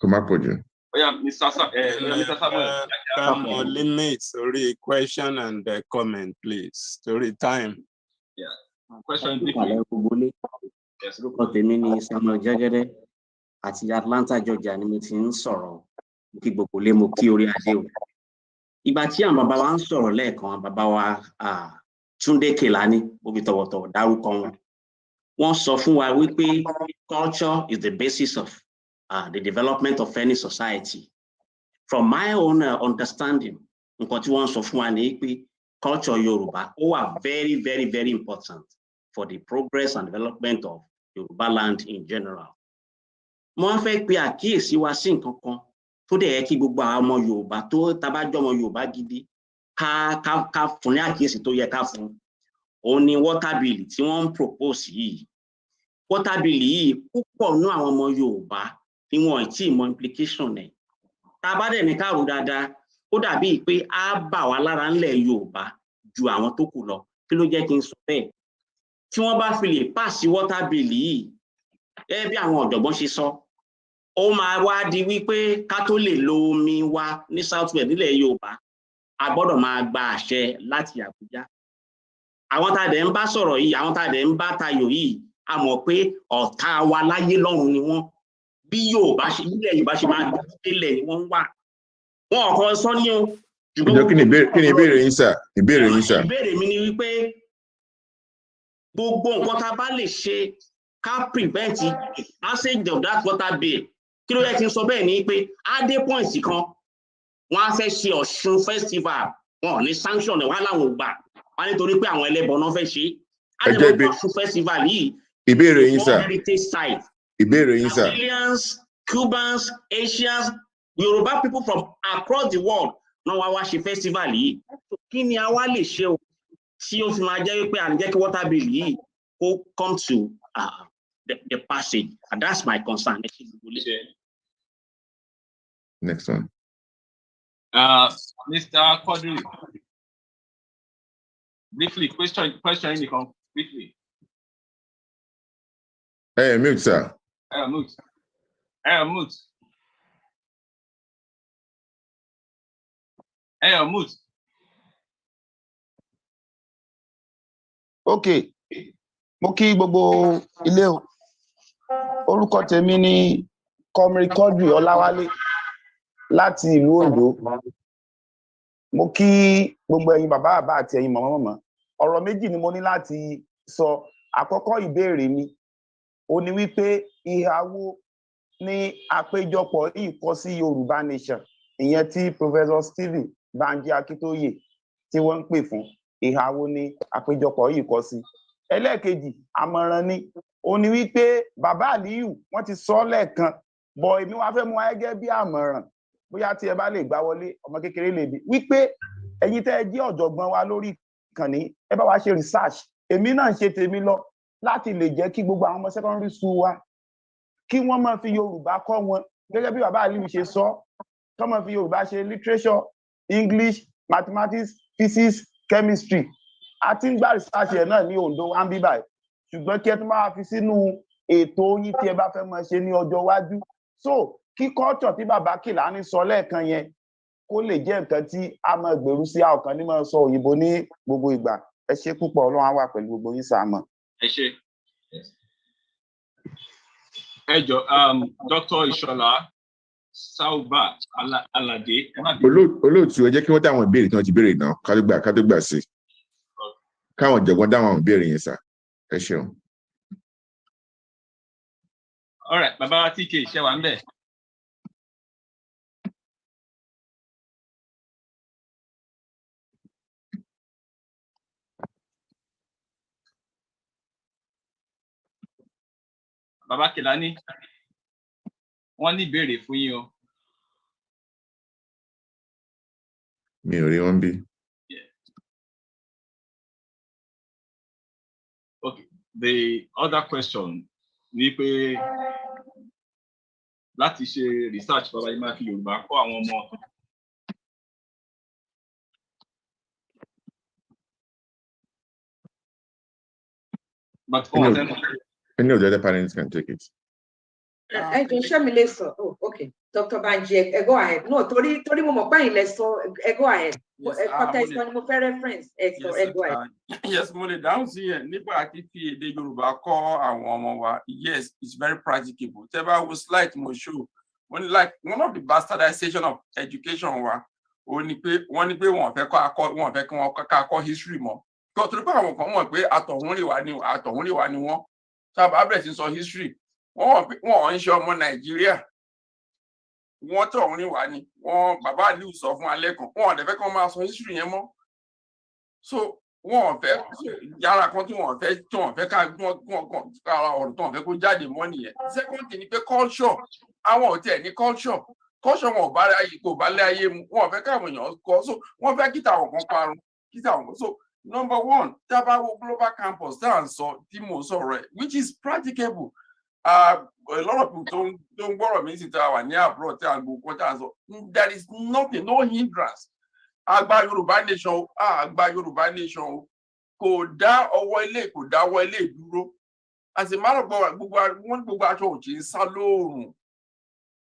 Kò má pọ̀ jù. Yeah, Mr. Samuel. Limit sorry, question and comment, please. Story time. Yeah. Question. Yes. Orúkọ tèmi ni Samuel Jẹ́gẹ́dẹ́ àti Atlanta, Georgia ni mo ti ń sọ̀rọ̀. Kí gbogbo lé mo kí orí adé o. Ìgbà tí àwọn bàbá wa ń sọ̀rọ̀ lẹ́ẹ̀kan, bàbá wa Túndé Kèlání, mo fi tọ̀wọ̀tọ̀wọ̀ dárúkọ wọn. Wọ́n sọ fún wa wípé culture is the basis of the development of any society. From my own understanding, nǹkan tí wọ́n sọ fún wa ní pé culture Yorùbá ó wà very, very, very important for the progress and development of Yorùbá land in general. Mo wá fẹ́ pe àkíyèsí wa sí nǹkan kan tó dẹ̀ yẹ kí gbogbo àwọn ọmọ Yorùbá tó tabájọ́ ọmọ Yorùbá gidi ká fún ní àkíyèsí tó yẹ ká fún. Òun ni water bill tí wọ́n ń propose yìí. water bill yìí púpọ̀ nú àwọn ọmọ Yorùbá ni wọn ò tí ì mọ implication ẹ̀. Tá a bá dẹ̀ ní ká rò dáadáa, ó dàbí pé á bà wá lára ńlẹ̀ Yorùbá ju àwọn tó kù lọ. Kí ló jẹ́ kí n sọ bẹ́ẹ̀? Tí wọ́n bá fi lè pass water bill yìí, bí àwọn ọ̀jọ̀gbọ́n ṣe sọ, ó máa wá di wípé ká tó lè lo omi wa ní South West nílẹ̀ Yorùbá, a gbọ́dọ̀ máa gba àṣẹ láti Àbújá. Àwọn tá a dẹ̀ ń bá sọ̀rọ̀ yìí, àwọn tá a dẹ̀ ń bá tayò yìí, a mọ̀ pé ọ̀tá wa láyé lọ́run ni wọ́n. Bí Yorùbá ṣe nílẹ̀ Yorùbá ṣe máa gbé délẹ̀ ni wọ́n wà. Wọn ò kọ́ sọ ní o. Kí ni ìbéèrè yín sà? Ìbéèrè yín sà. Ìbéèrè mi ni wípé gbogbo nǹkan tá a bá lè ṣe ká prevent passage of that water bill. Kí ló yẹ kí n sọ bẹ́ẹ̀ ni pé á dé point kan wọ́n á fẹ́ ṣe Ọ̀ṣun festival, wọn ò ní sanction ẹ̀ wá láwọn ò gbà wá nítorí pé àwọn ẹlẹ́bọ náà fẹ́ ṣe. Á dé mọ́ Ọ̀ṣun festival yìí. Ìbéèrè yín sà. Heritage site. Ìbéèrè yín sà. Brazilians, Cubans, Asians, Yoruba people from across the world náà wá ṣe festival yìí. Kí ni a wá lè ṣe o tí ó fi máa jẹ́ wípé à ń jẹ́ kí water bill yìí kó come to the passage, and that's my concern. Next one. Mr. Quadri, briefly, question briefly. Mute, sir. Mute. Mute. Okay. Mo kí gbogbo ilé o. Orúkọ tèmi ni Comrade Quadri Ọláwálé láti ìlú Oǹdó. Mo kí gbogbo ẹ̀yin bàbá àti ẹ̀yin màmá. Ọ̀rọ̀ méjì ni mo ní láti sọ. Àkọ́kọ́ ìbéèrè mi ó ní wípé ìhà wo ni àpéjọpọ̀ yìí kọ sí Yorùbá Nation, ìyẹn tí Professor Stephen Banji Akintoye tí wọ́n ń pè fún. Ìhà wo ni àpéjọpọ̀ yìí kọ sí? Ẹlẹ́ẹ̀kejì, àmọ̀ràn ni ó ní wípé bàbá Aliyu wọ́n ti sọ lẹ́ẹ̀kan, bọ̀ èmi wá fẹ́ mú wa gẹ́gẹ́ bí àmọ̀ràn, bóyá tí ẹ bá lè gbá wọlé, ọmọ kékeré lè bí, wípé ẹ̀yin tẹ́ ẹ jẹ́ ọ̀jọ̀gbọ́n wa lórí ìkànnì, ẹ bá wa ṣe research. Èmi náà ń ṣe tèmi lọ láti lè jẹ́ kí gbogbo àwọn ọmọ secondary school wa kí wọ́n máa fi Yorùbá kọ́ wọn, gẹ́gẹ́ bí bàbá Aliyu ṣe sọ, kí wọ́n máa fi Yorùbá ṣe literature, English, mathematics, physics, chemistry. A ti ń gbá research ẹ̀ náà ní Oǹdó wá ń bí báyìí, ṣùgbọ́n kí ẹ tún máa fi sínú ètò yín tí ẹ bá fẹ́ máa ṣe ní ọjọ́ iwájú. So kí culture tí bàbá Kìlání sọ lẹ́ẹ̀kan yẹn kó lè jẹ́ nǹkan tí a máa gbèrú sí àọ̀kan ní máa sọ òyìnbó ní gbogbo ìgbà. Ẹ ṣé púpọ̀, Ọlọ́run á wà pẹ̀lú gbogbo yín sàmọ̀. Ẹ ṣé. Ẹ jọ̀ọ́, Dr. Ìṣọ̀lá Sauba Aládé. Olóòtú, ẹ jẹ́ kí wọ́n dáwọn ìbéèrè tí wọ́n ti béèrè náà ká tó gbà sí. Káwọn ọ̀jọ̀gbọ́n dáwọn ìbéèrè yẹn sà. Ẹ ṣeun. All right, bàbá wa TK ṣe wà ń bẹ̀. Bàbá Kìlání, wọ́n ní ìbéèrè fún yín o. Mi ò rí wọn bí. Okay, the other question ni pé láti ṣe research bàbá yìí máa fi Yorùbá kọ́ àwọn ọmọ. But any of the other parents can take it. I can share me later. Oh, okay. Dr. Banji, go ahead. No, Tori mo mọ̀ pé ilẹ̀ sọ, go ahead. Reference. Go ahead. Yes, mo lè dáhùn sí ẹ̀ nípa fífi èdè Yorùbá kọ́ àwọn ọmọ wa. Yes, it's very practicable. Tẹ́ bá wo slide mo show, like one of the bastardization of education wa, wọ́n ní pé wọ́n fẹ́ kí wọ́n kọ́ history mọ́. Kọ́ torí pé àwọn kan mọ̀ pé àtọ̀húnrìnwá ni wọ́n. Sábà bẹ̀rẹ̀ sí sọ history. Wọ́n ń ṣe ọmọ Nàìjíríà. Wọ́n tọ̀húnrìnwá ni. Bàbá Aliyu sọ fún alẹ́ kan. Wọ́n dẹ̀ fẹ́ kí wọ́n máa sọ history yẹn mọ́. So wọ́n fẹ́ yàrá kan tí wọ́n fẹ́ ká ọ̀rọ̀ tó wọ́n fẹ́ kó jáde mọ́ nìyẹn. Second thing ni pé culture. Àwọn ò tiẹ̀ ní culture. Culture wọn ò bá lé ayé mu. Wọ́n fẹ́ káwọn èèyàn kọ́. So wọ́n fẹ́ kíta àwọn kan parun. So Number one, Tabawo Global Campus, which is practicable. A lot of people don't borrow me to our near abroad. There is nothing, no hindrance. Agba Yoruba Nation, Agba Yoruba Nation, kò dá ọwọ́ ilé kò dáwọ́ ilé dúró. As a matter of fact, gbogbo aṣọ òjì ń sá lóòrùn.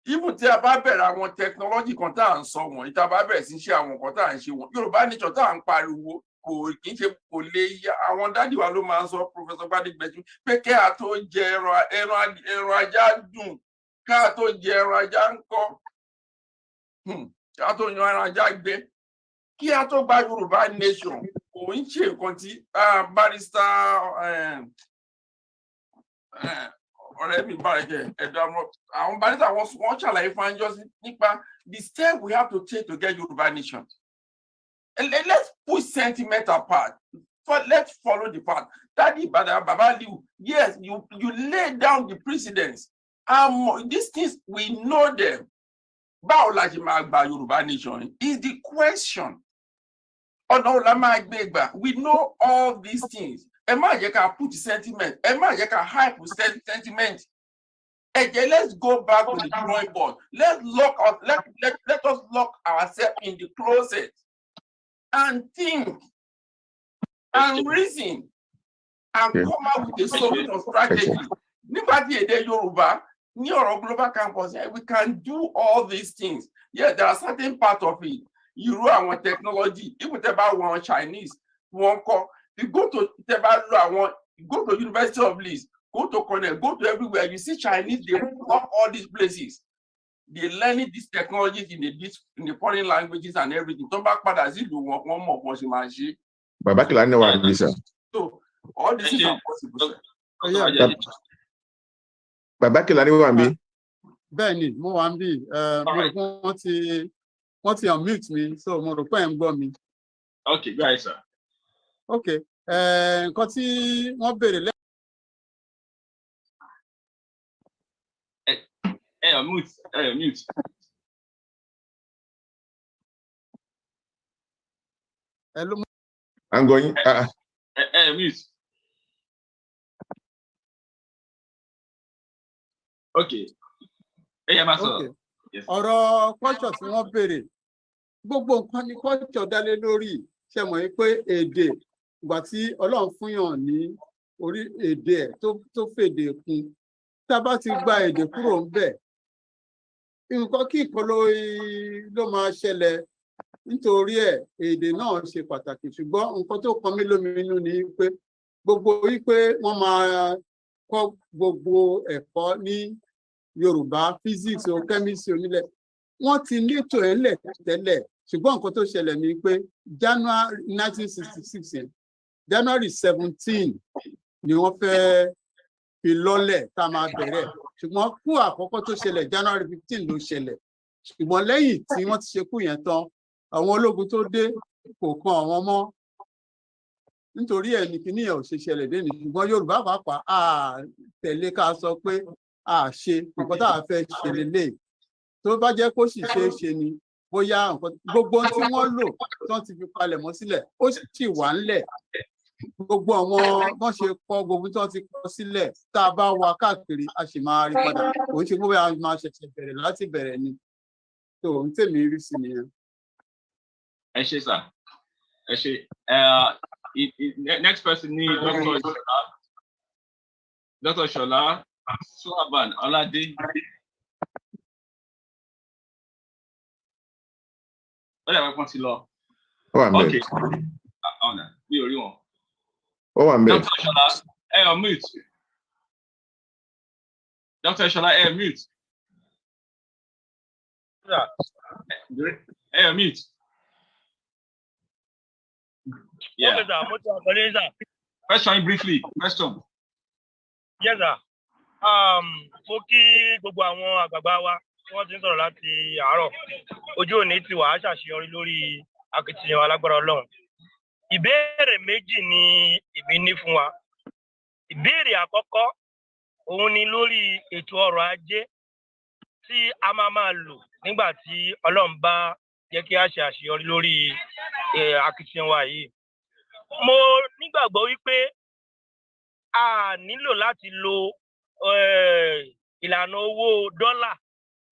Even tí a bá bẹ̀rẹ̀ àwọn technology kan tá à ń sọ wọ̀nyí, tá a bá bẹ̀rẹ̀ sí ṣe àwọn nǹkan tá à ń ṣe wọ̀nyí, Yorùbá Nation tá à ń pariwo kò kì í ṣe kò lè yá. Àwọn dádì wa ló máa ń sọ, Professor Gbadegbeju, pé kí a tó jẹ ẹran ajá dùn, ká tó jẹ ẹran ajá ń kọ́, ká tó yan ẹran ajá gbé, kí a tó gba Yorùbá Nation, kò ń ṣe nǹkan tí barrister ọ̀rẹ́ mi bàrẹ̀kẹ̀ àwọn barrister wọ́n ṣàlàyé fún anjọ́sí nípa the step we have to take to get Yoruba Nation. And let's put sentiment apart. Let's follow the path. Daddy Baba Aliyu, yes, you lay down the precedents. These things, we know them. Báwo la ṣe máa gba Yoruba Nation is the question. We know all these things. Ẹ má jẹ́ ká put sentiment. Ẹ má jẹ́ ká hype sentiment. Let's go back to the drawing board. Let us lock ourselves in the closet and think and reason and come up with a solution strategy. Nígbà tí èdè Yorùbá ní ọ̀rọ̀ Global Campus, we can do all these things. Yeah, there are certain parts of it. Irú àwọn technology, if we talk about Chinese, you go to University of Leeds, go to Cornell, go to everywhere. You see Chinese, they block all these places. They're learning these technologies in the foreign languages and everything. So all this is possible. Bẹ́ẹ̀ni, mo wà ń bí, wọ́n ti unmute mi, so mo rò pé ẹ̀ ń gbọ́ mi. Okay, go ahead, sir. Okay, nǹkan tí wọ́n béèrè lẹ́yìn. Mute. Hello. I'm going. Mute. Okay. Yes. Ọ̀rọ̀ culture tí wọ́n béèrè, gbogbo nǹkan ni culture dálé lórí. Ṣé mọ̀ pé èdè ìgbà tí Ọlọ́run fún yàn ní orí èdè ẹ̀ tó fèdè kún, tá a bá ti gba èdè kúrò ń bẹ̀, nǹkan kí nǹkan ló máa ṣẹlẹ̀ nítorí ẹ̀ èdè náà ṣe pàtàkì, ṣùgbọ́n nǹkan tó kan mí lóminú ni pé gbogbo wípé wọ́n máa kọ́ gbogbo ẹ̀kọ́ ní Yorùbá, physics o chemistry onílẹ̀, wọ́n ti létò ẹ̀ lẹ̀ tẹ́lẹ̀, ṣùgbọ́n nǹkan tó ṣẹlẹ̀ ni pé January 1966 yẹn, January 17 ni wọ́n fẹ́ fi lọ́lẹ̀ tá a máa bẹ̀rẹ̀, ṣùgbọ́n kú àkọ́kọ́ tó ṣẹlẹ̀ January 15 ló ṣẹlẹ̀, ṣùgbọ́n lẹ́yìn tí wọ́n ti ṣe kú yẹn tán, àwọn ológun tó dé kò kan àwọn mọ́, nítorí ẹ̀ ní kíní ẹ̀ ò ṣe ṣẹlẹ̀ dé ní, ṣùgbọ́n Yorùbá pàápàá tẹ̀lé ká sọ pé ṣe nǹkan tá a fẹ́ ṣe lélẹ̀, tó bá jẹ́ kó sì ṣe é ṣe ni bóyá nǹkan gbogbo tí wọ́n lò tí wọ́n ti fi palẹ̀ mọ́ sílẹ̀ ó sì wà ńlẹ̀, gbogbo àwọn wọ́n ṣe kọ́ gbogbo tí wọ́n ti kọ́ sílẹ̀ tá a bá wá káàkiri a sì máa rí padà, kò ń ṣe bóyá a máa ṣẹ̀ṣẹ̀ bẹ̀rẹ̀ láti bẹ̀rẹ̀ ni, tó ń tèmi rí sí nìyẹn. Ẹ ṣé sir, ẹ ṣé. Next person ni Dr. Shola Suaban Olade. Ó dàbí wọ́n ti lọ. Okay. Ọ̀nà mi ò rí wọn. Dr. Shola, mute. Dr. Shola, mute. Mute. Yeah. Question briefly. Question. Yes, sir. Mo kí gbogbo àwọn àgbààgbà wa tí wọ́n ti ń sọ̀rọ̀ láti àárọ̀. Ojú òní ti wà á ṣàṣeyọrí lórí akitiyan alágbára Ọlọ́run. Ìbéèrè méjì ni èmi ní fún wa. Ìbéèrè àkọ́kọ́ òun ni lórí ètò ọrọ̀ ajé tí a máa lò nígbà tí Ọlọ́run bá jẹ́ kí a ṣe àṣeyọrí lórí akitiyan wa yìí. mo nígbàgbọ́ wípé a nílò láti lo ìlànà owó dọ́là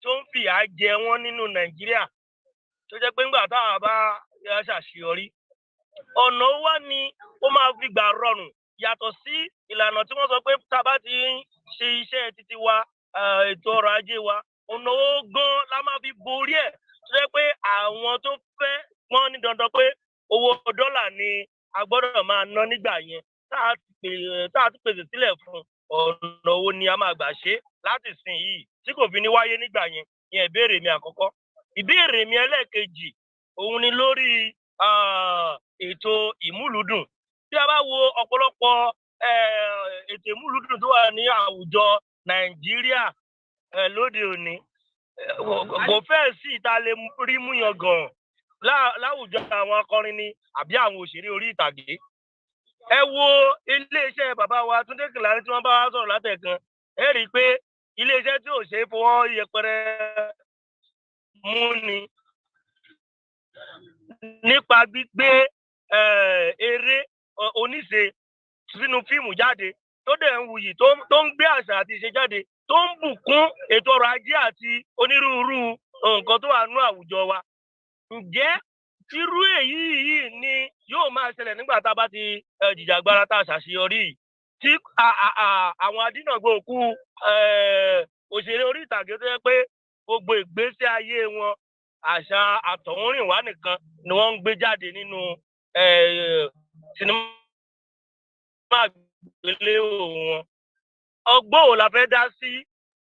tó ń fìyà jẹ wọ́n nínú Nàìjíríà tó jẹ́ pé ńgbà táwa bá ṣàṣeyọrí ọ̀nà wá ni ó máa fi gbà rọrùn yàtọ̀ sí ìlànà tí wọ́n sọ pé tá a bá ti ń ṣe iṣẹ́ títí wa ètò ọrọ̀ ajé wa ọ̀nà ó gan la máa fi borí ẹ̀ tó jẹ́ pé àwọn tó fẹ́ wọ́n ní dandan pé owó dọ́là ni a gbọ́dọ̀ máa ná nígbà yẹn tá a ti pèsè sílẹ̀ fún ọ̀nà owó ni a máa gbà ṣe láti sìn yìí tí kò fi ní wáyé nígbà yẹn ìyẹn ìbéèrè mi àkọ́kọ́. Ìbéèrè mi ẹlẹ́ẹ̀kejì òun ni lórí ètò ìmúlùúdùn. Bí a bá wo ọ̀pọ̀lọpọ̀ ètò ìmúlùúdùn tó wà ní àwùjọ Nàìjíríà lóde òní kò fẹ́ sí ìta lè rí mú yangàn láwùjọ àwọn akọrin ni àbí àwọn òṣèré orí ìtàgé. Ẹ wo iléeṣẹ́ bàbá wa Túndé Kèlání tí wọ́n bá wá sọ̀rọ̀ látẹ̀kan ẹ rí i pé iléeṣẹ́ tí ò ṣe é fọwọ́ yẹpẹrẹ mú ni nípa gbígbé eré oníṣe sínú fíìmù jáde tó dẹ̀ ń wuyì tó ń gbé àṣà àti ìṣe jáde tó ń bùkún ètò ọrọ̀ ajé àti onírúurú nǹkan tó wà nínú àwùjọ wa. Ǹjẹ́ irú èyí yìí ni yóò máa ṣẹlẹ̀ nígbà tá a bá ti jìjàgbara tá a ṣàṣeyọrí tí àwọn adínàgbò òkú òṣèré orí ìtàgé tó yẹ pé gbogbo ìgbésí ayé wọn àṣà àtọ̀húnrìnwá nìkan ni wọ́n ń gbé jáde nínú sinimá àgbéléwò wọn. Ọgbọ́n wo la fẹ́ dá sí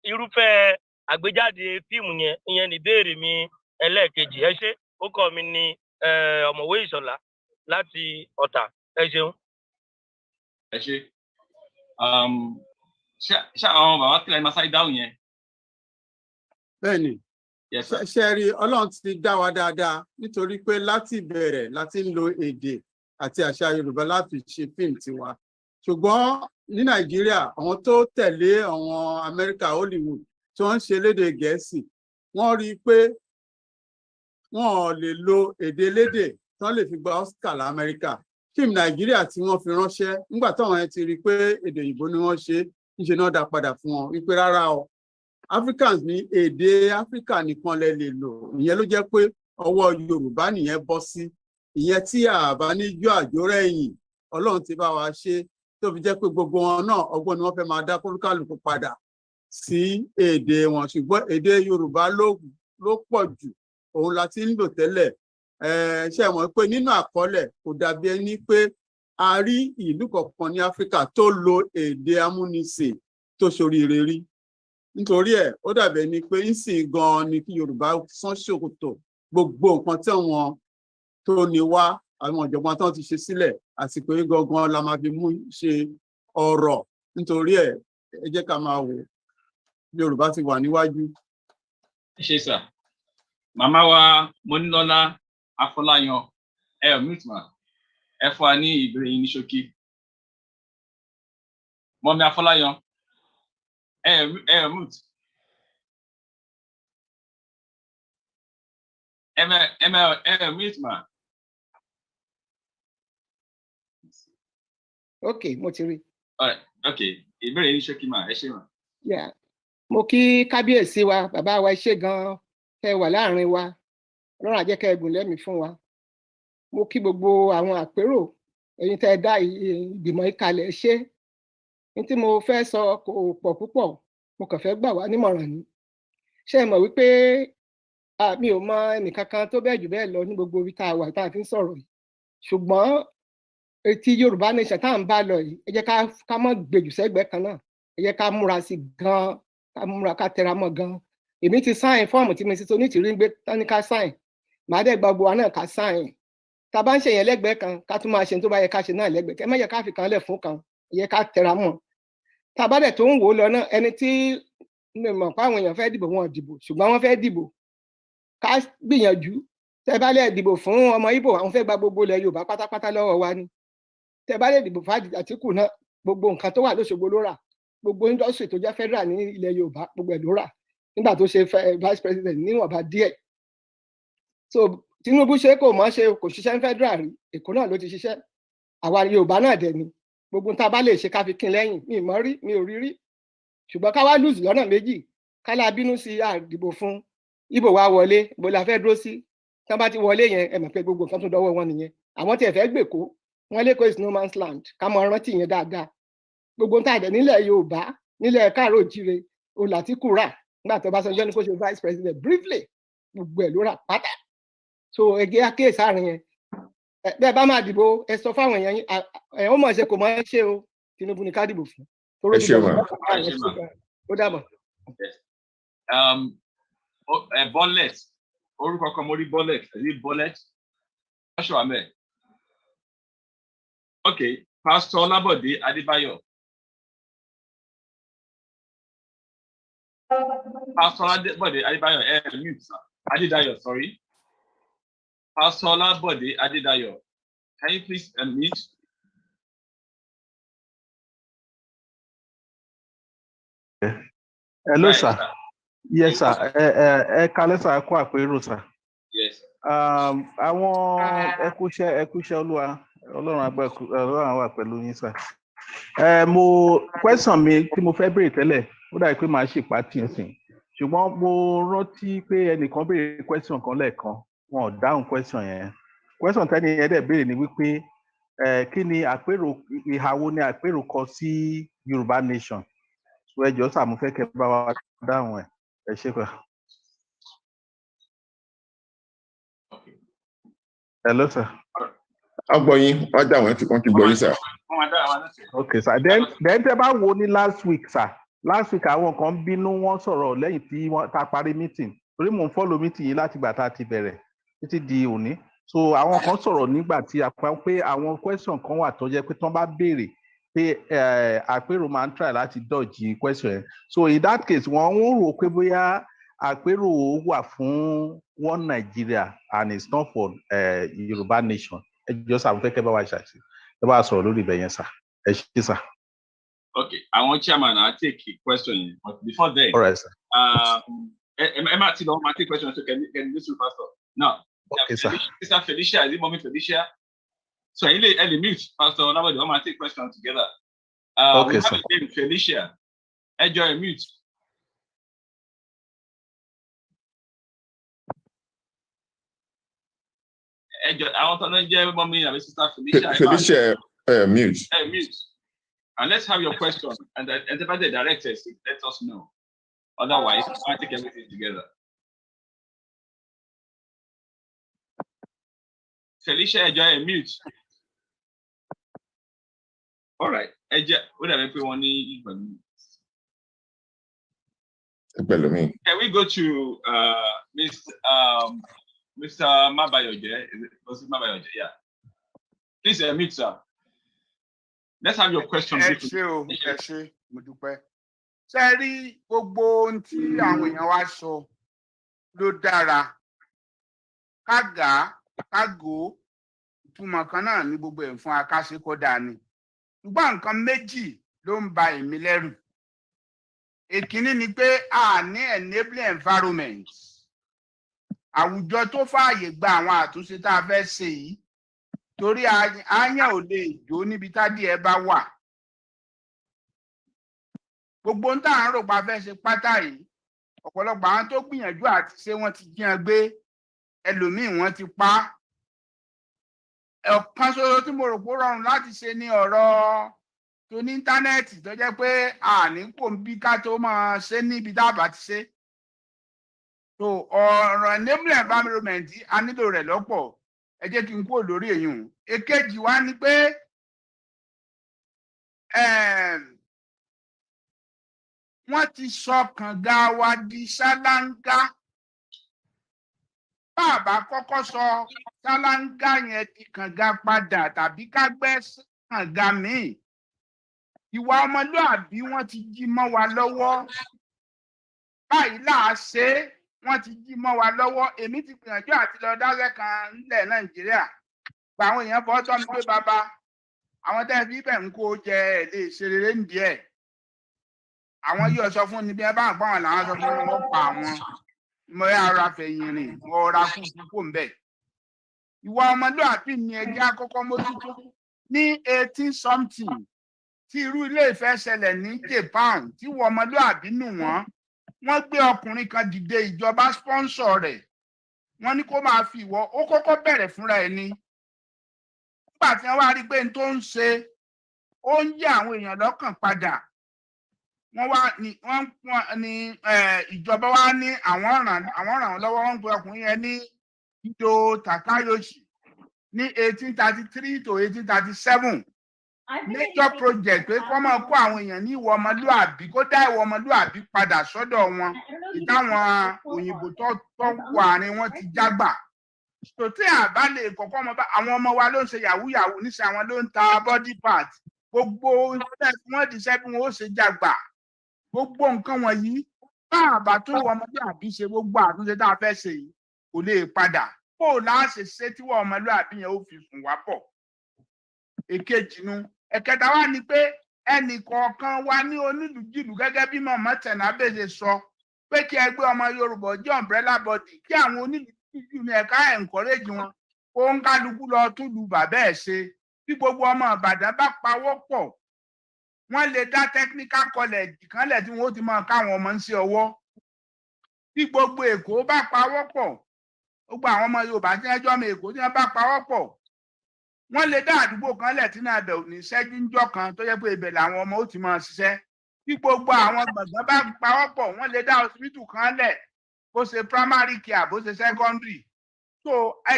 irúfẹ́ àgbéjáde fíìmù yẹn? Ìyẹn ni ìbéèrè mi ẹlẹ́ẹ̀kejì. Ẹ ṣé, ó kọ́ mi ní ọ̀mọ̀wé Ìṣọ̀lá láti Ọ̀tà. Ẹ ṣeun. Ẹ ṣé. Ṣé àwọn bàbá kílẹ̀ máa sáré dáhùn yẹn? Bẹ́ẹ̀ni, ṣe rí Ọlọ́run ti dá wa dáadáa nítorí pé láti ìbẹ̀rẹ̀ láti ń lo èdè àti àṣà Yorùbá láti ṣe fíìmù tiwa. Ṣùgbọ́n ní Nàìjíríà àwọn tó tẹ̀lé àwọn Amẹ́ríkà Hollywood tí wọ́n ń ṣe lédè Gẹ̀ẹ́sì wọ́n rí i pé wọn ò lè lo èdè lédè tí wọ́n lè fi gba Oscar l'Amẹ́ríkà. Fíìmù Nàìjíríà tí wọ́n fi ránṣẹ́ nígbà táwọn yẹn ti rí i pé èdè òyìnbó ni wọ́n ṣe níṣe náà dá padà fún wọn wípé rárá o Africans ní èdè Áfíríkà nìkan lẹ lè lò. Ìyẹn ló jẹ́ pé ọwọ́ Yorùbá nìyẹn bọ́ sí. Ìyẹn tí àbá ní yọ àjórẹ̀yìn Ọlọ́run ti bá wa ṣe tó fi jẹ́ pé gbogbo wọn náà ọgbọ́n ni wọ́n fẹ́ máa dá kólúkálùkù padà sí èdè wọn. Ṣùgbọ́n èdè Yorùbá ló pọ̀ jù òun la ti ń lò tẹ́lẹ̀. Ṣé mọ̀ pé nínú àkọọ́lẹ̀ kò dàbí ẹni pé a rí ìlú kọ̀ọ̀kan ní Áfíríkà tó lo èdè amúnisè tó ṣoríire rí. Nítorí ẹ̀ ó dàbí ẹni pé ìsìn gan ni kí Yorùbá sán ṣòkòtò gbogbo nǹkan tí àwọn tó ní wá àwọn ọ̀jọ̀gbọ́n tó ti ṣe sílẹ̀ àsìkò yìí gangan la máa fi mú ṣe ọ̀rọ̀. Nítorí ẹ̀ ẹ jẹ́ ká máa wò Yorùbá ti wà níwájú. Ẹ ṣé sà. Màmá wa Monílọ́lá Afọláyan mutma ẹ fún wa ní ìbéèrè yín ní ṣókí. Mọ́mí Afọláyan mute. Mutma. Ok, mo ti rí. Ok, ìbéèrè yín ní ṣókí mà, ẹ ṣé mà. Mo kí kábíyèsí wa, bàbá wa ṣé gan-an ẹ wà láàrin wa. Ọlọ́run á jẹ́ kẹ́ ẹ gùn lẹ́mìí fún wa. Mo kí gbogbo àwọn àpérò ẹ̀yin tẹ́ ẹ dá ìgbìmọ̀ ìkàlẹ̀ ṣe. Ní tí mo fẹ́ sọ kò pọ̀ púpọ̀, mo kàn fẹ́ gbà wá nímọ̀ràn ni. Ṣé ẹ mọ̀ wípé mi ò mọ ẹnìkankan tó bẹ́ẹ̀ jù bẹ́ẹ̀ lọ ní gbogbo ibi tá a wà tá a fi ń sọ̀rọ̀ yìí. Ṣùgbọ́n etí Yorùbá nation tá à ń bá lọ yìí, ẹ jẹ́ ká mọ́ gbèjù sẹ́gbẹ̀ẹ́ kan náà. Ẹ jẹ́ ká múra sí gan-an, ká múra ká tẹra mọ́ gan-an. Èmi ti sáìn fọ́ọ̀mù tí Mrs. Onítìrí ń gbé tán ní ká sáìn. Màá dẹ̀ gba gbogbo wa náà ká sáìn. Tá a bá ń ṣe yẹn lẹ́gbẹ̀ẹ́ kan ká tún máa ṣe tó bá yẹ ká ṣe náà lẹ́gbẹ̀ẹ́. Ẹ má jẹ́ ká fi kan lẹ̀ fún kan, ẹ jẹ́ ká tẹra mọ́. Tá a bá dẹ̀ tó ń wò ó lọ náà ẹni tí mi mọ̀ pé àwọn èèyàn fẹ́ dìbò wọn dìbò ṣùgbọ́n wọ́n fẹ́ dìbò. Ká gbìyànjú tẹ́ bá lè dìbò fún ọmọ Ìgbò àwọn fẹ́ gba gbogbo ilẹ̀ Yorùbá pátápátá lọ́wọ́ wa ni. Tẹ́ bá lè dìbò fún Àtíkù náà gbogbo nǹkan tó wà lóṣogbo ló rà. Gbogbo industry tó jẹ́ federal ní ilẹ̀ Yorùbá gbogbo ẹ̀ ló rà. Nígbà tó ṣe vice president níwọ̀nba díẹ̀. So Tinubu ṣe kò mọ̀ ṣe kò ṣiṣẹ́ federal rí Èkó náà ló ti ṣiṣẹ́ àwa Yorùbá náà dẹ̀ ni gbogbo tá a bá lè ṣe ká fi kín lẹ́yìn mi mọ̀ rí mi ò rí rí ṣùgbọ́n ká wá lùzì lọ́nà méjì ká lá bínú sí àdìbò fún Ìbò wa wọlé bó la fẹ́ dúró sí tán bá ti wọlé yẹn ẹ mọ̀ pé gbogbo nǹkan tó dọwọ́ wọn nìyẹn àwọn tí ẹ fẹ́ gbèkó wọn lẹ́kọ̀ọ́ is no man's land ká mọ rántí yẹn dáadáa gbogbo tá a dẹ̀ nílẹ̀ Yorùbá nílẹ̀ káàró òjire Olàtíkù rà nígbà tó Ọbásanjọ́ ní kó ṣe vice president briefly gbogbo ẹ̀ ló rà pátá so ẹgbẹ́ akéèsì àárín yẹn bẹ́ẹ̀ bá máa dìbò ẹ sọ fáwọn èèyàn yín ẹ̀ ó mọ̀ ṣe kò mọ̀ ẹ́ ṣe o Tinubu ní ká dìbò fún ẹ ṣe mà ó dàbọ̀. Bullet orúkọ kan mo rí Bullet rí Bullet ọṣọ àmẹ okay Pastor Ọlábọ̀dé Adébáyọ̀ Pastor Ọlábọ̀dé Adébáyọ̀ mute Adédayọ̀ sorry Pastor Ọlábọ̀dé Adédayọ̀ can you please mute. Hello, sir. Yes, sir. Kálẹ́ sir, kó àpérò, sir. Yes. Àwọn ẹkúṣẹ́ Olúwa, Ọlọ́run wà pẹ̀lú yín, sir. Question mi tí mo fẹ́ béèrè tẹ́lẹ̀, ó dàbí pé màá ṣèpá tí ń sìn. Ṣùgbọ́n mo rántí pé ẹnìkan béèrè question kan lẹ́ẹ̀kan, wọn ò dáhùn question yẹn. Question tẹ́ni yẹn dẹ̀ béèrè ni wípé kí ni àpérò ìhàwó ni àpérò kọ sí Yorùbá nation? So ẹjọ́ sà mo fẹ́ kẹ́ bá wa dáhùn ẹ̀ ẹ ṣe pé. Hello sir. Ọgbọ̀yin wọ́n dáhùn ẹ̀ tí wọ́n ti gbọ́ yín sir. Okay sir then tẹ́ bá wo ní last week àwọn kan bínú wọ́n sọ̀rọ̀ lẹ́yìn tí ta parí meeting torí mò ń follow meeting yìí láti gbà tá a ti bẹ̀rẹ̀ títí di òní so àwọn kan sọ̀rọ̀ nígbà tí a pa pé àwọn question kan wà tó jẹ́ pé tán bá béèrè pé àpérò máa ń try láti dodge question yẹn so in that case wọ́n ń rò pé bóyá àpérò wà fún one Nigeria and it's not for Yorùbá nation ẹ jọ sá fẹ́ kẹ́ bá wa ṣàṣì ẹ bá sọ̀rọ̀ lórí ibẹ̀ yẹn sá ẹ ṣe sá. Okay, àwọn chairman I take a question but before then. All right sir. Ẹ má ti lọ máa take question so can you listen pastor now. Okay sir. Sister Felicia is it mommy Felicia? So ẹ lè mute Pastor Ọlábọ̀dé wọ́n máa take question together. Okay, we have sir. a name Felicia. Ẹ jọ ẹ mute. Ẹ jọ àwọn tó ń jẹ́ mommy àbí Sister Felicia. Felicia mute. Mute. And let's have your question and the directors let us know. Otherwise, we can't take everything together. Felicia, ẹ jọ ẹ mute. All right. What have I put on Can we go to Mr. Mabayoje? Was it Mabayoje? Yeah. Please mute, sir. Let's have your question. Ẹ ṣé, mo dúpẹ́. Ṣé rí gbogbo ohun tí àwọn èèyàn wá sọ ló dára. Kágò ìtumọ̀ kan náà ní gbogbo ẹ̀ fún akáṣe kó dáa ni. Ṣùgbọ́n nǹkan méjì ló ń ba èmi lẹ́rù. Èkíní ni pé a ní enabling environment. Àwùjọ tó fààyè gba àwọn àtúnṣe tá a fẹ́ ṣe yìí. Torí àyàn ò lè jó níbi tádìẹ bá wà. Gbogbo ń tà ń rò pa fẹ́ ṣe pátá yìí. Ọ̀pọ̀lọpọ̀ àwọn tó gbìyànjú àti ṣe wọ́n ti jíyan gbé. Ẹlòmíì wọ́n ti pa. Ọ̀kan ṣoṣo tí mo rò pé ó rọrùn láti ṣe ní ọ̀rọ̀ tó ní íńtánẹ́ẹ̀tì tó jẹ́ pé àní kò ń bí ká tó máa ṣe níbi dábàá ti ṣe. So ọ̀rọ̀ enabling environment a nílò rẹ̀ lọ́pọ̀ ẹ jẹ́ kí n kúrò lórí èyàn. Èkejì wá ni pé wọ́n ti sọ kànga wa di ṣáláńgá. Bàbá kọ́kọ́ sọ ṣáláńgá yẹn di kànga padà tàbí ká gbẹ́ kànga míì. Ìwà ọmọlúàbí wọ́n ti jí mọ́ wa lọ́wọ́. Báyìí láà ṣe wọ́n ti jí mọ́ wa lọ́wọ́. Èmi ti gbìyànjú àti lọ dáṣẹ́ kan nílẹ̀ Nàìjíríà. Gba àwọn èèyàn fọ́ tọ́ mi pé bàbá àwọn tẹ́ fi bẹ̀ ń kó jẹ ẹ̀ lè ṣe rere ń díẹ̀. Àwọn yóò sọ fún ni bí ẹ bá ń pa wọn làwọn sọ fún wọn pa àwọn. Mo yà ara fẹ̀yìn rìn mo ra kúkú kò ń bẹ̀. Ìwà ọmọlúàbí ni ẹjẹ́ àkọ́kọ́ mójútó. ní 18 something tí irú ilé ìfẹ́ ṣẹlẹ̀ ní Japan tí wọ́n ọmọlúàbí nù wọ́n gbé ọkùnrin kan dìde, ìjọba sponsor rẹ̀, wọ́n ní kó máa fi ìwọ, ó kọ́kọ́ bẹ̀rẹ̀ fúnra ẹ̀ ni. Nígbà tí wọ́n wá rí pé n tó ń ṣe ó ń yí àwọn èèyàn lọ́kàn padà, wọ́n ní ìjọba wa ní àwọn ràn lọ́wọ́, wọ́n ń pe ọkùnrin yẹn ní Ido Takayoshi ní 1833 to 1837. Major project pé kọ́ máa kó àwọn èèyàn ní ìwọ ọmọlúàbí, kó dá ìwọ ọmọlúàbí padà sọ́dọ̀ wọn, ìdáwọn òyìnbó tó wà ní wọn ti jágbà. So tí àbá lè kọ́kọ́ mọ bá àwọn ọmọ wa ló ń ṣe yahoo yahoo, níṣẹ́ àwọn ló ń ta body part, gbogbo wọn di iṣẹ́ bí wọn ó ṣe jágbà. Gbogbo nǹkan wọ̀nyí bá àbá tó ìwọ ọmọlúàbí ṣe, gbogbo àtúnṣe tá a fẹ́ ṣe yìí kò lè padà. Bó o láṣẹ ṣe tí ìwọ ọmọlúàbí yẹn ó fi sùn wá pọ̀. Èkejì nu, ẹ̀kẹta wá ni pé ẹnì kọ̀ọ̀kan wa ní onílùjìlù gẹ́gẹ́ bí mọ̀mọ́ Tẹ̀nábèjì sọ pé kí ẹgbẹ́ ọmọ Yorùbá jẹ́ umbrella body, kí àwọn onílùjìlù ní ẹ̀ka encourage wọn kó ń kálukú lọ tún lu bàbá ẹ̀ ṣe. Bí gbogbo ọmọ Ìbàdàn bá pawọ́ pọ̀, wọ́n lè dá technical college kan lẹ̀ tí wọ́n ó ti máa káwọn ọmọ ń ṣe ọwọ́. Bí gbogbo Èkó bá pawọ́ pọ̀, gbogbo àwọn ọmọ Yorùbá tí wọ́n jọ́ ọmọ Èkó tí wọ́n bá pawọ́ pọ̀, wọ́n lè dá àdúgbò kan lẹ̀ tí náà bẹ̀ ò ní ṣẹ́jú ńjọ́ kan tó yẹ pé ibẹ̀ làwọn ọmọ ó ti máa ṣiṣẹ́. Bí gbogbo àwọn gbọ̀ngàn bá pawọ́ pọ̀, wọ́n lè dá hospital kan lẹ̀, bó ṣe primary care bó ṣe secondary. So ẹ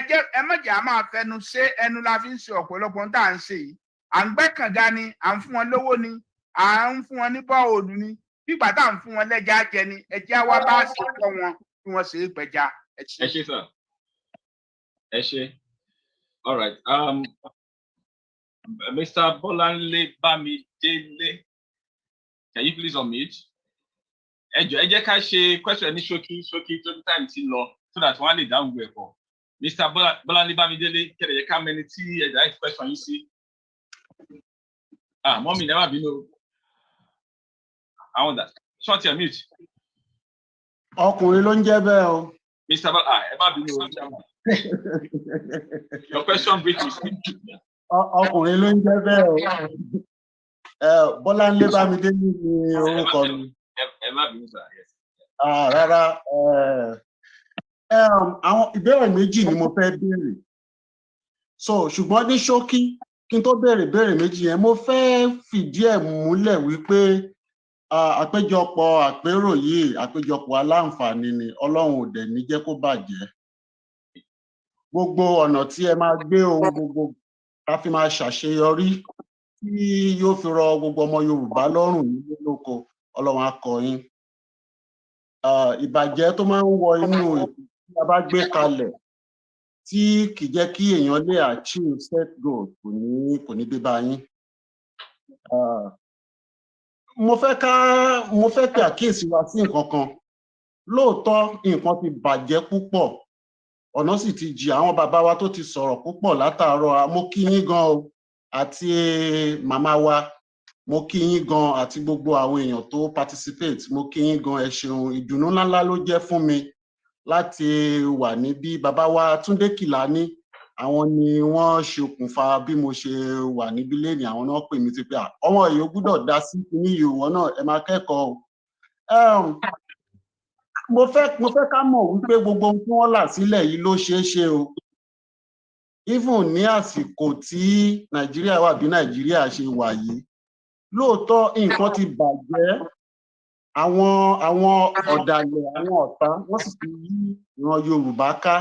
mọ̀jẹ̀ á máa fẹnu ṣe, ẹnu la fi ń ṣe ọ̀pọ̀lọpọ̀ tá à ń ṣe yìí. À ń gbẹ́ kànga ni, à ń fún wọn lówó ni, à ń fún wọn ní bọ́ọ̀lù ni, bígbà tá à ń fún wọn lẹ́ja jẹ ni, ẹja wa bá ṣe kọ́ wọn bí wọ́n ṣe é pẹja. Ẹ ṣé sir. Ẹ ṣé. All right. Mr. Bolanle Bamidele, can you please unmute? Ẹ jẹ́ ká ṣe question ní ṣókí tó ní time ti lọ so that wọ́n á lè dáhùn gbogbo ẹ̀kọ́. Mr. Bolanle Bamidele, kẹ̀lẹ̀ yẹ ká mẹni tí ẹ̀dá ìfẹ́ question yìí sí. Mọ́mí never bínú. Àwọn dà. Short your mute. Ọkùnrin ló ń jẹ́ bẹ́ẹ̀ o. Mr. ẹ má bínú o. Your question briefly. Ọkùnrin ló ń jẹ́ bẹ́ẹ̀ o. Bọ́láńlé Bámidélé ni orúkọ mi. Ẹ má bínú sir. Rárá, àwọn ìbéèrè méjì ni mo fẹ́ béèrè. So ṣùgbọ́n ní ṣókí kí n tó béèrè méjì yẹn, mo fẹ́ fìdí ẹ̀ múlẹ̀ wípé àpéjọpọ̀ àpérò yìí àpéjọpọ̀ aláǹfààní ni, Ọlọ́run ò dẹ̀ ní jẹ́ kó bàjẹ́. Gbogbo ọ̀nà tí ẹ máa gbé ohun gbogbo ká fi máa ṣàṣeyọrí tí yóò fi rọ gbogbo ọmọ Yorùbá lọ́rùn nílé lóko, Ọlọ́run á kọ́ yín. Ìbàjẹ́ tó máa ń wọ inú ètò tí a bá gbé kalẹ̀ tí kì í jẹ́ kí èèyàn lè achieve set goal kò ní dé bá yín. Mo fẹ́ pe àkíyèsí wa sí nǹkan kan. Lóòótọ́ nǹkan ti bàjẹ́ púpọ̀, ọ̀nà sì ti jì. Àwọn bàbá wa tó ti sọ̀rọ̀ púpọ̀ látàárọ̀, mo kí yín gan o, àti màmá wa, mo kí yín gan, àti gbogbo àwọn èèyàn tó participate, mo kí yín gan. Ẹ ṣeun, ìdùnnú ńláńlá ló jẹ́ fún mi láti wà níbí. Bàbá wa Túndé Kìlání, àwọn ni wọ́n ṣe okùnfà bí mo ṣe wà níbí lénìí. Àwọn náà pè mí ti pé ọmọ yìí ó gbọ́dọ̀ dá sí kíní yìí, ìwọ náà ẹ máa kẹ́kọ̀ọ́ o. Mo fẹ́ ká mọ̀ wípé gbogbo ohun tí wọ́n là sílẹ̀ yìí ló ṣeé ṣe o. Even ní àsìkò tí Nàìjíríà wà bí Nàìjíríà ṣe wà yìí, lóòótọ́ nǹkan ti bàjẹ́. Àwọn ọ̀dàlẹ̀, àwọn ọ̀tá, wọ́n sì ti yí ìran Yorùbá ká.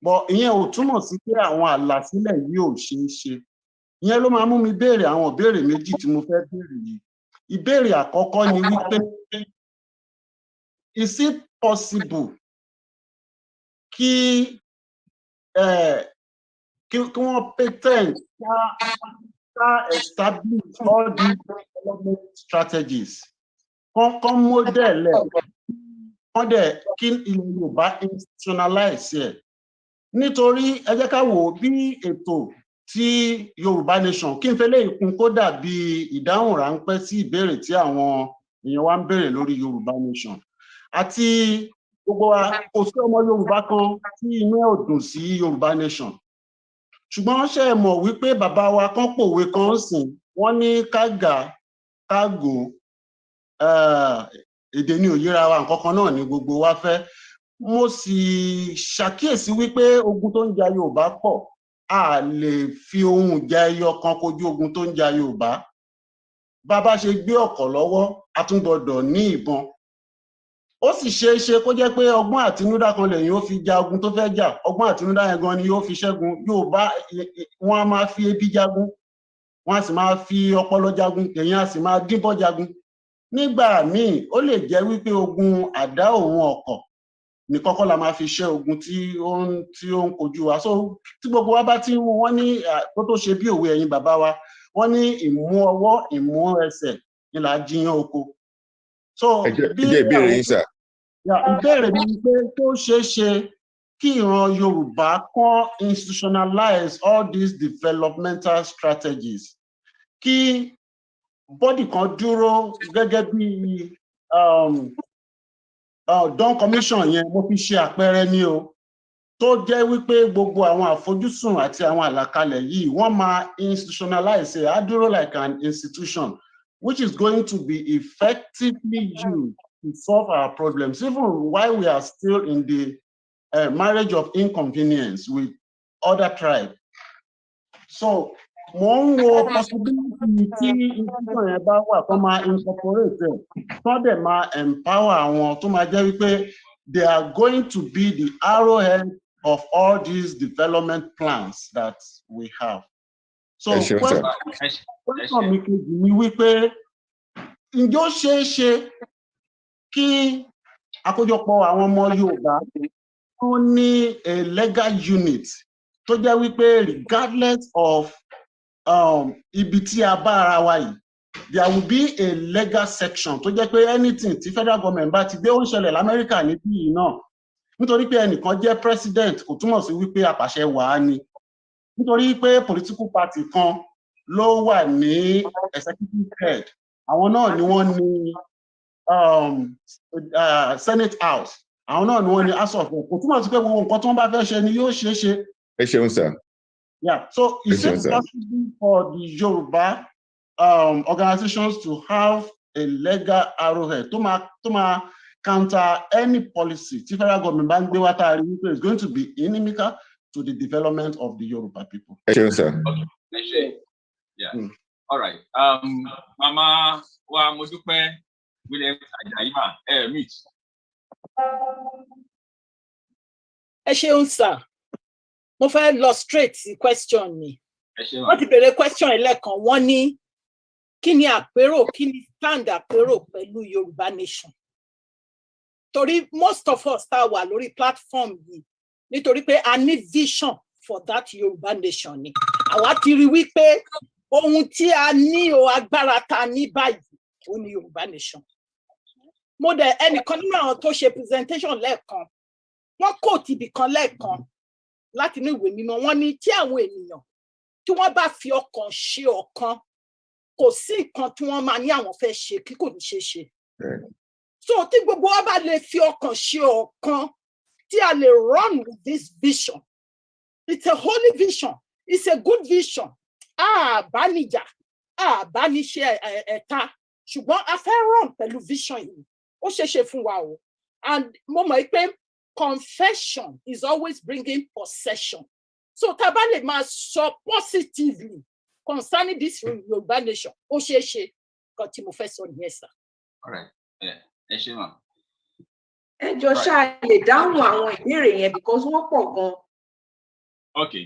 Bọ̀ ìyẹn ò túmọ̀ sí pé àwọn àlàsílẹ̀ yìí ò ṣeé ṣe. Ìyẹn ló máa mú mi béèrè àwọn ìbéèrè méjì tí mo fẹ́ béèrè yìí. Ìbéèrè àkọ́kọ́ ni wípé, is it possible kí wọ́n patent ká establish all these development strategies, kán model ẹ̀, kán dẹ̀ kí ilẹ̀ Yorùbá institutionalize ẹ̀? Nítorí ẹ jẹ́ ká wò ó, bí ètò tí Yorùbá nation, kí n fẹ́ lè kún kó dàbí ìdáhùn ráńpẹ́ sí ìbéèrè tí àwọn èèyàn wa ń béèrè lórí Yorùbá nation. Àti gbogbo wa, kò sí ọmọ Yorùbá kan tí inú ẹ̀ ò dùn sí Yorùbá nation. ṣùgbọ́n ṣe é mọ̀ wípé bàbá wa kan pòwe kan sìn wọ́n ní kágà kágò èdè ní òyìnbá wa nǹkan kan náà ni gbogbo wa fẹ́. Mo sì ṣàkíyèsí wípé ogun tó ń ja Yorùbá pọ̀, a lè fi ohun ìjà ẹyọ kan kojú ogun tó ń ja Yorùbá. Bàbá ṣe gbé ọ̀kọ̀ lọ́wọ́, a tún gbọdọ̀ ní ìbọn. Ó sì ṣeé ṣe kó jẹ́ pé ọgbọ́n àtinúdá kan lèyìn ó fi ja ogun tó fẹ́ jà, ọgbọ́n àtinúdá yẹn gan ni yóò fi ṣẹ́gun. Yorùbá wọn a máa fi ebi jagun, wọn a sì máa fi ọpọlọ jagun, èèyàn a sì máa díbọ́n jagun. Nígbà míì ó lè jẹ́ wípé ogun àdá òun ọ̀kọ̀ ní kọ́kọ́ la máa fi ṣẹ́ ogun tí ó ń kojú wa. So tí gbogbo wa bá ti wọ́n ní tó tó ṣe bí òwe ẹ̀yin bàbá wa, wọ́n ní ìmú ọwọ́ ìmú ẹsẹ̀ ni là á jiyàn oko. So bí ìbéèrè yín sà. Ìbéèrè mi ni pé tó ṣeé ṣe kí ìran Yorùbá kan institutionalize all these developmental strategies, kí bọ́dì kan dúró gẹ́gẹ́ bí Dawn Commission yẹn mo fi ṣe àpẹẹrẹ ní o, tó jẹ́ wípé gbogbo àwọn àfojúsùn àti àwọn àlàkalẹ̀ yìí wọ́n máa institutionalize it, á dúró like an institution which is going to be effectively used to solve our problems, even while we are still in the marriage of inconvenience with other tribes. So mo ń wo possibility tí institution yẹn bá wà tó máa incorporate ẹ̀, tó dẹ̀ máa empower àwọn tó máa jẹ́ wípé they are going to be the arrowhead of all these development plans that we have. So question mi kejì ni wípé ǹjẹ́ ó ṣeé ṣe kí àkójọpọ̀ àwọn ọmọ Yorùbá tó ní a legal unit tó jẹ́ wípé regardless of ibi tí a bá ara wa yìí, there will be a legal section tó jẹ́ pé anything tí federal government bá ti gbé ó ń ṣẹlẹ̀ l'Amẹ́ríkà níbí yìí náà, nítorí pé ẹnìkan jẹ́ president kò túmọ̀ sí wípé apàṣẹ wàá ni, nítorí pé political party kan ló wà ní executive head, àwọn náà ni wọ́n ní Senate House, àwọn náà ni wọ́n ní House of Rep, kò túmọ̀ sí pé gbogbo nǹkan tí wọ́n bá fẹ́ ṣe ni yóò ṣeé ṣe. Ẹ ṣeun sir. Yeah, so is it possible for the Yoruba organizations to have a legal arrowhead to counter any policy tí federal government bá ń gbé wá tá a rí wípé is going to be inimical to the development of the Yoruba people? Ẹ ṣeun sir. Okay. Yeah. All right. Mama wa Modúpẹ́ William Ajayi meet. Ẹ ṣeun sir. Mo fẹ́ lọ straight sí question ni. Wọ́n ti bèrè question ẹlẹ́kan, wọ́n ní kí ni àpérò, kí ni stand àpérò pẹ̀lú Yorùbá Nation. Torí most of us tá wà lórí platform yìí nítorí pé a ní vision for that Yorùbá Nation ni. Àwa ti rí wípé ohun tí a ní o agbára ta ní báyìí ó ní Yorùbá Nation. Mo dẹ̀ ẹnìkan nínú àwọn tó ṣe presentation lẹ́ẹ̀kan, wọ́n quote ibì kan lẹ́ẹ̀kan láti inú ìwé mímọ́, wọ́n ní tí àwọn ènìyàn tí wọ́n bá fi ọkàn ṣe ọ̀kan, kò sí nǹkan tí wọ́n máa ní àwọn fẹ́ ṣe kí kò ní ṣe ṣe. So tí gbogbo wa bá lè fi ọkàn ṣe ọ̀kan, tí a lè run with this vision, it's a holy vision, it's a good vision. Bá níjà, bá ní ṣe ẹ̀ta, ṣùgbọ́n a fẹ́ run pẹ̀lú vision yìí, ó ṣeé ṣe fún wa o. And mo mọ̀ pé confession is always bringing possession. So tá bá lè máa sọ positively concerning this Yoruba Nation, ó ṣeé ṣe kan tí mo fẹ́ sọ nìyẹn sir. All right. Ẹ ṣé ma. Ẹ jọ̀ọ́ ṣá lè dáhùn àwọn ìbéèrè yẹn because wọ́n pọ̀ gan. Okay.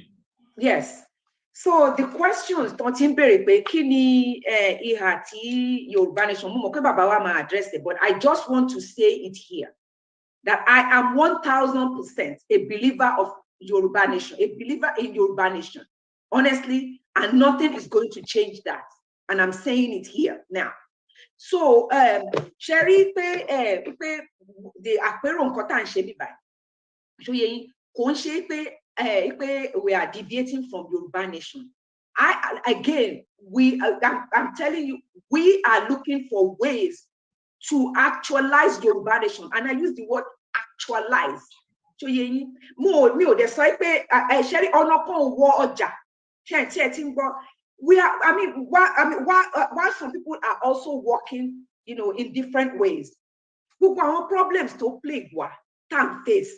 Yes. So the questions tó ti ń béèrè pé kí ni ìhà tí Yorùbá Nation, mo mọ̀ pé bàbá wa máa address it, but I just want to say it here that I am 1000% a believer of Yoruba Nation, a believer in Yoruba Nation, honestly, and nothing is going to change that. And I'm saying it here now. So, Sherry, the àpérò nǹkan tá à ń ṣe bí báyìí, ṣó yé yín, kò ń ṣe pé we are deviating from Yoruba Nation. Again, I'm telling you, we are looking for ways to actualize Yoruba Nation. And I use the word actualize. ṣóyé yín mi ò dẹ̀ sọ pé ṣe rí ọ̀nà kan wọ ọjà ṣe ẹ ti ń gbọ́ why some people are also working, you know, in different ways. Gbogbo àwọn problems tó plague wa time face.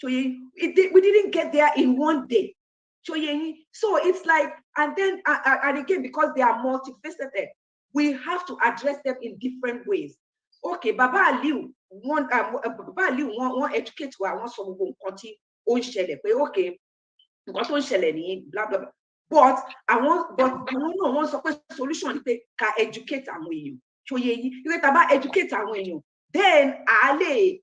We didn't get there in one day. So it's like, and then and again, because they are multifaceted, we have to address them in different ways. Okay, Baba Aliyu want educate wa, want some country own share. Okay, because own share blah blah blah. But I want some solution to educate àwọn èèyàn. So you about educate àwọn èèyàn. Then we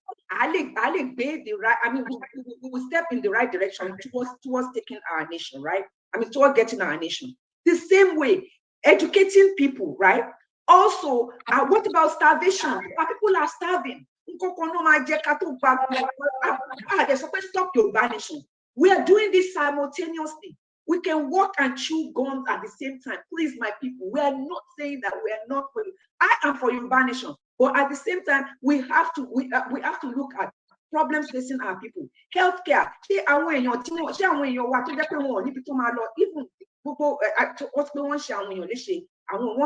will step in the right direction towards taking our nation, right? Towards getting our nation. The same way, educating people, right? Also, what about starvation? Our people are starving. They're supposed to stop your nation. We are doing this simultaneously. We can walk and chew gums at the same time. Please, my people, we are not saying that we are not for you. I am for Yoruba nation, but at the same time, we have to look at problems facing our people. Healthcare. Even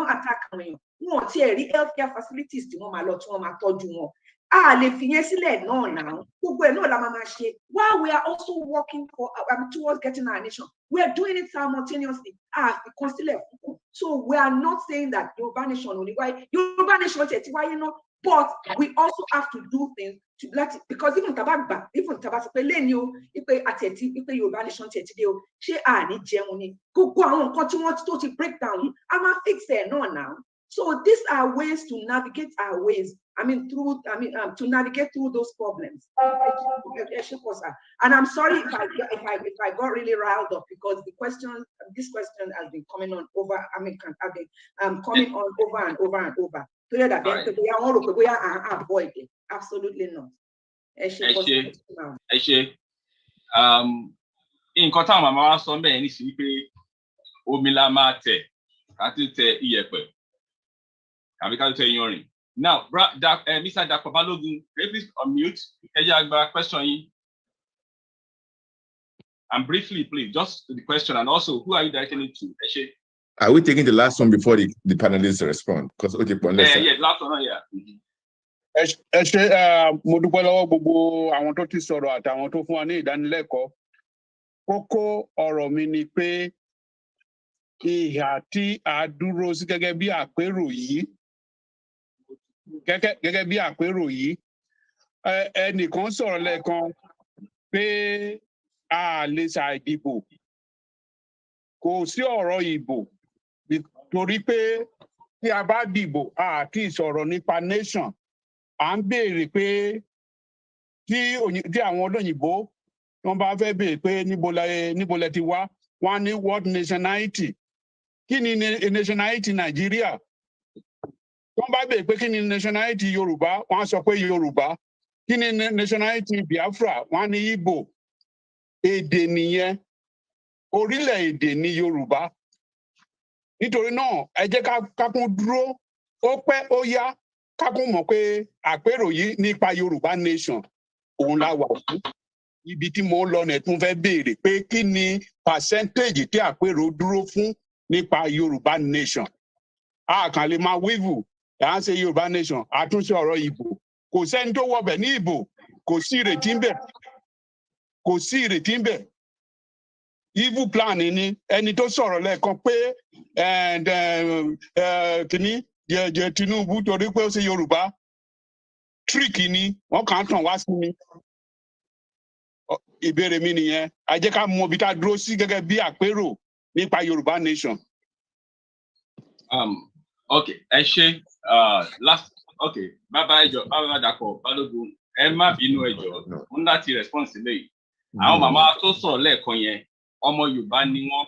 attack healthcare facilities now. While we are also working for towards getting our nation, we are doing it simultaneously. So we are not saying that Yoruba nation only. Why Yoruba nation? Why but we also have to do things to let it, because even tabagba, even tabasapeleni, if Yoruba nation she ani Germany go on continue to break down. I'ma fix it now. So these are ways to navigate our ways. To navigate through those problems. And I'm sorry if I got really riled up, because this question has been coming on over. Coming on over and over and over. Avoid it. Absolutely not. Nǹkan táwọn màmá wa sọ bẹ́ẹ̀ ní sí pé omi la máa tẹ̀ àti tẹ iyẹ̀pẹ̀ àbí ká tẹ iyanrìn. Now, Mr. Dr. Balogun, can you please unmute? Question. And briefly, please, just the question, and also, who are you directing it to? Are we taking the last one before the panelists respond? Because last one, yeah. Mo dúpẹ́ lọ́wọ́ gbogbo àwọn tó ti sọ̀rọ̀ àtàwọn tó fún wa ní ìdánilẹ́kọ̀ọ́. Kókó ọ̀rọ̀ mi ni pé ìhà tí a dúró sí gẹ́gẹ́ bí àpérò yìí. Gẹ́gẹ́ bí àpérò yìí, ẹnìkan sọ̀rọ̀ lẹ́ẹ̀kan pé a lè ṣàìdìbò. Kò sí ọ̀rọ̀ ìbò, torí pé tí a bá dìbò àti ìsọ̀rọ̀ nípa nation, à ń béèrè pé tí àwọn olóyìnbó wọ́n bá fẹ́ béèrè pé níbo lẹ ti wá, wọ́n ní what nationality? Kí ni nationality Nàìjíríà? Wọ́n bá bèèrè pé kí ni nationality Yorùbá, wọ́n á sọ pé Yorùbá. Kí ni nationality Biafra, wọ́n á ní Igbo. Èdè nìyẹn, orílẹ̀-èdè ní Yorùbá. Nítorí náà, ẹ jẹ́ ká kún dúró, ó pẹ́ ó yá, ká kún mọ̀ pé àpérò yìí nípa Yorùbá nation òun la wà fún. Ibi tí mo ń lọ nẹ̀ tún fẹ́ béèrè pé kí ni percentage tí àpérò dúró fún nípa Yorùbá nation. A kàn lè máa wíwù. À ń ṣe Yorùbá nation, àtúnṣe ọ̀rọ̀ Ìgbò. Kò sẹ́ni tó wọbẹ̀ ní Ìgbò, kò sí ìrètí ń bẹ̀. Kò sí ìrètí ń bẹ̀. Evil plan ni ẹni tó sọ̀rọ̀ lẹ́ẹ̀kan pé kìíní jẹ Tinubu torí pé ó ṣe Yorùbá. Trick ni, wọ́n kàn tàn wá sí mi. Ìbéèrè mi nìyẹn. A jẹ́ ká mọ ibi tá a dúró sí gẹ́gẹ́ bí àpérò nípa Yorùbá nation. Okay, okay, bye Dàpọ̀ Balógun, ẹ má bínú ẹjọ́, ń láti response sílẹ̀. Àwọn màmá tó sọ̀rọ̀ lẹ́ẹ̀kan yẹn, ọmọ Yorùbá ni wọ́n.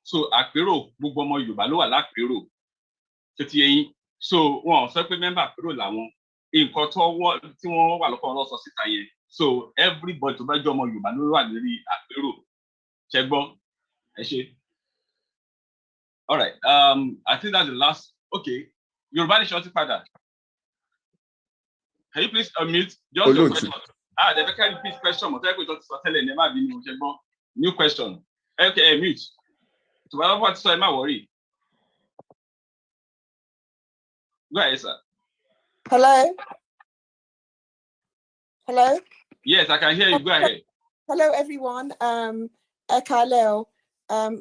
So àpérò, gbogbo ọmọ Yorùbá ló wà lápérò. Ṣé ti yẹn? So wọn sọ pé member àpérò làwọn. Nǹkan tí wọ́n wà lọ́kọ̀ ọlọ́sọ síta yẹn. So everybody tó bá jẹ́ ọmọ Yorùbá ló wà lórí àpérò. Ṣé gbọ́? Ẹ ṣé. All right. I think that's the last. Okay. Yorùbá nation ti padà. Can you please unmute? Just your question. the can repeat question. Mo tẹ́ pé tó ti sọ tẹ́lẹ̀ ní ẹ má bínú ṣe gbọ́. New question. Okay, mute. So whatever what so ẹ má worry. Go ahead, sir. Hello? Hello? Yes, I can hear you. Go ahead. Hello, everyone. Ekaleo,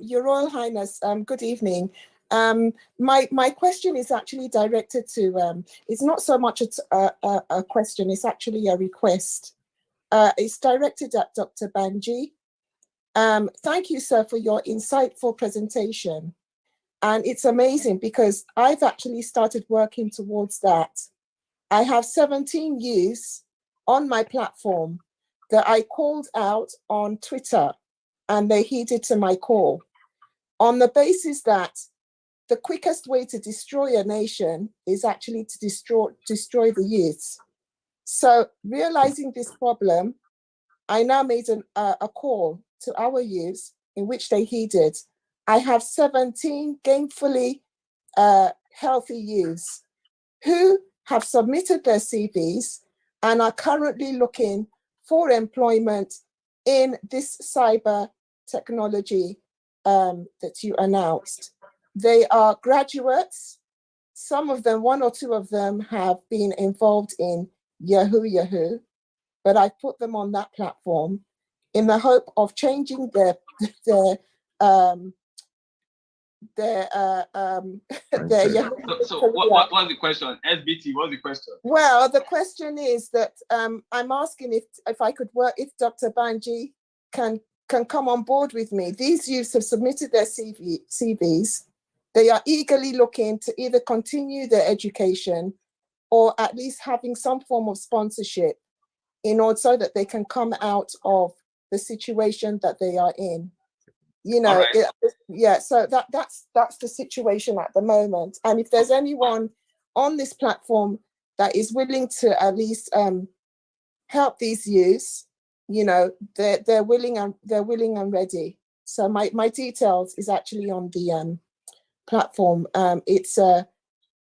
Your Royal Highness, good evening. My question is actually directed to, it's not so much a question, it's actually a request. It's directed at Dr. Banji. Thank you, sir, for your insightful presentation. And it's amazing because I've actually started working towards that. I have 17 youths on my platform that I called out on Twitter, and they heeded to my call on the basis that the quickest way to destroy a nation is actually to destroy the youths. So realizing this problem, I now made a call to our youths in which they heeded. I have 17 gainfully healthy youths who have submitted their CVs and are currently looking for employment in this cyber technology that you announced. They are graduates. Some of them, one or two of them, have been involved in Yahoo, but I put them on that platform in the hope of changing their So what's the question? SBT, what's the question? Well, the question is that I'm asking if I could work, if Dr. Banji can come on board with me. These youths have submitted their CVs. They are eagerly looking to either continue their education or at least having some form of sponsorship in order so that they can come out of the situation that they are in. You know, right. So that's the situation at the moment. And if there's anyone on this platform that is willing to at least help these youths, you know, they're willing and ready. So my details is actually on the platform. It's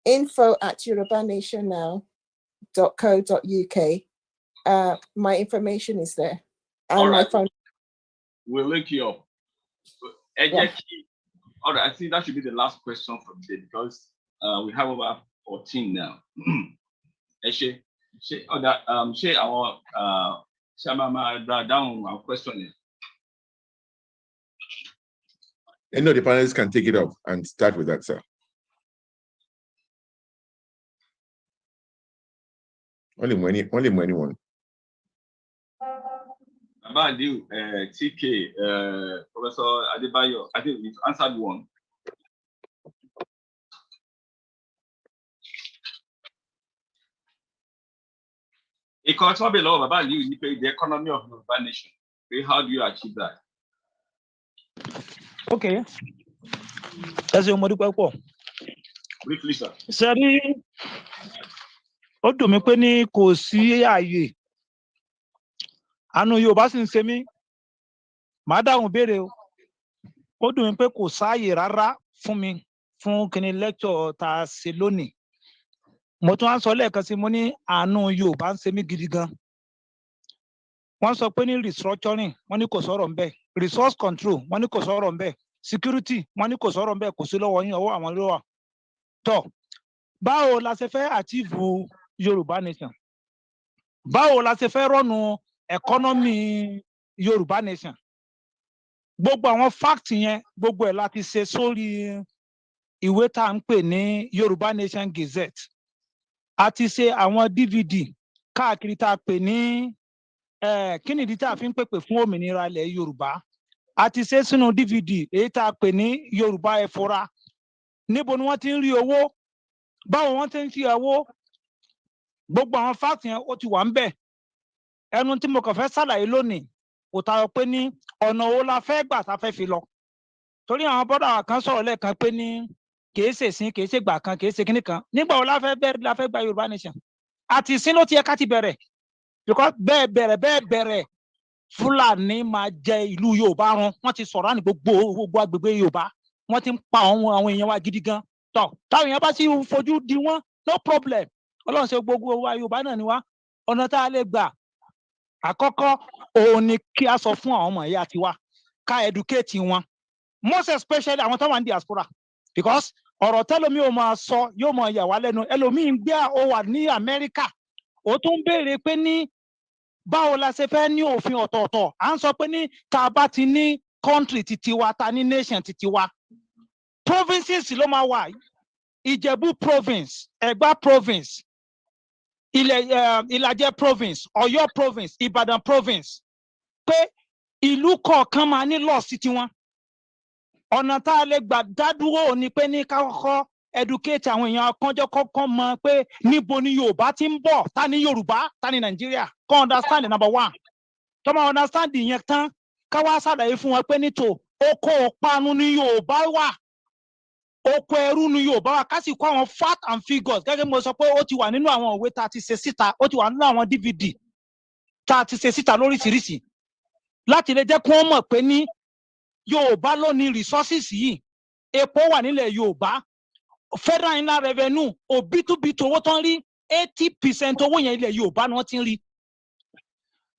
info@yorubanation.co.uk. My information is there, and my phone. We'll link you up. Yeah. All right, I think that should be the last question for today because we have over 14 now. Down our question. Any of the panelists can take it up and start with that, sir. Only anyone. Aliyu, TK, Professor Adebayo, I think we've answered one. It comes from below about you pay the economy of Yoruba nation. How do you achieve that? Okay. That's your model. Briefly, sir. Sorry. Ó dùn mí pé ní kò sí ààyè. Àánú Yorùbá sì ń ṣe mí. Màá dáhùn béèrè o. Ó dùn mí pé kò sáàyè rárá fún mi fún kíni lecture tá a ṣe lónìí. Mo tún wá sọ lẹ́ẹ̀kan sí mo ní àánú Yorùbá ń ṣe mí gidi gan. Wọ́n sọ pé ní restructuring, wọ́n ní kò sọ̀rọ̀ ńbẹ̀. Resource control, wọ́n ní kò sọ̀rọ̀ ńbẹ̀. Security, wọ́n ní kò sọ̀rọ̀ ńbẹ̀, kò sí lọ́wọ́ yín, ọwọ́ àwọn ló wà. Tọ́, báwo la ṣe fẹ́ achieve Yorùbá nation? Báwo la ṣe fẹ́ rọ́nu economy Yorùbá nation? Gbogbo àwọn fact yẹn, gbogbo ẹ̀ láti ṣe sórí ìwé tá à ń pè ní Yorùbá Nation Gazette. A ti ṣe àwọn DVD káàkiri tá a pè ní kí nìdí tá a fi ń pèpè fún òmìnira ilẹ̀ Yorùbá. A ti ṣe sínú DVD èyí tá a pè ní Yorùbá ẹ fura. Níbo ni wọ́n ti ń rí owó? Báwo wọ́n ti ń ṣe owó? Gbogbo àwọn fact yẹn ó ti wà ń bẹ̀. Ẹnu tí mo kàn fẹ́ ṣàlàyé lónìí kò tayọ pé ní ọ̀nà wo la fẹ́ gbà tá a fẹ́ fi lọ. Torí àwọn bọ́dà kan sọ̀rọ̀ lẹ́ẹ̀kan pé ní kìí ṣe sin kìí ṣe gbà kan kìí ṣe kíní kan. Nígbà wo la fẹ́ gba Yorùbá nation? Àti sin ló ti yẹ ká ti bẹ̀rẹ̀. Because bẹ́ẹ̀ bẹ̀rẹ̀ Fúlàní máa jẹ ìlú Yorùbá run. Wọ́n ti sọ̀rọ̀ ní gbogbo agbègbè Yorùbá. Wọ́n ti ń pa àwọn èèyàn wa gidi gan. Tọ́ táwọn èèyàn bá sì fojú di wọ́n no problem. Ọlọ́run ṣe gbogbo wa Yorùbá náà ni wá. Ọ̀nà tá a lè gbà àkọ́kọ́ òun ni kí a sọ fún àwọn ọmọ ìyá tiwa ká educate wọn most especially àwọn tó wà ní diaspora because ọ̀rọ̀ tẹ́lómi ò máa sọ yóò máa yà wá lẹ́nu ẹlòmíì ń gbé ó wà ní Amẹ́ríkà ó tún béèrè pé ní báwo la ṣe fẹ́ ní òfin ọ̀tọ̀ọ̀tọ̀ à ń sọ pé ní tá a bá ti ní country titi wa ta ní nation titi wa provinces ló máa wà Ìjẹ̀bú province Ẹ̀gbá province Ìlàjẹ province Ọ̀yọ́ province Ìbàdàn province pé ìlú kọ̀ọ̀kan máa ní law sí tiwọn ọ̀nà tá a lè gbà dádúró ni pé ní ká kọ́kọ́ educate àwọn èèyàn kọ́njọ́ kọ́kọ́ mọ̀ pé níbo ni Yorùbá ti ń bọ̀ ta ni Yorùbá ta ni Nàìjíríà kọ́ understand number one tó máa understand ìyẹn tán ká wá ṣàlàyé fún wọn pé nítò oko òparun ni Yorùbá wà oko ẹrú ni Yorùbá wà ká sì kó àwọn fact and figures gẹ́gẹ́ bí mo sọ pé ó ti wà nínú àwọn òwe tá a ti ṣe síta ó ti wà nínú àwọn DVD tá a ti ṣe síta lóríṣiríṣi láti lè jẹ́ kí wọ́n mọ̀ pé ní Yorùbá ló ní resources yìí epo wà nílẹ̀ Yorùbá federal inland revenue òbítúbitú owó tó ń rí 80% owó yẹn ilẹ̀ Yorùbá ni wọ́n ti ń rí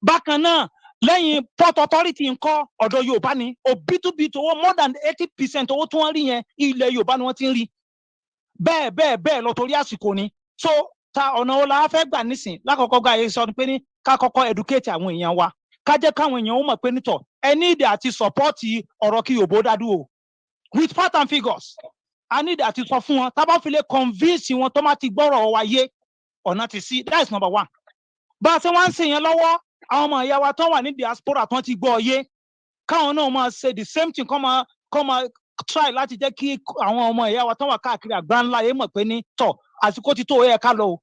bákan náà lẹ́yìn port authority ńkọ́ ọ̀dọ̀ Yorùbá ni òbítúbitú owó more than 80% owó tó ń rí yẹn ilẹ̀ Yorùbá ni wọ́n ti ń rí bẹ́ẹ̀ lọ torí àsìkò ni so ta ọ̀nà wo la fẹ́ gbà nísìn lákọ̀ọ́kọ́ gba ayé sọ pé ní ká kọ́kọ́ educate àwọn èèyàn wa ká jẹ́ káwọn èèyàn ó mọ̀ pé nítọ̀ ẹ ní ìdí àti support ọ̀rọ̀ kí Yorùbá dádúró with fact and figures a ní ìdí àti sọ fún wọn tá bá fi lè convince wọn tó má ti gbọ́rọ̀ wa yé ọ̀nà ti sí that is number one bá a ṣe wá ń ṣe yẹn lọ́wọ́ àwọn ọmọ ìyá wa tó wà ní diaspora tó ti gbọ́ yé káwọn náà máa ṣe the same thing kọ́ máa try láti jẹ́ kí àwọn ọmọ ìyá wa tó wà káàkiri àgbáńlá yé mọ̀ pé ní tọ̀ àsìkò ti tó ó yẹ ká lọ o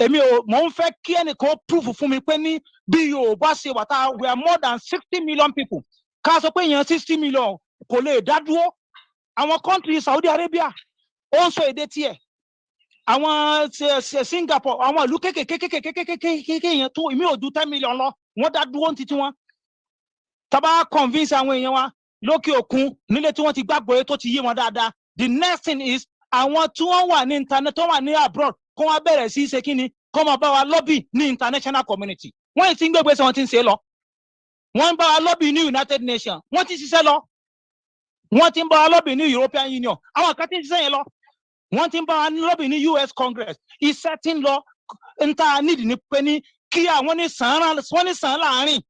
èmi ò mò ń fẹ́ kí ẹnìkan proof fún mi pé ní bí Yorùbá ṣe wà tá we are more than 60 million people ká sọ pé èèyàn 60 million kò lè dá dúró àwọn country Saudi Arabia ó ń sọ èdè tiẹ̀ àwọn Singapore àwọn ìlú kékèké èèyàn tó ìmí ò ju 10 million lọ wọ́n dá dúró ní títí wọn tá bá convince àwọn èèyàn wa lókè òkun nílé tí wọ́n ti gbàgbọ́ tó ti yé wọn dáadáa the next thing is àwọn tí wọ́n wà ní internet tó wà ní abroad kó wọ́n bẹ̀rẹ̀ sí í ṣe kíni kó máa bá wa lobby ní international community wọ́n ti ń gbégbèsè wọ́n ti ń ṣe lọ wọ́n ń bá wa lobby ní United Nations wọ́n ti ṣiṣẹ́ lọ wọ́n ti ń bá wa lobby ní European Union àwọn kan ti ń ṣiṣẹ́ yẹn lọ wọ́n ti ń bá wa lobby ní US Congress iṣẹ́ ti ń lọ ń ta nídìí ní pé ní kí àwọn ní sàn láàrin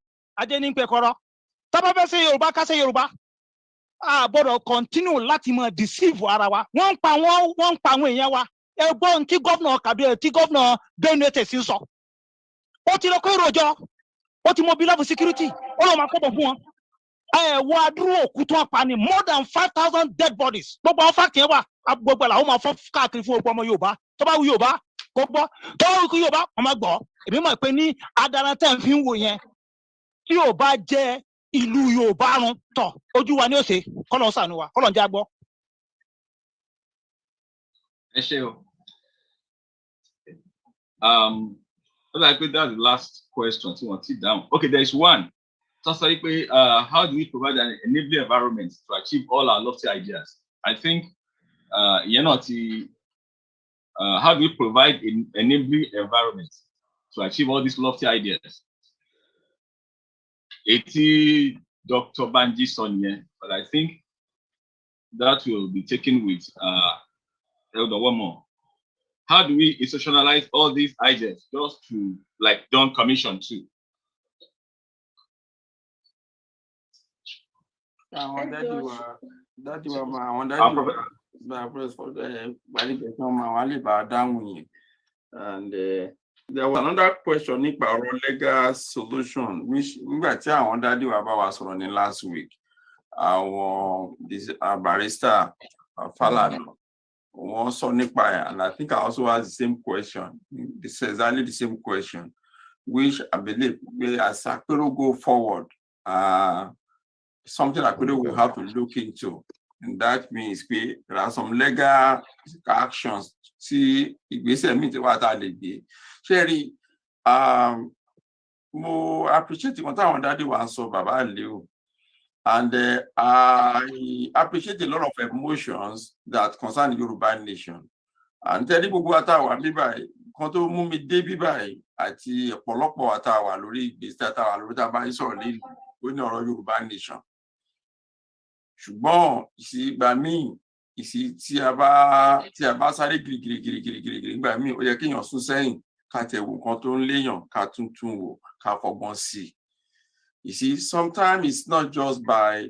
ajé ní pẹ̀kọ́rọ́ tábà fẹ́ ṣe Yorùbá ká ṣe Yorùbá a gbọ́dọ̀ continue láti máa deceive ara wa wọ́n ń pa àwọn èèyàn wa ẹgbọ́n tí gómìnà Kaduna tí gómìnà Benue Tẹ̀sí sọ ó ti lọ kó èròjọ ó ti mobilize security ó lọ máa kọ́bọ̀ fún wọn ẹ̀wọ́ adúrú òkú tó ń pa ni more than 5,000 dead bodies gbogbo àwọn fáàkì yẹn wà gbogbo làwọn máa fọ́ káàkiri fún gbogbo ọmọ Yorùbá tó bá wù Yorùbá kó gbọ́ tó bá wù Yorùbá wọ́n máa gbọ́ èmi mọ̀ pé ní adarantẹ́ fi ń wò yẹn tí Yorùbá jẹ́ ìlú Yorùbá run tọ̀ ojú wa ni ó ṣe kọ́lọ̀ ṣàánú wa kọ́lọ̀ ń já gbọ́. Ẹ ṣé o. Like that's the last question tí wọ́n ti down. Okay, there is one. So say how do we provide an enabling environment to achieve all our lofty ideas? I think how do we provide an enabling environment to achieve all these lofty ideas? Eti Dr. Banji Sonia, but I think that will be taken with Elder one more. How do we institutionalize all these ideas just to like done commission too? And there was another question about legal solution, which nígbà tí àwọn dádì wa bá wa sọ̀rọ̀ ní last week, àwọn barrister Falana, wọ́n sọ nípa ẹ̀, and I think I also asked the same question. It's exactly the same question, which I believe as Akpero go forward, something Akpero will have to look into. And that means there are some legal actions. See, ìgbésẹ̀ mi tí wà tá a lè gbé. Sherry, mo appreciate what táwọn dádì wa ń sọ bàbá Aliyu, and I appreciate a lot of emotions that concern the Yoruba nation. And tẹ́lẹ̀ gbogbo àtàwọn bíbáyìí kan tó mú mi dé bíbáyìí àti ọ̀pọ̀lọpọ̀ àtàwà lórí ìgbésẹ̀ àtàwà lórí tá a bá ń sọ̀rọ̀ lẹ́nu ó ní ọ̀rọ̀ Yorùbá nation. Ṣùgbọ́n ìgbà míì tí a bá sáré gírígírí ìgbà míì ó yẹ kéèyàn sún sẹ́yìn ká tẹ̀wò nǹkan tó ń léèyàn ká tuntun wò ká fọgbọ́n sí i. You see, sometimes it's not just by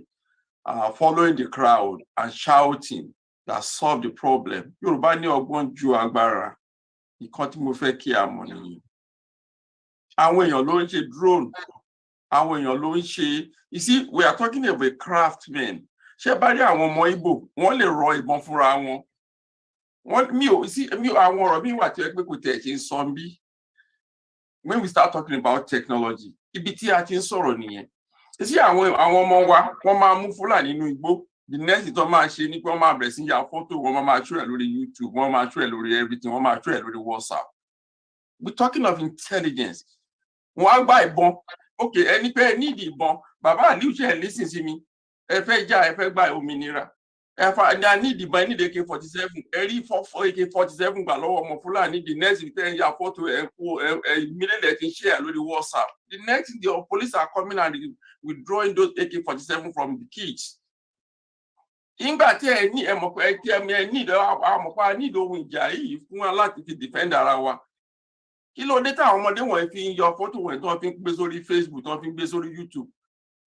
following the crowd and shouting that solve the problem. Yorùbá ní ọgbọ́n ju agbára. Nǹkan tí mo fẹ́ kí a mọ̀ nìyí. Àwọn èèyàn ló ń ṣe drone. Àwọn èèyàn ló ń ṣe. You see, we are talking of a craftsman. Ṣé bá rí àwọn ọmọ Ìgbò, wọ́n lè rọ ìbọn fúnra wọn. Àwọn ọ̀rọ̀ mi wà tí ẹ pé kò tẹ̀ ṣe ń sọ bí. When we start talking about technology, ibi tí a ti ń sọ̀rọ̀ nìyẹn. Sí àwọn ọmọ wa wọ́n máa mú Fúlàní nínú igbó. The next tó máa ṣe ni pé wọ́n máa bẹ̀rẹ̀ sí ya fọ́tò, wọ́n máa show ẹ̀ lórí YouTube, wọ́n máa show ẹ̀ lórí everything, wọ́n máa show ẹ̀ lórí WhatsApp. We're talking of intelligence. Wọ́n á gba ìbọn. Okay, ẹni pé ẹ need ìbọn. Bàbá Aliyu ṣe ẹ̀ listen sí mi. Ẹ fẹ́ jà, ẹ fẹ́ gba òmìnira. I need ìbọn, I need AK-47. Ẹ rí AK-47 gbà lọ́wọ́ ọmọ Fúlàní. The next thing ẹ ya fọ́tò ẹ kó immediately ti share lórí WhatsApp. The next thing the police are coming and withdrawing those AK-47 from the kids. Ìgbà tí ẹ ní ẹmọ pé ẹ ní àmọ̀pá ní ohun ìjà yìí fún wa láti fi defend ara wa. Kí ló dé táwọn ọmọdé wọ̀nyí fi ń yọ fọ́tò wọ̀nyí tí wọ́n fi ń gbé sórí Facebook, tí wọ́n fi ń gbé sórí YouTube?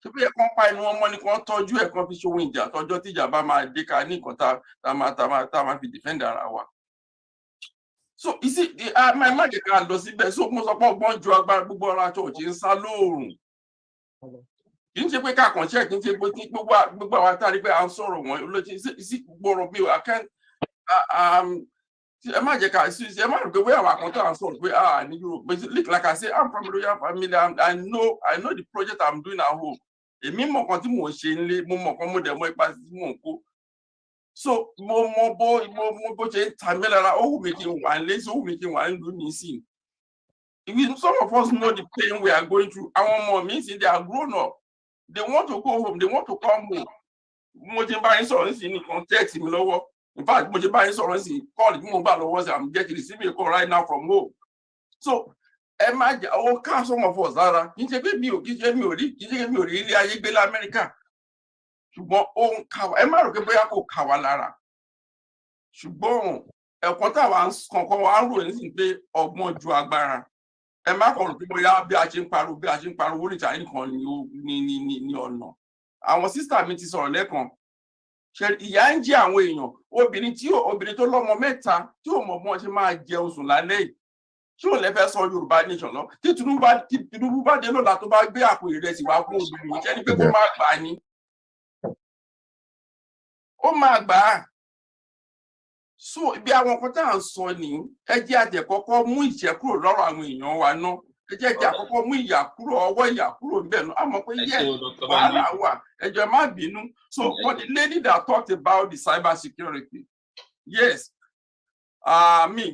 Ṣé bí ẹ̀kan pa inú wọn mọ́ ni kí wọ́n tọ́jú ẹ̀ kan fi ṣe ohun ìjà tọ́jọ́ tí ìjà bá máa dé ká ní nǹkan tá máa fi defend ara wa. So you see, má jẹ́ ká lọ síbẹ̀. So mo sọ pé ọgbọ́n ju agbára gbogbo ọ̀rọ̀ àti òjì ń sá lóòrùn. Kì í ṣe pé ká kàn ṣe kì í ṣe pé gbogbo àwọn àtàrí pé à ń sọ̀rọ̀ wọn olóòtú sí gbọ́rọ̀ bí ẹ má jẹ́ ká ẹ má rò pé bóyá àwọn àkọ́tọ̀ à ń sọ̀rọ̀ pé ní Europe, but like I say, I'm from a royal family. I know the project I'm doing at home. Èmi mọ̀ kan tí mò ń ṣe nílé, mo mọ̀ kan mo dẹ̀ mọ̀ ipa tí mò ń kó. So mo bó ṣe ń ta mí lára, ó wù mí kí n wà nílé, ó wù mí kí n wà nílùú nísìn. Some of us know the pain we are going through. Àwọn ọmọ mi sì, they are grown up. They want to go home. They want to come home. Mo ti bá yín sọ̀rọ̀ sí ní contact mi lọ́wọ́. In fact, mo ti bá yín sọ̀rọ̀ sí call mo bá lọ́wọ́ sí I'm getting receiving a call right now from home. So ẹ má jẹ́ àwọn ká some of us lára. Kì í ṣe pé mi ò rí ilé ayé gbé l'Amẹ́ríkà. Ṣùgbọ́n ó ń kà wá. Ẹ má rò pé bóyá kò kà wá lára. Ṣùgbọ́n ẹ̀kọ́ táwa kankan wá ń rò nísìnyí pé ọgbọ́n ju agbára. Ẹ má kàn rò pé bóyá bí a ṣe ń pariwo oríta nìkan ní ọ̀nà. Àwọn sísítà mi ti sọ̀rọ̀ lẹ́ẹ̀kan. Ìyà ń jẹ àwọn èèyàn. Obìnrin tó lọ́mọ mẹ́ta tí ò mọ̀ bọ́n ṣe máa jẹun sùn lálẹ́ yìí. Ṣé ò lè fẹ́ sọ Yorùbá nation lọ? Tí Tinubu bá dé lọ́la tó bá gbé àpò ìrẹsì wá fún obìnrin yìí, ṣẹ́ni pé kó má gbà á ni. Ó máa gbà á. So ibi àwọn kan tá à ń sọ ní ẹ jẹ́ àjẹkọ́kọ́ mú ìṣẹ́ kúrò lọ́rọ̀ àwọn èèyàn wa náà. Ẹ jẹ́ àkọ́kọ́ mú ìyà kúrò ọwọ́ ìyà kúrò níbẹ̀ náà. A mọ̀ pé wàhálà wà. Ẹ jọ̀ọ́ má bínú. So for the lady that talked about the cyber security, yes,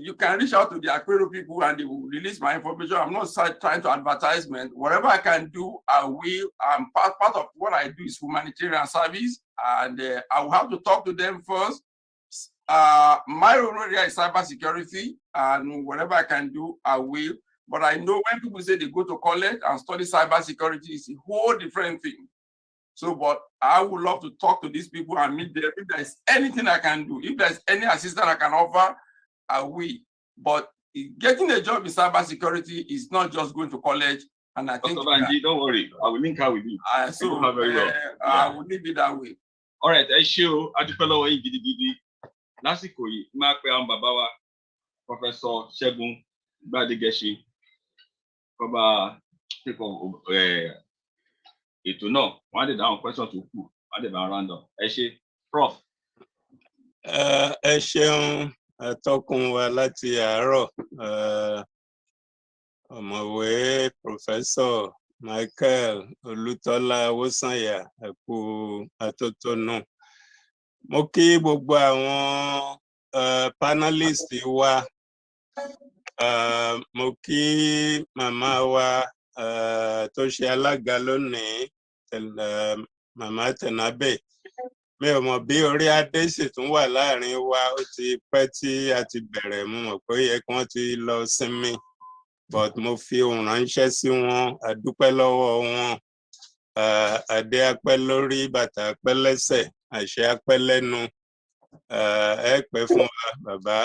you can reach out to the Akpero people and they will release my information. I'm not trying to advertisement. Whatever I can do, I will. Part of what I do is humanitarian service, and I will have to talk to them first. My own area is cyber security, and whatever I can do, I will. But I know when people say they go to college and study cyber security, it's a whole different thing. So, but I would love to talk to these people and meet them. If there's anything I can do, if there's any assistance I can offer, I will. But getting a job in cyber security is not just going to college. And I think don't worry, I will link her with you. So I will leave it that way. All right, ẹ ṣé o, a dúpẹ́ lọ́wọ́ yín gidigidi. Lásìkò yìí, máa pe àwọn bàbá wa, Professor Ṣẹ́gun Gbádégẹṣin, kọ́ba ètò náà, wọ́n á lè dáhùn question tó kù, wọ́n á lè bá round up. Ẹ ṣé, Prof. Ẹ ṣeun atọ́kùn wa láti àárọ̀, ọ̀mọ̀wé Professor Michael Olútọ́lá Awósànyà ẹ kú atótónu. Mo kí gbogbo àwọn panelist wa, mo kí màmá wa tó ṣe alága lónìí, màmá Tẹ̀nábè. Mi ò mọ̀ bí orí adé sì tún wà láàrin wa, ó ti pẹ́ tí a ti bẹ̀rẹ̀, mo mọ̀ pé yẹ kí wọ́n ti lọ sinmi but mo fi ohùn ránṣẹ́ sí wọn, a dúpẹ́ lọ́wọ́ wọn. Adé apẹ́ lórí, bàtà apẹ́ lẹ́sẹ̀, àṣẹ apẹ́ lẹ́nu. Ẹ pẹ́ fún wa bàbá.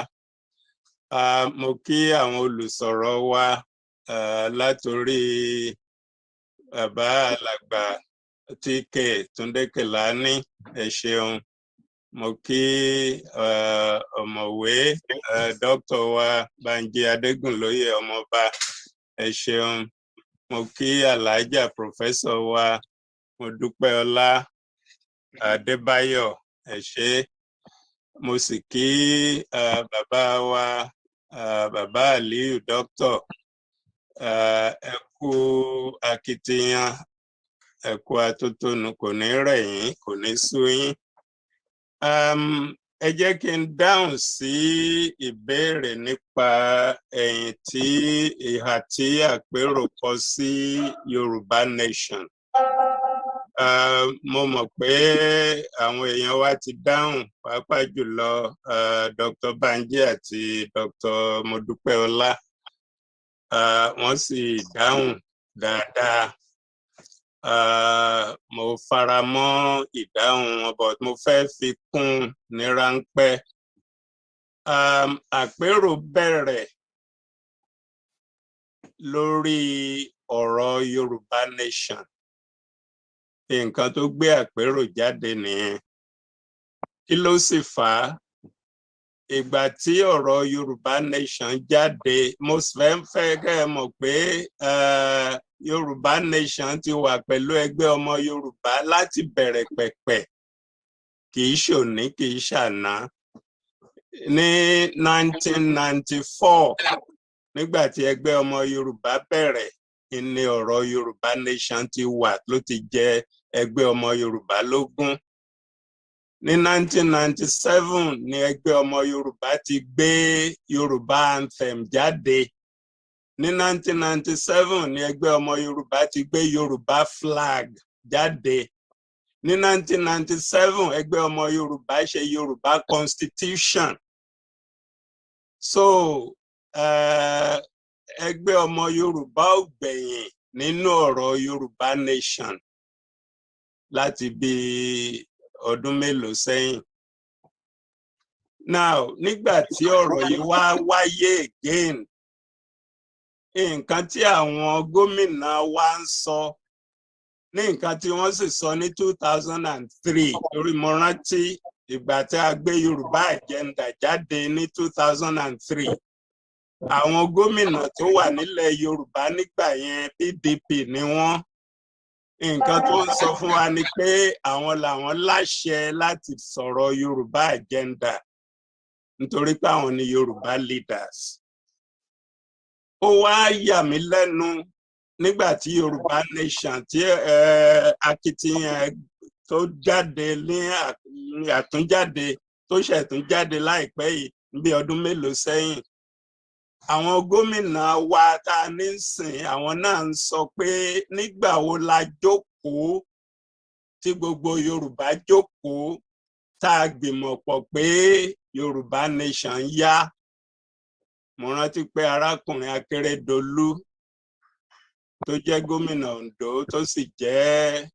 Mo kí àwọn olùsọ̀rọ̀ wa látorí bàbá alàgbà TK Túndé Kèlání, ẹ ṣeun. Mo kí ọ̀mọ̀wé dókítà wa Bánjí Adégúnlóyè ọmọọba, ẹ ṣeun. Mo kí Alhaja Professor wa Modúpẹ́ọlá Adébáyọ̀, ẹ ṣé. Mo sì kí bàbá wa bàbá Aliyu dókítà, ẹ kú akitiyan, ẹ kú atótónu, kò ní rẹ̀ yín, kò ní sú yín. Ẹ jẹ́ kí n dáhùn sí ìbéèrè nípa ẹ̀yìn tí ìhà tí àpérò kọ sí Yorùbá Nation. Mo mọ̀ pé àwọn èèyàn wa ti dáhùn, pàápàá jùlọ Dr. Banji àti Dr. Modúpẹ́ọlá. Wọ́n sì dáhùn dáadáa. Mo fara mọ́ ìdáhùn wọn, but mo fẹ́ fi kún ní ráńpẹ́. Àpérò bẹ̀rẹ̀ lórí ọ̀rọ̀ Yorùbá Nation. Nǹkan tó gbé àpérò jáde nìyẹn. Kí ló sì fà á? Ìgbà tí ọ̀rọ̀ Yorùbá Nation jáde, mo fẹ́ kẹ́ ẹ mọ̀ pé Yorùbá Nation ti wà pẹ̀lú ẹgbẹ́ ọmọ Yorùbá láti bẹ̀rẹ̀ pẹ̀pẹ̀, kì í ṣòní, kì í ṣàná. Ní 1994, nígbà tí ẹgbẹ́ ọmọ Yorùbá bẹ̀rẹ̀, ní ọ̀rọ̀ Yorùbá Nation ti wà, ló ti jẹ ẹgbẹ́ ọmọ Yorùbá lógún. Ní 1997 ni ẹgbẹ́ ọmọ Yorùbá ti gbé Yorùbá Anthem jáde. Ní 1997 ni ẹgbẹ́ ọmọ Yorùbá ti gbé Yorùbá flag jáde. Ní 1997 ẹgbẹ́ ọmọ Yorùbá ṣe Yorùbá Constitution. So ẹgbẹ́ ọmọ Yorùbá ò gbẹ̀yìn nínú ọ̀rọ̀ Yorùbá Nation láti bí ọdún mélòó sẹ́yìn. Now, nígbà tí ọ̀rọ̀ yìí wá wáyé again, nǹkan tí àwọn gómìnà wa ń sọ, ní nǹkan tí wọ́n sì sọ ní 2003, torí mo rántí ìgbà tí a gbé Yorùbá Agenda jáde ní 2003. Àwọn gómìnà tó wà nílẹ̀ Yorùbá nígbà yẹn PDP ni wọ́n. Nǹkan tó ń sọ fún wa ni pé àwọn làwọn láṣẹ láti sọ̀rọ̀ Yorùbá Agenda nítorí pé àwọn ni Yorùbá leaders. Ó wá yà mí lẹ́nu nígbà tí Yorùbá Nation tí akitiyan tó jáde ní àtúnjáde tó ṣẹ̀tún jáde láìpẹ́ yìí bí ọdún mélòó sẹ́yìn. Àwọn gómìnà wa tá a ní sìn, àwọn náà ń sọ pé nígbà wo la jókòó tí gbogbo Yorùbá jókòó tá a gbìmọ̀ pọ̀ pé Yorùbá Nation yá. Mo rántí pé arákùnrin Akérédolú tó jẹ́ gómìnà Ondo tó sì jẹ́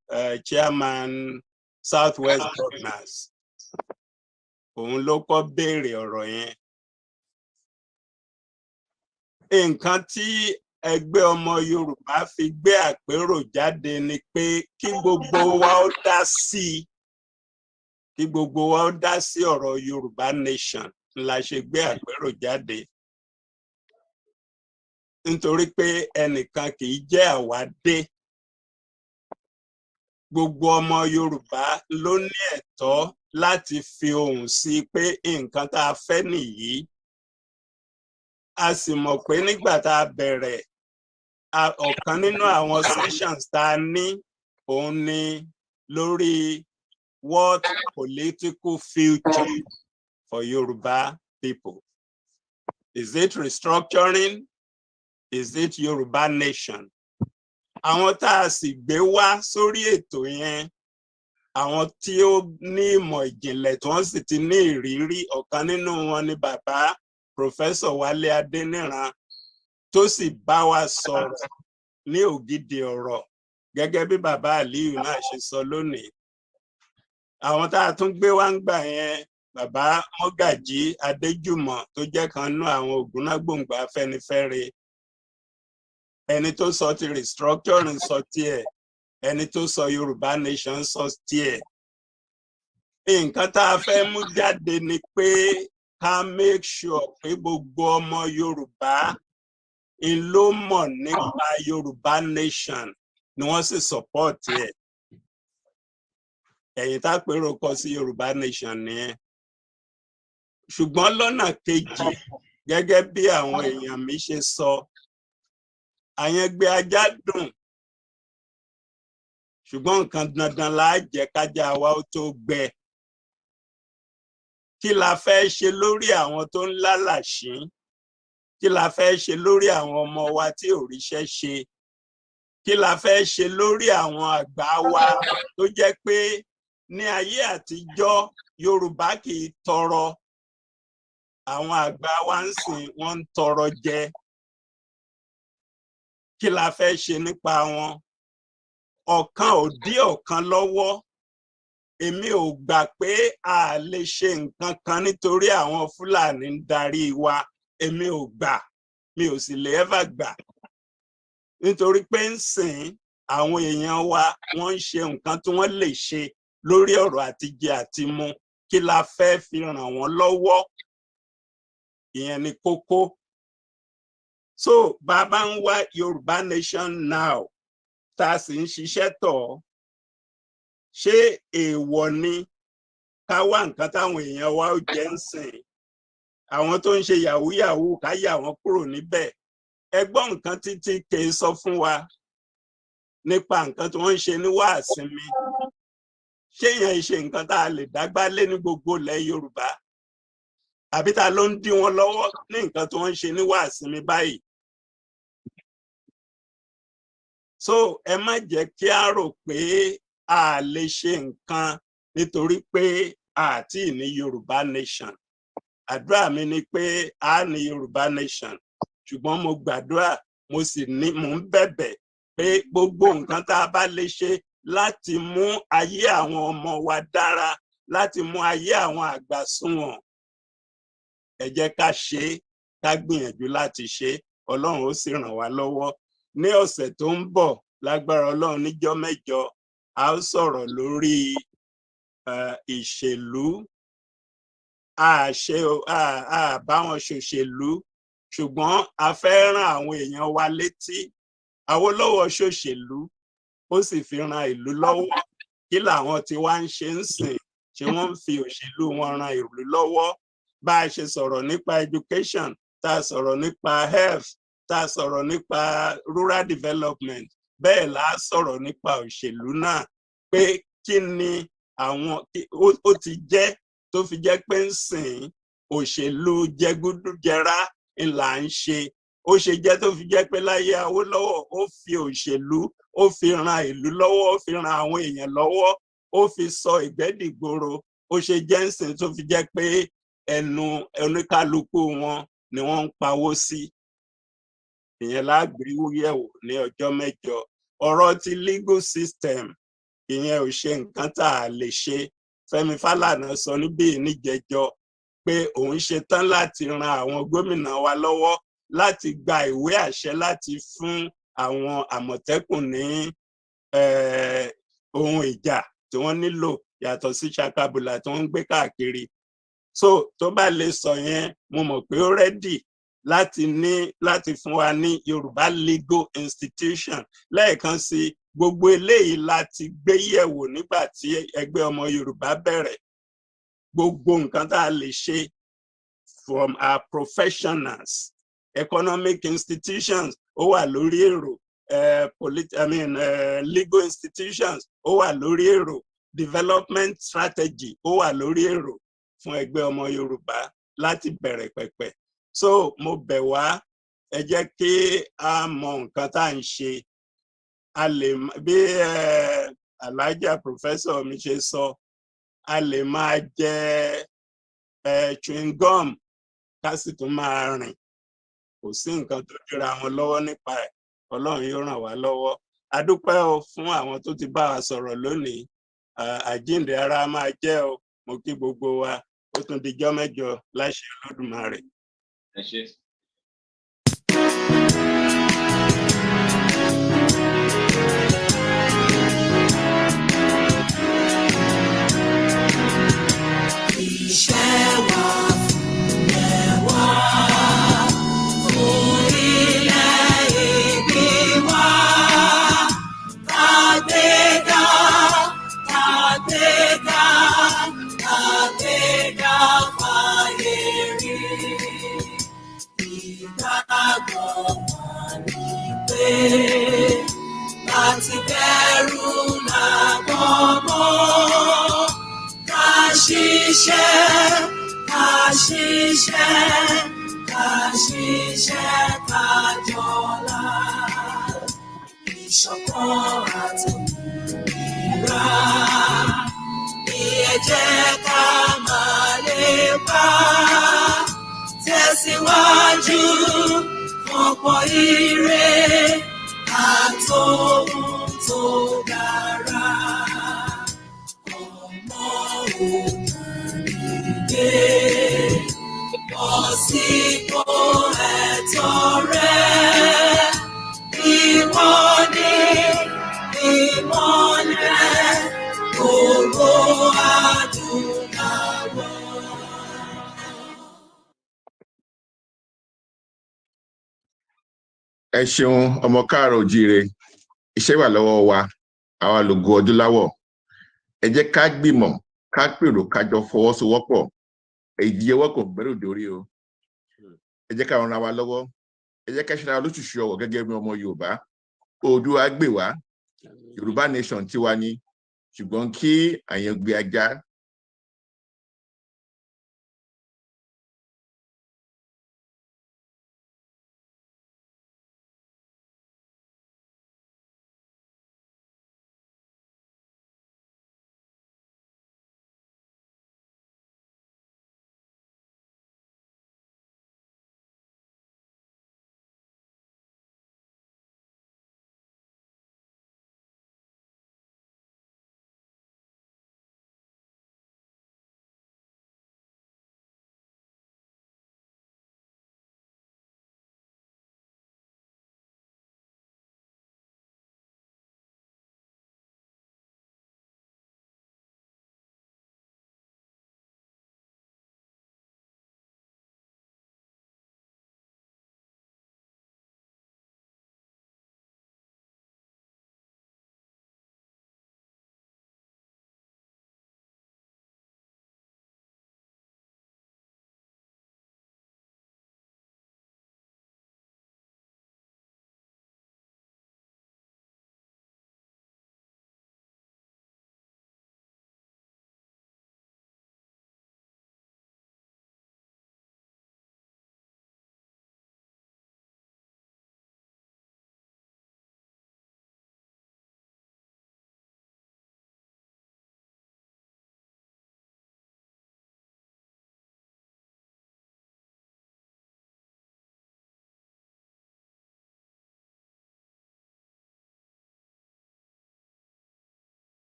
chairman Southwest Governors, òun ló kọ́ béèrè ọ̀rọ̀ yẹn. Nǹkan tí ẹgbẹ́ ọmọ Yorùbá fi gbé àpérò jáde ni pé kí gbogbo wa ó dá sí i, kí gbogbo wa ó dá sí ọ̀rọ̀ Yorùbá Nation la ṣe gbé àpérò jáde. Nítorí pé ẹnìkan kì í jẹ́ àwádé. Gbogbo ọmọ Yorùbá ló ní ẹ̀tọ́ láti fi ohùn sí pé nǹkan tá a fẹ́ nìyí. A sì mọ̀ pé nígbà tá a bẹ̀rẹ̀, ọ̀kan nínú àwọn sessions tá a ní òun ni lórí what political future for Yoruba people. Is it restructuring? Is it Yoruba Nation? Àwọn tá a sì gbé wá sórí ètò yẹn, àwọn tí ó ní ìmọ̀ ìjìnlẹ̀ tí wọ́n sì ti ní ìrírí, ọ̀kan nínú wọn ni bàbá Professor Wálé Adéníran tó sì bá wa sọ̀rọ̀ ní ògidì ọ̀rọ̀ gẹ́gẹ́ bí bàbá Aliyu náà ṣe sọ lónìí. Àwọn tá a tún gbé wá ń gbà yẹn, bàbá Mọ́gàjí Adéjùmọ̀ tó jẹ́ kan nú àwọn Ògúnnágbòǹgbà Afẹ́nifẹ́re, ẹni tó sọ ti restructuring sọ tiẹ̀, ẹni tó sọ Yorùbá Nation sọ tiẹ̀. Nǹkan tá a fẹ́ mú jáde ni pé ká make sure pé gbogbo ọmọ Yorùbá ń ló mọ̀ nípa Yorùbá Nation ni wọ́n sì support ẹ̀. Ẹ̀yin tá pérò kọ sí Yorùbá Nation nìyẹn. Ṣùgbọ́n lọ́nà kejì, gẹ́gẹ́ bí àwọn èèyàn mi ṣe sọ, àyẹ̀gbẹ́ ajá dùn, ṣùgbọ́n nǹkan dandan la jẹ́ kájà wa ó tó gbẹ. Kí la fẹ́ ṣe lórí àwọn tó ń lálàṣín? Kí la fẹ́ ṣe lórí àwọn ọmọ wa tí ò ríṣẹ́ ṣe? Kí la fẹ́ ṣe lórí àwọn àgbà wa tó jẹ́ pé ní ayé àtijọ́ Yorùbá kì í tọrọ, àwọn àgbà wa ń sìn wọ́n ń tọrọ jẹ? Kí la fẹ́ ṣe nípa wọn? Ọ̀kan ò dí ọ̀kan lọ́wọ́. Èmi ò gbà pé a lè ṣe nǹkan kan nítorí àwọn Fúlàní ń darí wa. Èmi ò gbà, mi ò sì lè ever gbà. Nítorí pé ń sìn àwọn èèyàn wa wọ́n ń ṣe nǹkan tí wọ́n lè ṣe lórí ọ̀rọ̀ àtijẹ àti mu. Kí la fẹ́ fi ràn wọ́n lọ́wọ́? Ìyẹn ni kókó. So bàbá ń wá Yorùbá Nation now, tá a sì ń ṣiṣẹ́ tọ̀, ṣé èèwọ̀ ni ká wá nǹkan táwọn èèyàn wa ó jẹ ń sìn? Àwọn tó ń ṣe yahoo yahoo ká yà wọ́n kúrò níbẹ̀. Ẹ gbọ́ nǹkan títí kè é sọ fún wa nípa nǹkan tí wọ́n ń ṣe ní wáàsinmi. Ṣé èèyàn ṣe nǹkan tá a lè dágbá lé ní gbogbo ilẹ̀ Yorùbá? Àbí ta ló ń dí wọn lọ́wọ́ ní nǹkan tí wọ́n ń ṣe ní wáàsinmi báyìí? So ẹ má jẹ́ kí a rò pé a lè ṣe nǹkan nítorí pé àti ní Yorùbá Nation. Àdúrà mi ni pé a ní Yorùbá Nation, ṣùgbọ́n mo gbàdúrà, mo sì ní mò ń bẹ̀bẹ̀ pé gbogbo nǹkan tá a bá lè ṣe láti mú ayé àwọn ọmọ wa dára, láti mú ayé àwọn àgbà sunwọ̀n, ẹ jẹ́ ká ṣe é, ká gbìyànjú láti ṣe é. Ọlọ́run ó sì ràn wá lọ́wọ́. Ní ọ̀sẹ̀ tó ń bọ̀, lágbára Ọlọ́run, níjọ́ mẹ́jọ, a ó sọ̀rọ̀ lórí ìṣèlú. A bá wọn ṣòṣèlú, ṣùgbọ́n a fẹ́ rán àwọn èèyàn wa létí. Awólọ́wọ̀ ṣòṣèlú, ó sì fi ran ìlú lọ́wọ́. Kí làwọn tí wá ń ṣe ń sìn? Ṣé wọ́n ń fi òṣèlú wọn ran ìlú lọ́wọ́? Bá a ṣe sọ̀rọ̀ nípa education, tá a sọ̀rọ̀ nípa health, tá a sọ̀rọ̀ nípa rural development, bẹ́ẹ̀ là á sọ̀rọ̀ nípa òṣèlú náà, pé kí ni àwọn ó ti jẹ́ tó fi jẹ́ pé ń sìn òṣèlú jẹgúdújẹrá ńlá ń ṣe. Ó ṣe jẹ́ tó fi jẹ́ pé láyé Awólọ́wọ̀ ó fi òṣèlú, ó fi ran ìlú lọ́wọ́, ó fi ran àwọn èèyàn lọ́wọ́, ó fi sọ ìgbẹ́dìgboro. Ó ṣe jẹ́ ń sìn tó fi jẹ́ pé ẹnu oníkálukú wọn ni wọ́n ń pawó sí. Ìyẹn lágbèéwò yẹ̀wò ní ọjọ́ mẹ́jọ. Ọ̀rọ̀ ti legal system, ìyẹn ò ṣe nǹkan tá a lè ṣe. Fẹ́mi Fálànà sọ níbí níjẹjọ pé òun ṣetán láti ran àwọn gómìnà wa lọ́wọ́ láti gba ìwé àṣẹ láti fún àwọn Àmọ̀tẹ́kùn ní ohun ìjà tí wọ́n nílò yàtọ̀ sí ṣakabùlà tí wọ́n ń gbé káàkiri. So tó bá lè sọ yẹn, mo mọ̀ pé ó rẹ́dì láti fún wa ní Yorùbá legal institution. Lẹ́ẹ̀kan sí, gbogbo eléyìí láti gbé yẹ̀wò nígbà tí ẹgbẹ́ ọmọ Yorùbá bẹ̀rẹ̀. Gbogbo nǹkan tá a lè ṣe from our professionals, economic institutions ó wà lórí èrò, legal institutions ó wà lórí èrò, development strategy ó wà lórí èrò fún ẹgbẹ́ ọmọ Yorùbá láti bẹ̀rẹ̀ pẹ̀pẹ̀. So mo bẹ̀ wá, ẹ jẹ́ kí a mọ nǹkan tá à ń ṣe. A lè, bí Alhaja Professor mi ṣe sọ, a lè máa jẹ chewing gum ká sì tún máa rìn. kò sí nǹkan tó dira wọn lọ́wọ́ nípa ẹ̀. Ọlọ́run yóò ràn wá lọ́wọ́. A dúpẹ́ o fún àwọn tó ti bá wa sọ̀rọ̀ lónìí. Àjíǹde ara máa jẹ́ o. Mo kí gbogbo wa. Ó tún dijọ́ mẹ́jọ láṣẹ Olódùmarè. Ẹ ṣé. Iṣẹ́ wa fún ẹwà, fún ilẹ̀ ìbí wa. Àgbéga, àgbéga, àgbéga fáyé rí. Ìgbàgbọ́ wa ni pé láti bẹ̀rù làgbọ́ mọ́. Ká ṣiṣẹ́, ká ṣiṣẹ́, ká ṣiṣẹ́ ká jọlá. Ìṣọ̀kan àti ìlera ni ẹ jẹ́ ká máa lépa. Tẹ̀síwájú ọ̀pọ̀ ire àtòhun tó dára. Ọmọ òmìnira bọ́ sípò ẹ̀tọ́ rẹ̀. Ìwọ ni ìmọ́lẹ̀ gbogbo adúláwọ̀. Ẹ ṣeun ọmọ káàárọ̀ oòjíire, iṣẹ́ wà lọ́wọ́ wa, àwa lògo adúláwọ̀. Ẹ jẹ́ ká gbìmọ̀, ká pèrò, ká jọ fọwọ́sowọ́pọ̀. Èdè ọwọ́ kò gbẹ́rù dórí o. Ẹ jẹ́ ká ran wa lọ́wọ́. Ẹ jẹ́ ká ṣe ara lóṣùṣù ọwọ̀ gẹ́gẹ́ bí ọmọ Yorùbá. Oòduà gbè wá. Yorùbá nation tiwa ni. Ṣùgbọ́n kí àyàn gbé ajá